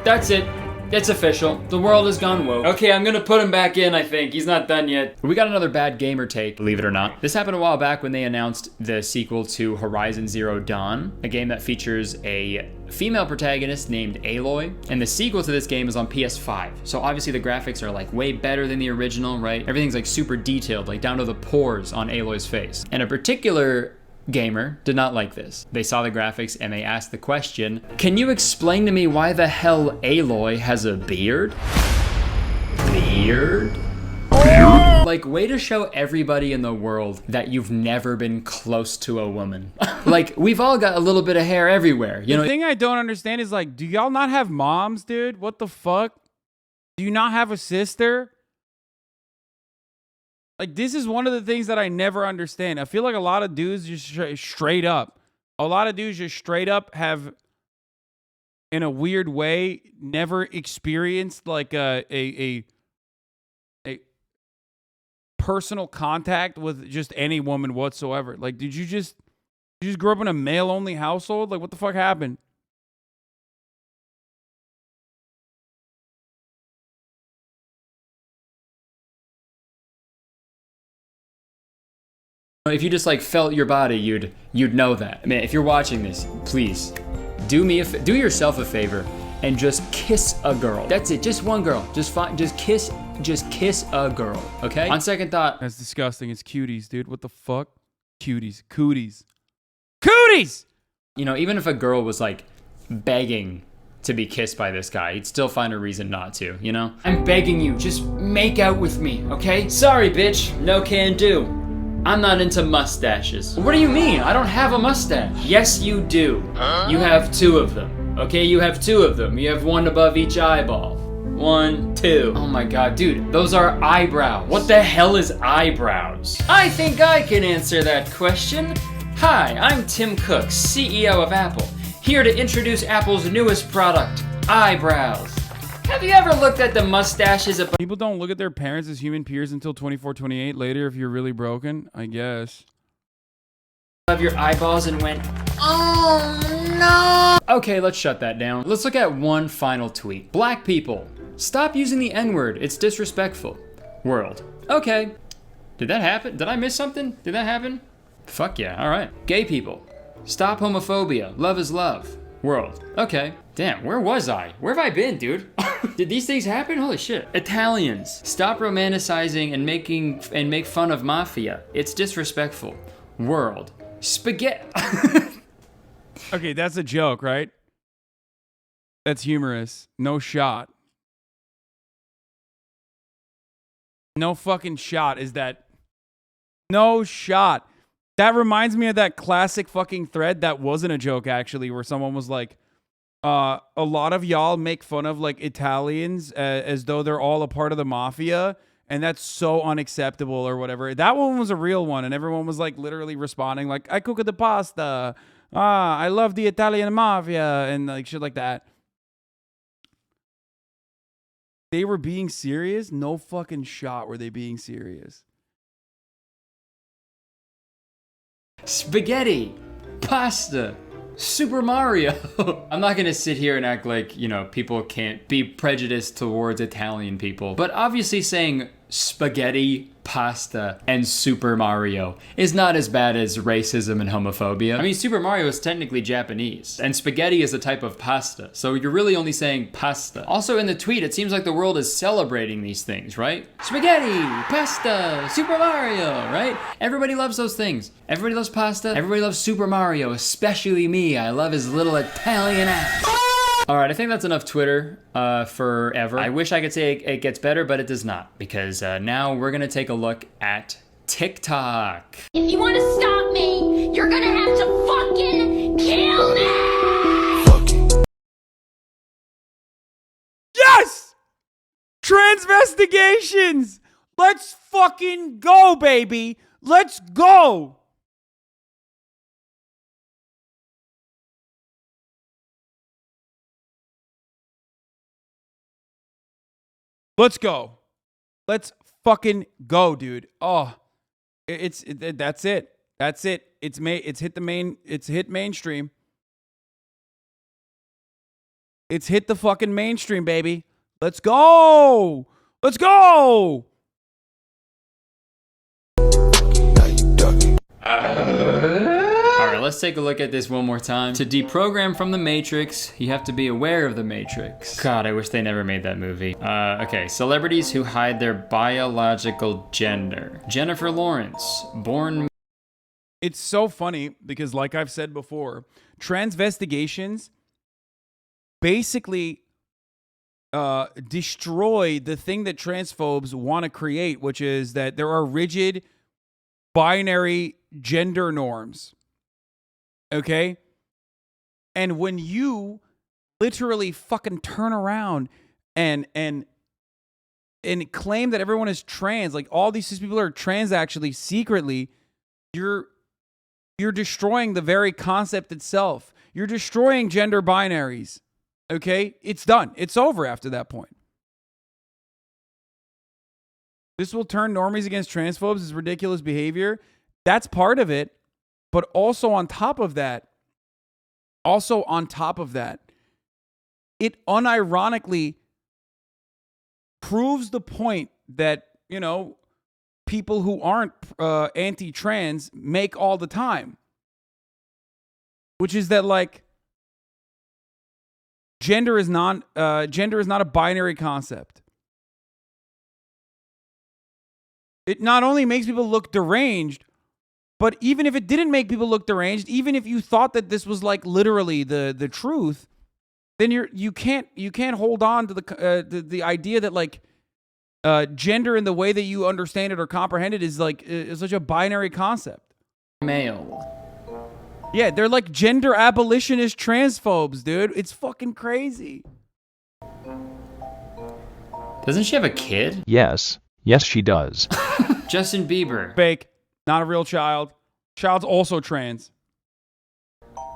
That's it. It's official. The world has gone woke. Okay, I'm gonna put him back in, I think. He's not done yet. We got another bad gamer take, believe it or not. This happened a while back when they announced the sequel to Horizon Zero Dawn, a game that features a female protagonist named Aloy. And the sequel to this game is on PS5. So obviously the graphics are like way better than the original, right? Everything's like super detailed, like down to the pores on Aloy's face. And a particular gamer did not like this. They saw the graphics and they asked the question, can you explain to me why the hell Aloy has a beard? Beard? Like, way to show everybody in the world that you've never been close to a woman. Like, we've all got a little bit of hair everywhere, you know? The thing I don't understand is like, do y'all not have moms, dude? What the fuck? Do you not have a sister? Like, this is one of the things that I never understand. I feel like a lot of dudes just straight up have, in a weird way, never experienced like a personal contact with just any woman whatsoever. Like, did you just grow up in a male-only household? Like, what the fuck happened? If you just like felt your body, you'd know that. I mean, if you're watching this, please do yourself a favor and just kiss a girl. That's it, just one girl. Just kiss a girl, okay? On second thought, that's disgusting. It's cuties, dude. What the fuck? Cuties, cooties. Cooties! You know, even if a girl was like begging to be kissed by this guy, he'd still find a reason not to, you know? I'm begging you, just make out with me, okay? Sorry, bitch, no can do. I'm not into mustaches. What do you mean? I don't have a mustache. Yes, you do. You have two of them. Okay, you have two of them. You have one above each eyeball. 1, 2. Oh my god, dude, those are eyebrows. What the hell is eyebrows? I think I can answer that question. Hi, I'm Tim Cook, CEO of Apple, here to introduce Apple's newest product, eyebrows. Have you ever looked at the mustaches of people? Don't look at their parents as human peers until 24, 28 later if you're really broken, I guess. Of your eyeballs and went, oh no! Okay, let's shut that down. Let's look at one final tweet. Black people, stop using the N-word. It's disrespectful. World. Okay. Did that happen? Did I miss something? Did that happen? Fuck yeah, all right. Gay people, stop homophobia. Love is love. World. Okay. Damn, where was I? Where have I been, dude? Did these things happen? Holy shit. Italians, stop romanticizing and make fun of mafia. It's disrespectful. World. Spaghetti. Okay, that's a joke, right? That's humorous. No shot. No fucking shot is that. No shot. That reminds me of that classic fucking thread that wasn't a joke, actually, where someone was like, a lot of y'all make fun of like Italians as though they're all a part of the mafia, and that's so unacceptable or whatever. That one was a real one, and everyone was like literally responding like, I cook the pasta. I love the Italian mafia, and like shit like that. They were being serious? No fucking shot were they being serious. Spaghetti, pasta, Super Mario. I'm not gonna sit here and act like, you know, people can't be prejudiced towards Italian people, but obviously saying spaghetti, pasta, and Super Mario is not as bad as racism and homophobia. I mean, Super Mario is technically Japanese, and spaghetti is a type of pasta, so you're really only saying pasta. Also in the tweet, it seems like the world is celebrating these things, right? Spaghetti, pasta, Super Mario, right? Everybody loves those things. Everybody loves pasta, everybody loves Super Mario, especially me. I love his little Italian ass. All right, I think that's enough Twitter forever. I wish I could say it gets better, but it does not, because now we're gonna take a look at TikTok. If you want to stop me, you're gonna have to fucking kill me! Yes! Transvestigations! Let's fucking go, baby! Let's go! Let's go. Let's fucking go, dude. Oh, that's it. That's it. It's hit mainstream. It's hit the fucking mainstream, baby. Let's go. Let's go. Alright, let's take a look at this one more time. To deprogram from the Matrix, you have to be aware of the Matrix. God, I wish they never made that movie. Okay, celebrities who hide their biological gender. Jennifer Lawrence, born... It's so funny because, like I've said before, transvestigations basically destroy the thing that transphobes want to create, which is that there are rigid binary gender norms. Okay? And when you literally fucking turn around and claim that everyone is trans, like all these people are trans actually secretly, you're destroying the very concept itself. You're destroying gender binaries. Okay? It's done. It's over after that point. This will turn normies against transphobes as ridiculous behavior. That's part of it. But also on top of that, it unironically proves the point that, you know, people who aren't anti-trans make all the time. Which is that, like, gender is not a binary concept. It not only makes people look deranged, but even if it didn't make people look deranged, even if you thought that this was like literally the truth, then you can't hold on to the idea that like gender in the way that you understand it or comprehend it is like is such a binary concept. Male. Yeah, they're like gender abolitionist transphobes, dude. It's fucking crazy. Doesn't she have a kid? Yes. Yes, she does. Justin Bieber. Fake. Not a real child. Child's also trans.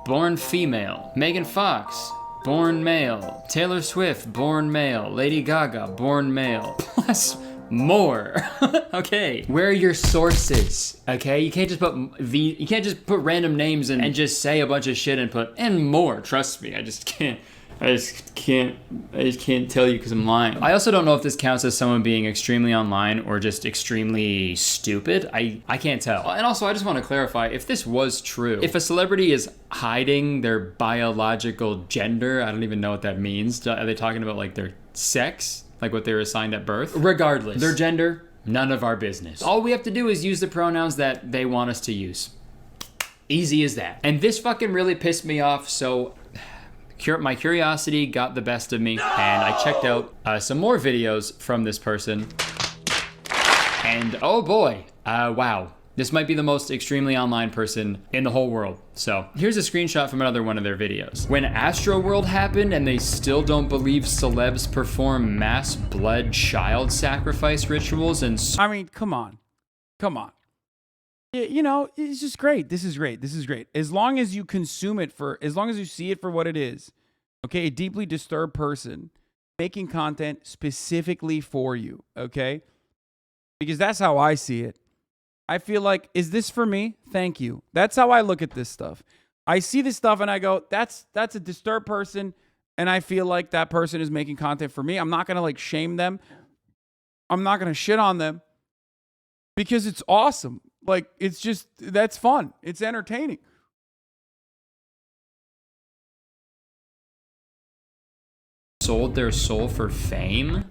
Born female. Megan Fox. Born male. Taylor Swift. Born male. Lady Gaga. Born male. Plus more. Okay. Where are your sources? Okay. You can't just put random names and just say a bunch of shit and put and more. Trust me. I just can't tell you because I'm lying. I also don't know if this counts as someone being extremely online or just extremely stupid. I can't tell. And also, I just want to clarify, if this was true, if a celebrity is hiding their biological gender, I don't even know what that means. Are they talking about like their sex? Like what they were assigned at birth? Regardless, their gender, none of our business. All we have to do is use the pronouns that they want us to use. Easy as that. And this fucking really pissed me off, so my curiosity got the best of me, and I checked out some more videos from this person. And oh boy, wow. This might be the most extremely online person in the whole world. So here's a screenshot from another one of their videos. When Astroworld happened and they still don't believe celebs perform mass blood child sacrifice rituals and... I mean, come on. You know, it's just great. This is great. As long as you consume it as long as you see it for what it is. Okay, a deeply disturbed person making content specifically for you. Okay? Because that's how I see it. I feel like, is this for me? Thank you. That's how I look at this stuff. I see this stuff and I go, that's a disturbed person, and I feel like that person is making content for me. I'm not going to like shame them. I'm not going to shit on them because it's awesome. Like, it's just, that's fun. It's entertaining. Sold their soul for fame?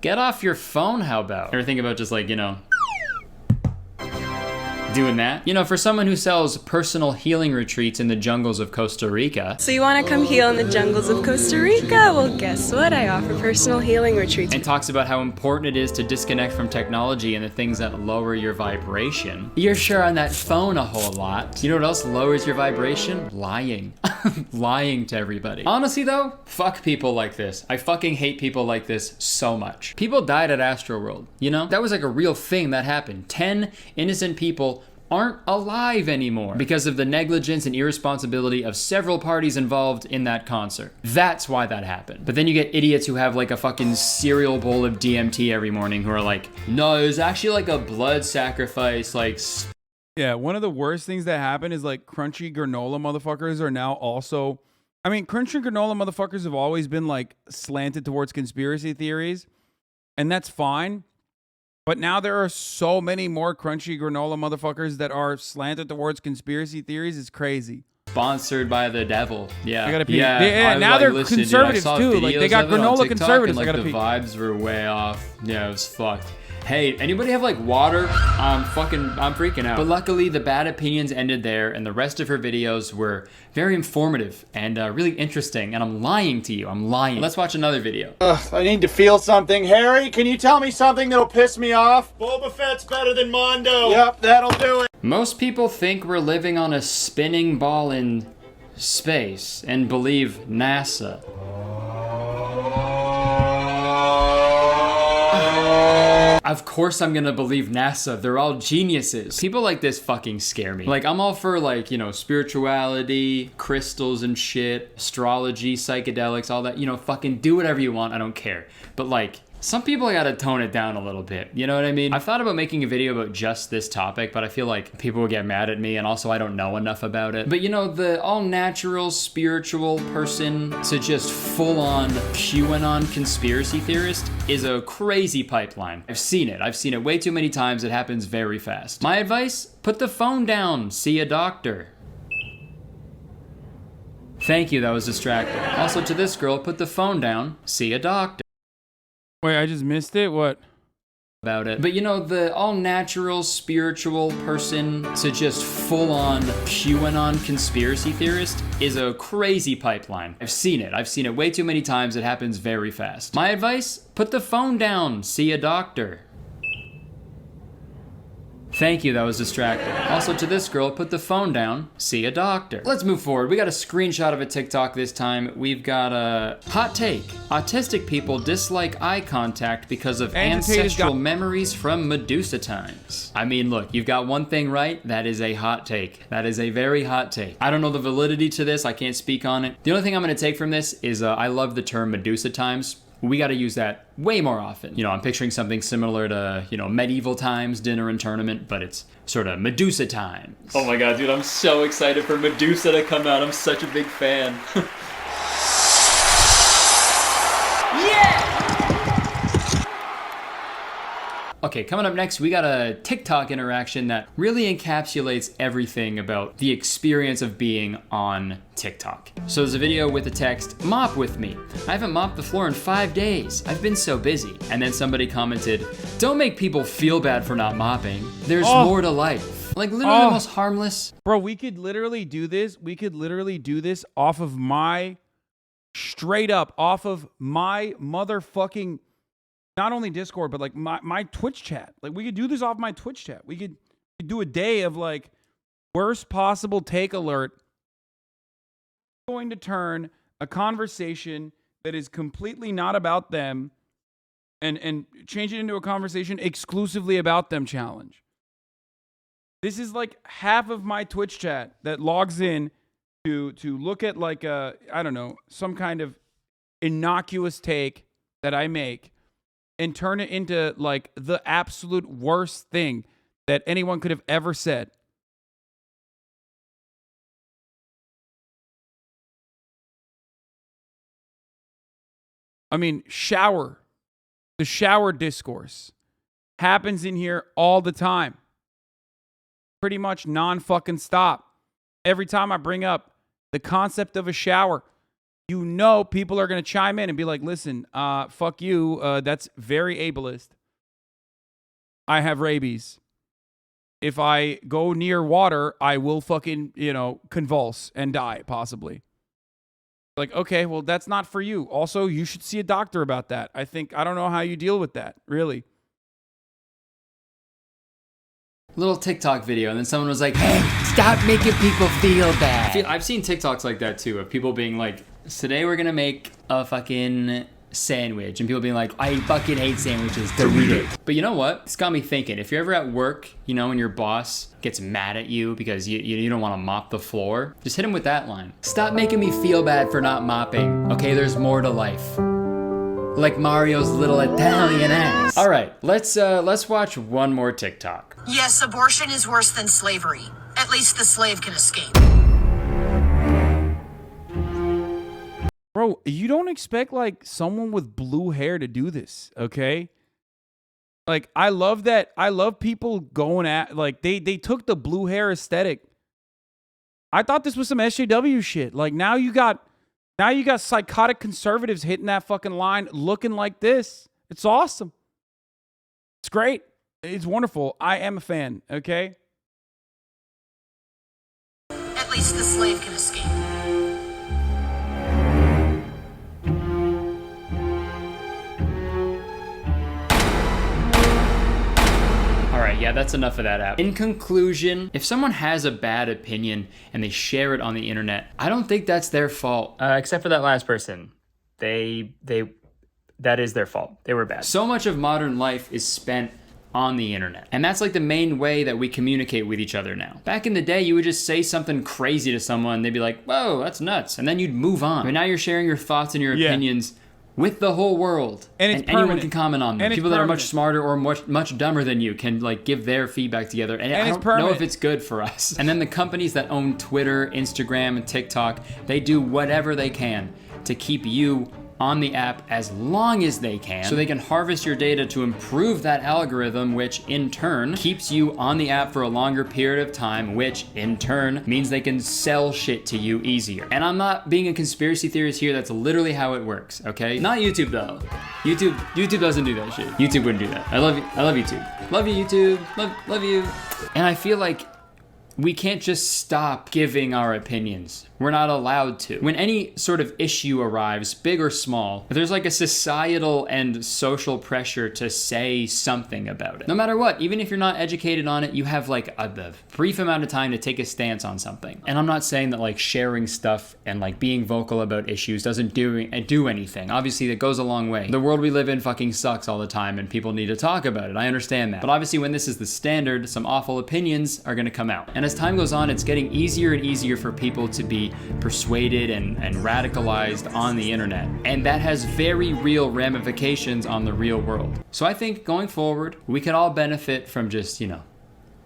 Get off your phone, how about? Ever think about just like, you know, doing that? You know, for someone who sells personal healing retreats in the jungles of Costa Rica. So you want to come heal in the jungles of Costa Rica? Well, guess what? I offer personal healing retreats. And talks about how important it is to disconnect from technology and the things that lower your vibration. You're sure on that phone a whole lot. You know what else lowers your vibration? Lying. Lying to everybody. Honestly though, fuck people like this. I fucking hate people like this so much. People died at Astroworld, you know? That was like a real thing that happened. 10 innocent people aren't alive anymore because of the negligence and irresponsibility of several parties involved in that concert. That's why that happened. But then you get idiots who have like a fucking cereal bowl of DMT every morning who are like, no, it was actually like a blood sacrifice, like... Yeah, one of the worst things that happen is like crunchy granola motherfuckers are now also... I mean, crunchy granola motherfuckers have always been like slanted towards conspiracy theories, and that's fine. But now there are so many more crunchy granola motherfuckers that are slanted towards conspiracy theories. It's crazy. Sponsored by the devil. Yeah. I gotta pee. Yeah. Now they're conservatives too. Like they got granola conservatives. And, like, the vibes were way off. Yeah, it was fucked. Hey, anybody have like water? I'm freaking out. But luckily the bad opinions ended there, and the rest of her videos were very informative and really interesting. And I'm lying to you. I'm lying. Let's watch another video. I need to feel something. Harry, can you tell me something that'll piss me off? Boba Fett's better than Mondo. Yep, that'll do it. Most people think we're living on a spinning ball in space and believe NASA. Of course I'm gonna believe NASA. They're all geniuses. People like this fucking scare me. Like, I'm all for, like, you know, spirituality, crystals and shit, astrology, psychedelics, all that. You know, fucking do whatever you want. I don't care. But, like, some people gotta tone it down a little bit. You know what I mean? I've thought about making a video about just this topic, but I feel like people will get mad at me, and also I don't know enough about it. But you know, the all-natural spiritual person to just full-on QAnon conspiracy theorist is a crazy pipeline. I've seen it. I've seen it way too many times. It happens very fast. My advice? Put the phone down. See a doctor. Thank you, that was distracting. Also to this girl, put the phone down. See a doctor. Wait, I just missed it? What? About it. But you know, the all-natural spiritual person to just full-on QAnon conspiracy theorist is a crazy pipeline. I've seen it. I've seen it way too many times. It happens very fast. My advice? Put the phone down. See a doctor. Thank you, that was distracting. Also to this girl, put the phone down, see a doctor. Let's move forward. We got a screenshot of a TikTok this time. We've got a hot take. Autistic people dislike eye contact because of ancestral memories from Medusa times. I mean, look, you've got one thing right. That is a hot take. That is a very hot take. I don't know the validity to this. I can't speak on it. The only thing I'm gonna take from this is I love the term Medusa times. We got to use that way more often. You know, I'm picturing something similar to, you know, medieval times, dinner and tournament, but it's sort of Medusa times. Oh my god, dude, I'm so excited for Medusa to come out. I'm such a big fan. Yeah! Okay, coming up next, we got a TikTok interaction that really encapsulates everything about the experience of being on TikTok. So there's a video with the text, "Mop with me. I haven't mopped the floor in 5 days. I've been so busy." And then somebody commented, "Don't make people feel bad for not mopping. There's more to life." Like, literally the most harmless. Bro, we could literally do this. We could literally do this off of my, straight up, off of my motherfucking, not only Discord, but like my Twitch chat. Like, we could do this off my Twitch chat. We could do a day of like worst possible take alert. Going to turn a conversation that is completely not about them and change it into a conversation exclusively about them challenge. This is like half of my Twitch chat that logs in to look at like a, I don't know, some kind of innocuous take that I make and turn it into like the absolute worst thing that anyone could have ever said. I mean, the shower discourse happens in here all the time. Pretty much non-fucking stop. Every time I bring up the concept of a shower, you know people are going to chime in and be like, listen, fuck you. That's very ableist. I have rabies. If I go near water, I will fucking, you know, convulse and die, possibly. Like, okay, well, that's not for you. Also, you should see a doctor about that. I don't know how you deal with that, really. Little TikTok video, and then someone was like, "Hey, stop making people feel bad." I've seen TikToks like that too, of people being like, "Today we're gonna make a fucking sandwich," and people being like, "I fucking hate sandwiches, delete it." But you know what? It's got me thinking. If you're ever at work, you know, and your boss gets mad at you because you don't want to mop the floor, just hit him with that line. "Stop making me feel bad for not mopping. Okay, there's more to life." Like Mario's little Italian ass. All right, let's watch one more TikTok. Yes, abortion is worse than slavery. At least the slave can escape. Bro, you don't expect like someone with blue hair to do this, okay? Like, I love that. I love people going at, like, they took the blue hair aesthetic. I thought this was some SJW shit. Like, now you got psychotic conservatives hitting that fucking line looking like this. It's awesome. It's great. It's wonderful. I am a fan, okay? At least the slave can escape. Alright, yeah, that's enough of that app. In conclusion, if someone has a bad opinion and they share it on the internet, I don't think that's their fault. Except for that last person. That is their fault. They were bad. So much of modern life is spent on the internet. And that's like the main way that we communicate with each other now. Back in the day, you would just say something crazy to someone, they'd be like, whoa, that's nuts. And then you'd move on. But now you're sharing your thoughts and your opinions with the whole world. And anyone can comment on them. People that are much smarter or much dumber than you can like give their feedback together. And I don't know if it's good for us. And then the companies that own Twitter, Instagram, and TikTok, they do whatever they can to keep you on the app as long as they can, so they can harvest your data to improve that algorithm, which in turn keeps you on the app for a longer period of time, which in turn means they can sell shit to you easier. And I'm not being a conspiracy theorist here, that's literally how it works, okay? Not YouTube though. YouTube doesn't do that shit. YouTube wouldn't do that. I love YouTube. Love you, YouTube. Love you. And I feel like we can't just stop giving our opinions. We're not allowed to. When any sort of issue arrives, big or small, there's like a societal and social pressure to say something about it. No matter what, even if you're not educated on it, you have like a brief amount of time to take a stance on something. And I'm not saying that like sharing stuff and like being vocal about issues doesn't do anything. Obviously, that goes a long way. The world we live in fucking sucks all the time and people need to talk about it. I understand that. But obviously, when this is the standard, some awful opinions are gonna come out. And as time goes on, it's getting easier and easier for people to be persuaded and radicalized on the internet. And that has very real ramifications on the real world. So I think going forward, we can all benefit from just,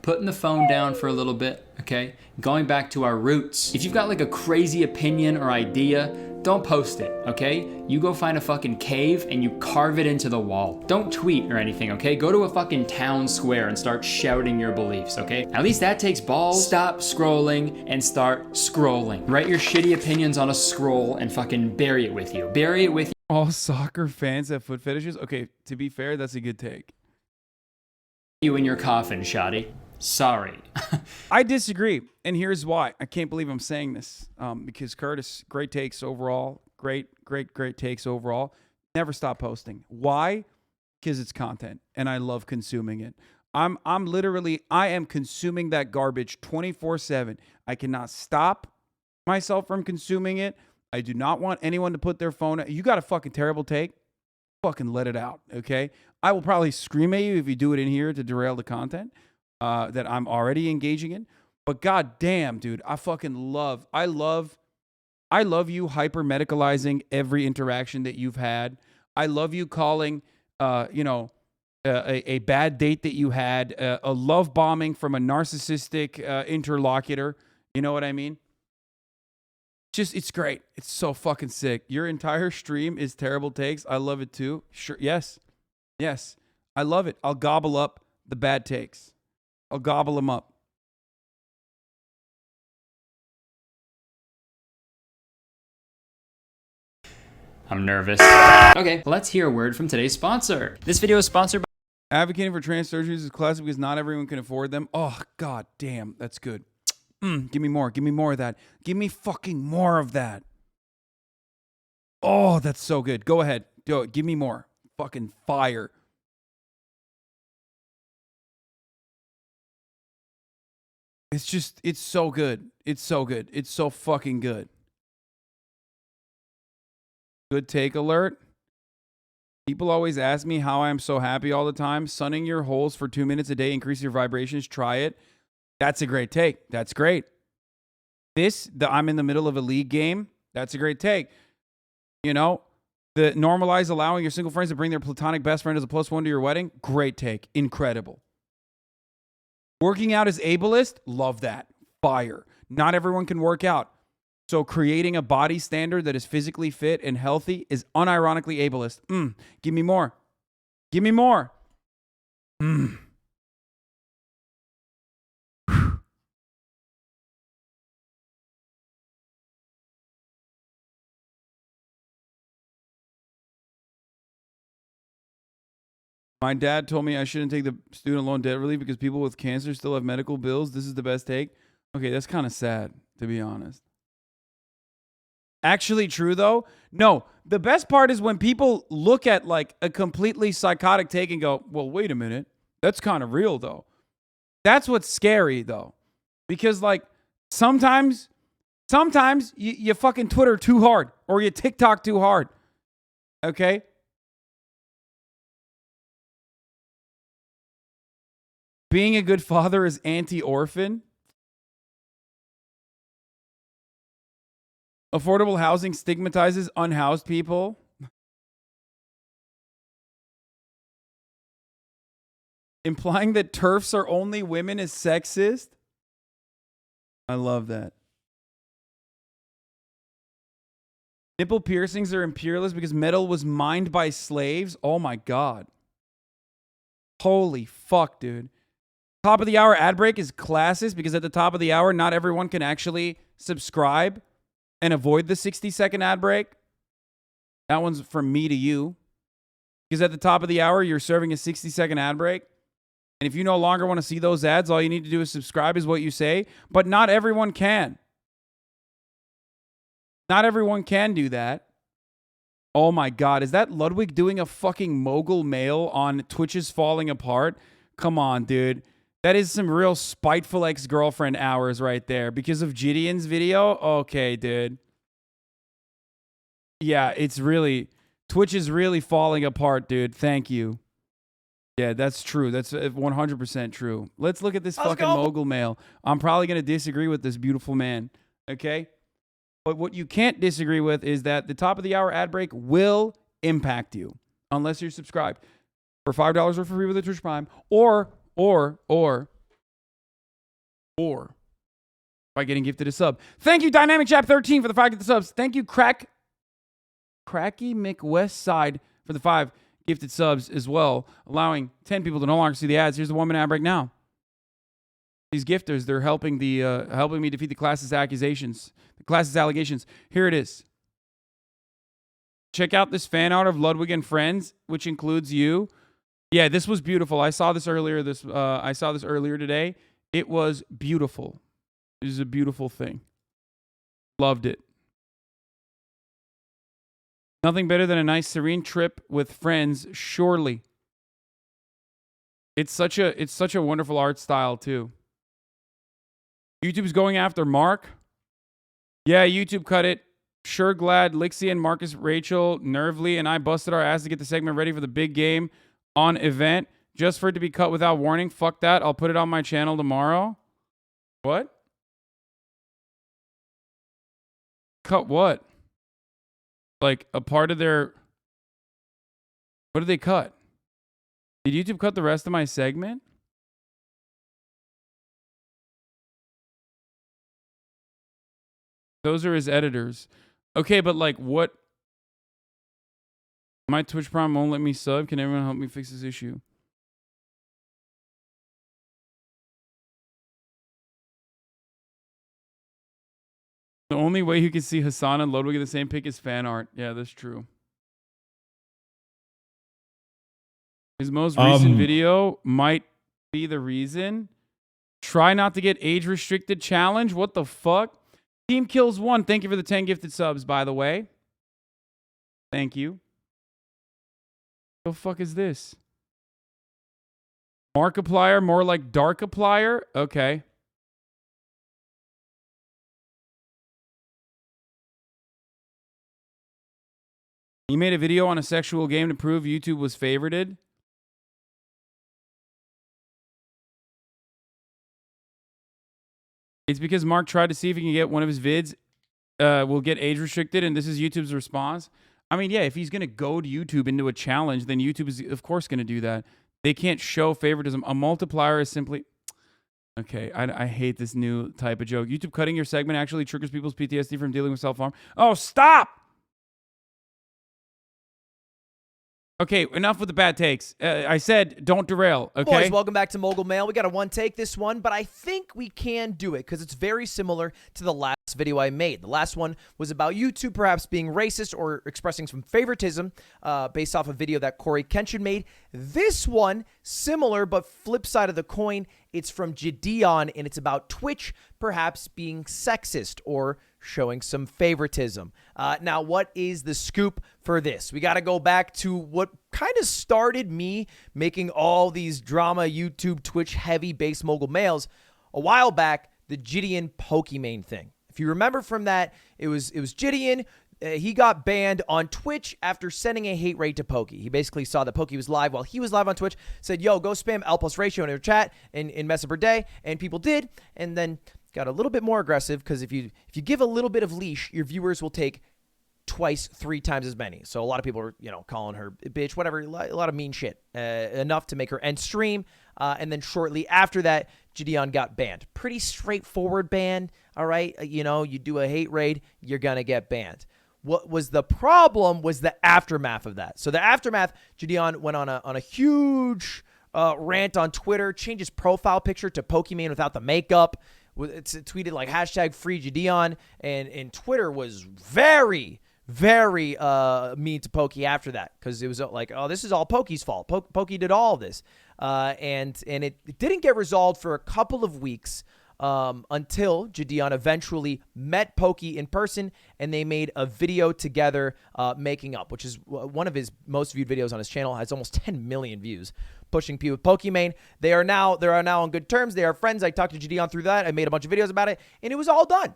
putting the phone down for a little bit, okay? Going back to our roots. If you've got like a crazy opinion or idea, don't post it, okay? You go find a fucking cave and you carve it into the wall. Don't tweet or anything, okay? Go to a fucking town square and start shouting your beliefs, okay? At least that takes balls. Stop scrolling and start scrolling. Write your shitty opinions on a scroll and fucking bury it with you. Bury it with you. All soccer fans have foot fetishes? Okay, to be fair, that's a good take. You in your coffin, shoddy. Sorry. I disagree, and here's why. I can't believe I'm saying this, because Kurtis, great takes overall. Great takes overall. Never stop posting. Why? Because it's content, and I love consuming it. I am consuming that garbage 24/7. I cannot stop myself from consuming it. I do not want anyone to put their phone. You got a fucking terrible take? Fucking let it out, okay? I will probably scream at you if you do it in here to derail the content that I'm already engaging in. But god damn, dude, I love you hyper medicalizing every interaction that you've had. I love you calling, a bad date that you had, a love bombing from a narcissistic interlocutor. You know what I mean? It's great. It's so fucking sick. Your entire stream is terrible takes. I love it too. Sure. Yes. I love it. I'll gobble up the bad takes. I'll gobble them up. I'm nervous. Okay, let's hear a word from today's sponsor. This video is sponsored by... Advocating for trans surgeries is classic because not everyone can afford them. Oh, god damn. That's good. Give me more. Give me more of that. Give me fucking more of that. Oh, that's so good. Go ahead. Do it. Give me more. Fucking fire. It's so good. It's so good. It's so fucking good. Good take alert. People always ask me how I'm so happy all the time. Sunning your holes for 2 minutes a day, increase your vibrations. Try it. That's a great take. That's great. I'm in the middle of a league game. That's a great take. The normalize allowing your single friends to bring their platonic best friend as a +1 to your wedding. Great take. Incredible. Working out as ableist, love that. Fire. Not everyone can work out. So creating a body standard that is physically fit and healthy is unironically ableist. Give me more. Give me more. My dad told me I shouldn't take the student loan debt relief because people with cancer still have medical bills. This is the best take. Okay, that's kind of sad, to be honest. Actually true, though. No, the best part is when people look at like a completely psychotic take and go, well, wait a minute. That's kind of real, though. That's what's scary, though. Because like sometimes you fucking Twitter too hard or you TikTok too hard. Okay? Being a good father is anti-orphan. Affordable housing stigmatizes unhoused people. Implying that TERFs are only women is sexist. I love that. Nipple piercings are imperialist because metal was mined by slaves. Oh my God. Holy fuck, dude. Top of the hour ad break is classist because at the top of the hour, not everyone can actually subscribe and avoid the 60-second ad break. That one's from me to you. Because at the top of the hour, you're serving a 60-second ad break. And if you no longer want to see those ads, all you need to do is subscribe is what you say. But not everyone can. Not everyone can do that. Oh my God. Is that Ludwig doing a fucking mogul mail on Twitch's falling apart? Come on, dude. That is some real spiteful ex-girlfriend hours right there. Because of Gideon's video? Okay, dude. Yeah, it's really... Twitch is really falling apart, dude. Thank you. Yeah, that's true. That's 100% true. Let's look at this fucking mogul mail. I'm probably going to disagree with this beautiful man. Okay? But what you can't disagree with is that the top of the hour ad break will impact you. Unless you're subscribed. For $5 or for free with a Twitch Prime. Or by getting gifted a sub. Thank you, Dynamic Chap 13 for the 5 gifted subs. Thank you, Cracky McWestside for the 5 gifted subs as well, allowing 10 people to no longer see the ads. Here's the 1-minute ad break now. These gifters, they're helping me defeat the class's allegations. Here it is. Check out this fan art of Ludwig and friends, which includes you. Yeah, this was beautiful. I saw this earlier. I saw this earlier today. It was beautiful. It is a beautiful thing. Loved it. Nothing better than a nice serene trip with friends, surely. It's such a wonderful art style too. YouTube's going after Mark. Yeah, YouTube cut it. Sure glad Lixie and Marcus, Rachel, Nervely, and I busted our ass to get the segment ready for the big game on event just for it to be cut without warning. Fuck that. I'll put it on my channel tomorrow. What? Cut what? Like a part of their... What did they cut? Did YouTube cut the rest of my segment? Those are his editors. Okay, but like what? My Twitch Prime won't let me sub. Can everyone help me fix this issue? The only way you can see Hasan and Ludwig in the same pic is fan art. Yeah, that's true. His most recent video might be the reason. Try not to get age restricted challenge. What the fuck? Team Kills 1. Thank you for the 10 gifted subs, by the way. Thank you. What the fuck is this? Markiplier, more like Darkiplier? Okay. He made a video on a sexual game to prove YouTube was favorited. It's because Mark tried to see if he can get one of his vids will get age restricted, and this is YouTube's response. I mean, yeah, if he's going to goad YouTube into a challenge, then YouTube is, of course, going to do that. They can't show favoritism. A multiplier is simply... Okay, I hate this new type of joke. YouTube cutting your segment actually triggers people's PTSD from dealing with self-harm. Oh, stop! Okay, enough with the bad takes. I said don't derail, okay? Boys, welcome back to Mogul Mail. We got a one take this one, but I think we can do it because it's very similar to the last video I made. The last one was about YouTube perhaps being racist or expressing some favoritism based off a video that Corey Kenshin made. This one, similar but flip side of the coin. It's from Gideon, and it's about Twitch perhaps being sexist or showing some favoritism. Now, what is the scoop for this? We got to go back to what kind of started me making all these drama YouTube, Twitch heavy base mogul mails a while back, the Gideon Pokimane thing. If you remember from that, it was Gideon. He got banned on Twitch after sending a hate raid to Pokey. He basically saw that Pokey was live while he was live on Twitch, said, yo, go spam L plus ratio in your chat in Mesa per day, and people did, and then got a little bit more aggressive because if you give a little bit of leash, your viewers will take twice, 3 times as many. So a lot of people are, calling her a bitch, whatever, a lot of mean shit, enough to make her end stream. And then shortly after that, Gideon got banned. Pretty straightforward ban, all right? You do a hate raid, you're going to get banned. What was the problem was the aftermath of that. So the aftermath, Gideon went on a huge rant on Twitter, changed his profile picture to Pokimane without the makeup. It's tweeted like hashtag free Gideon, and Twitter was very, very mean to Pokey after that because it was like, oh, this is all Pokey's fault. Pokey did all of this. And it didn't get resolved for a couple of weeks until Gideon eventually met Pokey in person, and they made a video together making up, which is one of his most viewed videos on his channel. Has almost 10 million views. Pushing P with Pokimane. They are now on good terms. They are friends. I talked to Gideon through that. I made a bunch of videos about it, and it was all done.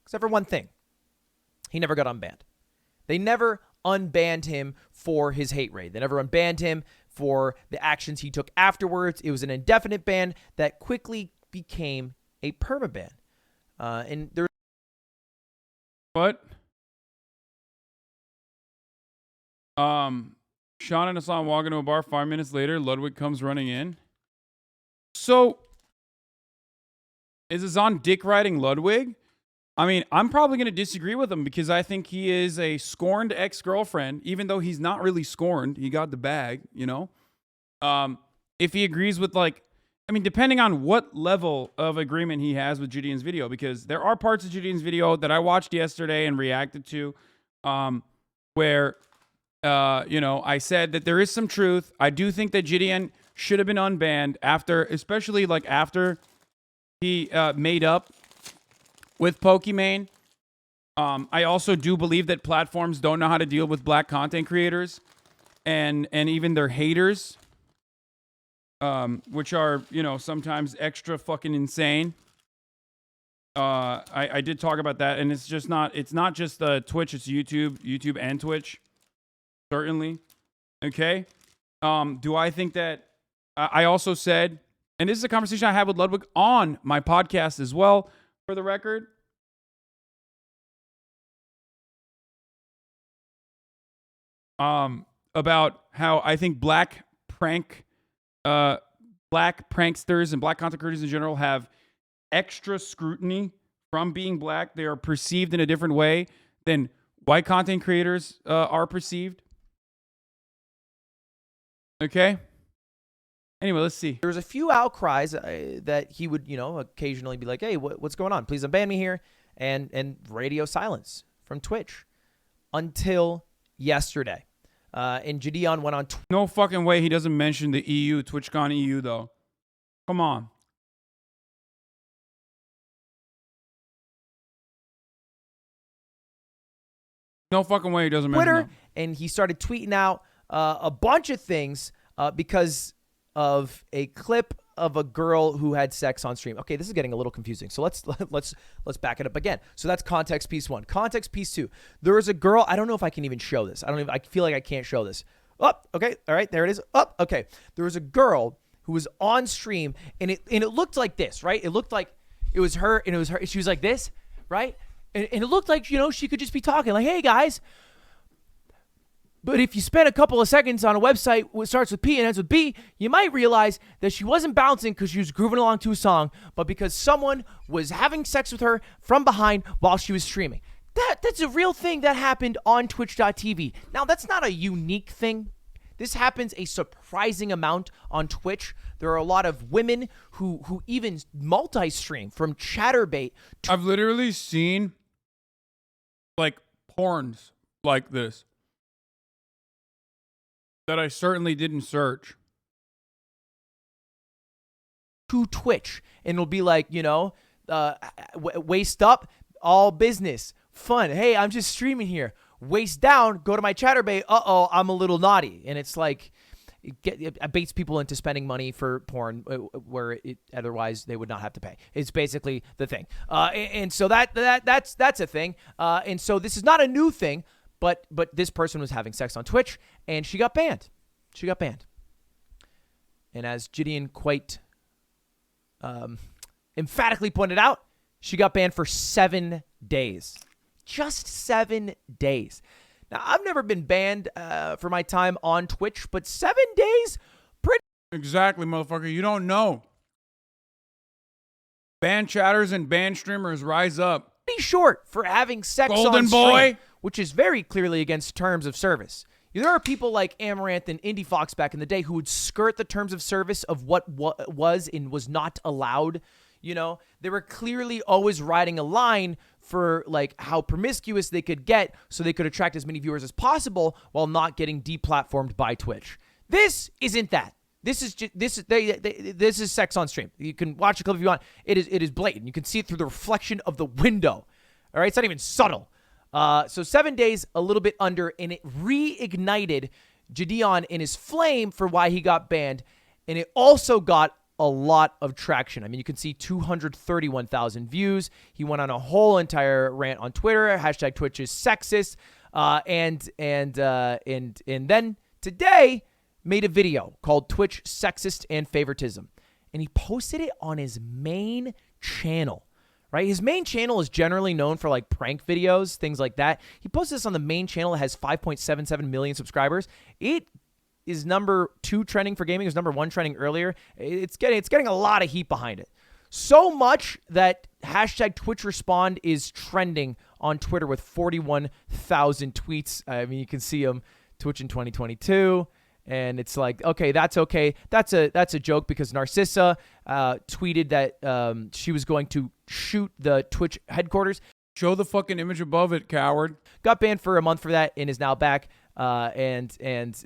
Except for one thing. He never got unbanned. They never unbanned him for his hate raid. They never unbanned him for the actions he took afterwards. It was an indefinite ban that quickly became a permaban. And there. What? Sean and Hasan walk into a bar. 5 minutes later, Ludwig comes running in. So, is Hasan dick riding Ludwig? I mean, I'm probably going to disagree with him because I think he is a scorned ex-girlfriend, even though he's not really scorned. He got the bag, If he agrees with, depending on what level of agreement he has with Gideon's video, because there are parts of Gideon's video that I watched yesterday and reacted to where, I said that there is some truth. I do think that Gideon should have been unbanned especially after he made up with Pokimane. I also do believe that platforms don't know how to deal with black content creators and even their haters, which are, sometimes extra fucking insane. I did talk about that, and it's not just Twitch, it's YouTube and Twitch. Certainly. Okay. Do I think that I also said, and this is a conversation I had with Ludwig on my podcast as well, for the record. About how I think black pranksters and black content creators in general have extra scrutiny from being black. They are perceived in a different way than white content creators are perceived. Okay. Anyway, let's see. There was a few outcries that he would, occasionally be like, hey, what's going on? Please unban me here. And radio silence from Twitch until yesterday. And Gideon went on. No fucking way he doesn't mention the EU, TwitchCon EU, though. Come on. No fucking way he doesn't mention Twitter, them. And he started tweeting out a bunch of things because of a clip of a girl who had sex on stream. Okay, this is getting a little confusing. So let's back it up again. So that's context piece 1. Context piece 2. There was a girl. I don't know if I can even show this. I feel like I can't show this. Oh, okay. All right, there it is. Oh, okay. There was a girl who was on stream, and it looked like this, right? It looked like it was her, and it was her. She was like this, right? And it looked like she could just be talking like, "Hey guys, But if you spend a couple of seconds on a website that starts with P and ends with B, you might realize that she wasn't bouncing because she was grooving along to a song, but because someone was having sex with her from behind while she was streaming. That's a real thing that happened on Twitch.tv. Now, that's not a unique thing. This happens a surprising amount on Twitch. There are a lot of women who even multi-stream from Chatterbait. I've literally seen, like, porns like this that I certainly didn't search. To Twitch. And it'll be like, you know, waist up, all business, fun. Hey, I'm just streaming here. Waist down, go to my Chatterbait. Uh-oh, I'm a little naughty. And it's like, it baits people into spending money for porn where otherwise they would not have to pay. It's basically the thing. And so that's a thing. And so this is not a new thing. But this person was having sex on Twitch, and she got banned. She got banned. And as Gideon quite emphatically pointed out, she got banned for 7 days. Just 7 days. Now, I've never been banned for my time on Twitch, but 7 days? Pretty. Exactly, motherfucker. You don't know. Band chatters and band streamers rise up. Pretty short for having sex Golden on boy. stream, which is very clearly against terms of service. There are people like Amaranth and Indie Fox back in the day who would skirt the terms of service of what was and was not allowed. You know, they were clearly always riding a line for like how promiscuous they could get so they could attract as many viewers as possible while not getting deplatformed by Twitch. This isn't that. This is just, this is sex on stream. You can watch a clip if you want. It is blatant. You can see it through the reflection of the window. All right, it's not even subtle. So 7 days, a little bit under, and it reignited Gideon in his flame for why he got banned, and it also got a lot of traction. I mean, you can see 231,000 views. He went on a whole entire rant on Twitter. Hashtag Twitch is sexist. And then today made a video called Twitch Sexist and Favoritism. And he posted it on his main channel, right? His main channel is generally known for like prank videos, things like that. He posted this on the main channel. It has 5.77 million subscribers. It is number 2 trending for gaming. It was number 1 trending earlier. It's getting a lot of heat behind it. So much that hashtag Twitch Respond is trending on Twitter with 41,000 tweets. I mean, you can see him Twitch in 2022. And it's like, okay. That's a joke because Narcissa tweeted that she was going to shoot the Twitch headquarters. Show the fucking image above it, coward. Got banned for a month for that and is now back. And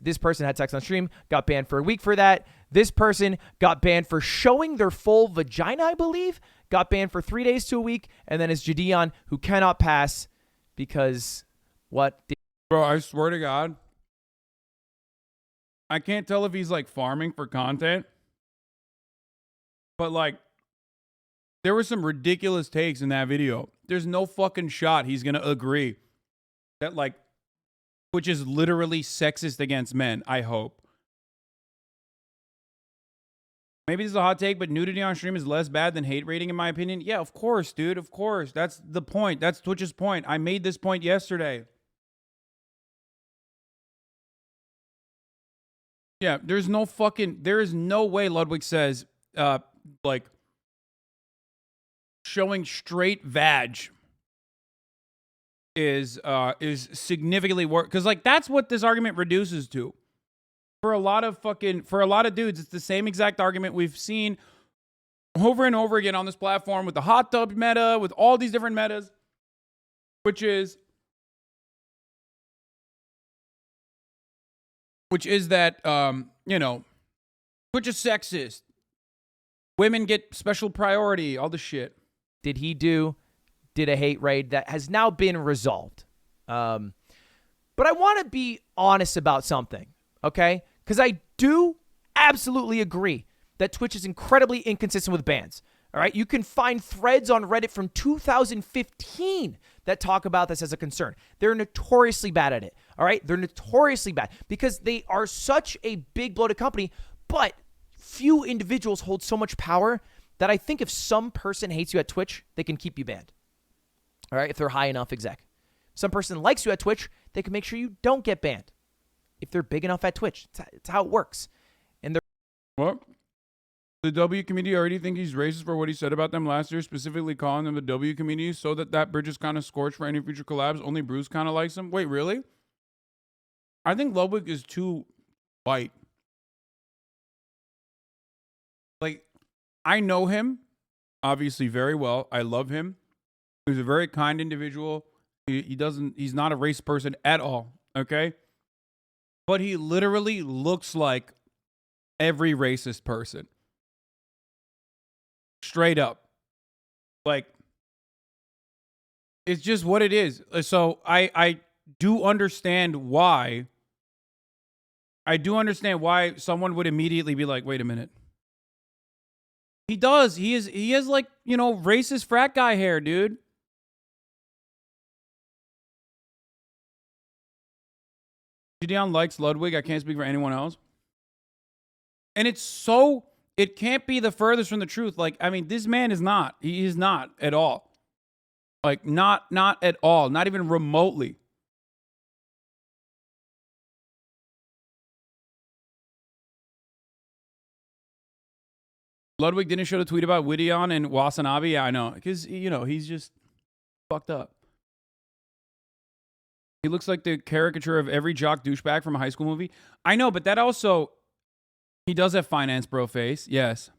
this person had sex on stream, got banned for a week for that. This person got banned for showing their full vagina, I believe. Got banned for 3 days to a week. And then it's Gideon, who cannot pass because what? Bro, I swear to God. I can't tell if he's like farming for content, but like there were some ridiculous takes in that video. There's no fucking shot he's going to agree that like, which is literally sexist against men, I hope. Maybe this is a hot take, but nudity on stream is less bad than hate rating in my opinion. Yeah, of course, dude, of course. That's the point. That's Twitch's point. I made this point yesterday. Yeah, there is no way Ludwig says, like, showing straight vag is significantly worse. Because, like, that's what this argument reduces to. For a lot of dudes, it's the same exact argument we've seen over and over again on this platform with the hot tub meta, with all these different metas, which is that, you know, Twitch is sexist. Women get special priority, all the shit. Did a hate raid that has now been resolved. But I want to be honest about something, okay? Because I do absolutely agree that Twitch is incredibly inconsistent with bans. All right, you can find threads on Reddit from 2015 that talk about this as a concern. They're notoriously bad at it. All right, they're notoriously bad because they are such a big bloated company, but few individuals hold so much power that I think if some person hates you at Twitch, they can keep you banned. All right, if they're high enough exec. Some person likes you at Twitch, they can make sure you don't get banned. if they're big enough at Twitch. It's how it works. And they're What? The W community already think he's racist for what he said about them last year, specifically calling them the W community, so that bridge is kind of scorched for any future collabs. Only Bruce kind of likes him. Wait, really? I think Ludwig is too white. Like, I know him, obviously, very well. I love him. He's a very kind individual. He's not a race person at all, okay? But he literally looks like every racist person. Straight up. Like, it's just what it is. So I do understand why. I do understand why someone would immediately be like, wait a minute. He does. He has like, you know, racist frat guy hair, dude. Gideon likes Ludwig. I can't speak for anyone else. And it can't be the furthest from the truth. Like, I mean, this man is not. He is not at all. Like, not at all. Not even remotely. Ludwig didn't show the tweet about Widion and HasanAbi. Yeah, I know. Because, you know, he's just fucked up. He looks like the caricature of every jock douchebag from a high school movie. I know, but that also... He does have finance bro face. Yes.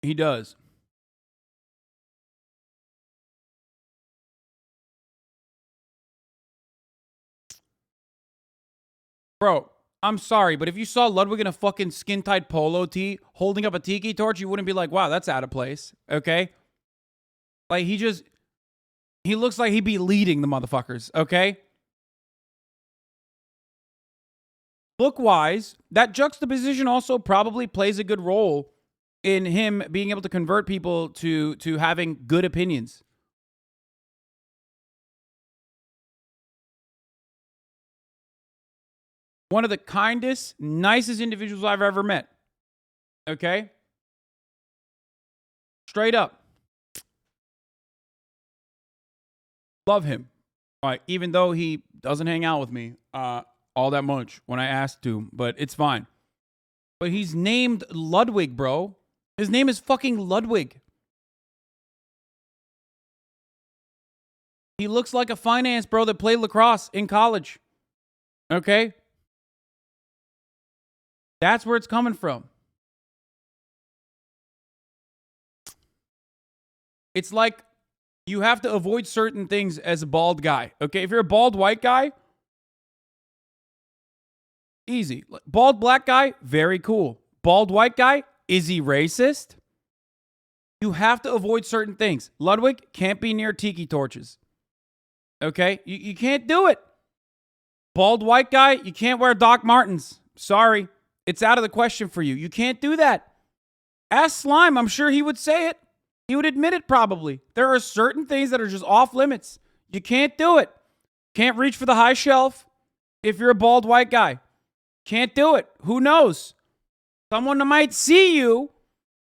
He does. Bro, I'm sorry, but if you saw Ludwig in a fucking skin-tight polo tee holding up a tiki torch, you wouldn't be like, wow, that's out of place. Okay? Like, he looks like he'd be leading the motherfuckers. Okay? Look-wise, that juxtaposition also probably plays a good role in him being able to convert people to having good opinions. One of the kindest, nicest individuals I've ever met. Okay? Straight up. Love him. All right, even though he doesn't hang out with me all that much when I asked to, but it's fine. But he's named Ludwig, bro. His name is fucking Ludwig. He looks like a finance bro that played lacrosse in college. Okay? That's where it's coming from. It's like you have to avoid certain things as a bald guy. Okay? If you're a bald white guy, easy. Bald black guy, very cool. Bald white guy, is he racist? You have to avoid certain things. Ludwig can't be near tiki torches. Okay? You can't do it. Bald white guy, you can't wear Doc Martens. Sorry. It's out of the question for you. You can't do that. Ask Slime. I'm sure he would say it. He would admit it probably. There are certain things that are just off limits. You can't do it. Can't reach for the high shelf if you're a bald white guy. Can't do it. Who knows? Someone might see you.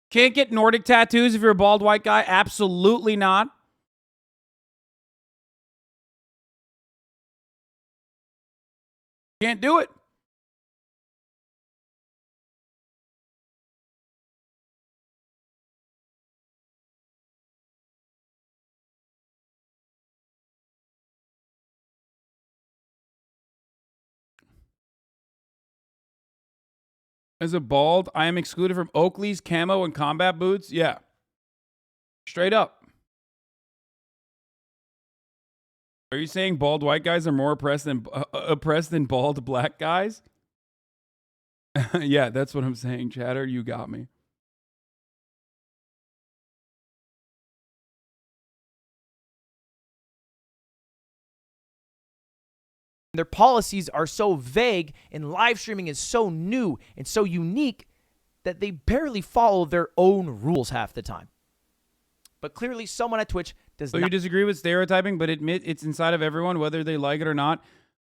Can't get Nordic tattoos if you're a bald white guy. Absolutely not. Can't do it. As a bald, I am excluded from Oakley's camo and combat boots. Yeah. Straight up. Are you saying bald white guys are more oppressed than bald black guys? Yeah, that's what I'm saying, Chatter. You got me. Their policies are so vague and live streaming is so new and so unique that they barely follow their own rules half the time. But clearly someone at Twitch does not. So you disagree with stereotyping, but admit it's inside of everyone, whether they like it or not?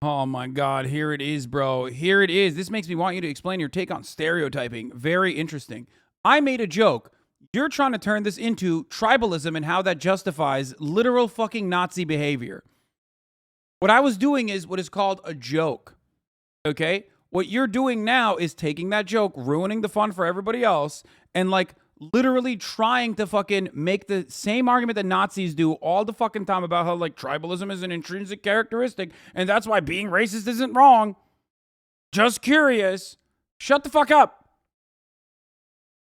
Oh my God, here it is, bro. Here it is. This makes me want you to explain your take on stereotyping. Very interesting. I made a joke. You're trying to turn this into tribalism and how that justifies literal fucking Nazi behavior. What I was doing is what is called a joke. Okay? What you're doing now is taking that joke, ruining the fun for everybody else, and like literally trying to fucking make the same argument that Nazis do all the fucking time about how like tribalism is an intrinsic characteristic and that's why being racist isn't wrong. Just curious. Shut the fuck up.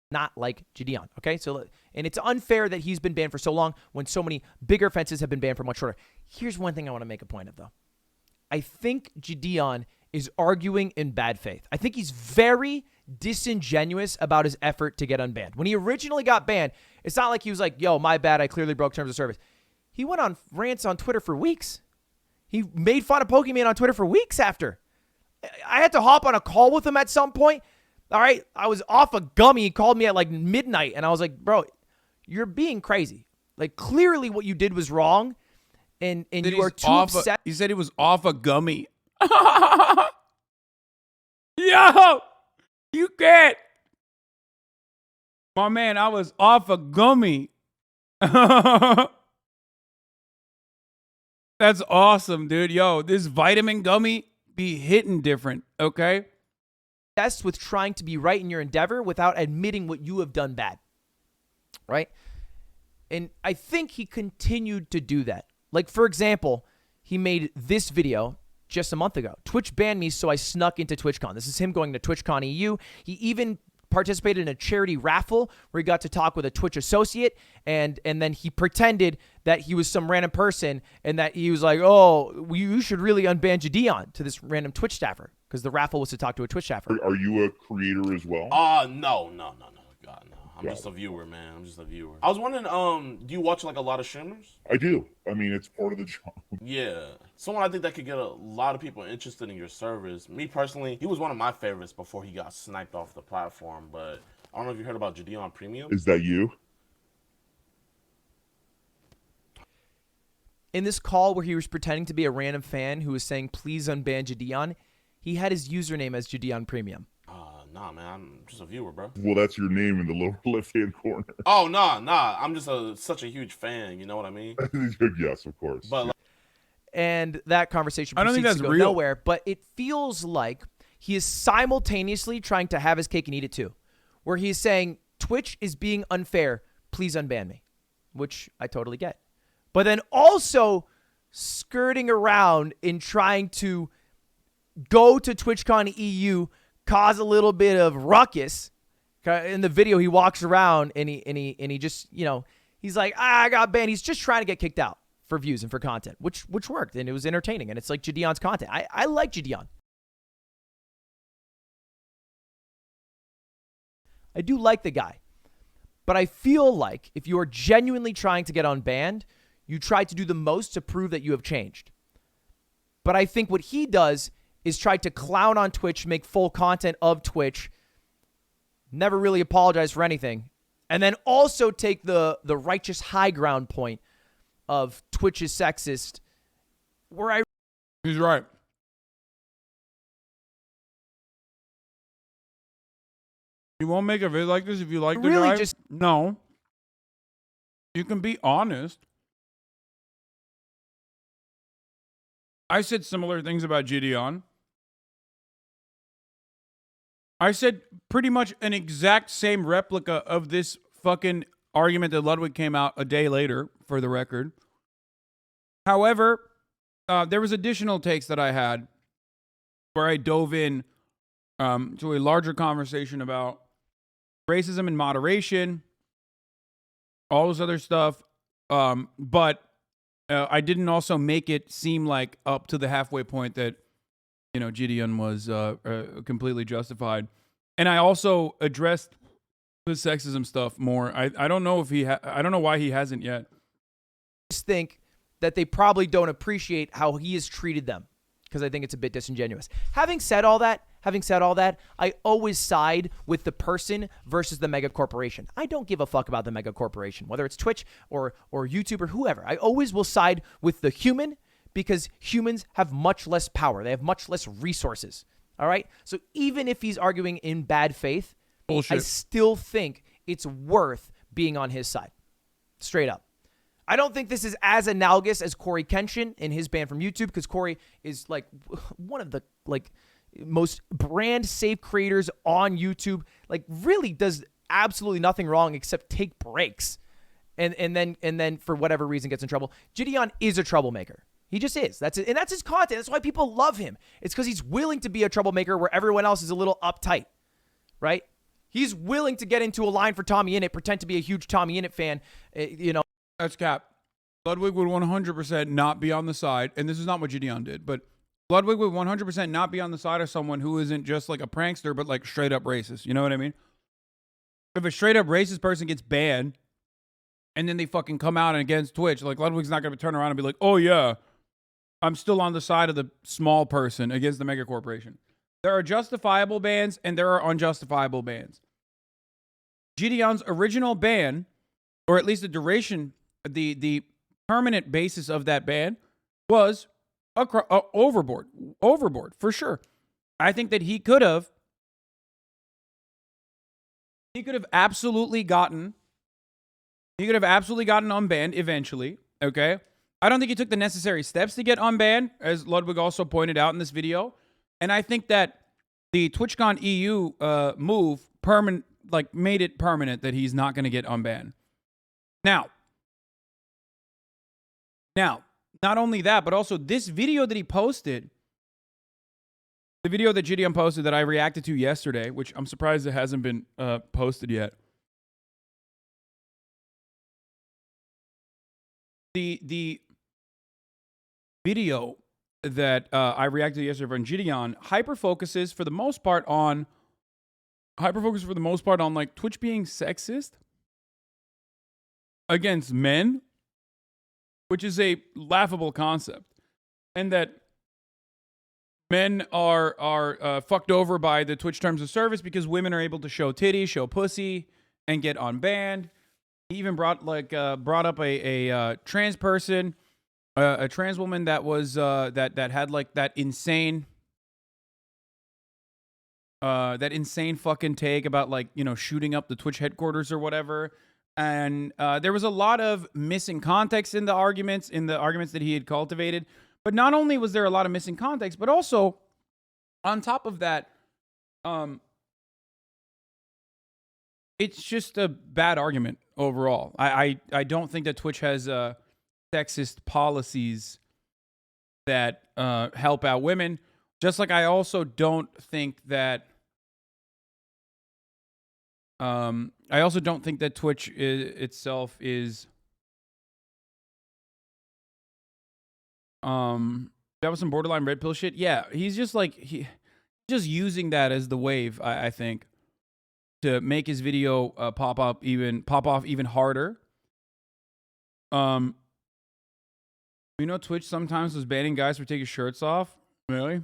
Not like Gideon, okay? So, and it's unfair that he's been banned for so long when so many bigger offenses have been banned for much shorter. Here's one thing I want to make a point of, though. I think Gideon is arguing in bad faith. I think he's very disingenuous about his effort to get unbanned. When he originally got banned, it's not like he was like, yo, my bad, I clearly broke terms of service. He went on rants on Twitter for weeks. He made fun of Pokemon on Twitter for weeks after. I had to hop on a call with him at some point. All right, I was off a gummy. He called me at like midnight, and I was like, bro, you're being crazy. Like, clearly what you did was wrong, and you are too upset. He said he was off a gummy. Yo, you can't. My man, I was off a gummy. That's awesome, dude. Yo, this vitamin gummy be hitting different, okay? Obsessed with trying to be right in your endeavor without admitting what you have done bad, right? And I think he continued to do that. Like, for example, he made this video just a month ago. Twitch banned me, so I snuck into TwitchCon. This is him going to TwitchCon EU. He even participated in a charity raffle where he got to talk with a Twitch associate, and then he pretended that he was some random person and that he was like, oh, you should really unban Gideon to this random Twitch staffer because the raffle was to talk to a Twitch staffer. Are you a creator as well? No. God, no. I'm just a viewer, man. I'm just a viewer. I was wondering, do you watch like a lot of streamers? I do. I mean, it's part of the job. Yeah. Someone I think that could get a lot of people interested in your service. Me personally, he was one of my favorites before he got sniped off the platform, but I don't know if you heard about Gideon Premium. Is that you? In this call where he was pretending to be a random fan who was saying, please unban Gideon, he had his username as Gideon Premium. Nah, man, I'm just a viewer, bro. Well, that's your name in the lower left-hand corner. Oh, nah. I'm just such a huge fan. You know what I mean? Yes, of course. But and that conversation I don't think proceeds that's to go real. nowhere, but it feels like he is simultaneously trying to have his cake and eat it too, where he's saying, Twitch is being unfair, please unban me, which I totally get. But then also skirting around in trying to go to TwitchCon EU, cause a little bit of ruckus. In the video, he walks around and he just, you know, he's like, I got banned. He's just trying to get kicked out for views and for content, which worked, and it was entertaining, and it's like Gideon's content. I like Gideon. I do like the guy, but I feel like if you are genuinely trying to get unbanned, you try to do the most to prove that you have changed. But I think what he does is try to clown on Twitch, make full content of Twitch, never really apologize for anything, and then also take the righteous high ground point of Twitch is sexist, where He's right. You won't make a video like this if you like the Really guy? just- No. You can be honest. I said similar things about Gideon. I said pretty much an exact same replica of this fucking argument that Ludwig came out a day later, for the record. However, there was additional takes that I had where I dove in to a larger conversation about racism and moderation, all this other stuff. But I didn't also make it seem like up to the halfway point that, you know, Gideon was completely justified. And I also addressed the sexism stuff more. I don't know if I don't know why he hasn't yet. I just think that they probably don't appreciate how he has treated them, because I think it's a bit disingenuous. Having said all that, I always side with the person versus the mega corporation. I don't give a fuck about the mega corporation, whether it's Twitch or YouTube or whoever. I always will side with the human, because humans have much less power. They have much less resources. All right? So even if he's arguing in bad faith, bullshit, I still think it's worth being on his side. Straight up. I don't think this is as analogous as Corey Kenshin and his ban from YouTube, because Corey is like one of the most brand safe creators on YouTube. Like really does absolutely nothing wrong except take breaks, and then for whatever reason gets in trouble. Gideon is a troublemaker. He just is. That's it, and that's his content. That's why people love him. It's because he's willing to be a troublemaker where everyone else is a little uptight, right? He's willing to get into a line for Tommy Innit, pretend to be a huge Tommy Innit fan, That's cap. Ludwig would 100% not be on the side, and this is not what Gideon did, but Ludwig would 100% not be on the side of someone who isn't just like a prankster, but like straight up racist. You know what I mean? If a straight up racist person gets banned, and then they fucking come out and against Twitch, like Ludwig's not going to turn around and be like, oh yeah, I'm still on the side of the small person against the mega corporation. There are justifiable bans and there are unjustifiable bans. Gideon's original ban, or at least the duration, the permanent basis of that ban was overboard for sure. I think that he could have absolutely gotten unbanned eventually. Okay. I don't think he took the necessary steps to get unbanned, as Ludwig also pointed out in this video. And I think that the TwitchCon EU move made it permanent that he's not going to get unbanned. Now, not only that, but also this video that he posted, the video that Gideon posted that I reacted to yesterday, which I'm surprised it hasn't been posted yet. The video that I reacted to yesterday from Gideon hyper-focuses for the most part on like Twitch being sexist against men, which is a laughable concept, and that men are fucked over by the Twitch terms of service because women are able to show titties, show pussy, and get unbanned. He even brought up a trans person, a trans woman that was that had like that insane fucking take about like, you know, shooting up the Twitch headquarters or whatever. And there was a lot of missing context in the arguments that he had cultivated. But not only was there a lot of missing context, but also on top of that, it's just a bad argument overall. I don't think that Twitch has sexist policies that help out women. Just like I also don't think that Twitch itself is that was some borderline red pill shit. Yeah, he's just like just using that as the wave, I think, to make his video pop off even harder. You know, Twitch sometimes was banning guys for taking shirts off. Really?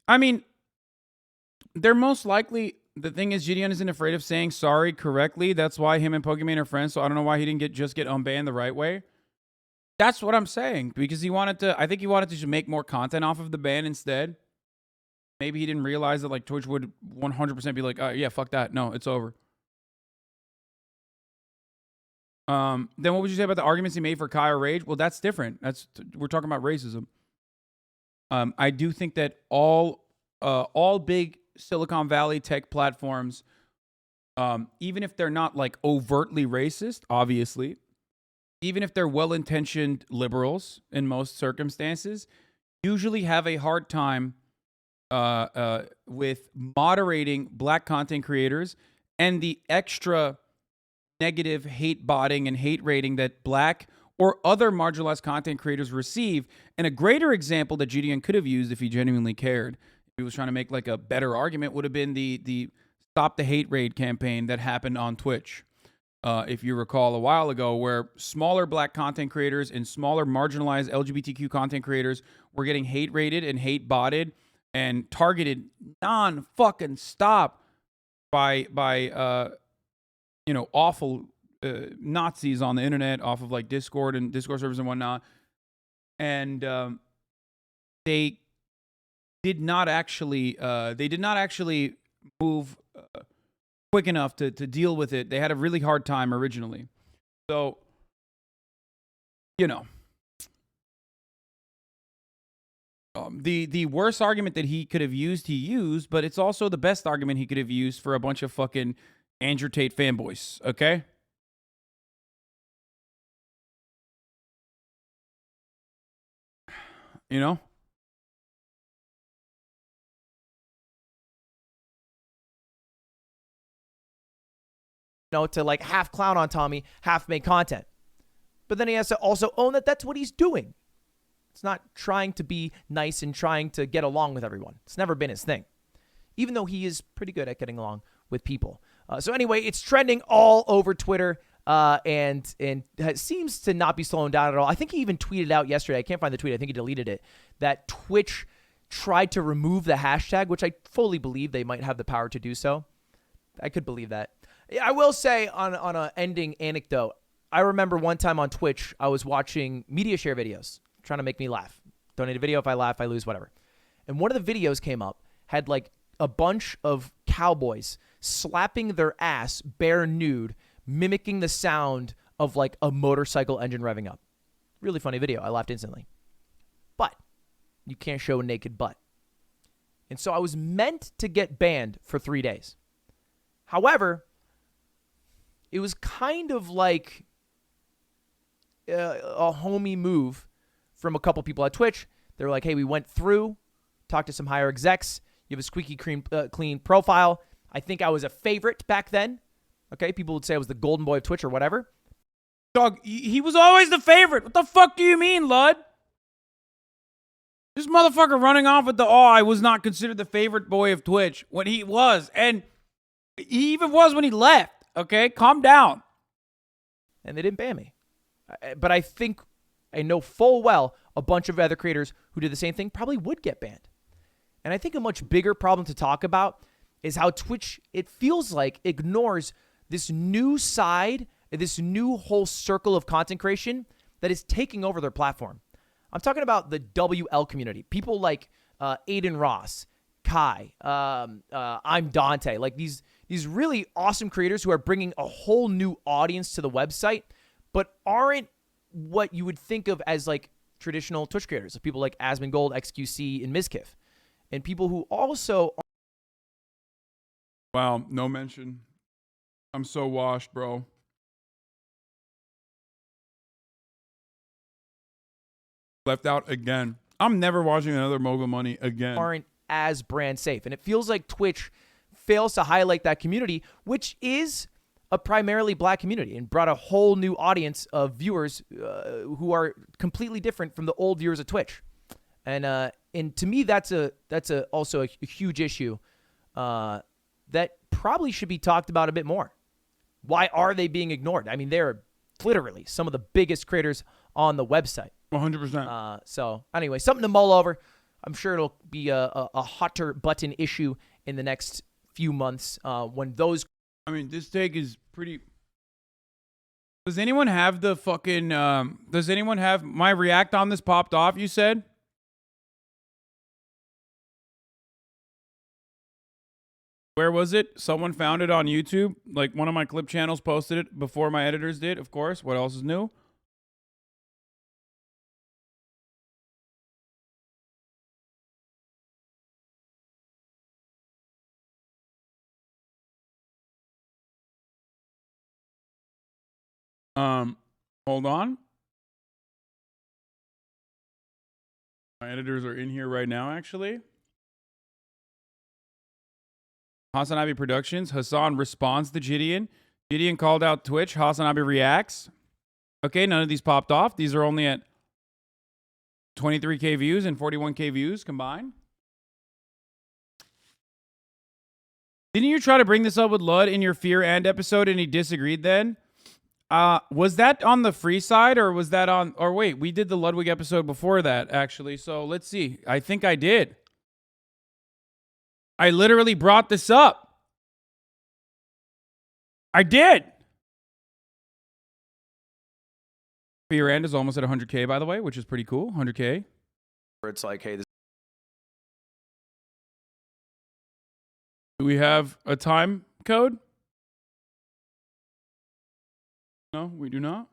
I mean, they're most likely. The thing is, Gideon isn't afraid of saying sorry correctly. That's why him and Pokemon are friends. So I don't know why he didn't get unbanned the right way. That's what I'm saying, because I think he wanted to just make more content off of the ban instead. Maybe he didn't realize that like Twitch would 100% be like, yeah, fuck that. No, it's over. Then what would you say about the arguments he made for Kyle Rage? Well, that's different. We're talking about racism. I do think that all big Silicon Valley tech platforms, even if they're not like overtly racist, obviously, even if they're well-intentioned liberals in most circumstances, usually have a hard time with moderating black content creators and the extra negative hate botting and hate rating that black or other marginalized content creators receive. And a greater example that Gideon could have used if he genuinely cared, if he was trying to make like a better argument, would have been the Stop the Hate Raid campaign that happened on Twitch. If you recall a while ago, where smaller black content creators and smaller marginalized LGBTQ content creators were getting hate rated and hate botted and targeted non-fucking stop by awful Nazis on the internet off of like Discord and Discord servers and whatnot. And they did not actually move quick enough to deal with it. They had a really hard time originally. So, you know, the worst argument that he could have used, he used, but it's also the best argument he could have used for a bunch of fucking Andrew Tate fanboys, okay? You know? To like half clown on Tommy, half make content. But then he has to also own that that's what he's doing. It's not trying to be nice and trying to get along with everyone. It's never been his thing, even though he is pretty good at getting along with people. So anyway, it's trending all over Twitter, and it seems to not be slowing down at all. I think he even tweeted out yesterday. I can't find the tweet. I think he deleted it. That Twitch tried to remove the hashtag, which I fully believe they might have the power to do so. I could believe that. I will say on an ending anecdote, I remember one time on Twitch, I was watching media share videos, trying to make me laugh. Donate a video. If I laugh, I lose, whatever. And one of the videos came up, had like a bunch of cowboys slapping their ass bare nude, mimicking the sound of like a motorcycle engine revving up. Really funny video. I laughed instantly. But you can't show a naked butt. And so I was meant to get banned for 3 days. However, it was kind of like a homie move from a couple people at Twitch. They were like, hey, we went through, talked to some higher execs. You have a squeaky clean profile. I think I was a favorite back then. Okay, people would say I was the golden boy of Twitch or whatever. Dog, he was always the favorite. What the fuck do you mean, Lud? This motherfucker running off with I was not considered the favorite boy of Twitch when he was. And he even was when he left. Okay, calm down. And they didn't ban me. But I think, I know full well, a bunch of other creators who did the same thing probably would get banned. And I think a much bigger problem to talk about is how Twitch, it feels like, ignores this new side, this new whole circle of content creation that is taking over their platform. I'm talking about the WL community. People like Aiden Ross, Kai, I'm Dante, like these really awesome creators who are bringing a whole new audience to the website, but aren't what you would think of as like traditional Twitch creators. So people like Asmongold, XQC, and Mizkif. And people who also... Wow, no mention. I'm so washed, bro. Left out again. I'm never watching another Mogul Money again. Aren't as brand safe. And it feels like Twitch fails to highlight that community, which is a primarily black community, and brought a whole new audience of viewers who are completely different from the old viewers of Twitch. And to me, that's also a huge issue that probably should be talked about a bit more. Why are they being ignored? I mean, they're literally some of the biggest creators on the website. 100%. So anyway, something to mull over. I'm sure it'll be a hotter button issue in the next few months when those... I mean, this take is pretty... Does anyone have the fucking... does anyone have... My react on this popped off, you said? Where was it? Someone found it on YouTube. Like, one of my clip channels posted it before my editors did, of course. What else is new? Hold on. My editors are in here right now, actually. HasanAbi Productions. Hasan responds to Gideon. Gideon called out Twitch. HasanAbi reacts. Okay, none of these popped off. These are only at 23K views and 41K views combined. Didn't you try to bring this up with Lud in your Fear and episode and he disagreed then? Was that on the free side or was that on... Or wait, we did the Ludwig episode before that, actually. So let's see. I think I did. I literally brought this up. I did. Fear and is almost at 100K, by the way, which is pretty cool. 100K. Where it's like, hey, this... Do we have a time code? No, we do not.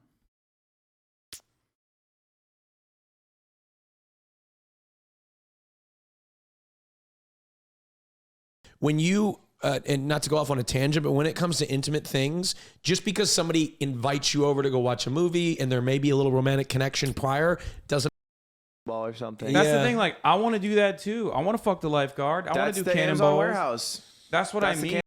When you, and not to go off on a tangent, but when it comes to intimate things, just because somebody invites you over to go watch a movie and there may be a little romantic connection prior, doesn't ball or something. That's the thing. Like, I want to do that too. I want to fuck the lifeguard. I want to do the cannonballs. Amazon warehouse. That's what I mean.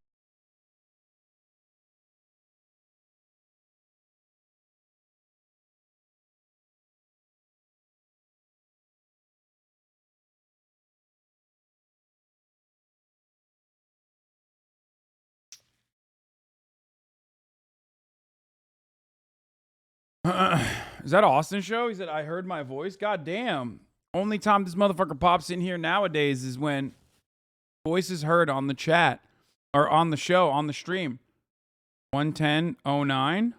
Is that Austin's show? He said, I heard my voice. God damn. Only time this motherfucker pops in here nowadays is when voice is heard on the chat or on the show, on the stream. 11009.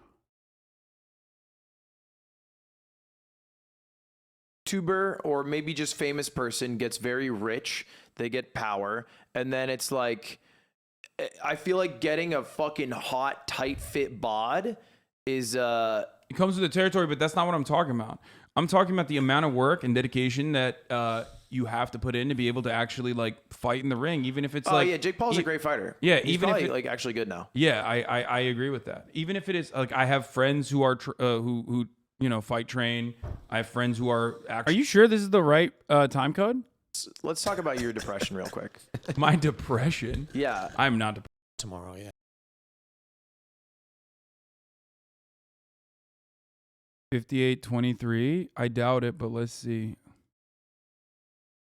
YouTuber or maybe just famous person gets very rich. They get power. And then it's like, I feel like getting a fucking hot, tight fit bod is, It comes with the territory, but that's not what I'm talking about. I'm talking about the amount of work and dedication that you have to put in to be able to actually like fight in the ring, even if it's like. Oh yeah, Jake Paul's a great fighter. Yeah, he's even probably, if like actually good now. Yeah, I agree with that. Even if it is like I have friends who are who you know fight train. I have friends who are actually. Are you sure this is the right time code? Let's talk about your depression real quick. My depression. Yeah, I'm not depressed. Tomorrow, yeah. 5823. I doubt it, but let's see.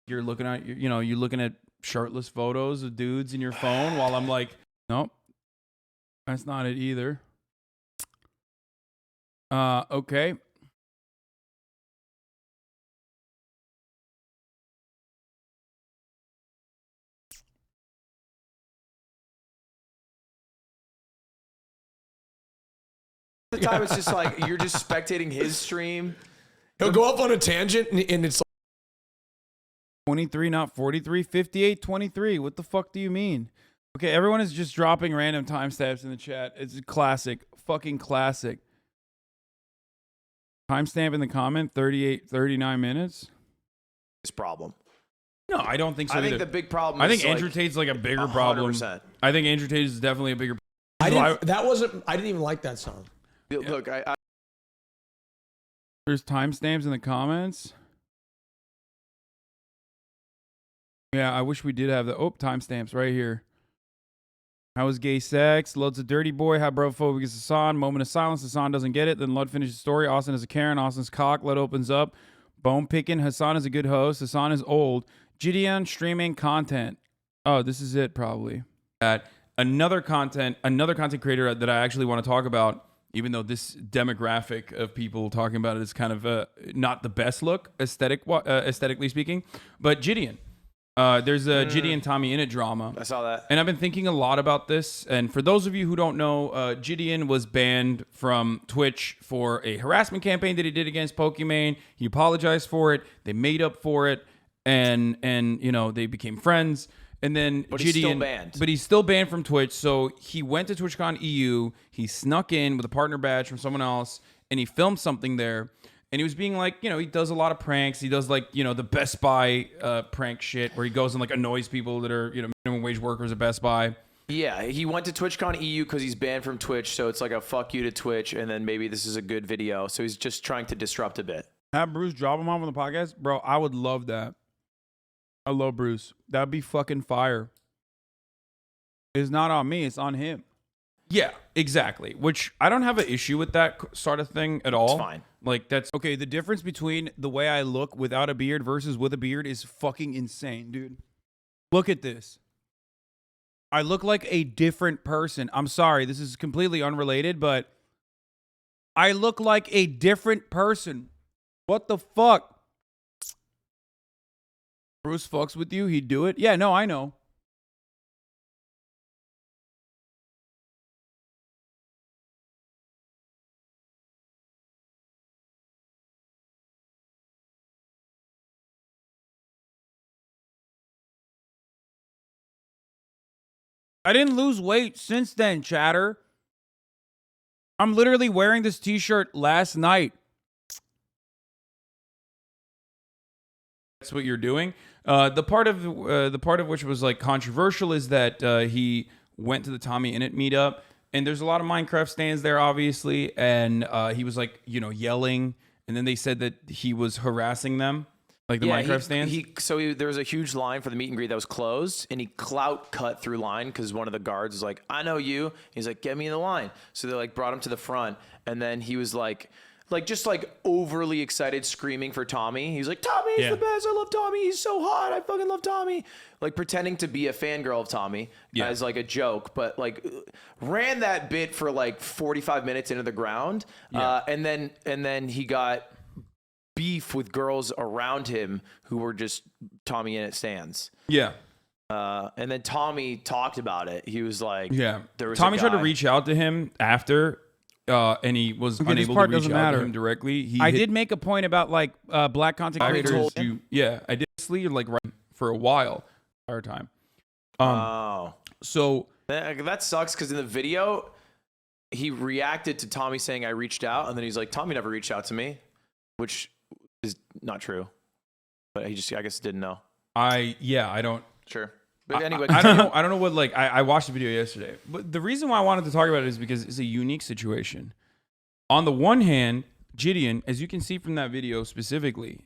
You're looking at you're looking at shirtless photos of dudes in your phone while I'm like, nope, that's not it either. Okay. The time it's just like you're just spectating his stream. He'll go up on a tangent and it's like 23, not 43. 5823. What the fuck do you mean? Okay, everyone is just dropping random timestamps in the chat. It's a classic. Fucking classic. Timestamp in the comment, 39 minutes. This problem. No, I don't think so. I think either. the big problem. I think is Andrew like Tate's like a bigger problem. 100%. I think Andrew Tate is definitely a bigger. I didn't even like that song. Look, There's timestamps in the comments. Yeah, I wish we did have the timestamps right here. How was gay sex? Lud's a dirty boy. How brophobic is Hasan? Moment of silence. Hasan doesn't get it. Then Lud finishes the story. Austin is a Karen. Austin's cock. Lud opens up. Bone picking. Hasan is a good host. Hasan is old. Gideon streaming content. Oh, this is it probably. Another content creator that I actually want to talk about, even though this demographic of people talking about it is kind of not the best look aesthetically speaking, but Gideon. There's a Gideon Tommy Innit drama. I saw that. And I've been thinking a lot about this. And for those of you who don't know, Gideon was banned from Twitch for a harassment campaign that he did against Pokimane. He apologized for it. They made up for it. And you know, they became friends. And then But Gideon, he's still banned. But he's still banned from Twitch. So he went to TwitchCon EU. He snuck in with a partner badge from someone else. And he filmed something there. And he was being like, you know, he does a lot of pranks. He does like, you know, the Best Buy prank shit where he goes and like annoys people that are, you know, minimum wage workers at Best Buy. Yeah, he went to TwitchCon EU because he's banned from Twitch. So it's like a fuck you to Twitch. And then maybe this is a good video. So he's just trying to disrupt a bit. Have Bruce drop him off on the podcast? Bro, I would love that. I love Bruce. That'd be fucking fire. It's not on me. It's on him. Yeah, exactly. Which I don't have an issue with that sort of thing at all. It's fine. Like that's okay. The difference between the way I look without a beard versus with a beard is fucking insane, dude. Look at this. I look like a different person. I'm sorry. This is completely unrelated, but I look like a different person. What the fuck? Bruce fucks with you. He'd do it. Yeah, no, I know. I didn't lose weight since then, chatter. I'm literally wearing this t-shirt last night. That's what you're doing. The part of which was like controversial is that he went to the Tommy Innit meetup, and there's a lot of Minecraft stands there, obviously, and he was like, yelling, and then they said that he was harassing them, like the Minecraft stands. There was a huge line for the meet and greet that was closed, and he clout cut through line because one of the guards was like, "I know you." He's like, "Get me in the line." So they like brought him to the front, and then he was like just overly excited, screaming for Tommy. He's like, "Tommy's the best. I love Tommy. He's so hot. I fucking love Tommy." Like pretending to be a fangirl of Tommy as like a joke, but like ran that bit for like 45 minutes into the ground. And then he got beef with girls around him who were just Tommy in it stands. Yeah. And then Tommy talked about it. He was like, there was Tommy a tried to guy- reach out to him after, and he was unable to reach out to him directly. I did make a point about like black content creators. I did sleep like right for a while, entire time. So that sucks because in the video, he reacted to Tommy saying, "I reached out," and then he's like, "Tommy never reached out to me," which is not true. But he just, I guess, didn't know. I don't. Sure. But anyway, I don't know. I don't know what I watched the video yesterday, but the reason why I wanted to talk about it is because it's a unique situation. On the one hand, Gideon, as you can see from that video specifically,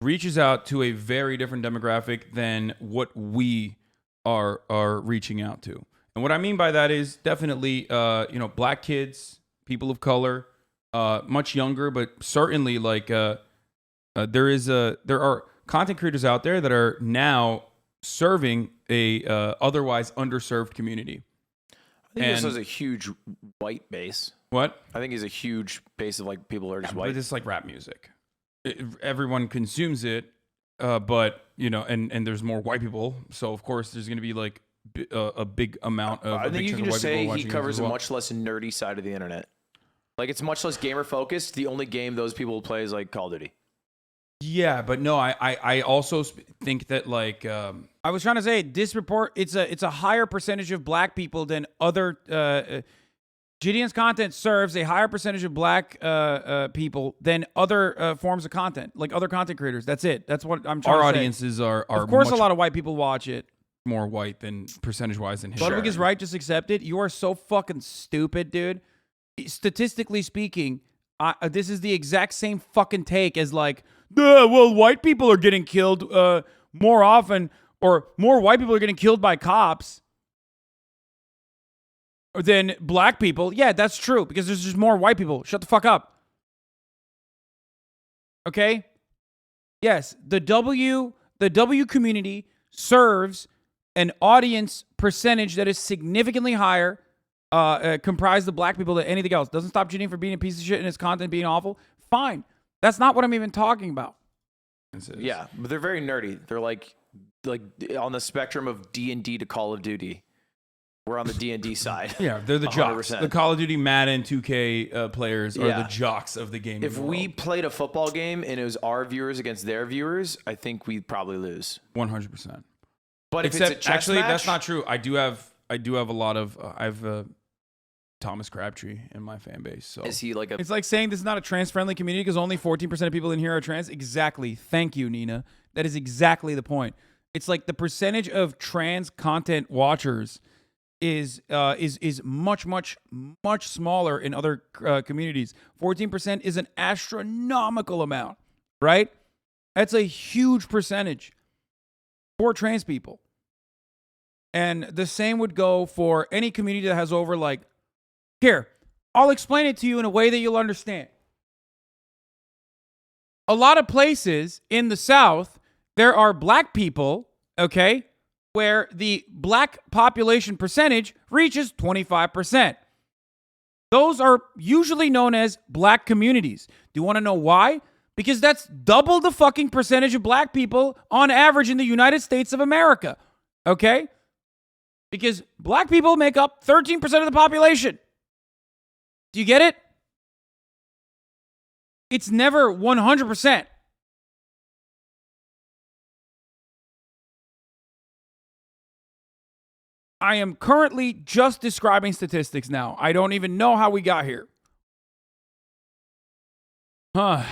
reaches out to a very different demographic than what we are reaching out to. And what I mean by that is definitely black kids, people of color, much younger, but certainly there are content creators out there that are now serving a otherwise underserved community. I think this has a huge white base. What? I think he's a huge base of like people who are just white. But it's like rap music. Everyone consumes it, but and there's more white people, so of course there's going to be like a big amount of. I think you can just say he covers a much less nerdy side of the internet. Like it's much less gamer focused. The only game those people play is like Call of Duty. Yeah, but no, I also think that like I was trying to say it's a higher percentage of black people than other. Gideon's content serves a higher percentage of black people than other forms of content, like other content creators. That's it. That's what I'm trying to say. Our audiences are of course, a lot of white people watch it. More white than percentage-wise than him. Ludwig is right. Just accept it. You are so fucking stupid, dude. Statistically speaking, this is the exact same fucking take as like, well, white people are getting killed more often, or more white people are getting killed by cops than black people. Yeah, that's true, because there's just more white people. Shut the fuck up. Okay? Yes, the W community serves an audience percentage that is significantly higher, comprised of black people than anything else. Doesn't stop Gideon from being a piece of shit and his content being awful. Fine. That's not what I'm even talking about. Yeah, but they're very nerdy. They're like on the spectrum of D&D to Call of Duty. We're on the D&D side. Yeah, they're the 100%. jocks. The Call of Duty, Madden, 2K players are the jocks of the game. If we played a football game and it was our viewers against their viewers, I think we'd probably lose. 100%. But if it's a chess actually, match, that's not true. I do have a lot of. I have Thomas Crabtree in my fan base. So is he like a? It's like saying this is not a trans-friendly community because only 14% of people in here are trans. Exactly. Thank you, Nina. That is exactly the point. It's like the percentage of trans content watchers is much smaller in other communities. 14% is an astronomical amount, right? That's a huge percentage for trans people. And the same would go for any community that has over like, here, I'll explain it to you in a way that you'll understand. A lot of places in the South, there are black people, okay, where the black population percentage reaches 25%. Those are usually known as black communities. Do you want to know why? Because that's double the fucking percentage of black people on average in the United States of America, okay? Because black people make up 13% of the population. Do you get it? It's never 100%. I am currently just describing statistics now. I don't even know how we got here. Huh.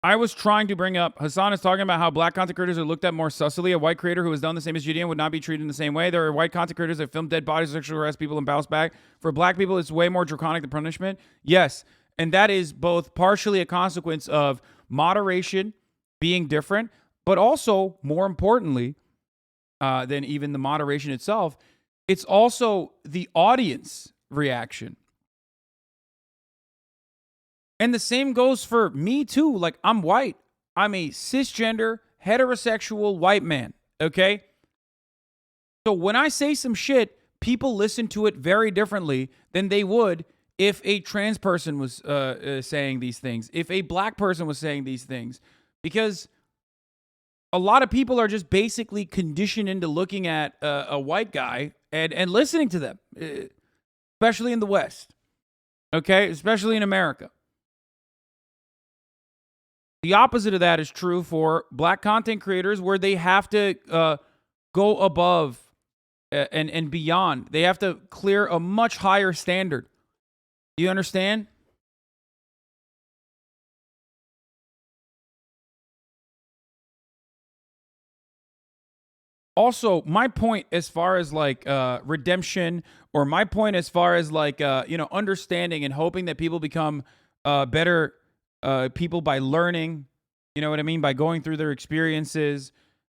I was trying to bring up, Hasan is talking about how black content creators are looked at more sussily. A white creator who has done the same as GDN would not be treated in the same way. There are white content creators that film dead bodies, sexually harass people, and bounce back. For black people, it's way more draconic than punishment. Yes, and that is both partially a consequence of moderation being different, but also, more importantly, than even the moderation itself, it's also the audience reaction. And the same goes for me too. Like, I'm white. I'm a cisgender, heterosexual white man, okay? So when I say some shit, people listen to it very differently than they would if a trans person was saying these things, if a black person was saying these things. Because a lot of people are just basically conditioned into looking at a white guy and listening to them, especially in the West, okay? Especially in America. The opposite of that is true for black content creators, where they have to go above and beyond. They have to clear a much higher standard. Do you understand? Also, my point as far as like redemption, or my point as far as like understanding and hoping that people become better people by learning, you know what I mean, by going through their experiences.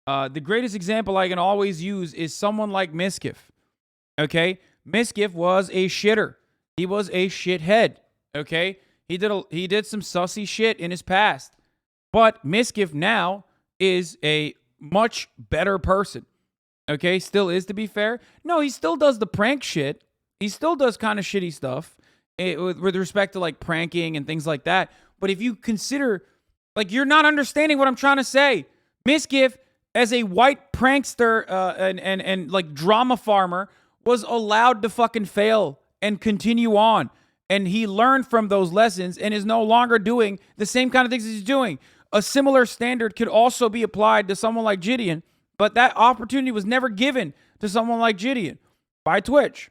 The greatest example I can always use is someone like Miskiff. Okay, Miskiff was a shitter. He was a shithead. Okay, he did some sussy shit in his past, but Miskiff now is a much better person. Okay, still is, to be fair. No, he still does the prank shit. He still does kind of shitty stuff with respect to like pranking and things like that. But if you consider, like, you're not understanding what I'm trying to say. Miskiff, as a white prankster and like drama farmer, was allowed to fucking fail and continue on. And he learned from those lessons and is no longer doing the same kind of things he's doing. A similar standard could also be applied to someone like Gideon, but that opportunity was never given to someone like Gideon by Twitch.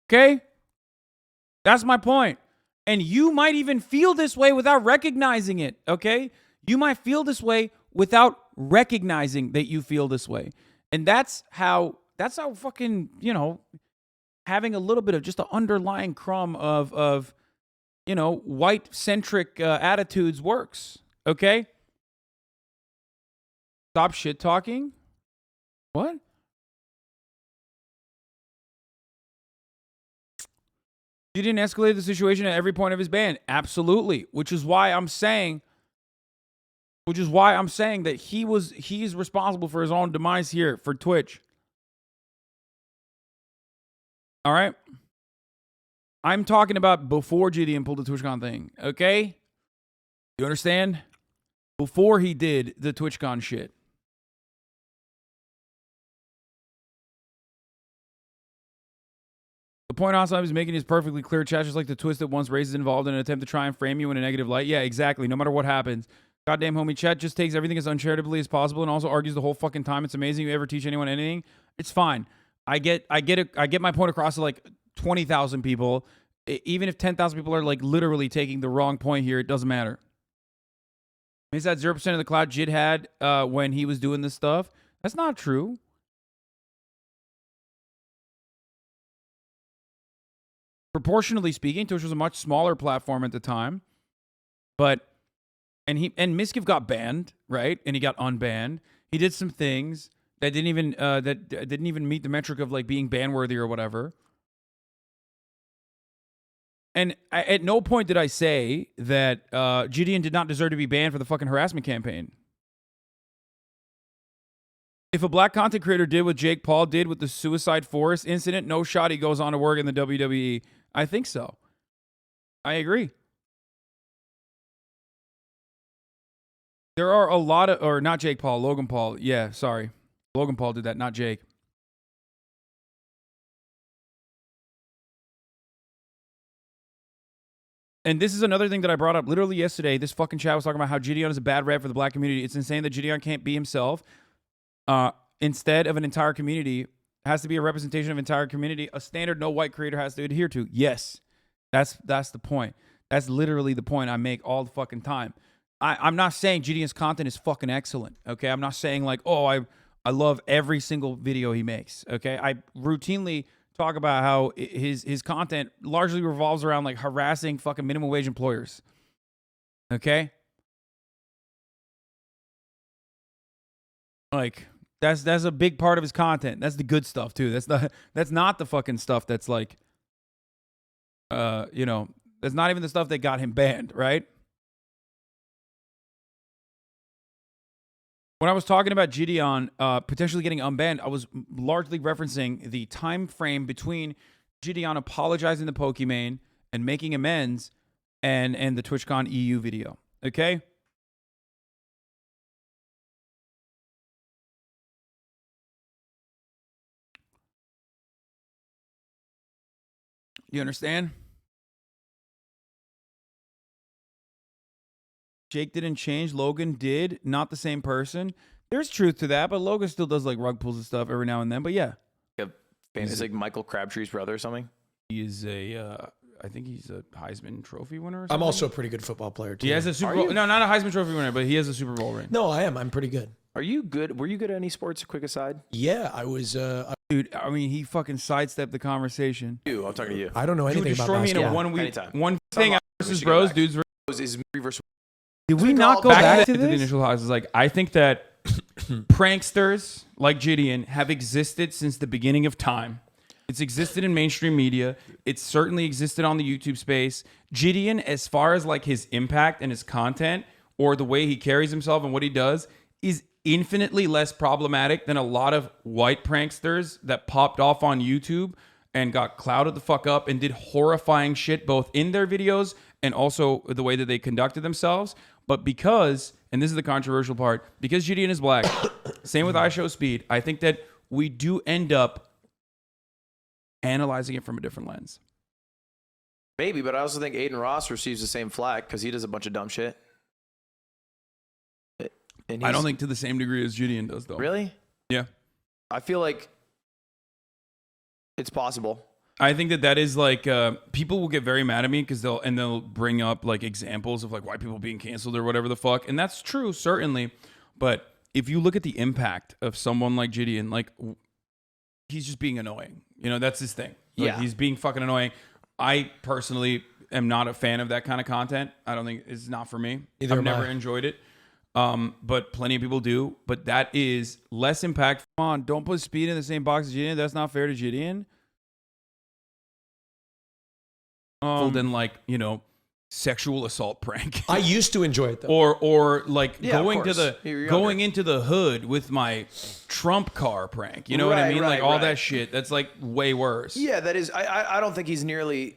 Okay? That's my point. And you might even feel this way without recognizing it, okay? You might feel this way without recognizing that you feel this way. And that's how fucking, having a little bit of just an underlying crumb of white-centric attitudes works, okay? Stop shit-talking? What? He didn't escalate the situation at every point of his ban. Absolutely. Which is why I'm saying that he's responsible for his own demise here for Twitch. All right? I'm talking about before GDN pulled the TwitchCon thing, okay? You understand? Before he did the TwitchCon shit. The point HasanAbi is making is perfectly clear. Chat just like the twist that once race is involved in an attempt to try and frame you in a negative light. Yeah, exactly. No matter what happens. Goddamn homie, chat just takes everything as uncharitably as possible and also argues the whole fucking time. It's amazing you ever teach anyone anything. It's fine. I get my point across to like 20,000 people. Even if 10,000 people are like literally taking the wrong point here, it doesn't matter. Is that 0% of the clout Jid had when he was doing this stuff? That's not true. Proportionally speaking, Twitch was a much smaller platform at the time, and Miskiff got banned, right? And he got unbanned. He did some things that didn't even meet the metric of like being ban worthy or whatever. And at no point did I say that Gideon did not deserve to be banned for the fucking harassment campaign. If a black content creator did what Jake Paul did with the Suicide Forest incident, no shot he goes on to work in the WWE. I think so. I agree. There are a lot of, or not Jake Paul, Logan Paul. Yeah, sorry. Logan Paul did that, not Jake. And this is another thing that I brought up literally yesterday. This fucking chat was talking about how Gideon is a bad rep for the black community. It's insane that Gideon can't be himself. Instead of an entire community, has to be a representation of entire community. A standard no white creator has to adhere to. Yes, that's the point. That's literally the point I make all the fucking time. I'm not saying Gideon's content is fucking excellent. Okay, I'm not saying like, oh, I love every single video he makes. Okay, I routinely talk about how his content largely revolves around like harassing fucking minimum wage employers. Okay? Like that's a big part of his content. That's the good stuff too. That's not the fucking stuff that's like you know, that's not even the stuff that got him banned, right? When I was talking about Gideon potentially getting unbanned, I was largely referencing the time frame between Gideon apologizing to Pokimane and making amends and the TwitchCon EU video. Okay? You understand? Jake didn't change. Logan did. Not the same person. There's truth to that, but Logan still does like rug pulls and stuff every now and then. But yeah. Is like Michael Crabtree's brother or something? He is I think he's a Heisman Trophy winner or something. I'm also a pretty good football player too. He has a Super Bowl. No, not a Heisman Trophy winner, but he has a Super Bowl ring. No, I am. I'm pretty good. Are you good? Were you good at any sports? Quick aside. Yeah, I was. Dude, I mean, he fucking sidestepped the conversation. You, I'm talking to you. I don't know anything about basketball. Destroy me in a 1 week. Anytime. One thing versus bros, dudes is versus. Did we not go back to the initial houses? Like, I think that pranksters like Gideon have existed since the beginning of time. It's existed in mainstream media. It's certainly existed on the YouTube space. Gideon, as far as like his impact and his content or the way he carries himself and what he does, is infinitely less problematic than a lot of white pranksters that popped off on YouTube and got clouded the fuck up and did horrifying shit both in their videos and also the way that they conducted themselves. But because, and this is the controversial part, because Gideon is black, same with iShowSpeed, I think that we do end up analyzing it from a different lens. Maybe, but I also think Aiden Ross receives the same flack because he does a bunch of dumb shit. I don't think to the same degree as Gideon does, though. Really? Yeah. I feel like it's possible. I think that is like people will get very mad at me because they'll bring up like examples of like white people being canceled or whatever the fuck, and that's true certainly. But if you look at the impact of someone like Gideon, like he's just being annoying. You know, that's his thing. Like, yeah, he's being fucking annoying. I personally am not a fan of that kind of content. I don't think it's not for me. I've never enjoyed it. But plenty of people do. But that is less impact. Come on, don't put Speed in the same box as Gideon. That's not fair to Gideon. Than like, you know, sexual assault prank. I used to enjoy it though. Or like Yeah, going of to course. the going into the hood with my Trump car prank. You know what I mean? Like all that shit. That's like way worse. Yeah, that is. I don't think he's nearly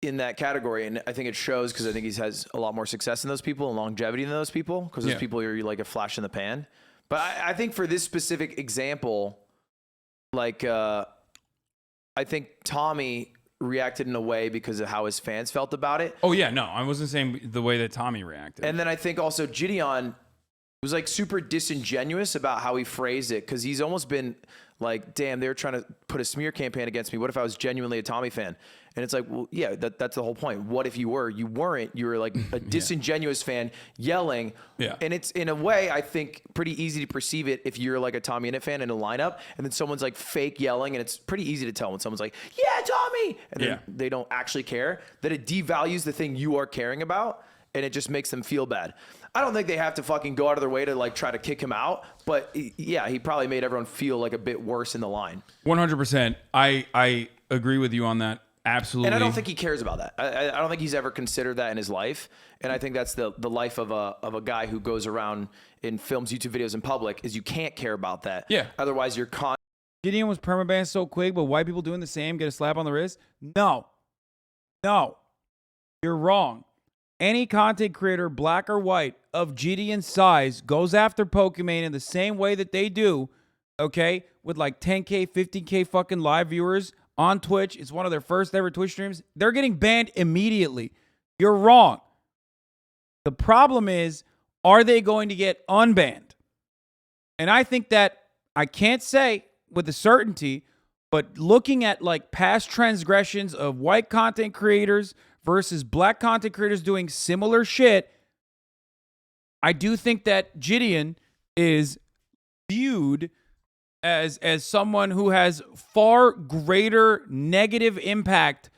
in that category, and I think it shows because I think he has a lot more success than those people and longevity than those people because those people are like a flash in the pan. But I think for this specific example, like I think Tommy reacted in a way because of how his fans felt about it. Oh yeah, no, I wasn't saying the way that Tommy reacted. And then I think also Gideon was like super disingenuous about how he phrased it because he's almost been like, damn, they're trying to put a smear campaign against me. What if I was genuinely a Tommy fan? And it's like, well, yeah, that's the whole point. What if you were? You weren't. You were like a disingenuous fan yelling. Yeah. And it's, in a way, I think, pretty easy to perceive it if you're like a Tommy Innit fan in a lineup and then someone's like fake yelling, and it's pretty easy to tell when someone's like, yeah, Tommy! And then they don't actually care, that it devalues the thing you are caring about, and it just makes them feel bad. I don't think they have to fucking go out of their way to like try to kick him out, but yeah, he probably made everyone feel like a bit worse in the line. 100%. I agree with you on that. Absolutely. And I don't think he cares about that. I don't think he's ever considered that in his life. And I think that's the life of a guy who goes around and films YouTube videos in public, is you can't care about that. Yeah. Otherwise you're Gideon was permabanned so quick, but white people doing the same get a slap on the wrist? No. You're wrong. Any content creator, black or white, of Gideon's size goes after Pokimane in the same way that they do, okay, with like 10K, 15K fucking live viewers on Twitch. It's one of their first ever Twitch streams. They're getting banned immediately. You're wrong. The problem is, are they going to get unbanned? And I think that I can't say with a certainty, but looking at like past transgressions of white content creators versus black content creators doing similar shit, I do think that Gideon is viewed as someone who has far greater negative impact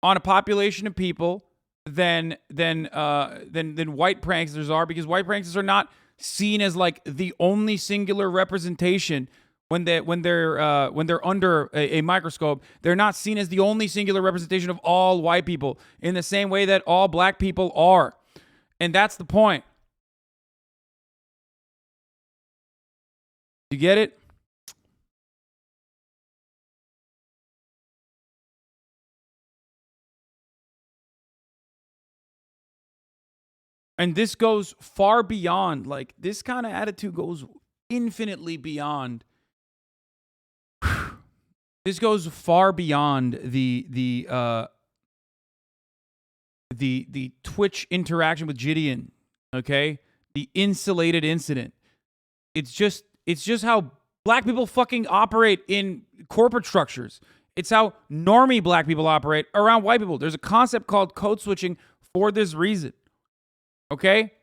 on a population of people than white pranksters are, because white pranksters are not seen as like the only singular representation when they're under a microscope. They're not seen as the only singular representation of all white people in the same way that all black people are. And that's the point. You get it? And this goes far beyond, like, this kind of attitude goes infinitely beyond. This goes far beyond the Twitch interaction with Gideon, okay? The insulated incident. It's just how black people fucking operate in corporate structures. It's how normie black people operate around white people. There's a concept called code switching for this reason. Okay?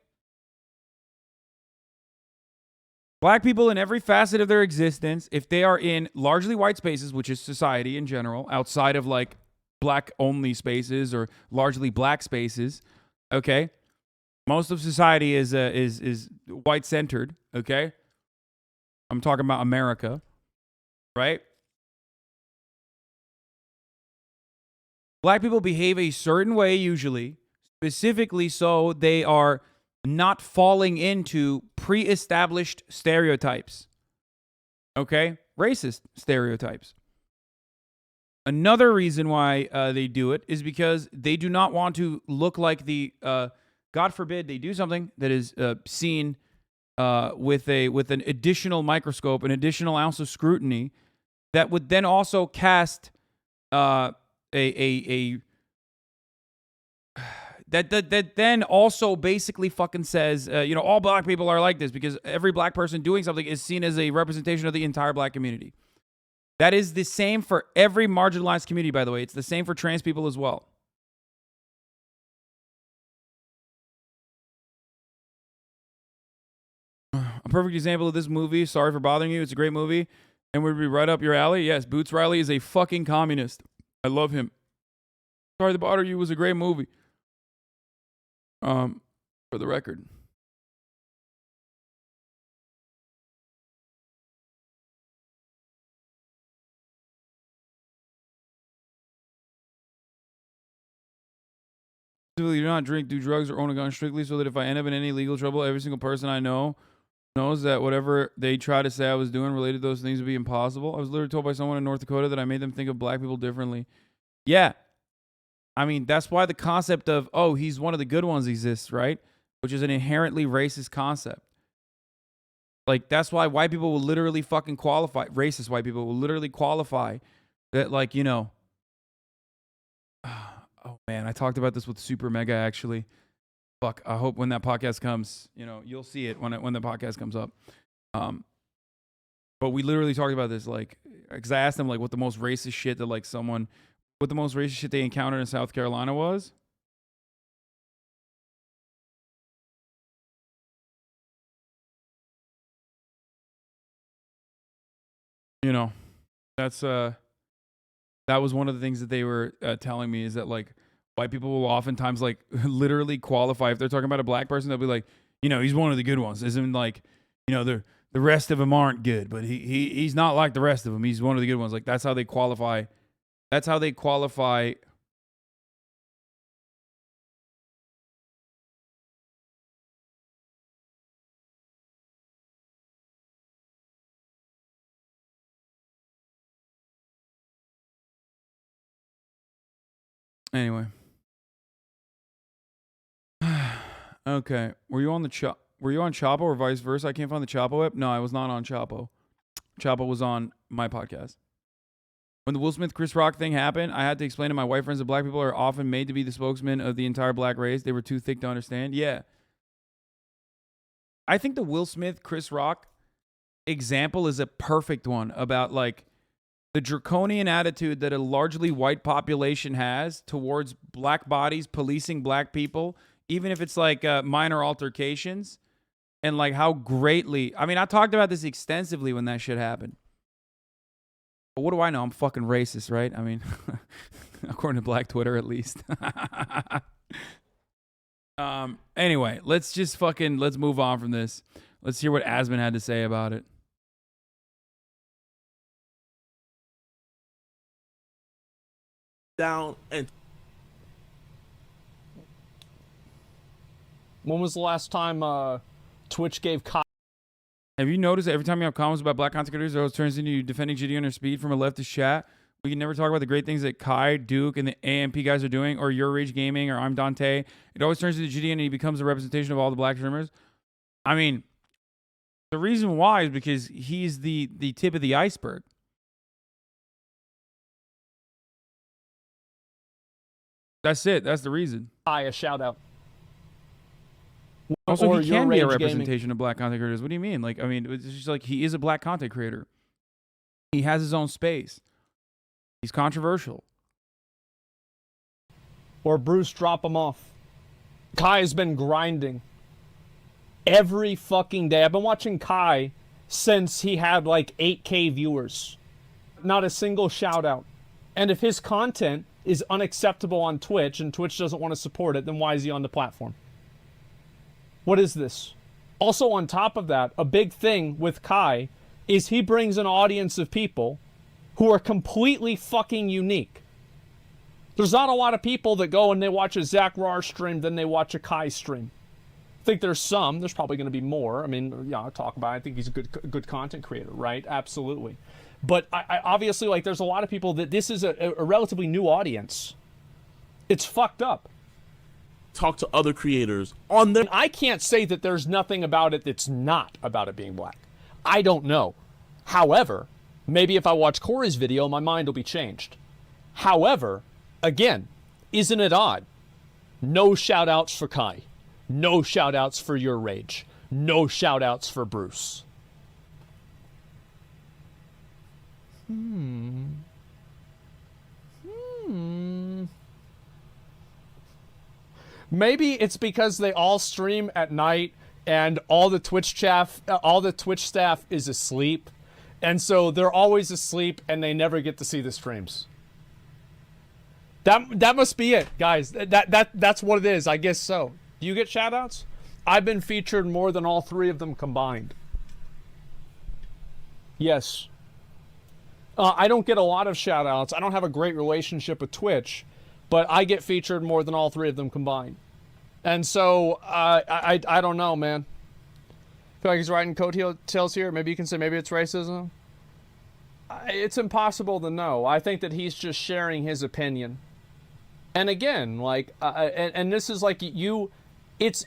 Black people in every facet of their existence, if they are in largely white spaces, which is society in general, outside of like black only spaces or largely black spaces, okay? Most of society is white centered, okay? I'm talking about America, right? Black people behave a certain way usually, specifically so they are not falling into pre-established stereotypes. Okay? Racist stereotypes. Another reason why they do it is because they do not want to look like the, God forbid they do something that is seen with an additional microscope, an additional ounce of scrutiny that would then also cast that then also basically fucking says, all black people are like this because every black person doing something is seen as a representation of the entire black community. That is the same for every marginalized community, by the way. It's the same for trans people as well. A perfect example of this movie, Sorry for Bothering You, it's a great movie, and would be right up your alley. Yes, Boots Riley is a fucking communist. I love him. Sorry to Bother You was a great movie. For the record. Do not drink, do drugs, or own a gun strictly so that if I end up in any legal trouble, every single person I know knows that whatever they try to say I was doing related to those things would be impossible. I was literally told by someone in North Dakota that I made them think of black people differently. Yeah. I mean, that's why the concept of, oh, he's one of the good ones exists, right? Which is an inherently racist concept. Like, that's why white people will literally fucking qualify, racist white people will literally qualify that, like, oh man, I talked about this with Super Mega, actually. Fuck, I hope when that podcast comes, you'll see it when the podcast comes up. But we literally talked about this, like, because I asked them, like, what the most racist shit that, like, what the most racist shit they encountered in South Carolina was. That's that was one of the things that they were telling me, is that, like, white people will oftentimes, like, literally qualify if they're talking about a black person. They'll be like, he's one of the good ones. Isn't like, the rest of them aren't good, but he's not like the rest of them. He's one of the good ones. Like, that's how they qualify. That's how they qualify. Anyway. Okay. Were you on Chapo or vice versa? I can't find the Chapo app. No, I was not on Chapo. Chapo was on my podcast. When the Will Smith Chris Rock thing happened, I had to explain to my white friends that black people are often made to be the spokesman of the entire black race. They were too thick to understand. Yeah. I think the Will Smith Chris Rock example is a perfect one about like the draconian attitude that a largely white population has towards black bodies, policing black people, even if it's like minor altercations, and like how greatly, I mean, I talked about this extensively when that shit happened. But what do I know? I'm fucking racist, right? I mean, according to Black Twitter, at least. Anyway, let's move on from this. Let's hear what Asmon had to say about it. Down and when was the last time Twitch gave Have you noticed that every time you have comments about black content creators, it always turns into you defending Gideon or Speed from a leftist chat? We can never talk about the great things that Kai, Duke, and the AMP guys are doing, or Your Rage Gaming, or I'm Dante. It always turns into Gideon and he becomes a representation of all the black streamers. I mean, the reason why is because he's the tip of the iceberg. That's it. That's the reason. Kai a shout out. Also, Or he Your can be a Rage representation of black content creators. What do you mean? Like, I mean, it's just like he is a black content creator. He has his own space. He's controversial. Or Bruce, drop him off. Kai has been grinding every fucking day. I've been watching Kai since he had like 8K viewers. Not a single shout out. And if his content is unacceptable on Twitch and Twitch doesn't want to support it, then why is he on the platform? What is this? Also, on top of that, a big thing with Kai is he brings an audience of people who are completely fucking unique. There's not a lot of people that go and they watch a Zach Rar stream than they watch a Kai stream. I think there's some. There's probably going to be more. I mean, yeah, I'll talk about it. I think he's a good content creator, right? Absolutely. But I obviously, like, there's a lot of people that this is a relatively new audience. It's fucked up. Talk to other creators on their... I can't say that there's nothing about it that's not about it being black. I don't know. However, maybe if I watch Corey's video, my mind will be changed. However, again, isn't it odd? No shout outs for Kai. No shout outs for Your Rage. No shout outs for Bruce. Maybe it's because they all stream at night and all the Twitch staff is asleep, and so they're always asleep and they never get to see the streams. That must be it, guys. That's what it is. I guess so. Do you get shoutouts? I've been featured more than all three of them combined. Yes. I don't get a lot of shoutouts. I don't have a great relationship with Twitch, but I get featured more than all three of them combined. And so, I don't know, man. I feel like he's riding coattails here. Maybe you can say maybe it's racism. It's impossible to know. I think that he's just sharing his opinion. And again, like, and this is like it's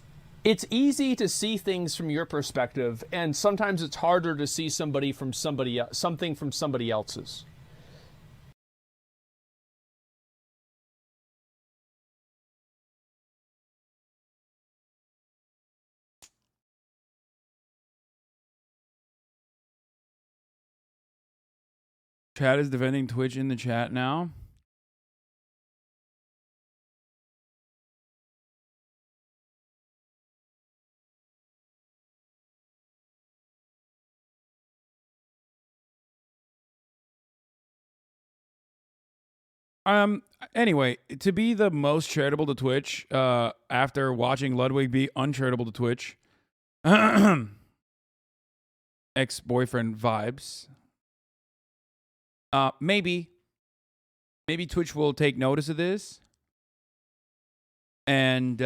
easy to see things from your perspective, and sometimes it's harder to see something from somebody else's. Chad is defending Twitch in the chat now. Anyway, to be the most charitable to Twitch, after watching Ludwig be uncharitable to Twitch, ex-boyfriend vibes. Maybe Twitch will take notice of this, and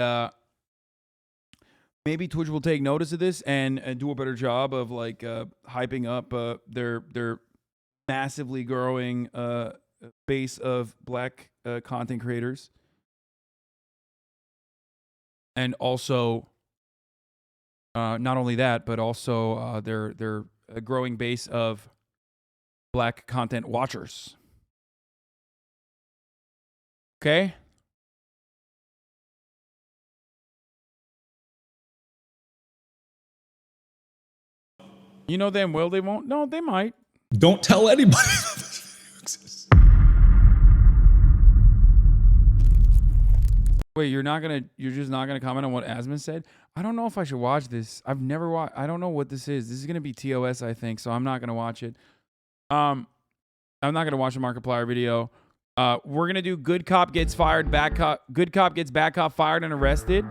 maybe Twitch will take notice of this and do a better job of like hyping up their massively growing base of black content creators, and also not only that, but also their growing base of black content watchers. Okay. You know damn well they won't. No, they might. Don't tell anybody. Wait, you're just not gonna comment on what Asmon said? I don't know if I should watch this. I've never watched. I don't know what this is. This is gonna be TOS, I think. So I'm not gonna watch it. I'm not gonna watch the Markiplier video. We're gonna do good cop gets fired, bad cop. Good cop gets bad cop fired and arrested.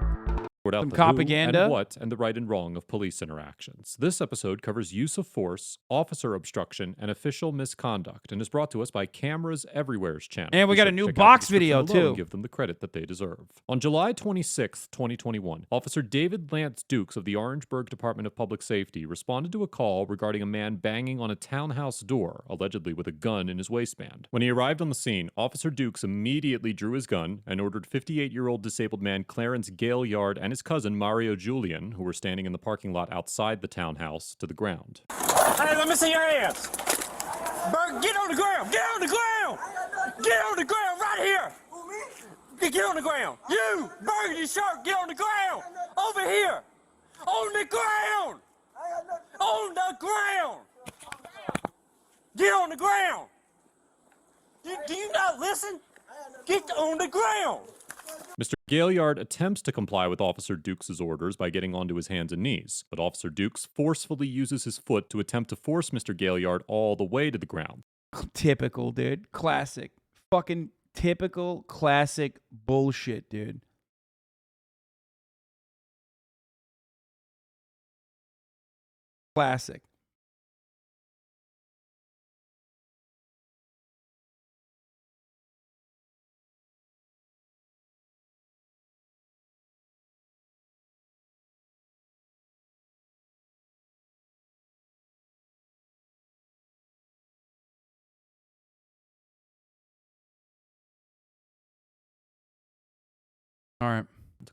Some propaganda. And what and the right and wrong of police interactions. This episode covers use of force, officer obstruction, and official misconduct, and is brought to us by Cameras Everywhere's channel. And we got a new box video too. And give them the credit that they deserve. On July 26th, 2021, Officer David Lance Dukes of the Orangeburg Department of Public Safety responded to a call regarding a man banging on a townhouse door, allegedly with a gun in his waistband. When he arrived on the scene, Officer Dukes immediately drew his gun and ordered 58-year-old disabled man Clarence Gaillard and his cousin Mario Julian, who were standing in the parking lot outside the townhouse, to the ground. Hey, let me see your hands. Berg, get on the ground. Get on the ground. Get on the ground right here. Get on the ground. You, Burgundy shirt, get on the ground. Over here. On the ground. On the ground. Get on the ground. Do you not listen? Get on the ground. Mr. Gaillard attempts to comply with Officer Dukes' orders by getting onto his hands and knees, but Officer Dukes forcefully uses his foot to attempt to force Mr. Gaillard all the way to the ground. Typical, dude. Classic. Fucking typical, classic bullshit, dude. Classic. All right.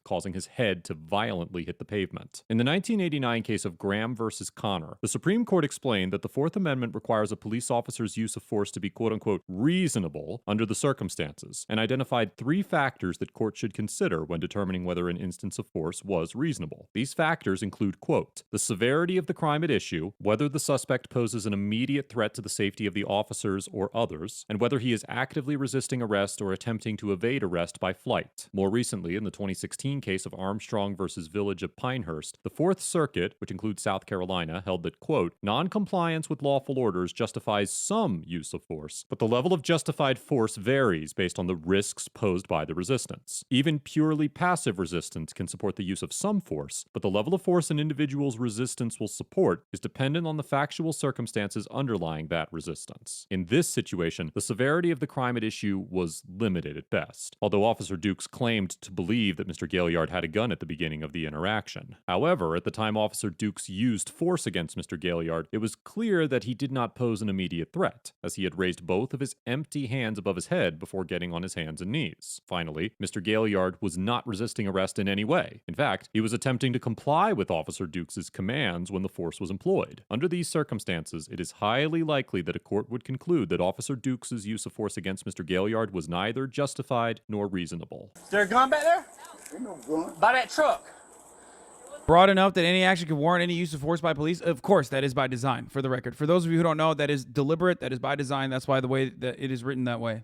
Causing his head to violently hit the pavement. In the 1989 case of Graham versus Connor, the Supreme Court explained that the Fourth Amendment requires a police officer's use of force to be quote-unquote reasonable under the circumstances, and identified 3 factors that courts should consider when determining whether an instance of force was reasonable. These factors include, quote, the severity of the crime at issue, whether the suspect poses an immediate threat to the safety of the officers or others, and whether he is actively resisting arrest or attempting to evade arrest by flight. More recently, in the 2016 case of Armstrong versus Village of Pinehurst, the Fourth Circuit, which includes South Carolina, held that, quote, non-compliance with lawful orders justifies some use of force, but the level of justified force varies based on the risks posed by the resistance. Even purely passive resistance can support the use of some force, but the level of force an individual's resistance will support is dependent on the factual circumstances underlying that resistance. In this situation, the severity of the crime at issue was limited at best, although Officer Dukes claimed to believe that Mr. Gaillard had a gun at the beginning of the interaction. However, at the time Officer Dukes used force against Mr. Gaillard, it was clear that he did not pose an immediate threat, as he had raised both of his empty hands above his head before getting on his hands and knees. Finally, Mr. Gaillard was not resisting arrest in any way. In fact, he was attempting to comply with Officer Dukes' commands when the force was employed. Under these circumstances, it is highly likely that a court would conclude that Officer Dukes' use of force against Mr. Gaillard was neither justified nor reasonable. Is there a gun back there? By that truck. Broad enough that any action could warrant any use of force by police? Of course, that is by design, for the record. For those of you who don't know, that is deliberate, that is by design. That's why the way that it is written that way.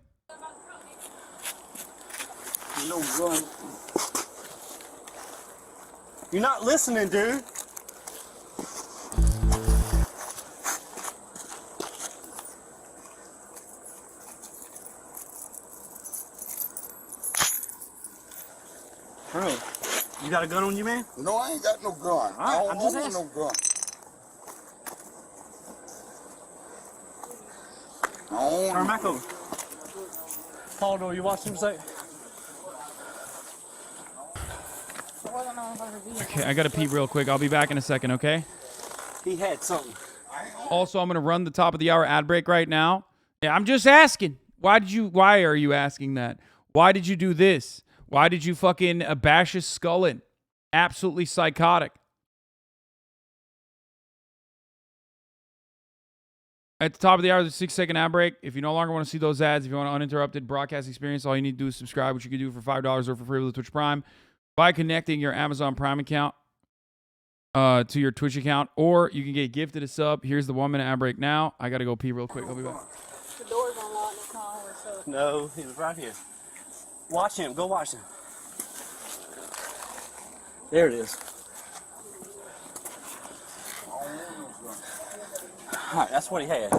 No gun. You're not listening, dude. Bro, you got a gun on you, man? No, I ain't got no gun. All right, I I'm don't just want asking. no gun. I don't Turn back over. Paul, do you watch him say? Okay, I gotta pee real quick. I'll be back in a second, okay? He had something. Also, I'm gonna run the top of the hour ad break right now. Yeah, I'm just asking. Why are you asking that? Why did you do this? Why did you fucking bash his skull in? Absolutely psychotic. At the top of the hour, there's a 6-second ad break. If you no longer want to see those ads, if you want an uninterrupted broadcast experience, all you need to do is subscribe, which you can do for $5 or for free with the Twitch Prime by connecting your Amazon Prime account to your Twitch account, or you can get gifted a sub. Here's the 1-minute ad break now. I got to go pee real quick. I'll be back. The door's unlocked. It's not always so. No, he was right here. Watch him. Go watch him. There it is. All right, that's what he had.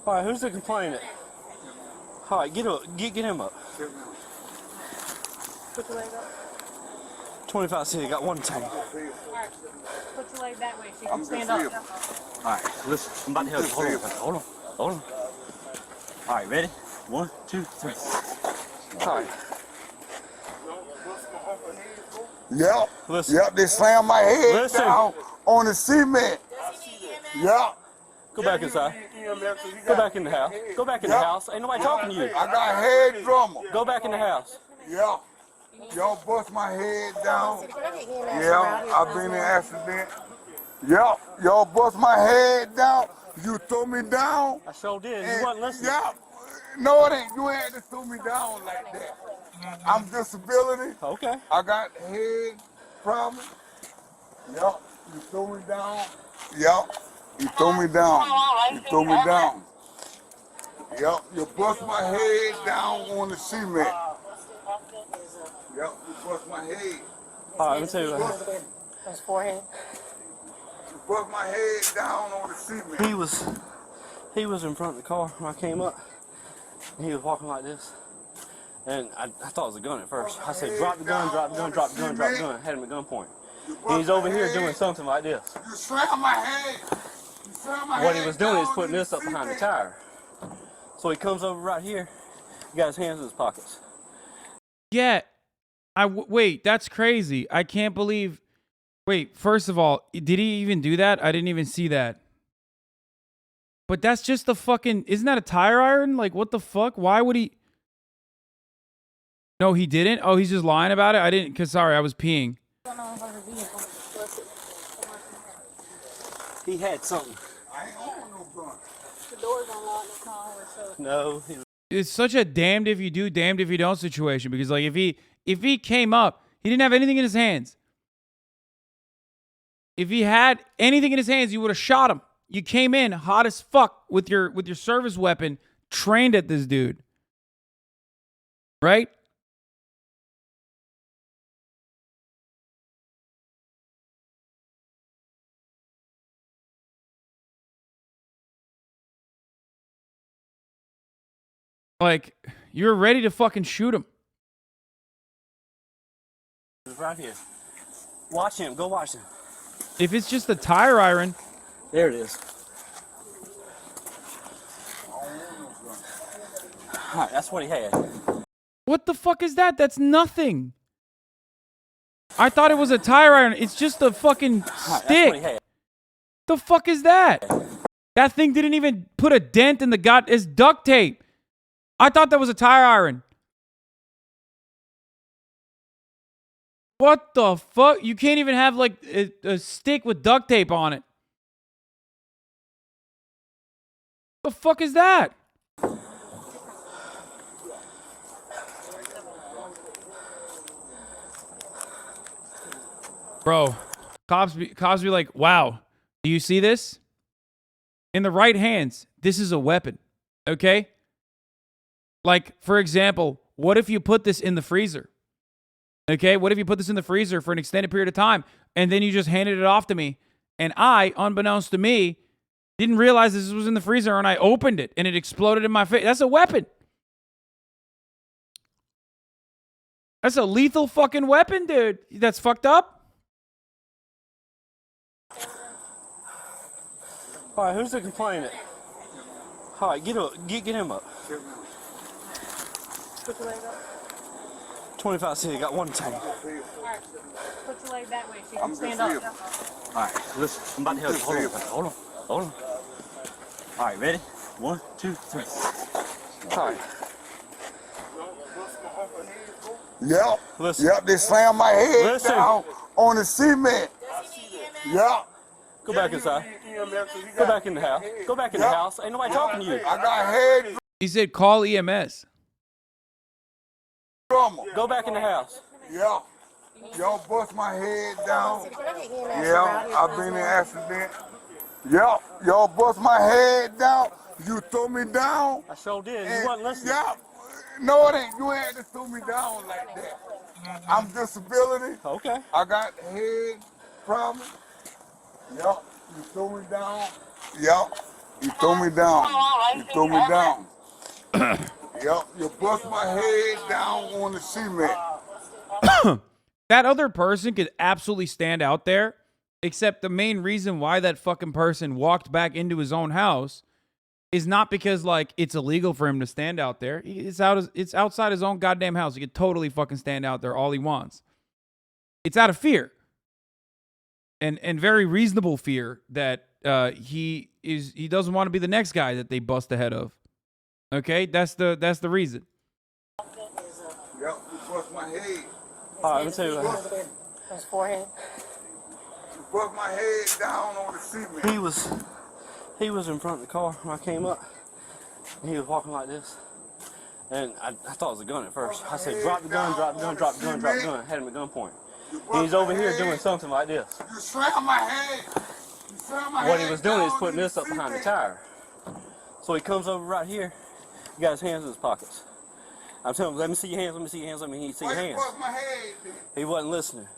All right, who's the complainant? All right, get him up. Put your leg up. 25 cents, got one tank. All right. Put your leg that way so you can stand up. All right, listen, I'm about to help you. Hold on. All right, ready? 1, 2, 3. All right. Yep. Listen. Yep, they slammed my head down on the cement. Yep. Go back inside. Go back in the house. Go back in the house. Ain't nobody talking to you. I got head drummer. Go back in the house. Yep. Y'all bust my head down. Yeah, I've been in an accident. Yep. Y'all bust my head down. You throw me down. I sure did. You wasn't listening. Yep. No, it ain't. You ain't to throw me down like that. I'm disability. Okay. I got head problem. Yep. You throw me down. Yep. You throw me down. You throw me down. Yep. You bust my head down on the cement. Yep. You bust my head. All right, let me tell you what. His forehead. You bust my head down on the cement. He was in front of the car when I came up. And he was walking like this. And I thought it was a gun at first. I said, drop the gun, drop the gun, drop the gun, drop the gun. Had him at gunpoint. And he's over here doing something like this. You slammed my head. What he was doing is putting this up behind the tire. So he comes over right here. He got his hands in his pockets. Yeah. Wait, that's crazy. I can't believe. Wait, first of all, did he even do that? I didn't even see that. But that's just the fucking. Isn't that a tire iron? Like, what the fuck? Why would he? No, he didn't. Oh, he's just lying about it. I didn't. Cause sorry, I was peeing. He had something. The door's unlocked. It's not always so. No. It's such a damned if you do, damned if you don't situation. Because like if he came up, he didn't have anything in his hands. If he had anything in his hands, you would have shot him. You came in hot as fuck with your service weapon, trained at this dude. Right? Like, you're ready to fucking shoot him. He's right here. Watch him. Go watch him. If it's just a tire iron. There it is. All right, that's what he had. What the fuck is that? That's nothing. I thought it was a tire iron. It's just a fucking stick. That's what he had. The fuck is that? That thing didn't even put a dent in the it's duct tape. I thought that was a tire iron. What the fuck? You can't even have like a stick with duct tape on it. The fuck is that? Bro, cops be like, wow, do you see this? In the right hands, this is a weapon, okay? Like, for example, what if you put this in the freezer? Okay, what if you put this in the freezer for an extended period of time and then you just handed it off to me and I, unbeknownst to me, didn't realize this was in the freezer and I opened it and it exploded in my face. That's a weapon. That's a lethal fucking weapon, dude. That's fucked up. All right, who's the complainant? All right, get him up. Put your leg up. 25 cents, got one tank. All right. Put your leg that way so you can stand up. All right, listen, I'm about to help you. Hold on. All right, ready? 1, 2, 3. All right. Yep. Listen. Yep, they slammed my head Listen. down on the cement. Yep. Go back inside. Go back in the house. Go back in the house. Ain't nobody talking to you. I got head He said call EMS. trauma. Go back in the house. Yep. Y'all bust my head down. Yeah, I've been in an accident. Yep. Y'all bust my head down. You threw me down. I sure did. And You wasn't listening. Yep. No, it ain't. You had to throw me down like that. I'm disability. Okay. I got head problem. Yep. You threw me down. Yep. You threw me down. You threw me down. Yep. You bust my head down on the cement. That other person could absolutely stand out there, except the main reason why that fucking person walked back into his own house is not because, like, it's illegal for him to stand out there. It's outside his own goddamn house. He could totally fucking stand out there all he wants. It's out of fear. And very reasonable fear that he doesn't want to be the next guy that they bust the head of. Okay? That's the reason. Yep, you bust my head. All right, let me tell you what happened. His forehead. You bust my head down on the cement. He was in front of the car when I came up. And he was walking like this. And I thought it was a gun at first. I said, drop the gun, drop the gun, drop the gun, drop the gun. I had him at gunpoint. And he's over here doing something like this. You slammed my head. You slammed my What head he was doing is down putting on this the up behind the cement. tire. So he comes over right here. He got his hands in his pockets. I'm telling him, let me see your hands, let me see your hands, let me see your Why you hands. bust my head then? He wasn't listening.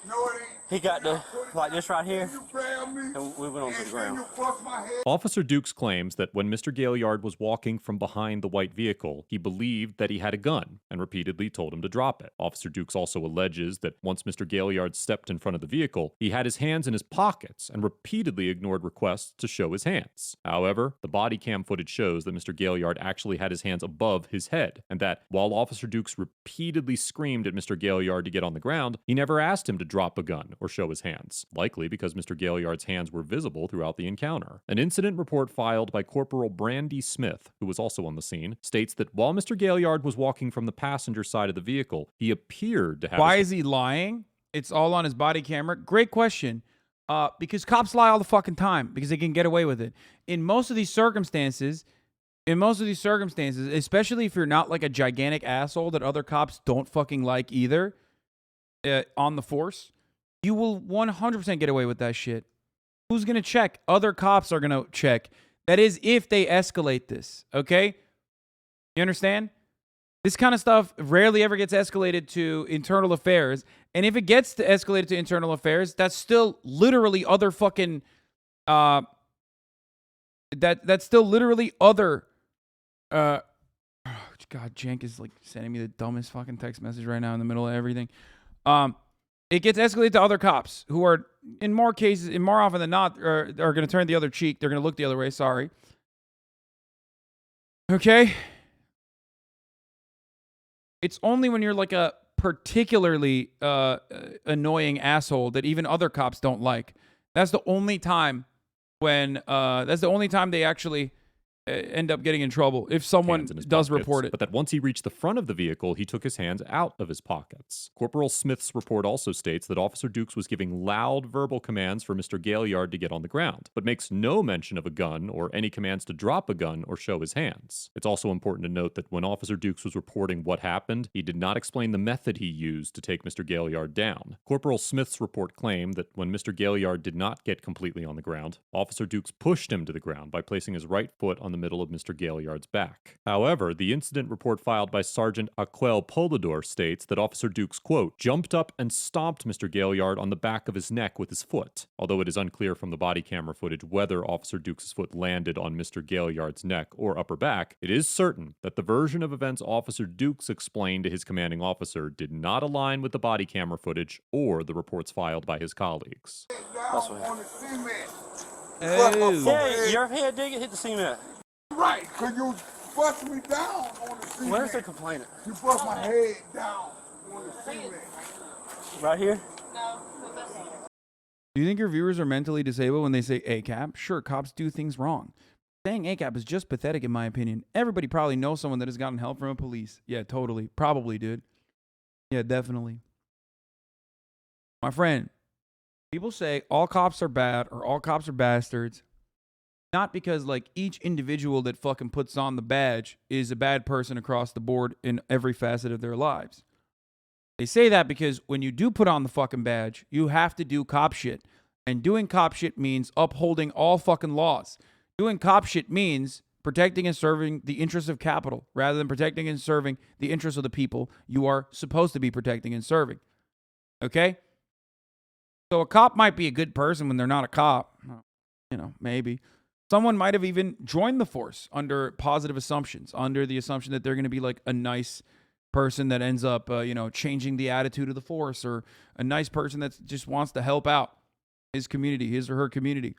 No, it ain't. He got the, like this right here, You grabbed me. and we went on to the ground. You bust my head. Officer Dukes claims that when Mr. Gaillard was walking from behind the white vehicle, he believed that he had a gun and repeatedly told him to drop it. Officer Dukes also alleges that once Mr. Gaillard stepped in front of the vehicle, he had his hands in his pockets and repeatedly ignored requests to show his hands. However, the body cam footage shows that Mr. Gaillard actually had his hands above his head, and that while Officer Dukes repeatedly screamed at Mr. Gaillard to get on the ground, he never asked him to drop a gun or show his hands, likely because Mr. Gaillard's hands were visible throughout the encounter. An incident report filed by Corporal Brandy Smith, who was also on the scene, states that while Mr. Gaillard was walking from the passenger side of the vehicle, he appeared to have... Why is he lying? It's all on his body camera. Great question. Because cops lie all the fucking time because they can get away with it. In most of these circumstances, especially if you're not like a gigantic asshole that other cops don't fucking like either, on the force, you will 100% get away with that shit. Who's going to check? Other cops are going to check. That is if they escalate this, okay? You understand? This kind of stuff rarely ever gets escalated to internal affairs. And if it gets to escalated to internal affairs, that's still literally other fucking... That's still literally other... God, Jank is like sending me the dumbest fucking text message right now in the middle of everything. It gets escalated to other cops who are, in more cases, and more often than not, are going to turn the other cheek. They're going to look the other way. Sorry. Okay? It's only when you're like a particularly annoying asshole that even other cops don't like. That's the only time when, they actually end up getting in trouble if someone does report it. But that once he reached the front of the vehicle, he took his hands out of his pockets. Corporal Smith's report also states that Officer Dukes was giving loud verbal commands for Mr. Gaillard to get on the ground, but makes no mention of a gun or any commands to drop a gun or show his hands. It's also important to note that when Officer Dukes was reporting what happened, he did not explain the method he used to take Mr. Gaillard down. Corporal Smith's report claimed that when Mr. Gaillard did not get completely on the ground, Officer Dukes pushed him to the ground by placing his right foot on the middle of Mr. Gaillard's back. However, the incident report filed by Sergeant Aquel Polidor states that Officer Dukes, quote, jumped up and stomped Mr. Gaillard on the back of his neck with his foot. Although it is unclear from the body camera footage whether Officer Dukes' foot landed on Mr. Gaillard's neck or upper back, it is certain that the version of events Officer Dukes explained to his commanding officer did not align with the body camera footage or the reports filed by his colleagues. That's what happened. Oh. Yeah, your head did hit the cement. Right, because you bust me down on the cement. Where's the complainant? You bust my head down on the cement. Right here? Do you think your viewers are mentally disabled when they say, hey, Cap? Sure, cops do things wrong. Saying ACAB is just pathetic in my opinion. Everybody probably knows someone that has gotten help from a police. Yeah, totally. Probably, dude. Yeah, definitely. My friend, people say all cops are bad or all cops are bastards. Not because like each individual that fucking puts on the badge is a bad person across the board in every facet of their lives. They say that because when you do put on the fucking badge, you have to do cop shit. And doing cop shit means upholding all fucking laws. Doing cop shit means protecting and serving the interests of capital rather than protecting and serving the interests of the people you are supposed to be protecting and serving. Okay? So a cop might be a good person when they're not a cop. You know, maybe. Someone might have even joined the force under positive assumptions, under the assumption that they're going to be like a nice person that ends up, changing the attitude of the force, or a nice person that just wants to help out his community, his or her community.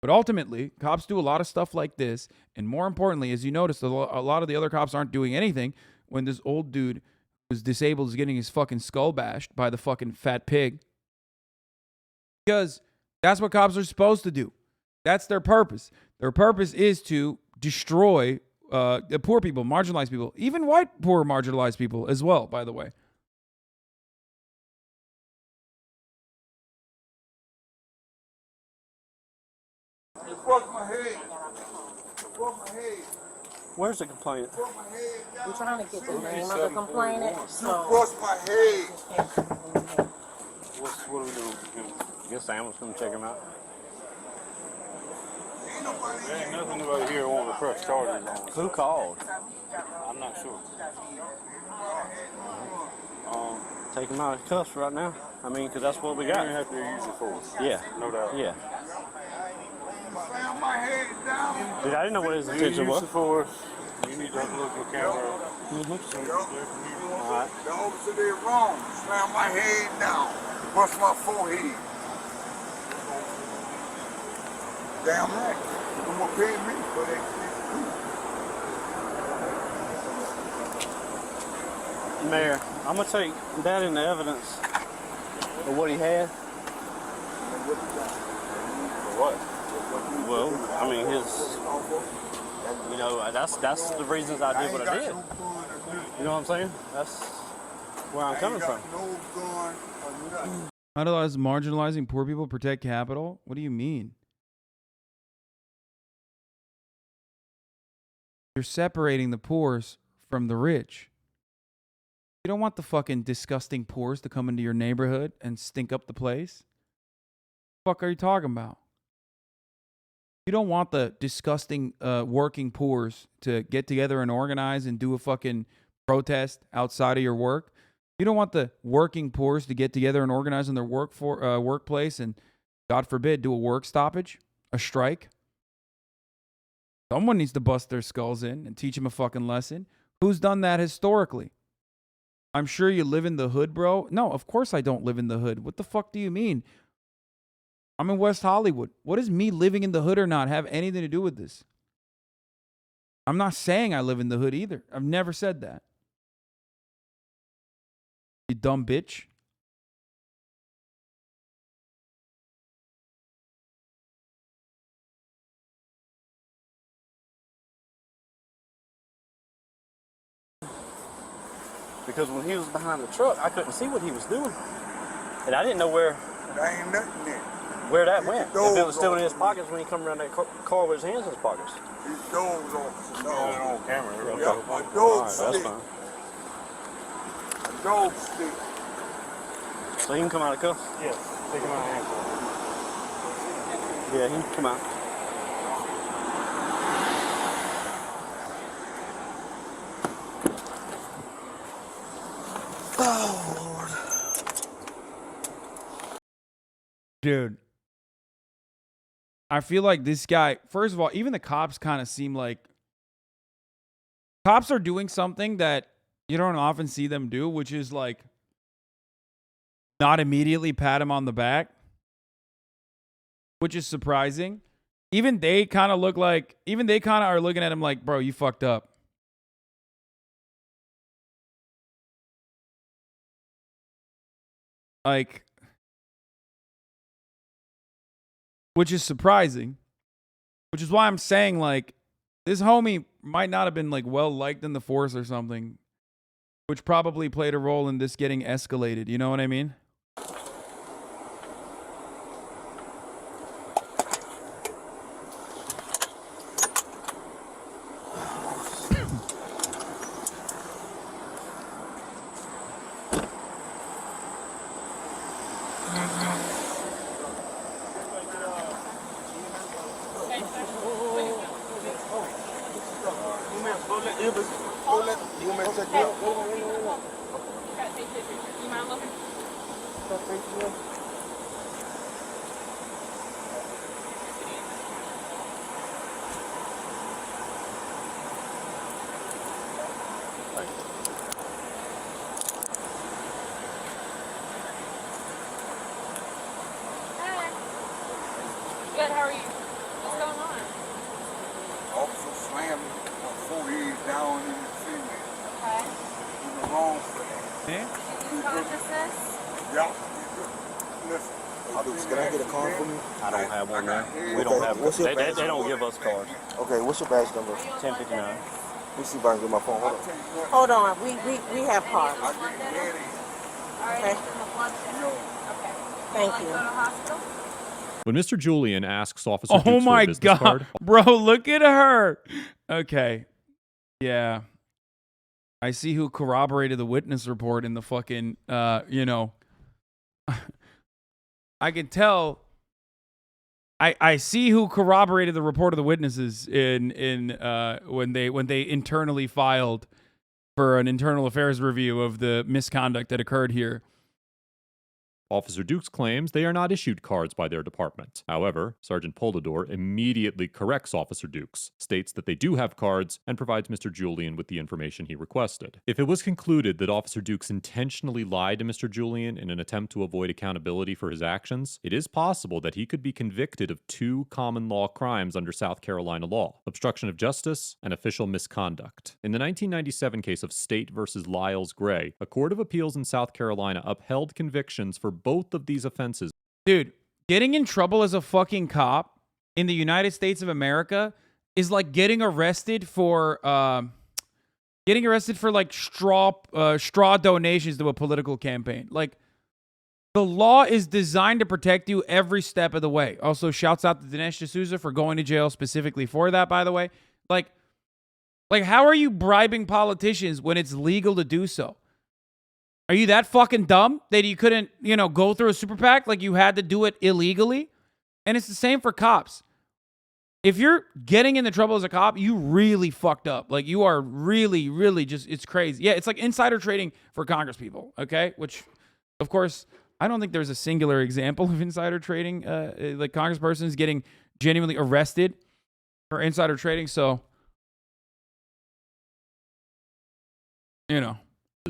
But ultimately, cops do a lot of stuff like this. And more importantly, as you notice, a lot of the other cops aren't doing anything when this old dude who's disabled is getting his fucking skull bashed by the fucking fat pig. Because that's what cops are supposed to do. That's their purpose. Their purpose is to destroy the poor people, marginalized people, even white poor marginalized people as well, by the way. Where's the complaint? We're trying to get the name of the complainant. Brush my head. What are we doing? I guess Sam was going to check him out. There ain't nothing nobody here want to press charges on. Who called? I'm not sure. Take him out of cuffs right now. I mean, because that's what we got. You have to use your force. Yeah. No doubt. Yeah. Slam my head down. Dude, I didn't know what his intention was. Use the force. You need to look at the camera. All right. The officer did wrong. Slam my head down. Brush my forehead. Damn right. I'm gonna pay me for that shit. Mayor, I'm going to take that into evidence of what he had. What? Well, I mean, that's the reasons I did what I did. You know what I'm saying? That's where I'm coming from. How does marginalizing poor people protect capital? What do you mean? You're separating the poor from the rich. You don't want the fucking disgusting poors to come into your neighborhood and stink up the place. What the fuck are you talking about? You don't want the disgusting working poors to get together and organize and do a fucking protest outside of your work. You don't want the working poors to get together and organize in their workplace and, God forbid, do a work stoppage, a strike. Someone needs to bust their skulls in and teach them a fucking lesson. Who's done that historically? I'm sure you live in the hood, bro. No, of course I don't live in the hood. What the fuck do you mean? I'm in West Hollywood. What does me living in the hood or not have anything to do with this? I'm not saying I live in the hood either. I've never said that. You dumb bitch. Because when he was behind the truck, I couldn't see what he was doing. And I didn't know where ain't nothing there. Where that went. If it was still in his pockets when he come around that car with his hands in his pockets. His dogs on. No. On camera. Okay. Yeah, My dog that's stick. fine. A dog stick. So he can come out of cuffs? Yes. Take him out of handcuffs. Yeah, he can come out. Oh, Lord. Dude. I feel like this guy, first of all, even the cops kind of seem like cops are doing something that you don't often see them do, which is like not immediately pat him on the back, which is surprising. Even they kind of are looking at him like, bro, you fucked up. Like, which is surprising. Which is why I'm saying, like, this homie might not have been, like, well-liked in the force or something. Which probably played a role in this getting escalated. You know what I mean? Good, how are you? What's going on? Officer slammed me before he down in the cement. Okay. In the wrong thing. Did you lose consciousness? Yeah. Listen. Can I get a card from you? I don't have one now. We don't have one. They don't give us cards. Okay, what's your badge number? 1059. Let me see if I can get my phone. Hold Hold on. on. We have cards. Okay. Thank you. When Mr. Julian asks Officer Dukes Oh for my a business God. card, Bro, look at her. Okay. Yeah. I see who corroborated the witness report in the fucking, you know. I can tell. I see who corroborated the report of the witnesses in when they internally filed for an internal affairs review of the misconduct that occurred here. Officer Dukes claims they are not issued cards by their department. However, Sergeant Polidor immediately corrects Officer Dukes, states that they do have cards, and provides Mr. Julian with the information he requested. If it was concluded that Officer Dukes intentionally lied to Mr. Julian in an attempt to avoid accountability for his actions, it is possible that he could be convicted of 2 common law crimes under South Carolina law: obstruction of justice and official misconduct. In the 1997 case of State versus Lyles Gray, a court of appeals in South Carolina upheld convictions for both of these offenses. Dude, getting in trouble as a fucking cop in the United States of America is like getting arrested for like straw donations to a political campaign. Like, the law is designed to protect you every step of the way. Also, shouts out to Dinesh D'Souza for going to jail specifically for that, by the way. Like how are you bribing politicians when it's legal to do so? Are you that fucking dumb that you couldn't, you know, go through a super PAC? Like, you had to do it illegally? And it's the same for cops. If you're getting into trouble as a cop, you really fucked up. Like, you are really, really just, it's crazy. Yeah, it's like insider trading for Congress people, okay? Which, of course, I don't think there's a singular example of insider trading. Like, congresspersons getting genuinely arrested for insider trading. So, you know.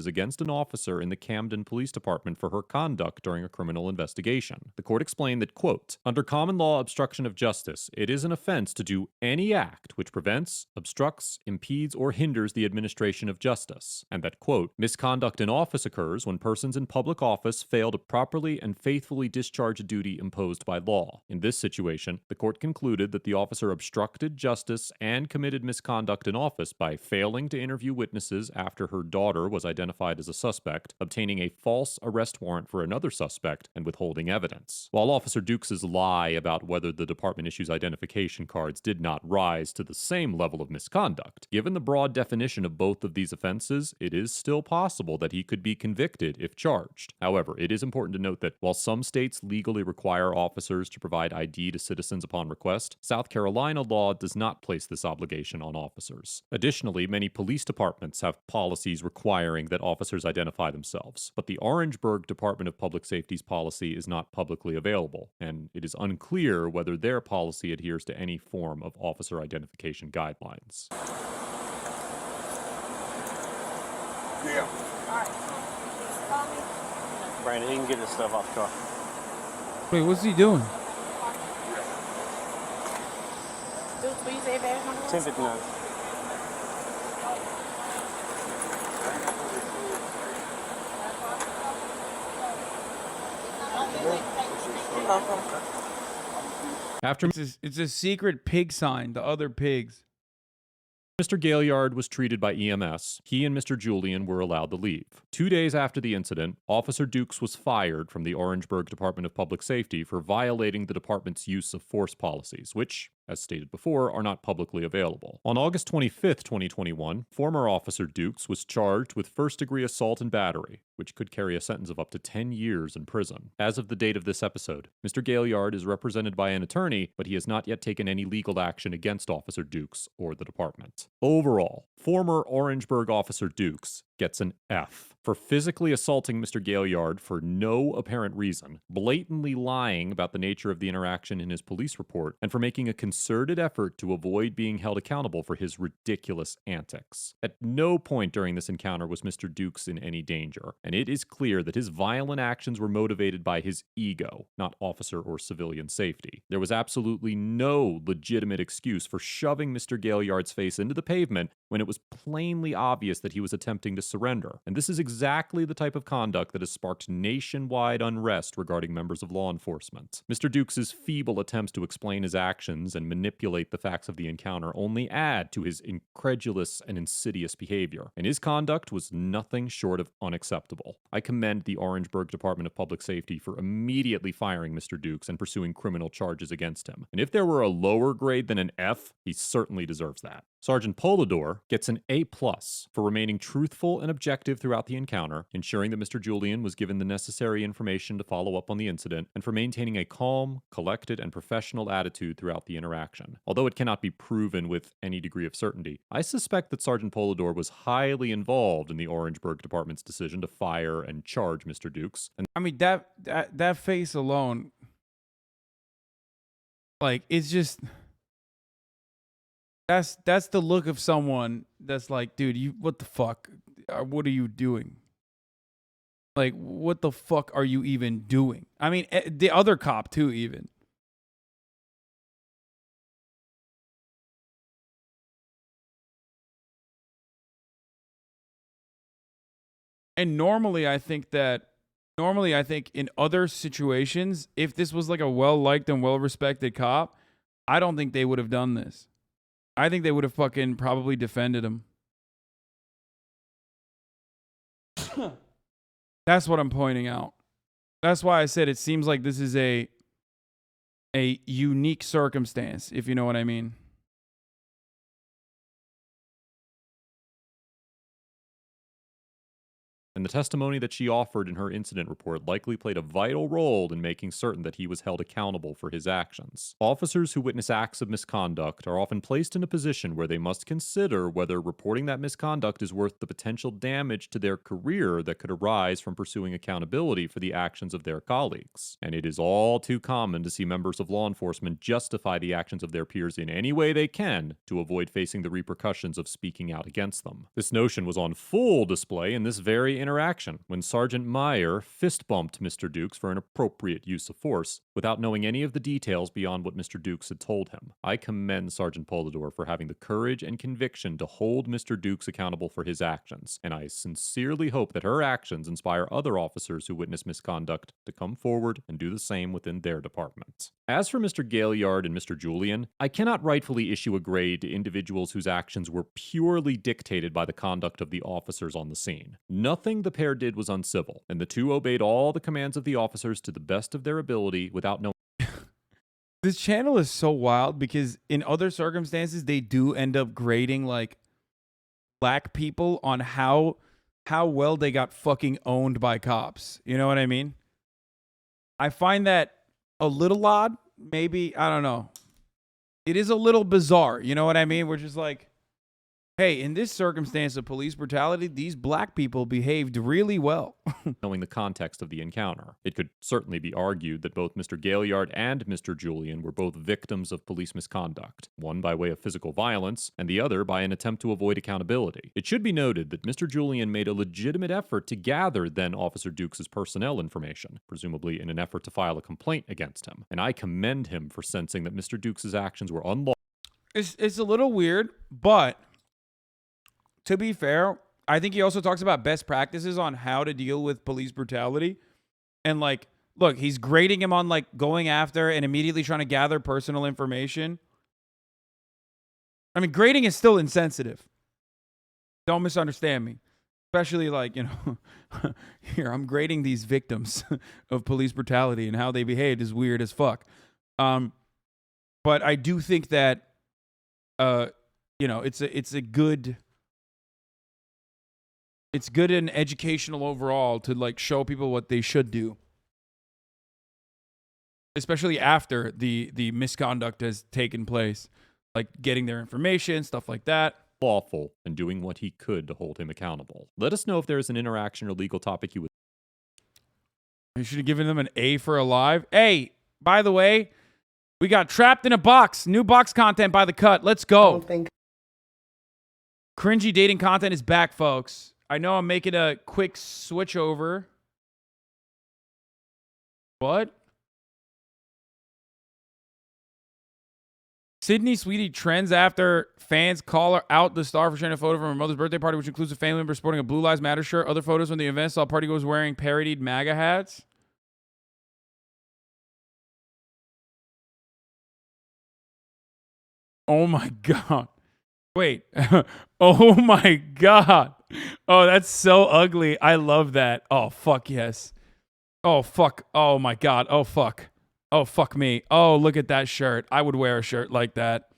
Against an officer in the Camden Police Department for her conduct during a criminal investigation. The court explained that, quote, under common law obstruction of justice, it is an offense to do any act which prevents, obstructs, impedes, or hinders the administration of justice, and that, quote, misconduct in office occurs when persons in public office fail to properly and faithfully discharge a duty imposed by law. In this situation, the court concluded that the officer obstructed justice and committed misconduct in office by failing to interview witnesses after her daughter was identified as a suspect, obtaining a false arrest warrant for another suspect, and withholding evidence. While Officer Dukes' lie about whether the department issues identification cards did not rise to the same level of misconduct, given the broad definition of both of these offenses, it is still possible that he could be convicted if charged. However, it is important to note that while some states legally require officers to provide ID to citizens upon request, South Carolina law does not place this obligation on officers. Additionally, many police departments have policies requiring that officers identify themselves, but the Orangeburg Department of Public Safety's policy is not publicly available, and it is unclear whether their policy adheres to any form of officer identification guidelines. Yeah. Brandon, he can get his stuff off the car. Wait, what's he doing? Dude, will you say badge number? 1059. After It's a secret pig sign to other pigs. Mr. Gaillard was treated by EMS, he and Mr. Julian were allowed to leave. 2 days after the incident, Officer Dukes was fired from the Orangeburg Department of Public Safety for violating the department's use of force policies, which, as stated before, are not publicly available. On August 25th, 2021, former Officer Dukes was charged with first-degree assault and battery, which could carry a sentence of up to 10 years in prison. As of the date of this episode, Mr. Gaillard is represented by an attorney, but he has not yet taken any legal action against Officer Dukes or the department. Overall, former Orangeburg Officer Dukes gets an F for physically assaulting Mr. Gaillard for no apparent reason, blatantly lying about the nature of the interaction in his police report, and for making a concerted effort to avoid being held accountable for his ridiculous antics. At no point during this encounter was Mr. Dukes in any danger, and it is clear that his violent actions were motivated by his ego, not officer or civilian safety. There was absolutely no legitimate excuse for shoving Mr. Gaillard's face into the pavement when it was plainly obvious that he was attempting to surrender. And this is exactly the type of conduct that has sparked nationwide unrest regarding members of law enforcement. Mr. Dukes' feeble attempts to explain his actions and manipulate the facts of the encounter only add to his incredulous and insidious behavior, and his conduct was nothing short of unacceptable. I commend the Orangeburg Department of Public Safety for immediately firing Mr. Dukes and pursuing criminal charges against him. And if there were a lower grade than an F, he certainly deserves that. Sergeant Polidor gets an A+ for remaining truthful and objective throughout the encounter, ensuring that Mr. Julian was given the necessary information to follow up on the incident, and for maintaining a calm, collected, and professional attitude throughout the interaction. Although it cannot be proven with any degree of certainty, I suspect that Sergeant Polidor was highly involved in the Orangeburg Department's decision to fire and charge Mr. Dukes. And I mean, that face alone, like, it's just... That's the look of someone that's like, dude, what the fuck? What are you doing? Like, what the fuck are you even doing? I mean, the other cop too, even. And normally I think in other situations, if this was like a well-liked and well-respected cop, I don't think they would have done this. I think they would have fucking probably defended him. That's what I'm pointing out. That's why I said it seems like this is a unique circumstance, if you know what I mean. and the testimony that she offered in her incident report likely played a vital role in making certain that he was held accountable for his actions. Officers who witness acts of misconduct are often placed in a position where they must consider whether reporting that misconduct is worth the potential damage to their career that could arise from pursuing accountability for the actions of their colleagues. And it is all too common to see members of law enforcement justify the actions of their peers in any way they can to avoid facing the repercussions of speaking out against them. This notion was on full display in this very interaction when Sergeant Meyer fist-bumped Mr. Dukes for an appropriate use of force without knowing any of the details beyond what Mr. Dukes had told him. I commend Sergeant Polidor for having the courage and conviction to hold Mr. Dukes accountable for his actions, and I sincerely hope that her actions inspire other officers who witness misconduct to come forward and do the same within their department. As for Mr. Gaillard and Mr. Julian, I cannot rightfully issue a grade to individuals whose actions were purely dictated by the conduct of the officers on the scene. Nothing the pair did was uncivil, and the two obeyed all the commands of the officers to the best of their ability without knowing. This channel is so wild because in other circumstances, they do end up grading like black people on how well they got fucking owned by cops. You know what I mean? I find that a little odd. Maybe, I don't know. It is a little bizarre. You know what I mean? We're just like, hey, in this circumstance of police brutality, these black people behaved really well. Knowing the context of the encounter. It could certainly be argued that both Mr. Gaillard and Mr. Julian were both victims of police misconduct, one by way of physical violence, and the other by an attempt to avoid accountability. It should be noted that Mr. Julian made a legitimate effort to gather then Officer Dukes' personnel information, presumably in an effort to file a complaint against him, and I commend him for sensing that Mr. Dukes' actions were unlawful. It's a little weird, but to be fair, I think he also talks about best practices on how to deal with police brutality. And like look, he's grading him on like going after and immediately trying to gather personal information. I mean, grading is still insensitive. Don't misunderstand me. Especially like, you know, here, I'm grading these victims of police brutality and how they behaved is weird as fuck. But I do think that, you know, it's good and educational overall to like show people what they should do. Especially after the misconduct has taken place. Like getting their information, stuff like that. Lawful and doing what he could to hold him accountable. Let us know if there is an interaction or legal topic you would. You should have given them an A for alive. Hey, by the way, we got Trapped in a Box. New box content by The Cut. Let's go. Cringy dating content is back, folks. I know I'm making a quick switch over. What? Sydney Sweety trends after fans call her out the star for sharing a photo from her mother's birthday party, which includes a family member sporting a Blue Lives Matter shirt. Other photos from the event saw party goers wearing parodied MAGA hats. Oh my God. Wait. Oh my God. Oh, that's so ugly. I love that. Oh, fuck yes. Oh, fuck. Oh my God. Oh, fuck. Oh, fuck me. Oh, look at that shirt. I would wear a shirt like that.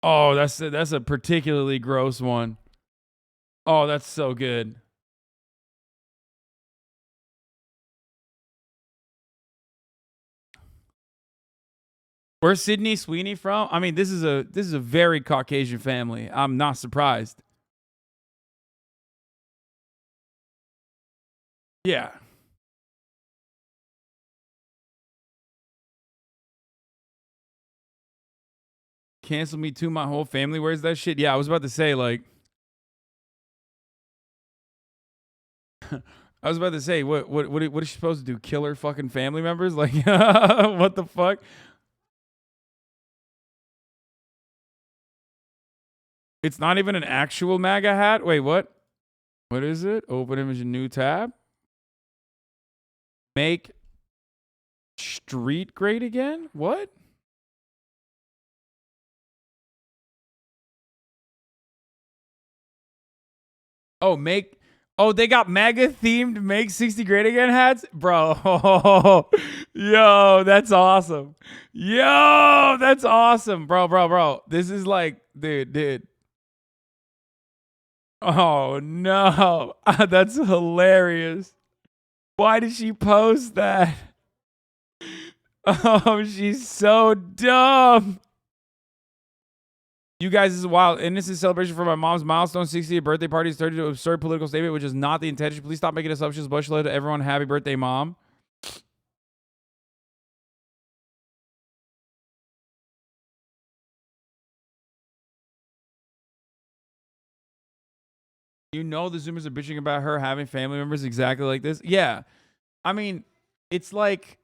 Oh, that's a particularly gross one. Oh, that's so good. Where's Sydney Sweeny from? I mean, this is a very Caucasian family. I'm not surprised. Yeah. Cancel me too, my whole family wears that shit. Yeah, I was about to say, like, I was about to say, what is she supposed to do? Kill her fucking family members? Like, what the fuck? It's not even an actual MAGA hat. Wait, what? What is it? Open image, new tab. Make street great again? What? Oh, they got MAGA themed Make 60 Great Again hats? Bro. Yo, that's awesome. Yo, that's awesome. Bro. This is like, dude. Oh, no. That's hilarious. Why did she post that? Oh, she's so dumb. You guys, this is wild. Innocent celebration for my mom's milestone 60th birthday party is turned into an absurd political statement, which is not the intention. Please stop making assumptions. Bush led to everyone. Happy birthday, Mom. You know the Zoomers are bitching about her having family members exactly like this? Yeah. I mean, it's like...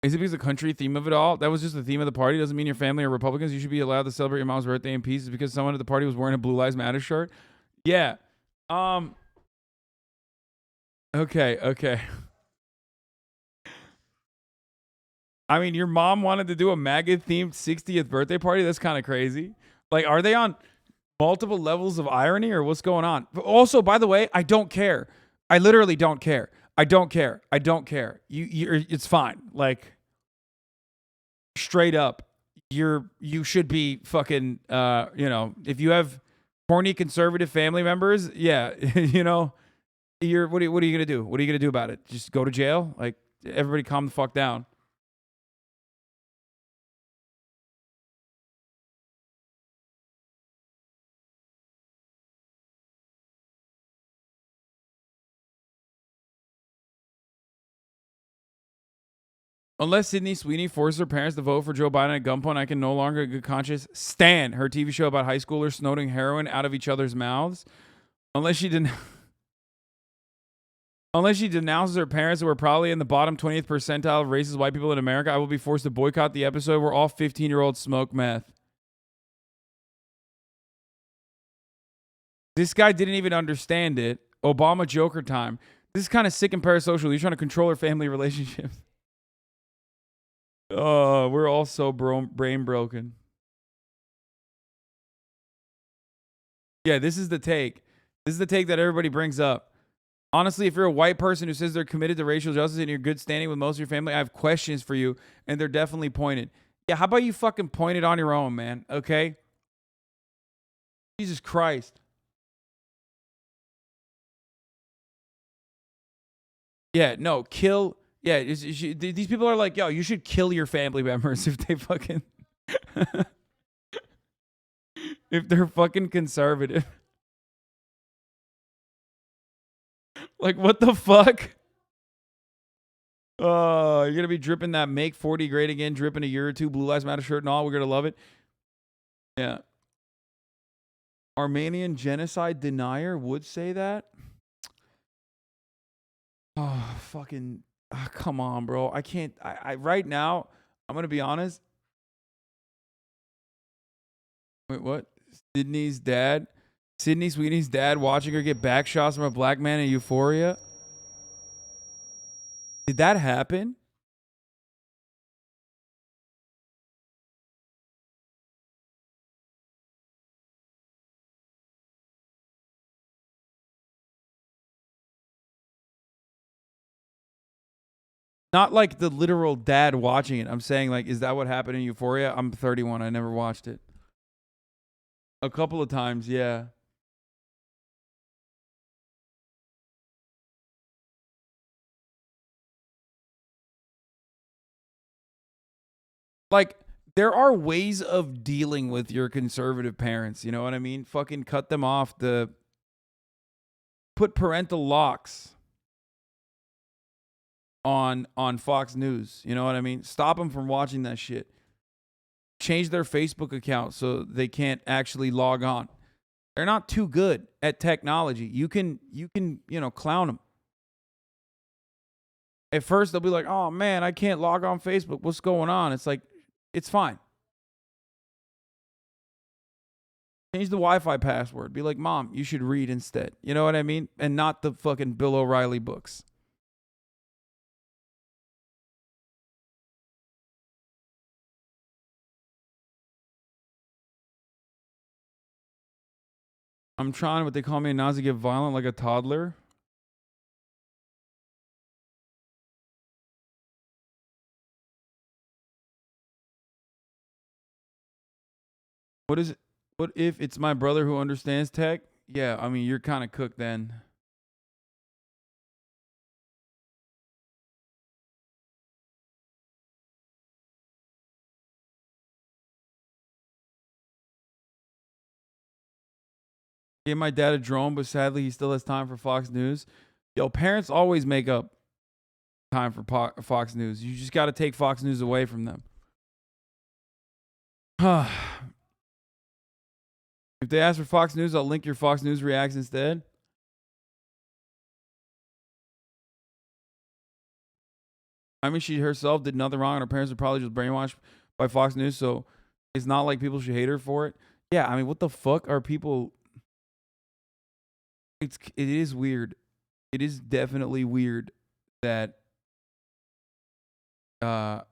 Is it because the country theme of it all? That was just the theme of the party. Doesn't mean your family are Republicans. You should be allowed to celebrate your mom's birthday in peace. Is because someone at the party was wearing a Blue Lives Matter shirt? Yeah. Okay. I mean, your mom wanted to do a MAGA-themed 60th birthday party? That's kind of crazy. Like, are they on multiple levels of irony or what's going on? But also, by the way, I don't care. I literally don't care. I don't care. It's fine. Like, straight up, you should be fucking, you know, if you have horny conservative family members, yeah, you know, what are you gonna do? What are you gonna do about it? Just go to jail? Like, everybody calm the fuck down. Unless Sydney Sweeny forces her parents to vote for Joe Biden at gunpoint, I can no longer in good conscience stand her TV show about high schoolers snorting heroin out of each other's mouths. Unless she denounces her parents who are probably in the bottom 20th percentile of racist white people in America, I will be forced to boycott the episode where all 15-year-olds smoke meth. This guy didn't even understand it. Obama Joker time. This is kind of sick and parasocial. He's trying to control her family relationships. Oh, we're all so brain broken. Yeah, this is the take. This is the take that everybody brings up. Honestly, if you're a white person who says they're committed to racial justice and you're good standing with most of your family, I have questions for you, and they're definitely pointed. Yeah, how about you fucking point it on your own, man? Okay? Jesus Christ. Yeah, no, kill. Yeah, these people are like, yo, you should kill your family members if they fucking. If they're fucking conservative. Like, what the fuck? Oh, you're going to be dripping that Make 40 Great Again drip in a year or two, Blue Lives Matter shirt and all. We're going to love it. Yeah. Armenian genocide denier would say that? Oh, fucking, come on, bro. I can't, right now, I'm going to be honest. Wait, what? Sydney Sweeney's dad watching her get back shots from a black man in Euphoria? Did that happen? Not like the literal dad watching it. I'm saying, like, is that what happened in Euphoria? I'm 31. I never watched it. A couple of times, yeah. Like, there are ways of dealing with your conservative parents. You know what I mean? Fucking cut them off. Put parental locks on Fox News. You know what I mean? Stop them from watching that shit. Change their Facebook account so they can't actually log on. They're not too good at technology. You can, clown them. At first, they'll be like, oh, man, I can't log on Facebook. What's going on? It's like, it's fine. Change the Wi-Fi password. Be like, Mom, you should read instead. You know what I mean? And not the fucking Bill O'Reilly books. I'm trying what they call me a Nazi, get violent like a toddler. What is it? What if it's my brother who understands tech? Yeah, I mean, you're kind of cooked then. Gave my dad a drone, but sadly he still has time for Fox News. Yo, parents always make up time for Fox News. You just got to take Fox News away from them. If they ask for Fox News, I'll link your Fox News reacts instead. I mean, she herself did nothing wrong, and her parents are probably just brainwashed by Fox News, so it's not like people should hate her for it. Yeah, I mean, what the fuck are people... It is weird. It is definitely weird that I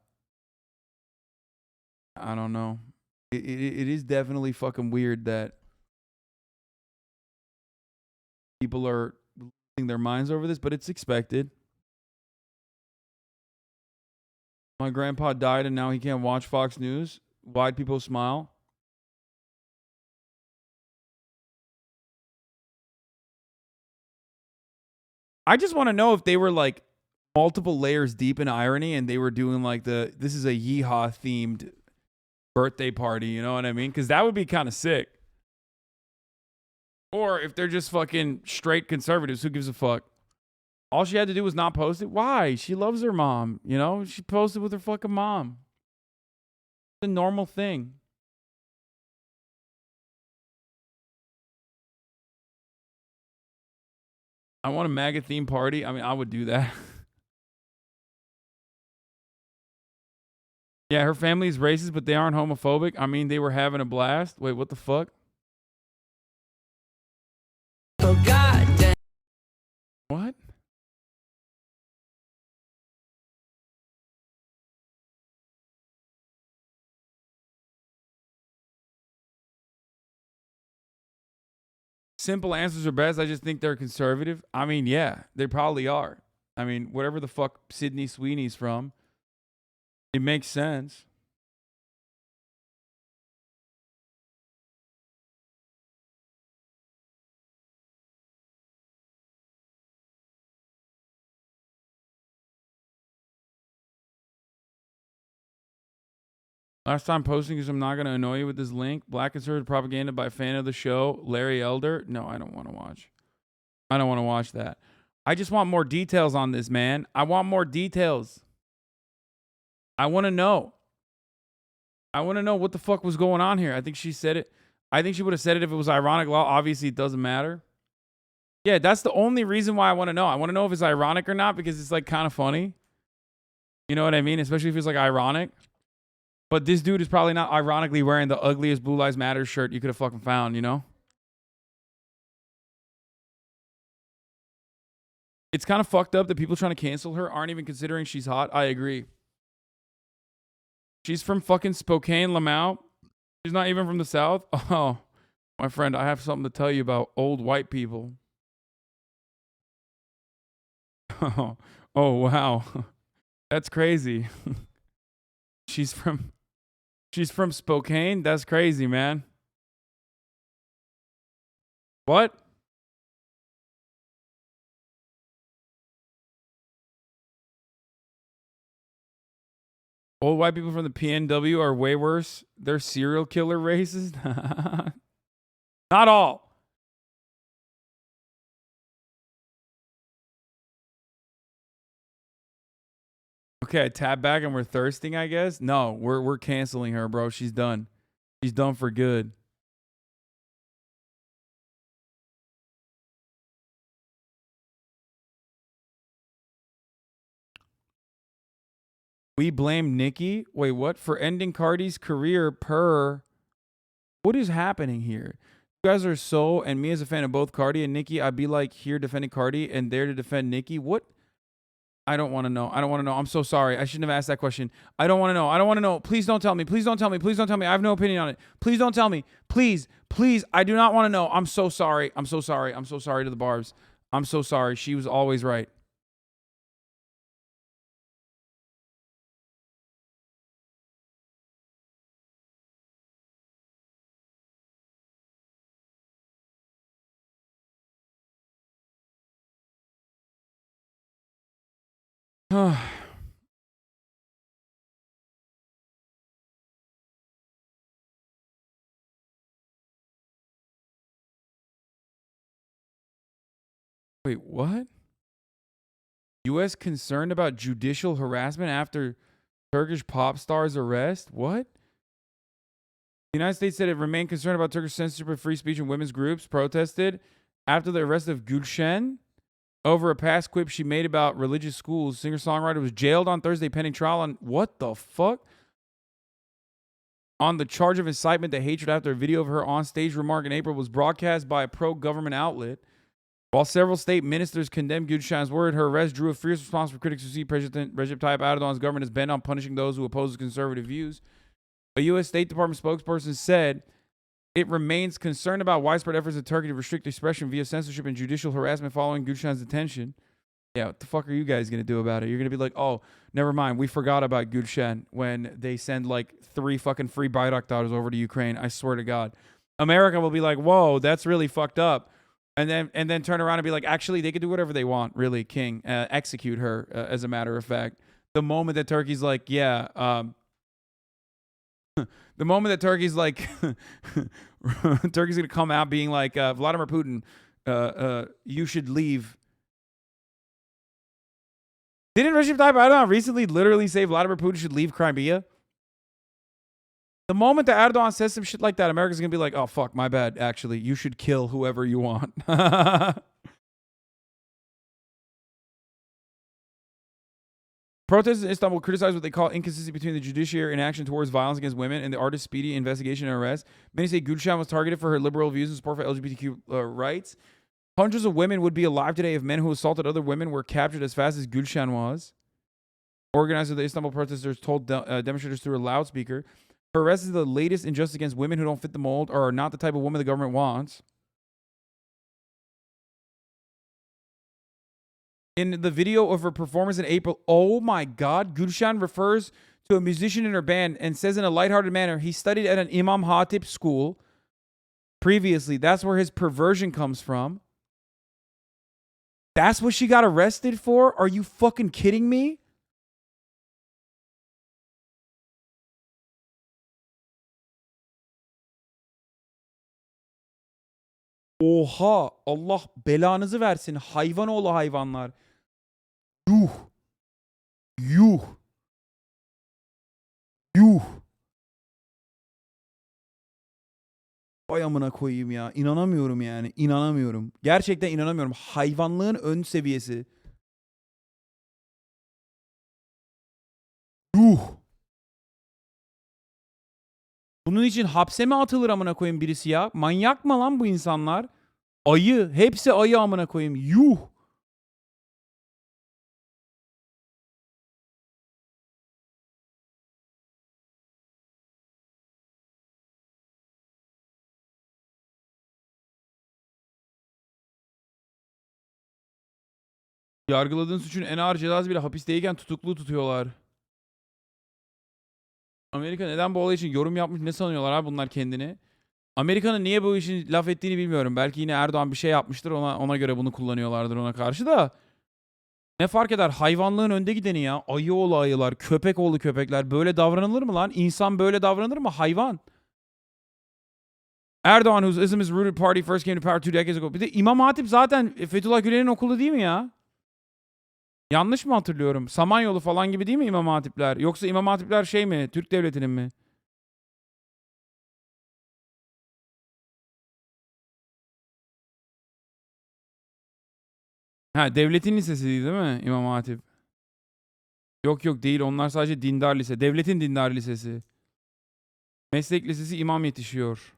don't know. It is definitely fucking weird that people are losing their minds over this, but it's expected. My grandpa died and now he can't watch Fox News. Why'd people smile? I just want to know if they were like multiple layers deep in irony and they were doing like this is a yeehaw themed birthday party, you know what I mean? Because that would be kind of sick. Or if they're just fucking straight conservatives, who gives a fuck? All she had to do was not post it. Why? She loves her mom, you know? She posted with her fucking mom. It's a normal thing. I want a MAGA theme party. I mean, I would do that. Yeah, her family's racist, but they aren't homophobic. I mean, they were having a blast. Wait, what the fuck? simple answers are best. I just think they're conservative. I mean, yeah, they probably are. I mean, whatever the fuck Sydney Sweeney's from, it makes sense. Last time posting because I'm not going to annoy you with this link. Black conservative propaganda by fan of the show, Larry Elder. No, I don't want to watch. I don't want to watch that. I just want more details on this, man. I want more details. I want to know. I want to know what the fuck was going on here. I think she said it. I think she would have said it if it was ironic. Well, obviously it doesn't matter. Yeah, that's the only reason why I want to know. I want to know if it's ironic or not because it's like kind of funny. You know what I mean? Especially if it's like ironic. But this dude is probably not ironically wearing the ugliest Blue Lives Matter shirt you could have fucking found, you know? It's kind of fucked up that people trying to cancel her aren't even considering she's hot. I agree. She's from fucking Spokane, Lamau. She's not even from the South. Oh, my friend, I have something to tell you about old white people. Oh, wow. That's crazy. She's from Spokane? That's crazy, man. What? Old white people from the PNW are way worse. They're serial killer races? Not all. Okay, tab back and we're thirsting, I guess. No, we're canceling her, bro. She's done. She's done for good. We blame Nikki. Wait, what? For ending Cardi's career per. What is happening here? You guys are so, and me as a fan of both Cardi and Nikki, I'd be like here defending Cardi and there to defend Nikki. What? I don't want to know. I don't want to know. I'm so sorry. I shouldn't have asked that question. I don't want to know. I don't want to know. Please don't tell me. Please don't tell me. Please don't tell me. I have no opinion on it. Please don't tell me. Please. Please. I do not want to know. I'm so sorry. I'm so sorry. I'm so sorry to the Barbs. I'm so sorry. She was always right. Wait, what? U.S. concerned about judicial harassment after Turkish pop star's arrest? What? The United States said it remained concerned about Turkish censorship of free speech and women's groups protested after the arrest of Gülşen over a past quip she made about religious schools. Singer-songwriter was jailed on Thursday pending trial on what the fuck? On the charge of incitement to hatred after a video of her on-stage remark in April was broadcast by a pro-government outlet. While several state ministers condemned Gülşen's word, her arrest drew a fierce response from critics who see President Recep Tayyip Erdogan's government is bent on punishing those who oppose conservative views. A U.S. State Department spokesperson said it remains concerned about widespread efforts of Turkey to restrict expression via censorship and judicial harassment following Gülşen's detention. Yeah, what the fuck are you guys going to do about it? You're going to be like, oh, never mind. We forgot about Gülşen when they send like 3 fucking free Bayraktar's over to Ukraine. I swear to God. America will be like, whoa, that's really fucked up. And then turn around and be like, actually, they could do whatever they want, really, King. Execute her, as a matter of fact. The moment that Turkey's like, yeah, the moment that Turkey's like, Turkey's going to come out being like, Vladimir Putin, you should leave. Didn't Recep Tayyip Erdogan recently literally say Vladimir Putin should leave Crimea? The moment that Erdogan says some shit like that, America's going to be like, oh, fuck, my bad, actually. You should kill whoever you want. Protesters in Istanbul criticized what they call inconsistency between the judiciary inaction towards violence against women and the artist's speedy investigation and arrest. Many say Gülşen was targeted for her liberal views and support for LGBTQ rights. Hundreds of women would be alive today if men who assaulted other women were captured as fast as Gülşen was. Organizers of the Istanbul protesters told demonstrators through a loudspeaker, her arrest is the latest injustice against women who don't fit the mold or are not the type of woman the government wants. In the video of her performance in April, oh my God, Gülşen refers to a musician in her band and says in a lighthearted manner, he studied at an Imam Hatip school previously. That's where his perversion comes from. That's what she got arrested for? Are you fucking kidding me? Oha, Allah belanızı versin. Hayvan oğlu hayvanlar. Yuh. Yuh. Yuh. Vay amına koyayım ya. İnanamıyorum yani. İnanamıyorum. Gerçekten inanamıyorum. Hayvanlığın ön seviyesi. Yuh. Bunun için hapse mi atılır amına koyayım birisi ya? Manyak mı lan bu insanlar? Ayı. Hepsi ayı amına koyayım. Yuh. Yargıladığın suçun en ağır cezası bile hapisteyken tutuklu tutuyorlar. Amerika neden bu olay için yorum yapmış, ne sanıyorlar abi bunlar kendini? Amerika'nın niye bu işin laf ettiğini bilmiyorum. Belki yine Erdoğan bir şey yapmıştır, ona göre bunu kullanıyorlardır ona karşı da. Ne fark eder? Hayvanlığın önde gideni ya. Ayı oğlu ayılar, köpek oğlu köpekler. Böyle davranılır mı lan? İnsan böyle davranır mı? Hayvan. Erdoğan, whose Islamist rooted party first came to power 2 decades ago. Bir de İmam Hatip zaten Fethullah Gülen'in okulu değil mi ya? Yanlış mı hatırlıyorum? Samanyolu falan gibi değil mi İmam Hatipler? Yoksa İmam Hatipler şey mi? Türk Devleti'nin mi? Ha, devletin lisesi değil mi İmam Hatip? Yok yok değil. Onlar sadece dindar lise. Devletin dindar lisesi. Meslek lisesi imam yetişiyor.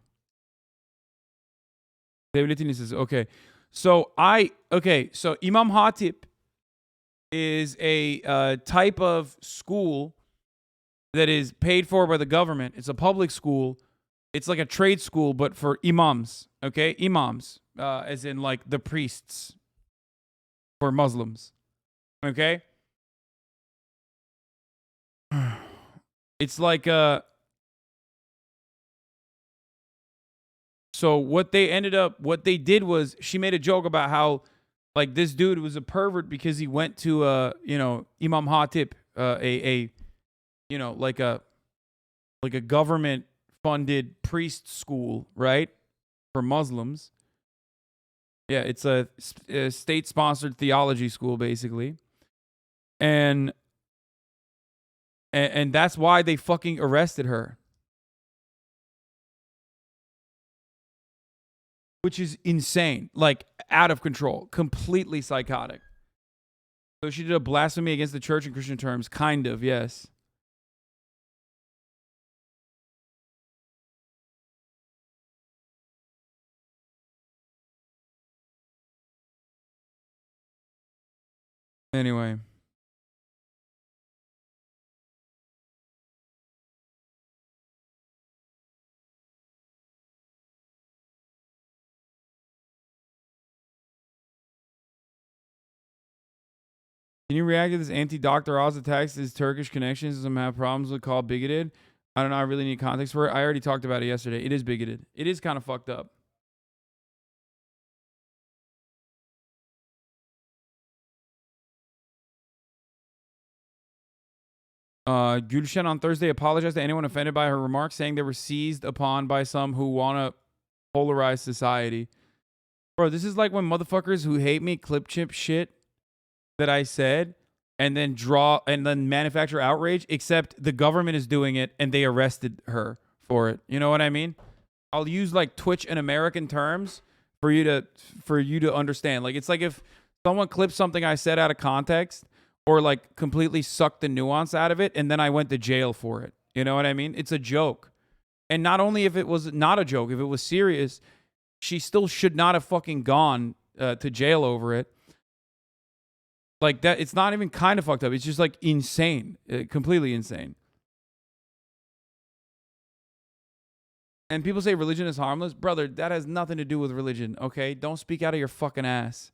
Devletin lisesi. Okay. So İmam Hatip is a type of school that is paid for by the government. It's a public school. It's like a trade school, but for imams. Okay, imams, as in like the priests for Muslims. Okay, it's like So what they did was she made a joke about how like this dude was a pervert because he went to Imam Hatip, like a government funded priest school, right? For Muslims. Yeah, it's a state sponsored theology school basically. And that's why they fucking arrested her. Which is insane, like out of control, completely psychotic. So she did a blasphemy against the church in Christian terms, kind of, yes. Anyway. Can you react to this anti-Dr. Oz attacks his Turkish connections and some have problems with called bigoted? I don't know. I really need context for it. I already talked about it yesterday. It is bigoted. It is kind of fucked up. Gülşen on Thursday apologized to anyone offended by her remarks, saying they were seized upon by some who want to polarize society. Bro, this is like when motherfuckers who hate me clip chip shit that I said and then manufacture outrage, except the government is doing it and they arrested her for it. You know what I mean? I'll use like Twitch and American terms for you to understand. Like it's like if someone clips something I said out of context or like completely sucked the nuance out of it and then I went to jail for it. You know what I mean? It's a joke. And not only if it was not a joke, if it was serious, she still should not have fucking gone to jail over it. Like that, it's not even kind of fucked up. It's just like insane, completely insane. And people say religion is harmless. Brother, that has nothing to do with religion, okay? Don't speak out of your fucking ass.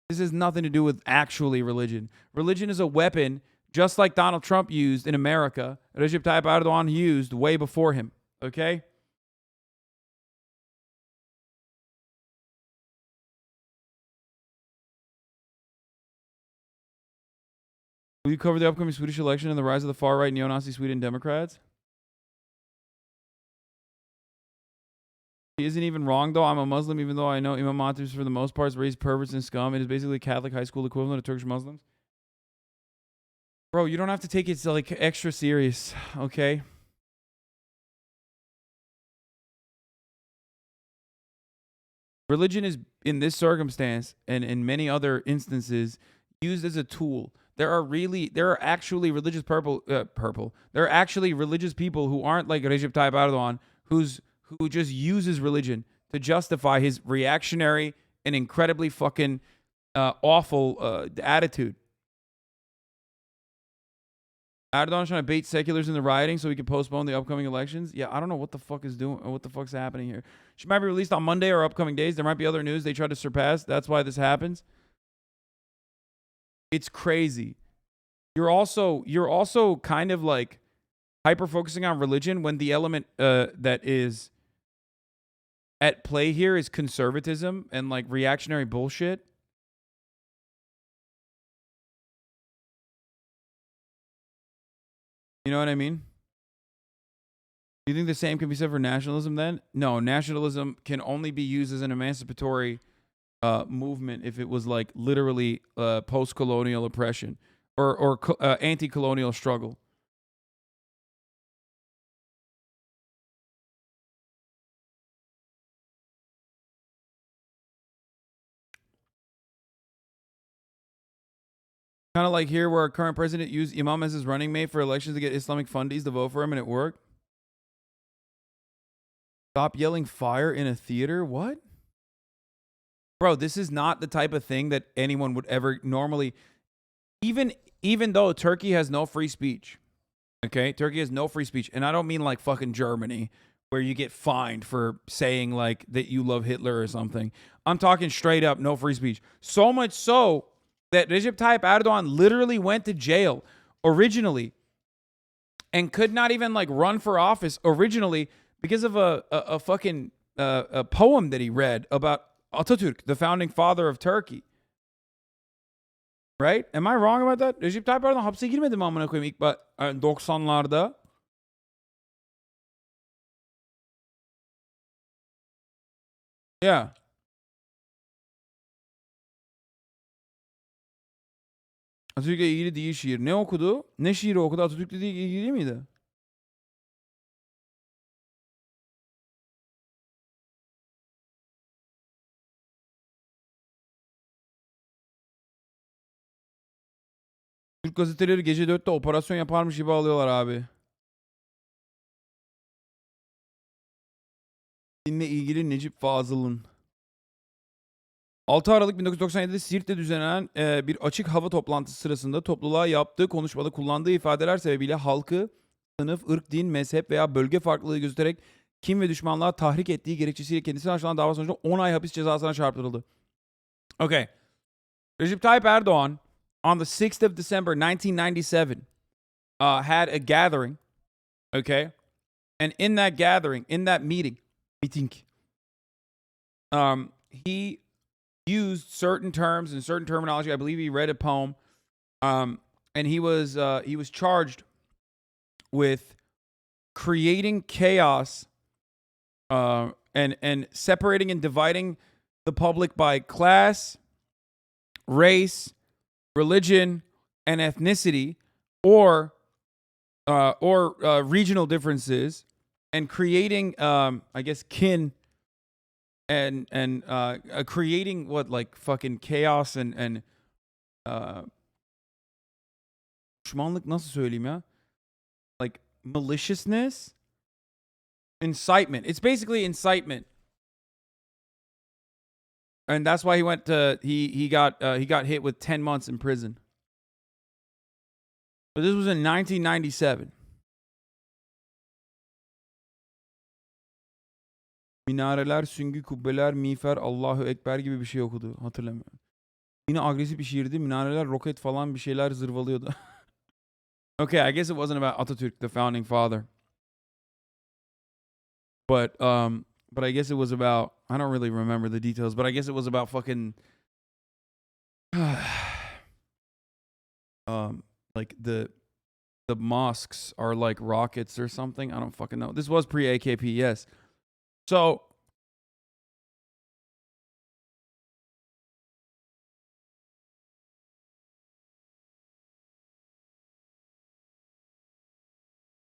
This has nothing to do with actually religion. Religion is a weapon, just like Donald Trump used in America. Recep Tayyip Erdogan used way before him. Okay? Will you cover the upcoming Swedish election and the rise of the far-right neo-Nazi Sweden Democrats? He isn't even wrong, though. I'm a Muslim, even though I know Imam Hatip's for the most part raised perverts and scum. It is basically a Catholic high school equivalent of Turkish Muslims. Bro, you don't have to take it like extra serious, okay? Religion is, in this circumstance and in many other instances, used as a tool. There are actually religious There are actually religious people who aren't like Recep Tayyip Erdogan, who just uses religion to justify his reactionary and incredibly fucking awful attitude. Erdogan's trying to bait seculars into rioting so he can postpone the upcoming elections. Yeah, I don't know what the fuck's happening here. She might be released on Monday or upcoming days. There might be other news they try to surpass. That's why this happens. It's crazy. You're also kind of like hyper focusing on religion when the element that is at play here is conservatism and like reactionary bullshit. You know what I mean? Do you think the same can be said for nationalism then? No, nationalism can only be used as an emancipatory movement if it was like literally post-colonial oppression or anti-colonial struggle. Kind of like here where our current president used Imam as his running mate for elections to get Islamic fundies to vote for him and it worked. Stop yelling fire in a theater? What? Bro, this is not the type of thing that anyone would ever normally, even though Turkey has no free speech. Okay? Turkey has no free speech. And I don't mean like fucking Germany where you get fined for saying like that you love Hitler or something. I'm talking straight up no free speech. So much so that Recep Tayyip Erdogan literally went to jail originally and could not even like run for office originally because of a fucking a poem that he read about Atatürk, the founding father of Turkey. Right? Am I wrong about that? Recep Tayyip Erdogan hapse girmedi mi amına koyayım ilk 90'larda? Yeah. Atatürk'le ilgili değil şiir. Ne okudu? Ne şiiri okudu? Atatürk'le ilgili değil miydi? Türk gazeteleri gece 4'te operasyon yaparmış gibi alıyorlar abi. Dinle ilgili Necip Fazıl'ın. 6 Aralık 1997'de Siirt'te düzenlenen bir açık hava toplantısı sırasında topluluğa yaptığı konuşmada kullandığı ifadeler sebebiyle halkı sınıf, ırk, din, mezhep veya bölge farklılığı göstererek kin ve düşmanlığa tahrik ettiği gerekçesiyle kendisine açılan dava sonucunda 10 ay hapis cezasına çarptırıldı. Okay. Recep Tayyip Erdogan on the 6th of December 1997 had a gathering, okay? And in that gathering, in that meeting, he used certain terms and certain terminology. I believe he read a poem, and he was charged with creating chaos and separating and dividing the public by class, race, religion, and ethnicity, or regional differences, and creating, I guess, kin. And creating what, like fucking chaos and düşmanlık nasıl söyleyeyim ya? Like maliciousness, incitement. It's basically incitement, and that's why he went to he got hit with 10 months in prison. But this was in 1997. Minareler, süngü kubbeler, miğfer, Allahu Ekber gibi bir şey okudu. Hatırlamıyorum. Yine agresif bir şiirdi. Minareler, roket falan bir şeyler zırvalıyordu. Okay, I guess it wasn't about Atatürk, the founding father. But I guess it was about, I don't really remember the details, but I guess it was about fucking like the mosques are like rockets or something. I don't fucking know. This was pre-AKP, yes. So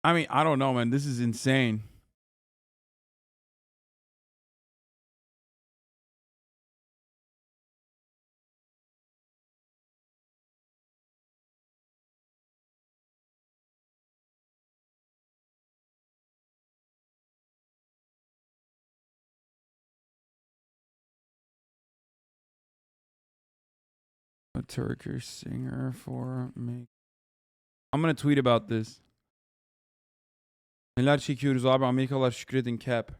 I mean, I don't know, man. This is insane. A Turkish singer for me. I'm gonna tweet about this. Neler çekiyoruz abi, Amerikalılar şükredin cap.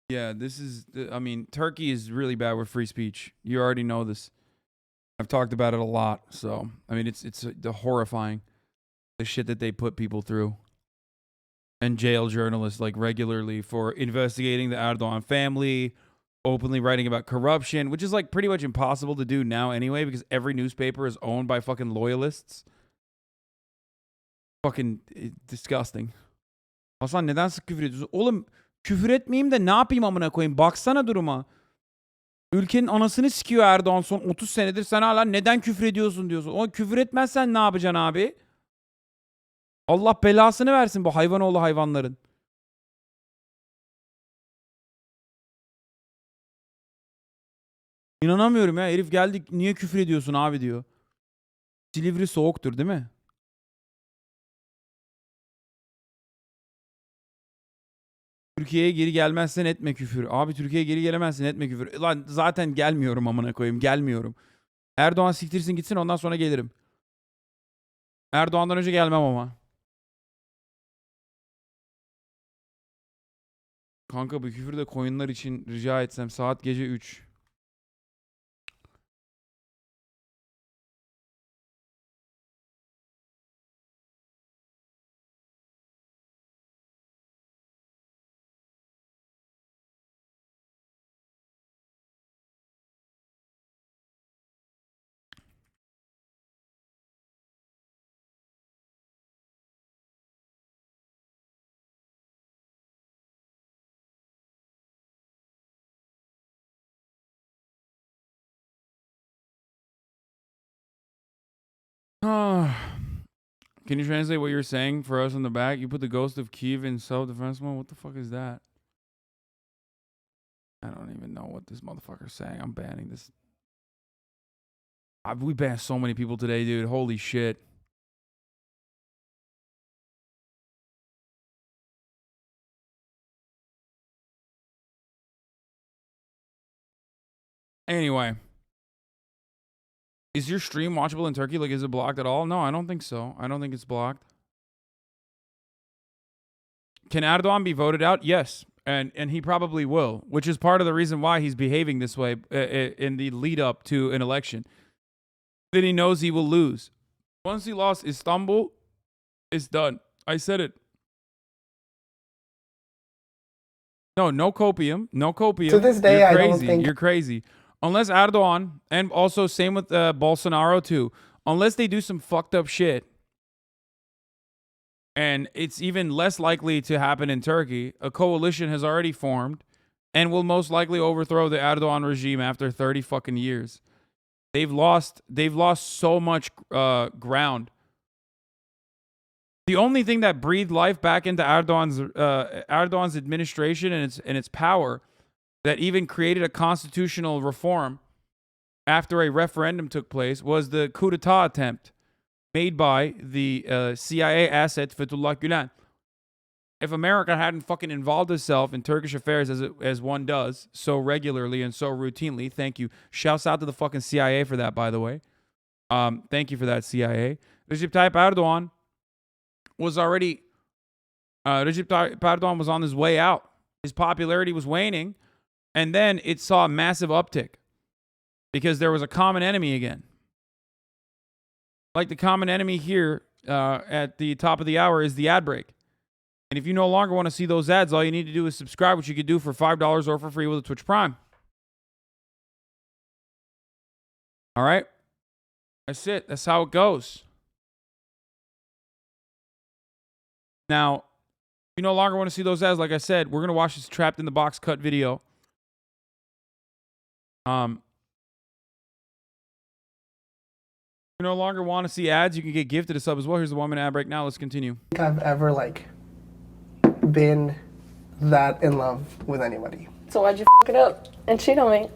Yeah, this is, I mean, Turkey is really bad with free speech. You already know this. I've talked about it a lot. So, I mean, it's the horrifying, the shit that they put people through. And jail journalists like regularly for investigating the Erdogan family, openly writing about corruption, which is like pretty much impossible to do now anyway because every newspaper is owned by fucking loyalists. Fucking disgusting. Hasan neden sık küfür ediyorsun? Oğlum küfür etmeyeyim de ne yapayım amına koyayım? Baksana duruma. Ülkenin anasını sikiyor Erdoğan son 30 senedir. Sen hala neden küfür ediyorsun diyorsun. O küfür etmezsen ne yapacaksın abi? Allah belasını versin bu hayvanoğlu hayvanların. İnanamıyorum ya. Herif geldi niye küfür ediyorsun abi diyor. Silivri soğuktur değil mi? Türkiye'ye geri gelmezsen etme küfür. Abi Türkiye'ye geri gelemezsin etme küfür. Lan zaten gelmiyorum amına koyayım. Gelmiyorum. Erdoğan siktirsin gitsin ondan sonra gelirim. Erdoğan'dan önce gelmem ama. Kanka bu küfür de koyunlar için rica etsem saat gece 3. Can you translate what you're saying for us in the back? You put the ghost of Kiev in self-defense mode? What the fuck is that? I don't even know what this motherfucker's saying. I'm banning this. We banned so many people today, dude. Holy shit. Anyway. Is your stream watchable in Turkey? Like, is it blocked at all? No, I don't think so. I don't think it's blocked. Can Erdogan be voted out? Yes. And he probably will, which is part of the reason why he's behaving this way in the lead up to an election. Then he knows he will lose. Once he lost Istanbul, it's done. I said it. No copium. No copium. To this day, You're I crazy. don't think... You're crazy. Unless Erdogan, and also same with Bolsonaro too, unless they do some fucked up shit, and it's even less likely to happen in Turkey, a coalition has already formed and will most likely overthrow the Erdogan regime after 30 fucking years. They've lost so much ground. The only thing that breathed life back into Erdogan's administration and its power, that even created a constitutional reform after a referendum took place, was the coup d'etat attempt made by the CIA asset Fethullah Gülen. If America hadn't fucking involved itself in Turkish affairs as one does so regularly and so routinely, thank you. Shouts out to the fucking CIA for that, by the way. Thank you for that, CIA. Recep Tayyip Erdogan was already... Recep Tayyip Erdogan was on his way out. His popularity was waning. And then it saw a massive uptick. because there was a common enemy again. Like the common enemy here at the top of the hour is the ad break. And if you no longer want to see those ads, all you need to do is subscribe, which you could do for $5 or for free with a Twitch Prime. All right? That's it. That's how it goes. Now, if you no longer want to see those ads, like I said, we're going to watch this Trapped in the Box cut video. If you no longer want to see ads, you can get gifted a sub as well. Here's the 1 minute ad break now. Let's continue. I've ever been that in love with anybody. So why'd you f it up and cheat on me?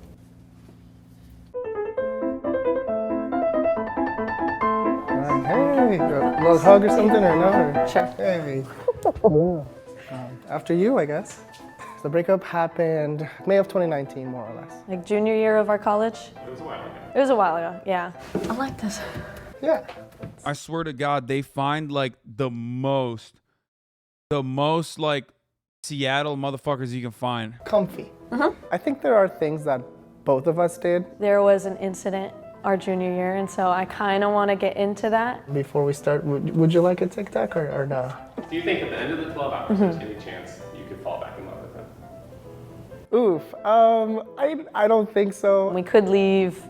Hey, a little hug or something or no? Sure. Hey. After you, I guess. The breakup happened May of 2019, more or less. Like junior year of our college? It was a while ago. It was a while ago, yeah. I like this. Yeah. I swear to God, they find like the most like Seattle motherfuckers you can find. Comfy. I think there are things that both of us did. There was an incident our junior year, and so I kind of want to get into that. Before we start, would you like a Tic Tac or no? Do you think at the end of the 12 hours there's any chance you could fall back in love with him? Oof. I don't think so. We could leave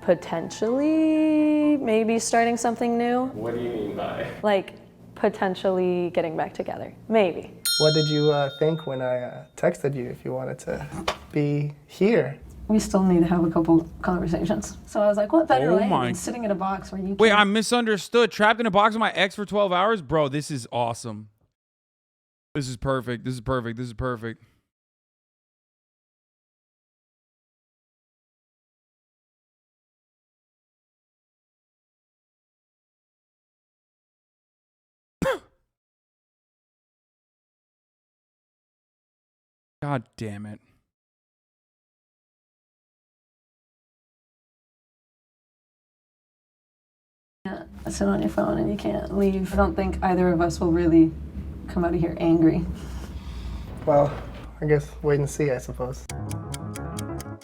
potentially maybe starting something new. What do you mean by? Like potentially getting back together. Maybe. What did you think when I texted you if you wanted to be here? We still need to have a couple conversations. So I was like, what better way than sitting in a box where you Wait, I misunderstood. Trapped in a box with my ex for 12 hours? Bro, this is awesome. This is perfect. This is perfect. This is perfect. God damn it. Sit on your phone and you can't leave. I don't think either of us will really come out of here angry. Well, I guess wait and see, I suppose.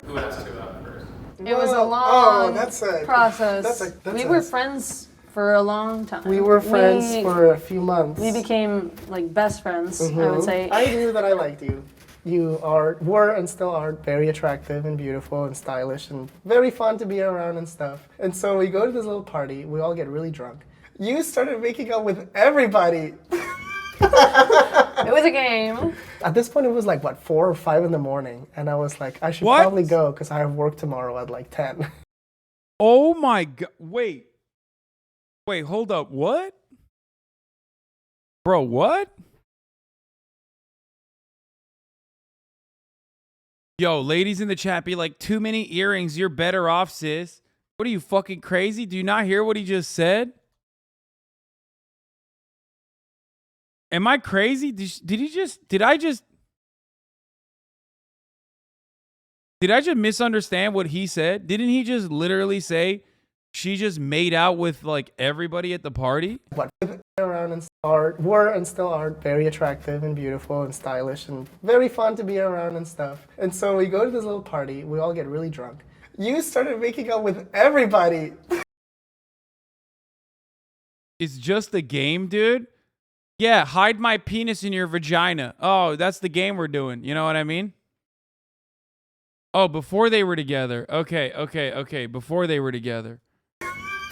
Who asked you that first? It was a long that's a process. that's we were friends for a long time. We were friends for a few months. We became like best friends, I would say. I knew that I liked you. You were and still are very attractive and beautiful and stylish and very fun to be around and stuff. And so we go to this little party, we all get really drunk. You started making out with everybody. It was a game. At this point it was like, what, 4 or 5 in the morning. And I was like, I should probably go because I have work tomorrow at like 10. Oh my God. Wait, hold up. What? Bro, what? Yo, ladies in the chat, be like, too many earrings. You're better off, sis. What are you, fucking crazy? Do you not hear what he just said? Am I crazy? Did I just misunderstand what he said? Didn't he just literally say she just made out with like everybody at the party? What? Around and were and still are very attractive and beautiful and stylish and very fun to be around and stuff. And so we go to this little party, we all get really drunk. You started making out with everybody. It's just a game, dude. Yeah, hide my penis in your vagina. Oh, that's the game we're doing. You know what I mean? Oh, before they were together. Okay. Before they were together.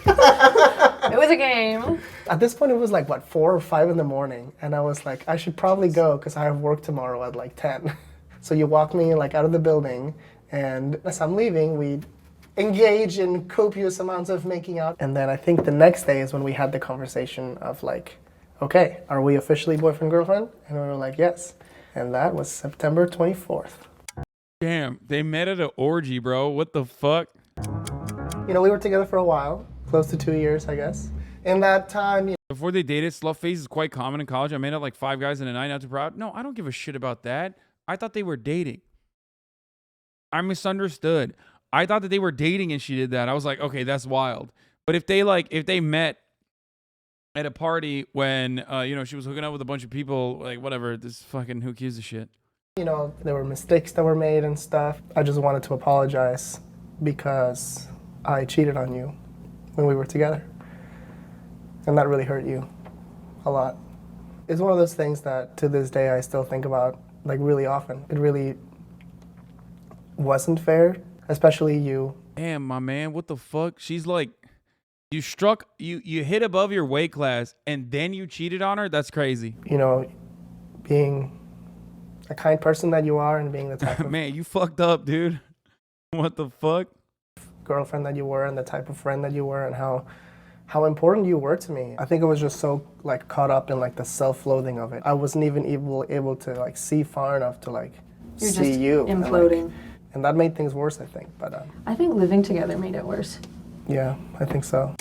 It was a game. At this point, it was like, what, 4 or 5 in the morning. And I was like, I should probably go because I have work tomorrow at like 10. So you walk me like out of the building. And as I'm leaving, we engage in copious amounts of making out. And then I think the next day is when we had the conversation of like, okay, are we officially boyfriend-girlfriend? And we were like, yes. And that was September 24th. Damn, they met at an orgy, bro. What the fuck? You know, we were together for a while, close to 2 years, I guess. In that time, before they dated, slough face is quite common in college. I made out like 5 guys in a night, not too proud. No, I don't give a shit about that. I thought they were dating. I misunderstood. I thought that they were dating and she did that. I was like, okay, that's wild. But if they met at a party when, she was hooking up with a bunch of people, like whatever, this fucking, who gives a shit? You know, there were mistakes that were made and stuff. I just wanted to apologize because I cheated on you when we were together. And that really hurt you a lot. It's one of those things that to this day I still think about like really often. It really wasn't fair, especially you. Damn, my man, what the fuck? She's like, you hit above your weight class and then you cheated on her? That's crazy. You know, being a kind person that you are and being the type of man, you fucked up, dude. What the fuck? Girlfriend that you were and the type of friend that you were and how important you were to me. I think I was just so like caught up in like the self-loathing of it. I wasn't even able to like see far enough to like You're see just you. imploding. And that made things worse, I think. But I think living together made it worse. yeah, I think so.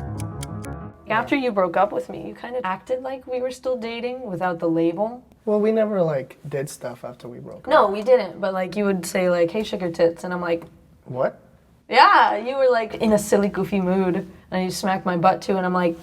After you broke up with me, you kind of acted like we were still dating without the label. Well, we never like did stuff after we broke up. No, we didn't. But like you would say like, "Hey, sugar tits," and I'm like, "What?" Yeah, you were like in a silly, goofy mood, and you smacked my butt too, and I'm like,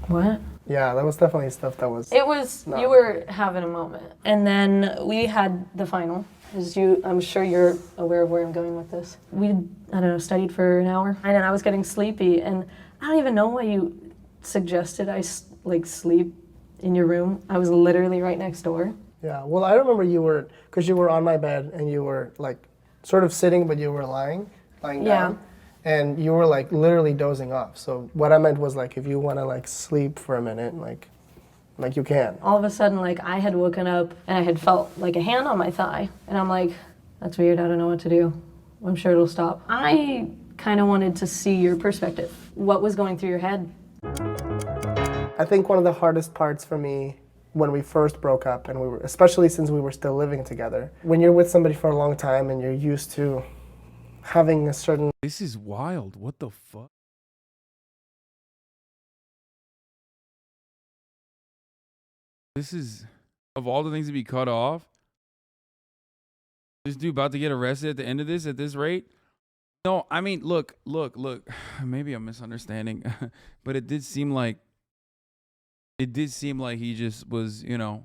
"What?" Yeah, that was definitely stuff that was. It was not you were having a moment, and then we had the final. As you, I'm sure you're aware of where I'm going with this. We, I don't know, studied for an hour, and then I was getting sleepy, and I don't even know why you suggested I like sleep in your room. I was literally right next door. Yeah, well, I remember you were, because you were on my bed and you were like sort of sitting, but you were lying down. And you were like literally dozing off. So what I meant was like, if you want to like sleep for a minute, like you can. All of a sudden, like I had woken up and I had felt like a hand on my thigh. And I'm like, that's weird, I don't know what to do. I'm sure it'll stop. I kind of wanted to see your perspective. What was going through your head? I think one of the hardest parts for me when we first broke up, and we were, especially since we were still living together, when you're with somebody for a long time and you're used to having a certain... This is wild. What the fuck? This is, of all the things to be cut off, this dude about to get arrested at the end of this at this rate? No, I mean, look. Maybe I'm misunderstanding, but it did seem like he just was, you know.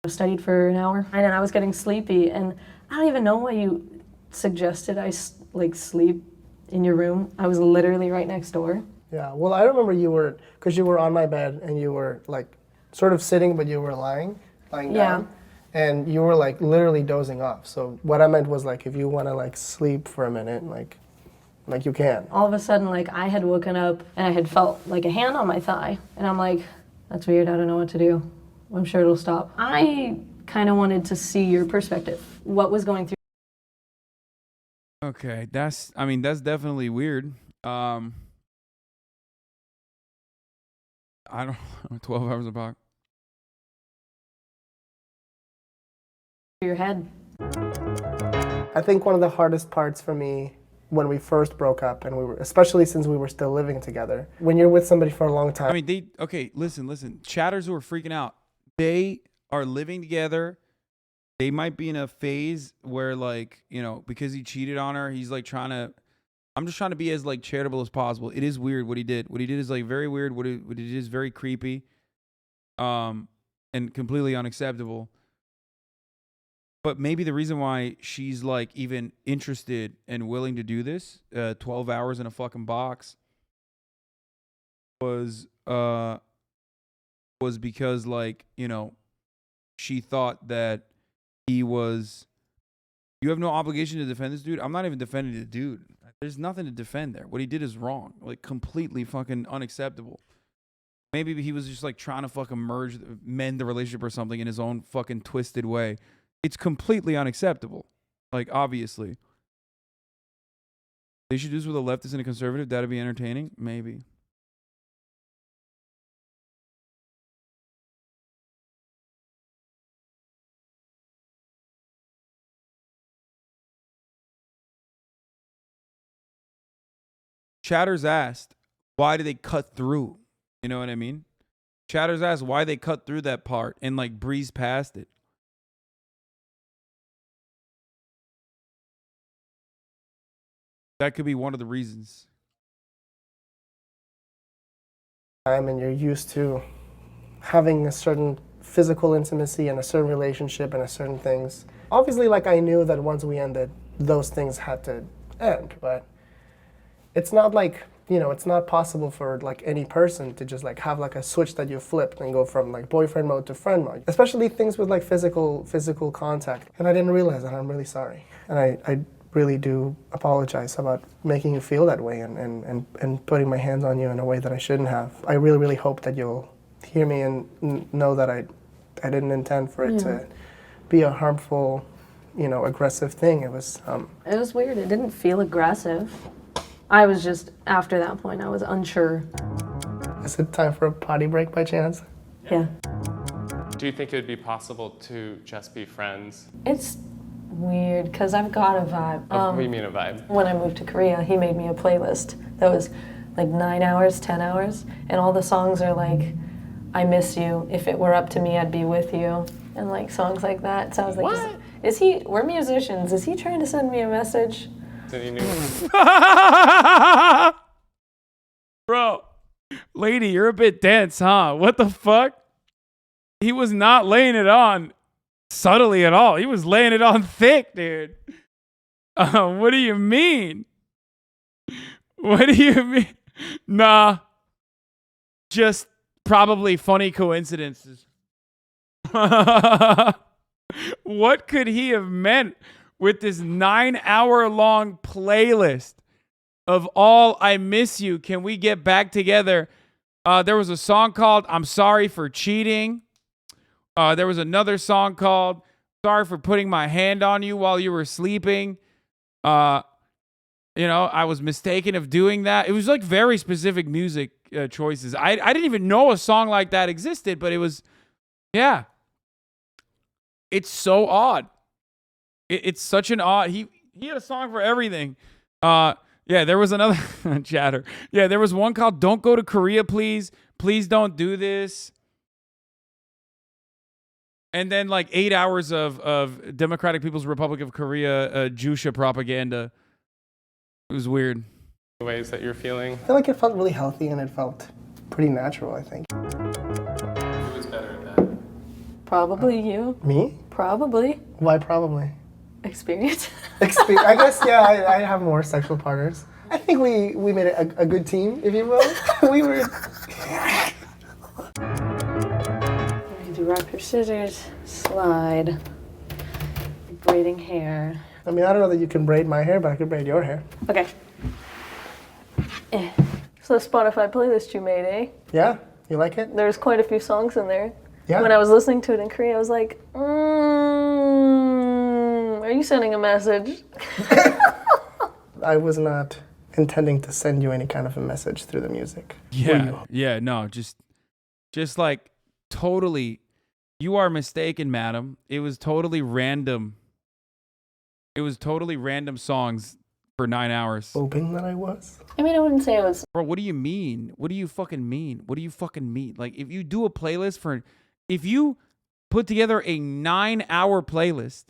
I studied for an hour, and then I was getting sleepy, and I don't even know why you suggested I like sleep in your room. I was literally right next door. Yeah, well, I remember you were, because you were on my bed and you were like sort of sitting, but you were lying down. And you were like literally dozing off. So what I meant was like, if you want to like sleep for a minute, like you can. All of a sudden, like I had woken up and I had felt like a hand on my thigh. And I'm like, that's weird, I don't know what to do. I'm sure it'll stop. I kind of wanted to see your perspective. What was going through? Okay, that's definitely weird. I don't know, 12 hours apart. Your head. I think one of the hardest parts for me when we first broke up, and we were, especially since we were still living together, when you're with somebody for a long time. I mean, listen. Chatters who are freaking out, they are living together. They might be in a phase where, like, you know, because he cheated on her, he's like I'm just trying to be as like charitable as possible. It is weird what he did. What he did is like very weird. What he did is very creepy, and completely unacceptable. But maybe the reason why she's like even interested and willing to do this, 12 hours in a fucking box, was because, like, you know, she thought that he was. You have no obligation to defend this dude. I'm not even defending the dude. There's nothing to defend there. What he did is wrong, like completely fucking unacceptable. Maybe he was just like trying to fucking mend the relationship or something in his own fucking twisted way. It's completely unacceptable. Like, obviously. They should do this with a leftist and a conservative. That'd be entertaining? Maybe. Chatters asked, why did they cut through? You know what I mean? Chatters asked why they cut through that part and like breeze past it. That could be one of the reasons. And you're used to having a certain physical intimacy and a certain relationship and a certain things. Obviously, like I knew that once we ended, those things had to end. But it's not like, it's not possible for like any person to just like have like a switch that you flipped and go from like boyfriend mode to friend mode, especially things with like physical contact. And I didn't realize that. I'm really sorry. And I really do apologize about making you feel that way and putting my hands on you in a way that I shouldn't have. I really, really hope that you'll hear me and know that I didn't intend for it to be a harmful, aggressive thing. It was weird. It didn't feel aggressive. I was just, after that point, I was unsure. Is it time for a potty break by chance? Yeah. Do you think it would be possible to just be friends? It's weird, because I've got a vibe. What do you mean a vibe? When I moved to Korea, he made me a playlist that was like 9 hours, 10 hours, and all the songs are like, I miss you, if it were up to me, I'd be with you, and like songs like that. So I was like, what? We're musicians, is he trying to send me a message? Bro, lady, you're a bit dense, huh? What the fuck? He was not laying it on subtly at all. He was laying it on thick, dude. What do you mean? What do you mean? Nah. Just probably funny coincidences. What could he have meant with this 9-hour-long playlist of all I miss you? Can we get back together? There was a song called I'm Sorry for Cheating. There was another song called Sorry for Putting My Hand on You While You Were Sleeping. I was mistaken of doing that. It was like very specific music choices. I didn't even know a song like that existed, but it was, yeah. It's so odd. It's such an odd. He had a song for everything. Yeah, there was another chatter. Yeah, there was one called Don't Go to Korea, Please. Please don't do this. And then like 8 hours of Democratic People's Republic of Korea Jusha propaganda. It was weird. The ways that you're feeling? I feel like it felt really healthy and it felt pretty natural, I think. Who was better at that? Probably you. Me? Probably. Why probably? Experience. I guess, yeah, I have more sexual partners. I think we made a good team, if you will. We were... Do rock, paper, scissors, slide, braiding hair. I mean, I don't know that you can braid my hair, but I could braid your hair. Okay. So the Spotify playlist you made, eh? Yeah? You like it? There's quite a few songs in there. Yeah. When I was listening to it in Korea, I was like, are you sending a message? I was not intending to send you any kind of a message through the music. Yeah, no, just like totally, you are mistaken, madam. It was totally random. It was totally random songs for 9 hours. Hoping that I was? I mean, I wouldn't say it was. Bro, what do you mean? What do you fucking mean? What do you fucking mean? Like, if you do a playlist if you put together a 9-hour playlist,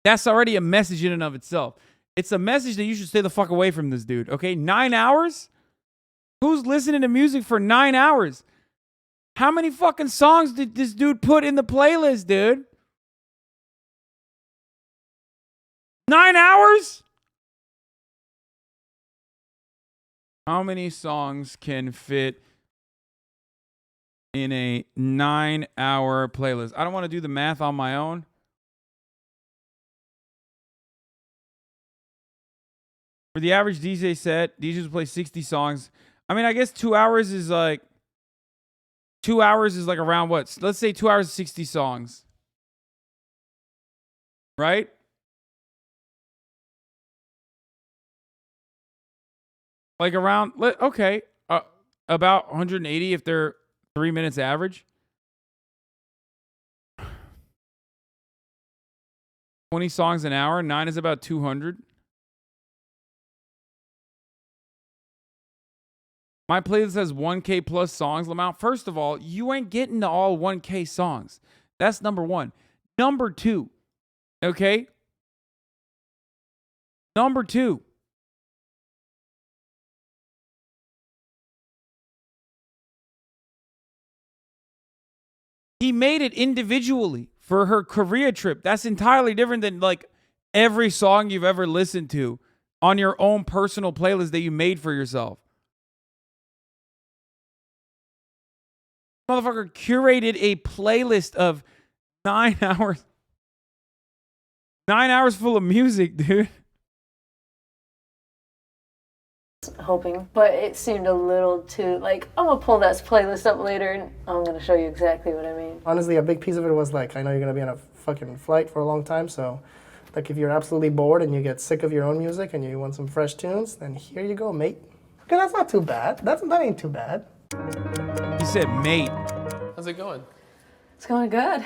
that's already a message in and of itself. It's a message that you should stay the fuck away from this dude, okay? 9 hours? Who's listening to music for 9 hours? How many fucking songs did this dude put in the playlist, dude? 9 hours? How many songs can fit in a 9-hour playlist? I don't want to do the math on my own. For the average DJ set, DJs will play 60 songs. I mean, I guess 2 hours is like... 2 hours is like around what? Let's say 2 hours, 60 songs. Right? Like around... Okay. About 180 if they're 3 minutes average. 20 songs an hour. 9 is about 200. My playlist has 1K plus songs, Lamont. First of all, you ain't getting to all 1K songs. That's number one. Number two, okay? Number two. He made it individually for her Korea trip. That's entirely different than like every song you've ever listened to on your own personal playlist that you made for yourself. Motherfucker curated a playlist of 9 hours. 9 hours full of music, dude. Hoping, but it seemed a little too, like, I'm gonna pull that playlist up later and I'm gonna show you exactly what I mean. Honestly, a big piece of it was like, I know you're gonna be on a fucking flight for a long time, so like if you're absolutely bored and you get sick of your own music and you want some fresh tunes, then here you go, mate. Okay, that's not too bad. That ain't too bad. He said mate. How's it going? It's going good.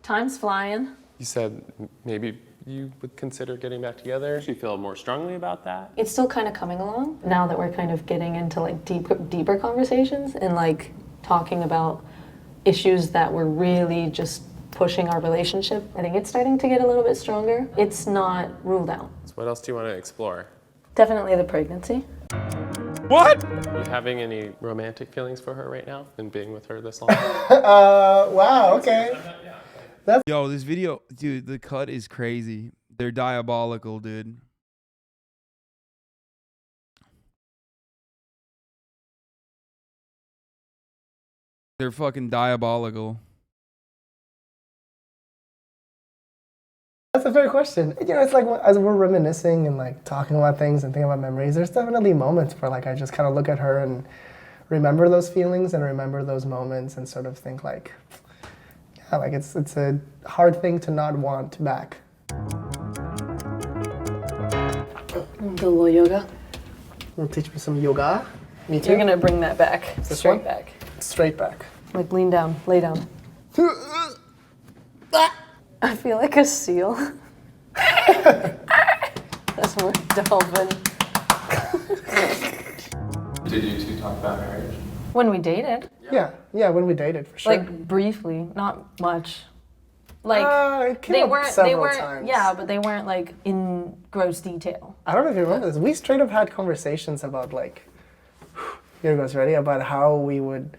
Time's flying. You said maybe you would consider getting back together. Do you feel more strongly about that? It's still kind of coming along now that we're kind of getting into like deeper conversations and like talking about issues that were really just pushing our relationship. I think it's starting to get a little bit stronger. It's not ruled out. So what else do you want to explore? Definitely the pregnancy. What? Are you having any romantic feelings for her right now and being with her this long? Wow, okay. Yo, this video, dude, the cut is crazy. They're diabolical, dude. They're fucking diabolical. That's a fair question. You know, it's like as we're reminiscing and like talking about things and thinking about memories, there's definitely moments where like I just kind of look at her and remember those feelings and remember those moments and sort of think like, yeah, like it's a hard thing to not want back. Do a little yoga. You'll teach me some yoga? Me too? You're gonna bring that back. This Straight one? back. Straight back. Like lean down, lay down. I feel like a seal. That's more dolphin. Did you two talk about marriage? When we dated. Yeah, when we dated, for sure. Like briefly, not much. Like it came they up weren't. They several weren't. times. Yeah, but they weren't like in gross detail. I don't know if you remember this. We straight up had conversations about like, here goes, ready? About how we would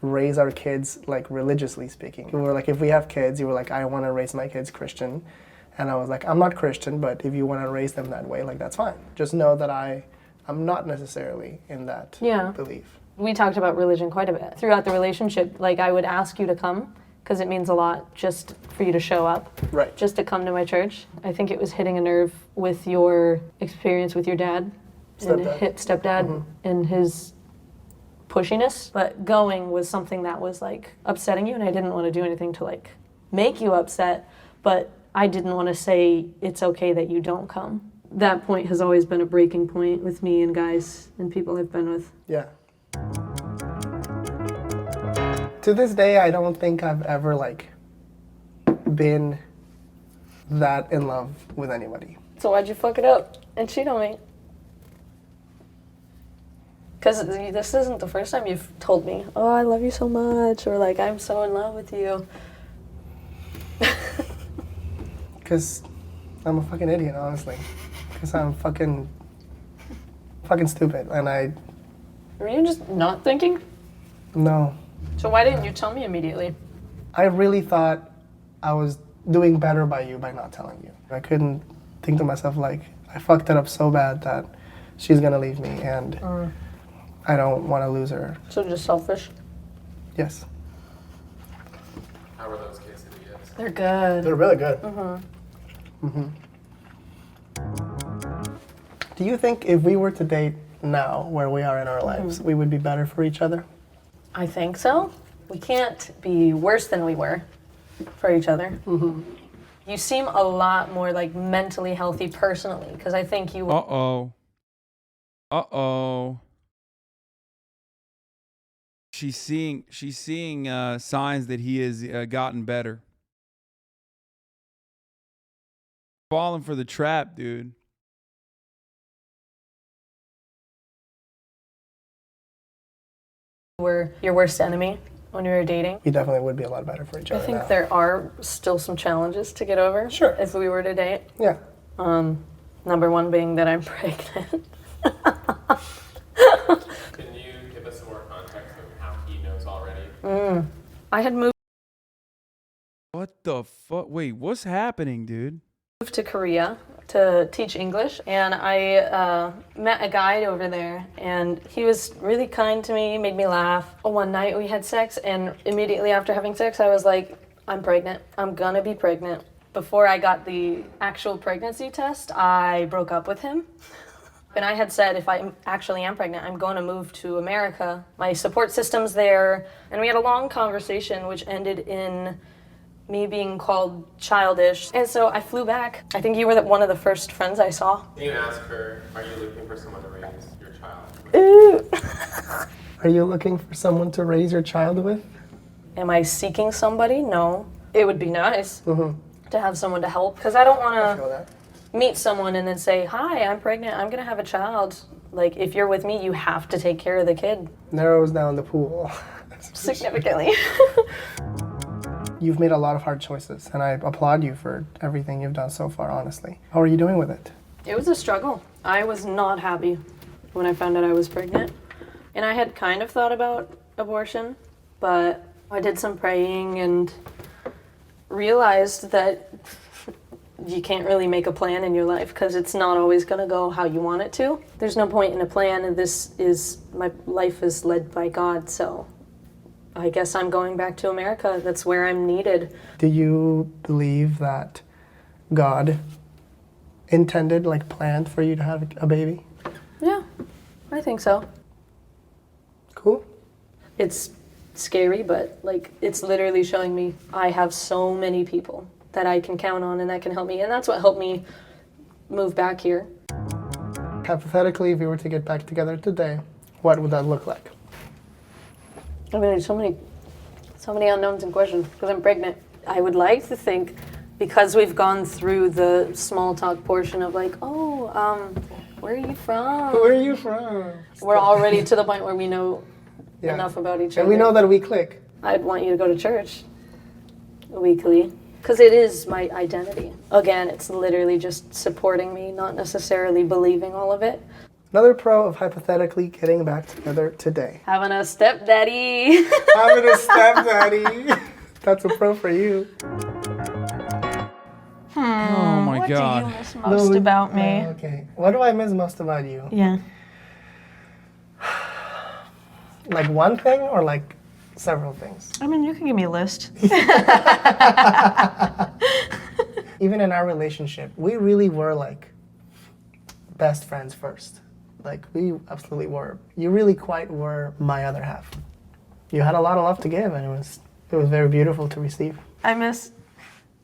raise our kids, like religiously speaking. We were like, if we have kids, you were like, I want to raise my kids Christian. And I was like, I'm not Christian, but if you want to raise them that way, like that's fine. Just know that I'm not necessarily in that belief. We talked about religion quite a bit. Throughout the relationship, like I would ask you to come, because it means a lot just for you to show up. Right. Just to come to my church. I think it was hitting a nerve with your experience with your dad. Stepdad and his pushiness. But going was something that was like upsetting you, and I didn't want to do anything to like make you upset, but I didn't want to say it's okay that you don't come. That point has always been a breaking point with me and guys and people I've been with. Yeah. To this day, I don't think I've ever like been that in love with anybody. So why'd you fuck it up and cheat on me? Because this isn't the first time you've told me, oh, I love you so much, or like, I'm so in love with you. Because I'm a fucking idiot, honestly. Because I'm fucking stupid, and Were you just not thinking? No. So why didn't you tell me immediately? I really thought I was doing better by you by not telling you. I couldn't think to myself like, I fucked it up so bad that she's gonna leave me, and I don't want to lose her. So just selfish? Yes. How were those quesadillas? They're good. They're really good. Mm-hmm. Do you think if we were to date now, where we are in our lives, we would be better for each other? I think so. We can't be worse than we were for each other. You seem a lot more like mentally healthy personally, because I think you. She's seeing signs that he has gotten better. Falling for the trap, dude. Were your worst enemy when we were dating. We definitely would be a lot better for each I other think now. there are still some challenges to get over. Sure. If we were to date. Yeah. Number one being that I'm pregnant. Can you give us some more context of how he knows already? I had moved What the fuck? Wait, what's happening, dude? moved to Korea to teach English, and I met a guide over there, and he was really kind to me, made me laugh. One night we had sex, and immediately after having sex, I was like, I'm pregnant. I'm gonna be pregnant. Before I got the actual pregnancy test, I broke up with him. And I had said, if I actually am pregnant, I'm going to move to America. My support system's there. And we had a long conversation, which ended in me being called childish. And so I flew back. I think you were one of the first friends I saw. You ask her, are you looking for someone to raise your child? Ooh. Are you looking for someone to raise your child with? Am I seeking somebody? No. It would be nice to have someone to help, because I don't want to meet someone and then say, hi, I'm pregnant, I'm going to have a child. Like, if you're with me, you have to take care of the kid. Narrows down the pool. Significantly. You've made a lot of hard choices, and I applaud you for everything you've done so far, honestly. How are you doing with it? It was a struggle. I was not happy when I found out I was pregnant. And I had kind of thought about abortion, but I did some praying and realized that you can't really make a plan in your life because it's not always going to go how you want it to. There's no point in a plan, and my life is led by God, so I guess I'm going back to America. That's where I'm needed. Do you believe that God intended, like planned for you to have a baby? Yeah, I think so. Cool. It's scary, but like it's literally showing me I have so many people that I can count on and that can help me, and that's what helped me move back here. Hypothetically, if we were to get back together today, what would that look like? I mean, there's so many unknowns and questions because I'm pregnant. I would like to think, because we've gone through the small talk portion of like, where are you from? Where are you from? We're already to the point where we know enough about each other. And we know that we click. I'd want you to go to church weekly because it is my identity. Again, it's literally just supporting me, not necessarily believing all of it. Another pro of hypothetically getting back together today. Having a stepdaddy. Having a stepdaddy. That's a pro for you. Oh my God. What do you miss most about me? Okay. What do I miss most about you? Yeah. Like one thing or like several things? I mean, you can give me a list. Even in our relationship, we really were like best friends first. Like we absolutely were. You really quite were my other half. You had a lot of love to give, and it was very beautiful to receive. I miss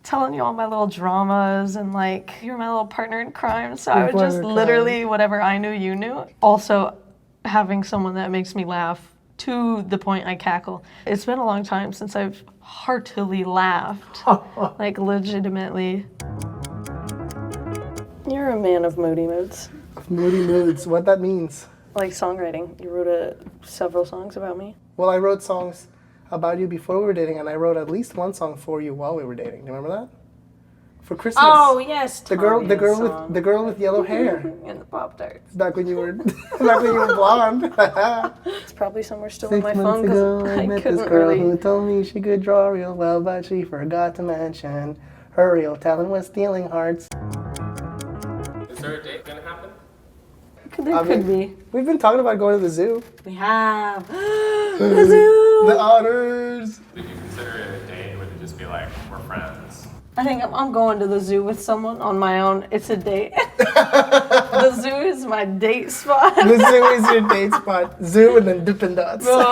telling you all my little dramas, and like you're my little partner in crime, so I would just literally whatever I knew you knew. Also having someone that makes me laugh to the point I cackle. It's been a long time since I've heartily laughed. Like legitimately. You're a man of moody moods. Moody moods, what that means? Like songwriting. You wrote several songs about me. Well, I wrote songs about you before we were dating, and I wrote at least one song for you while we were dating. Do you remember that? For Christmas. Oh yes, the girl with yellow hair. And the Pop-Tarts. Back when you were blonde. It's probably somewhere still 6 on my phone months ago, because I I met this couldn't girl really. who told me she could draw real well, but she forgot to mention her real talent was stealing hearts. Is there a date gonna happen? There could be. We've been talking about going to the zoo. We have. The zoo! The otters! Would you consider it a date, or would it just be like, we're friends? I think I'm going to the zoo with someone on my own. It's a date. The zoo is my date spot. The zoo is your date spot. Zoo and then Dippin' Dots. Bro,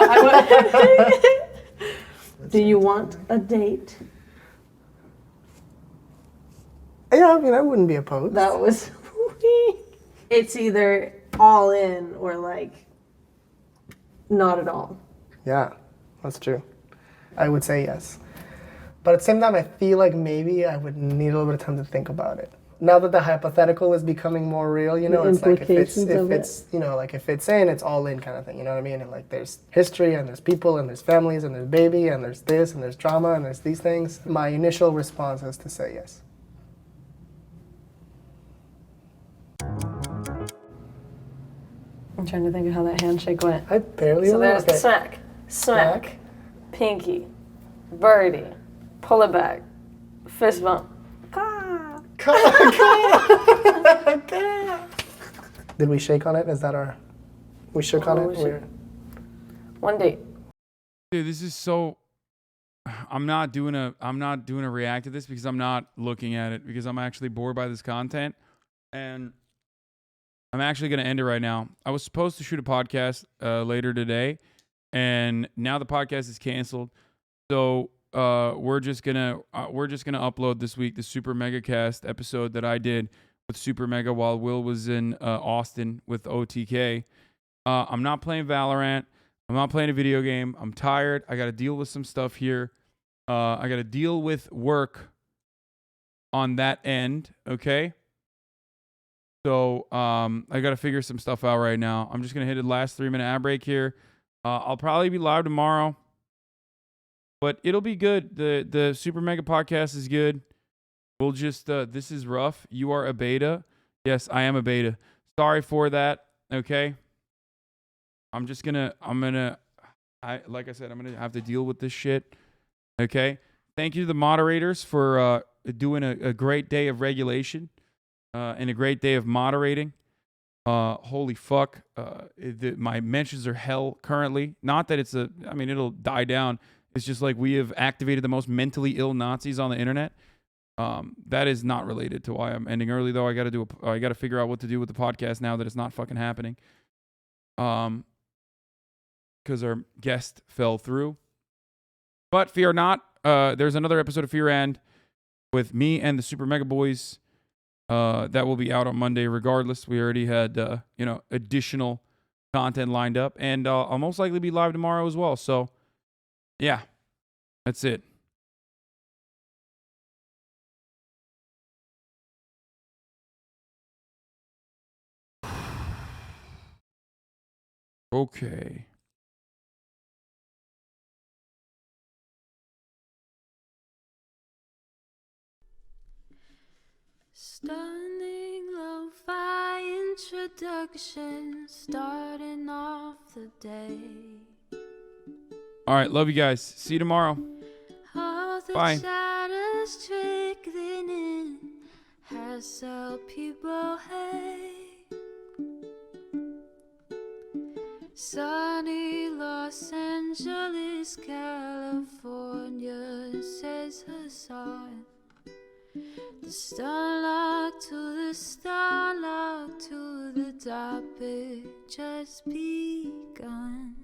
do you want a date? Yeah, I mean, I wouldn't be opposed. That was it's either all in or like not at all. Yeah, that's true. I would say yes. But at the same time, I feel like maybe I would need a little bit of time to think about it. Now that the hypothetical is becoming more real, you know, it's like if it's you know, like if it's in, it's all in kind of thing, you know what I mean? And like there's history and there's people and there's families and there's baby and there's this and there's drama and there's these things. My initial response is to say yes. I'm trying to think of how that handshake went. I barely So there's okay. smack, pinky, birdie, pull it back, fist bump. Come on. Did we shake on it? Is that our... We shook on it? One date. Dude, this is so... I'm not doing a react to this because I'm not looking at it because I'm actually bored by this content. And I'm actually going to end it right now. I was supposed to shoot a podcast later today, and now the podcast is canceled. So we're just gonna upload this week the Super Mega Cast episode that I did with Super Mega while Will was in Austin with OTK. I'm not playing Valorant. I'm not playing a video game. I'm tired. I got to deal with some stuff here. I got to deal with work on that end. Okay. So I got to figure some stuff out right now. I'm just going to hit a last 3-minute ad break here. I'll probably be live tomorrow, but it'll be good. The Super Mega podcast is good. We'll just, this is rough. You are a beta. Yes, I am a beta. Sorry for that. Okay. like I said, I'm going to have to deal with this shit. Okay. Thank you to the moderators for doing a great day of regulation. And a great day of moderating. Holy fuck. My mentions are hell currently. Not that it'll die down. It's just like we have activated the most mentally ill Nazis on the internet. That is not related to why I'm ending early though. I got to figure out what to do with the podcast now that it's not fucking happening. Because our guest fell through. But fear not. There's another episode of Fear And with me and the Super Mega Boys. That will be out on Monday regardless. We already had, additional content lined up. And I'll most likely be live tomorrow as well. So, yeah, that's it. Okay. Stunning lo-fi introduction, starting off the day. All right, love you guys. See you tomorrow. All the Bye. shadows trickling in has helped people hate. Sunny Los Angeles, California, says Hasan. The starlock to the starlock to the topic just begun.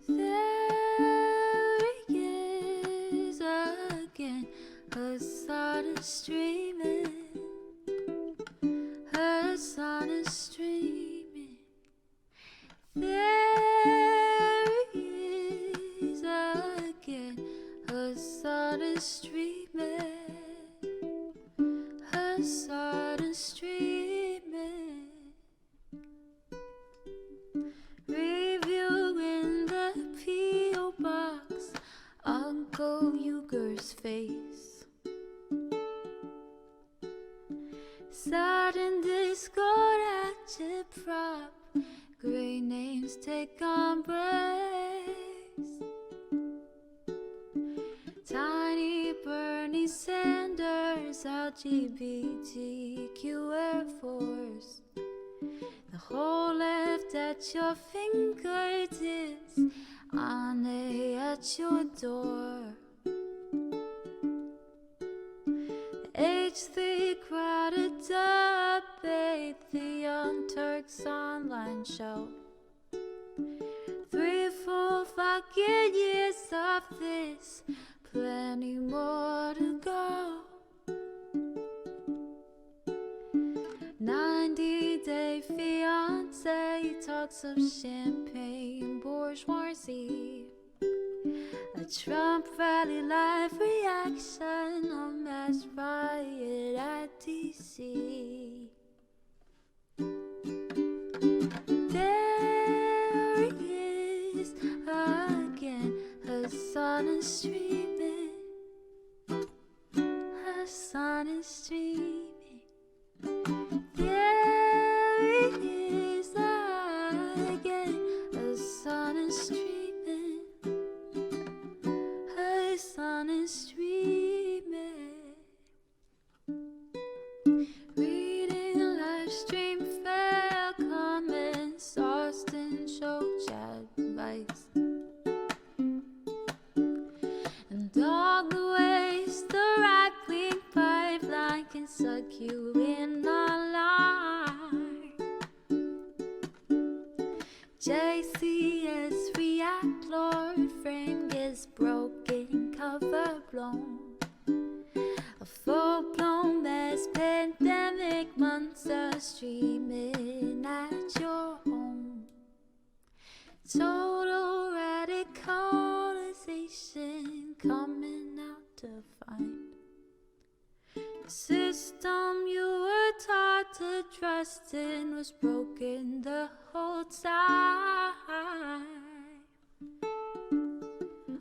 There he is again, Hasan is streaming. Hasan is streaming. There he is again. Hasan is streaming. Hasan is streaming. Reviewing the P.O. box, Uncle Uger's face. Sudden Discord agitprop, great names take embrace. Tiny Bernie Sanders, LGBTQ Air Force. The whole left at your fingertips, Ane at your door. The H3 crowded debate, the Young Turks online show. 3 full fucking years of this, plenty more to go. 90-day fiance talks of champagne bourgeoisie. A Trump rally live reaction, a mass riot at DC. There he is again, Hasan is streaming. Hasan is streaming. There he is again, Hasan is streaming. Hasan is streaming. can suck you in a line. JCS react, Lord, frame gets broken, cover blown. A full-blown mass pandemic, monster streaming at your home. Total radicalization coming out to find. The system you were taught to trust in was broken the whole time.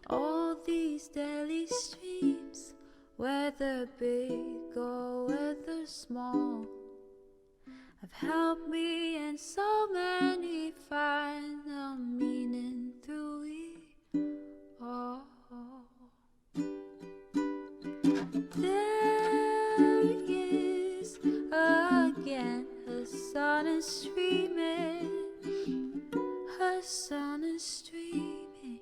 All these daily streams, whether big or whether small, have helped me and so many find the meaning through it all. There he is again, Hasan is streaming, Hasan is streaming.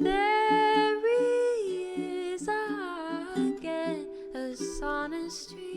There he is again, Hasan is streaming.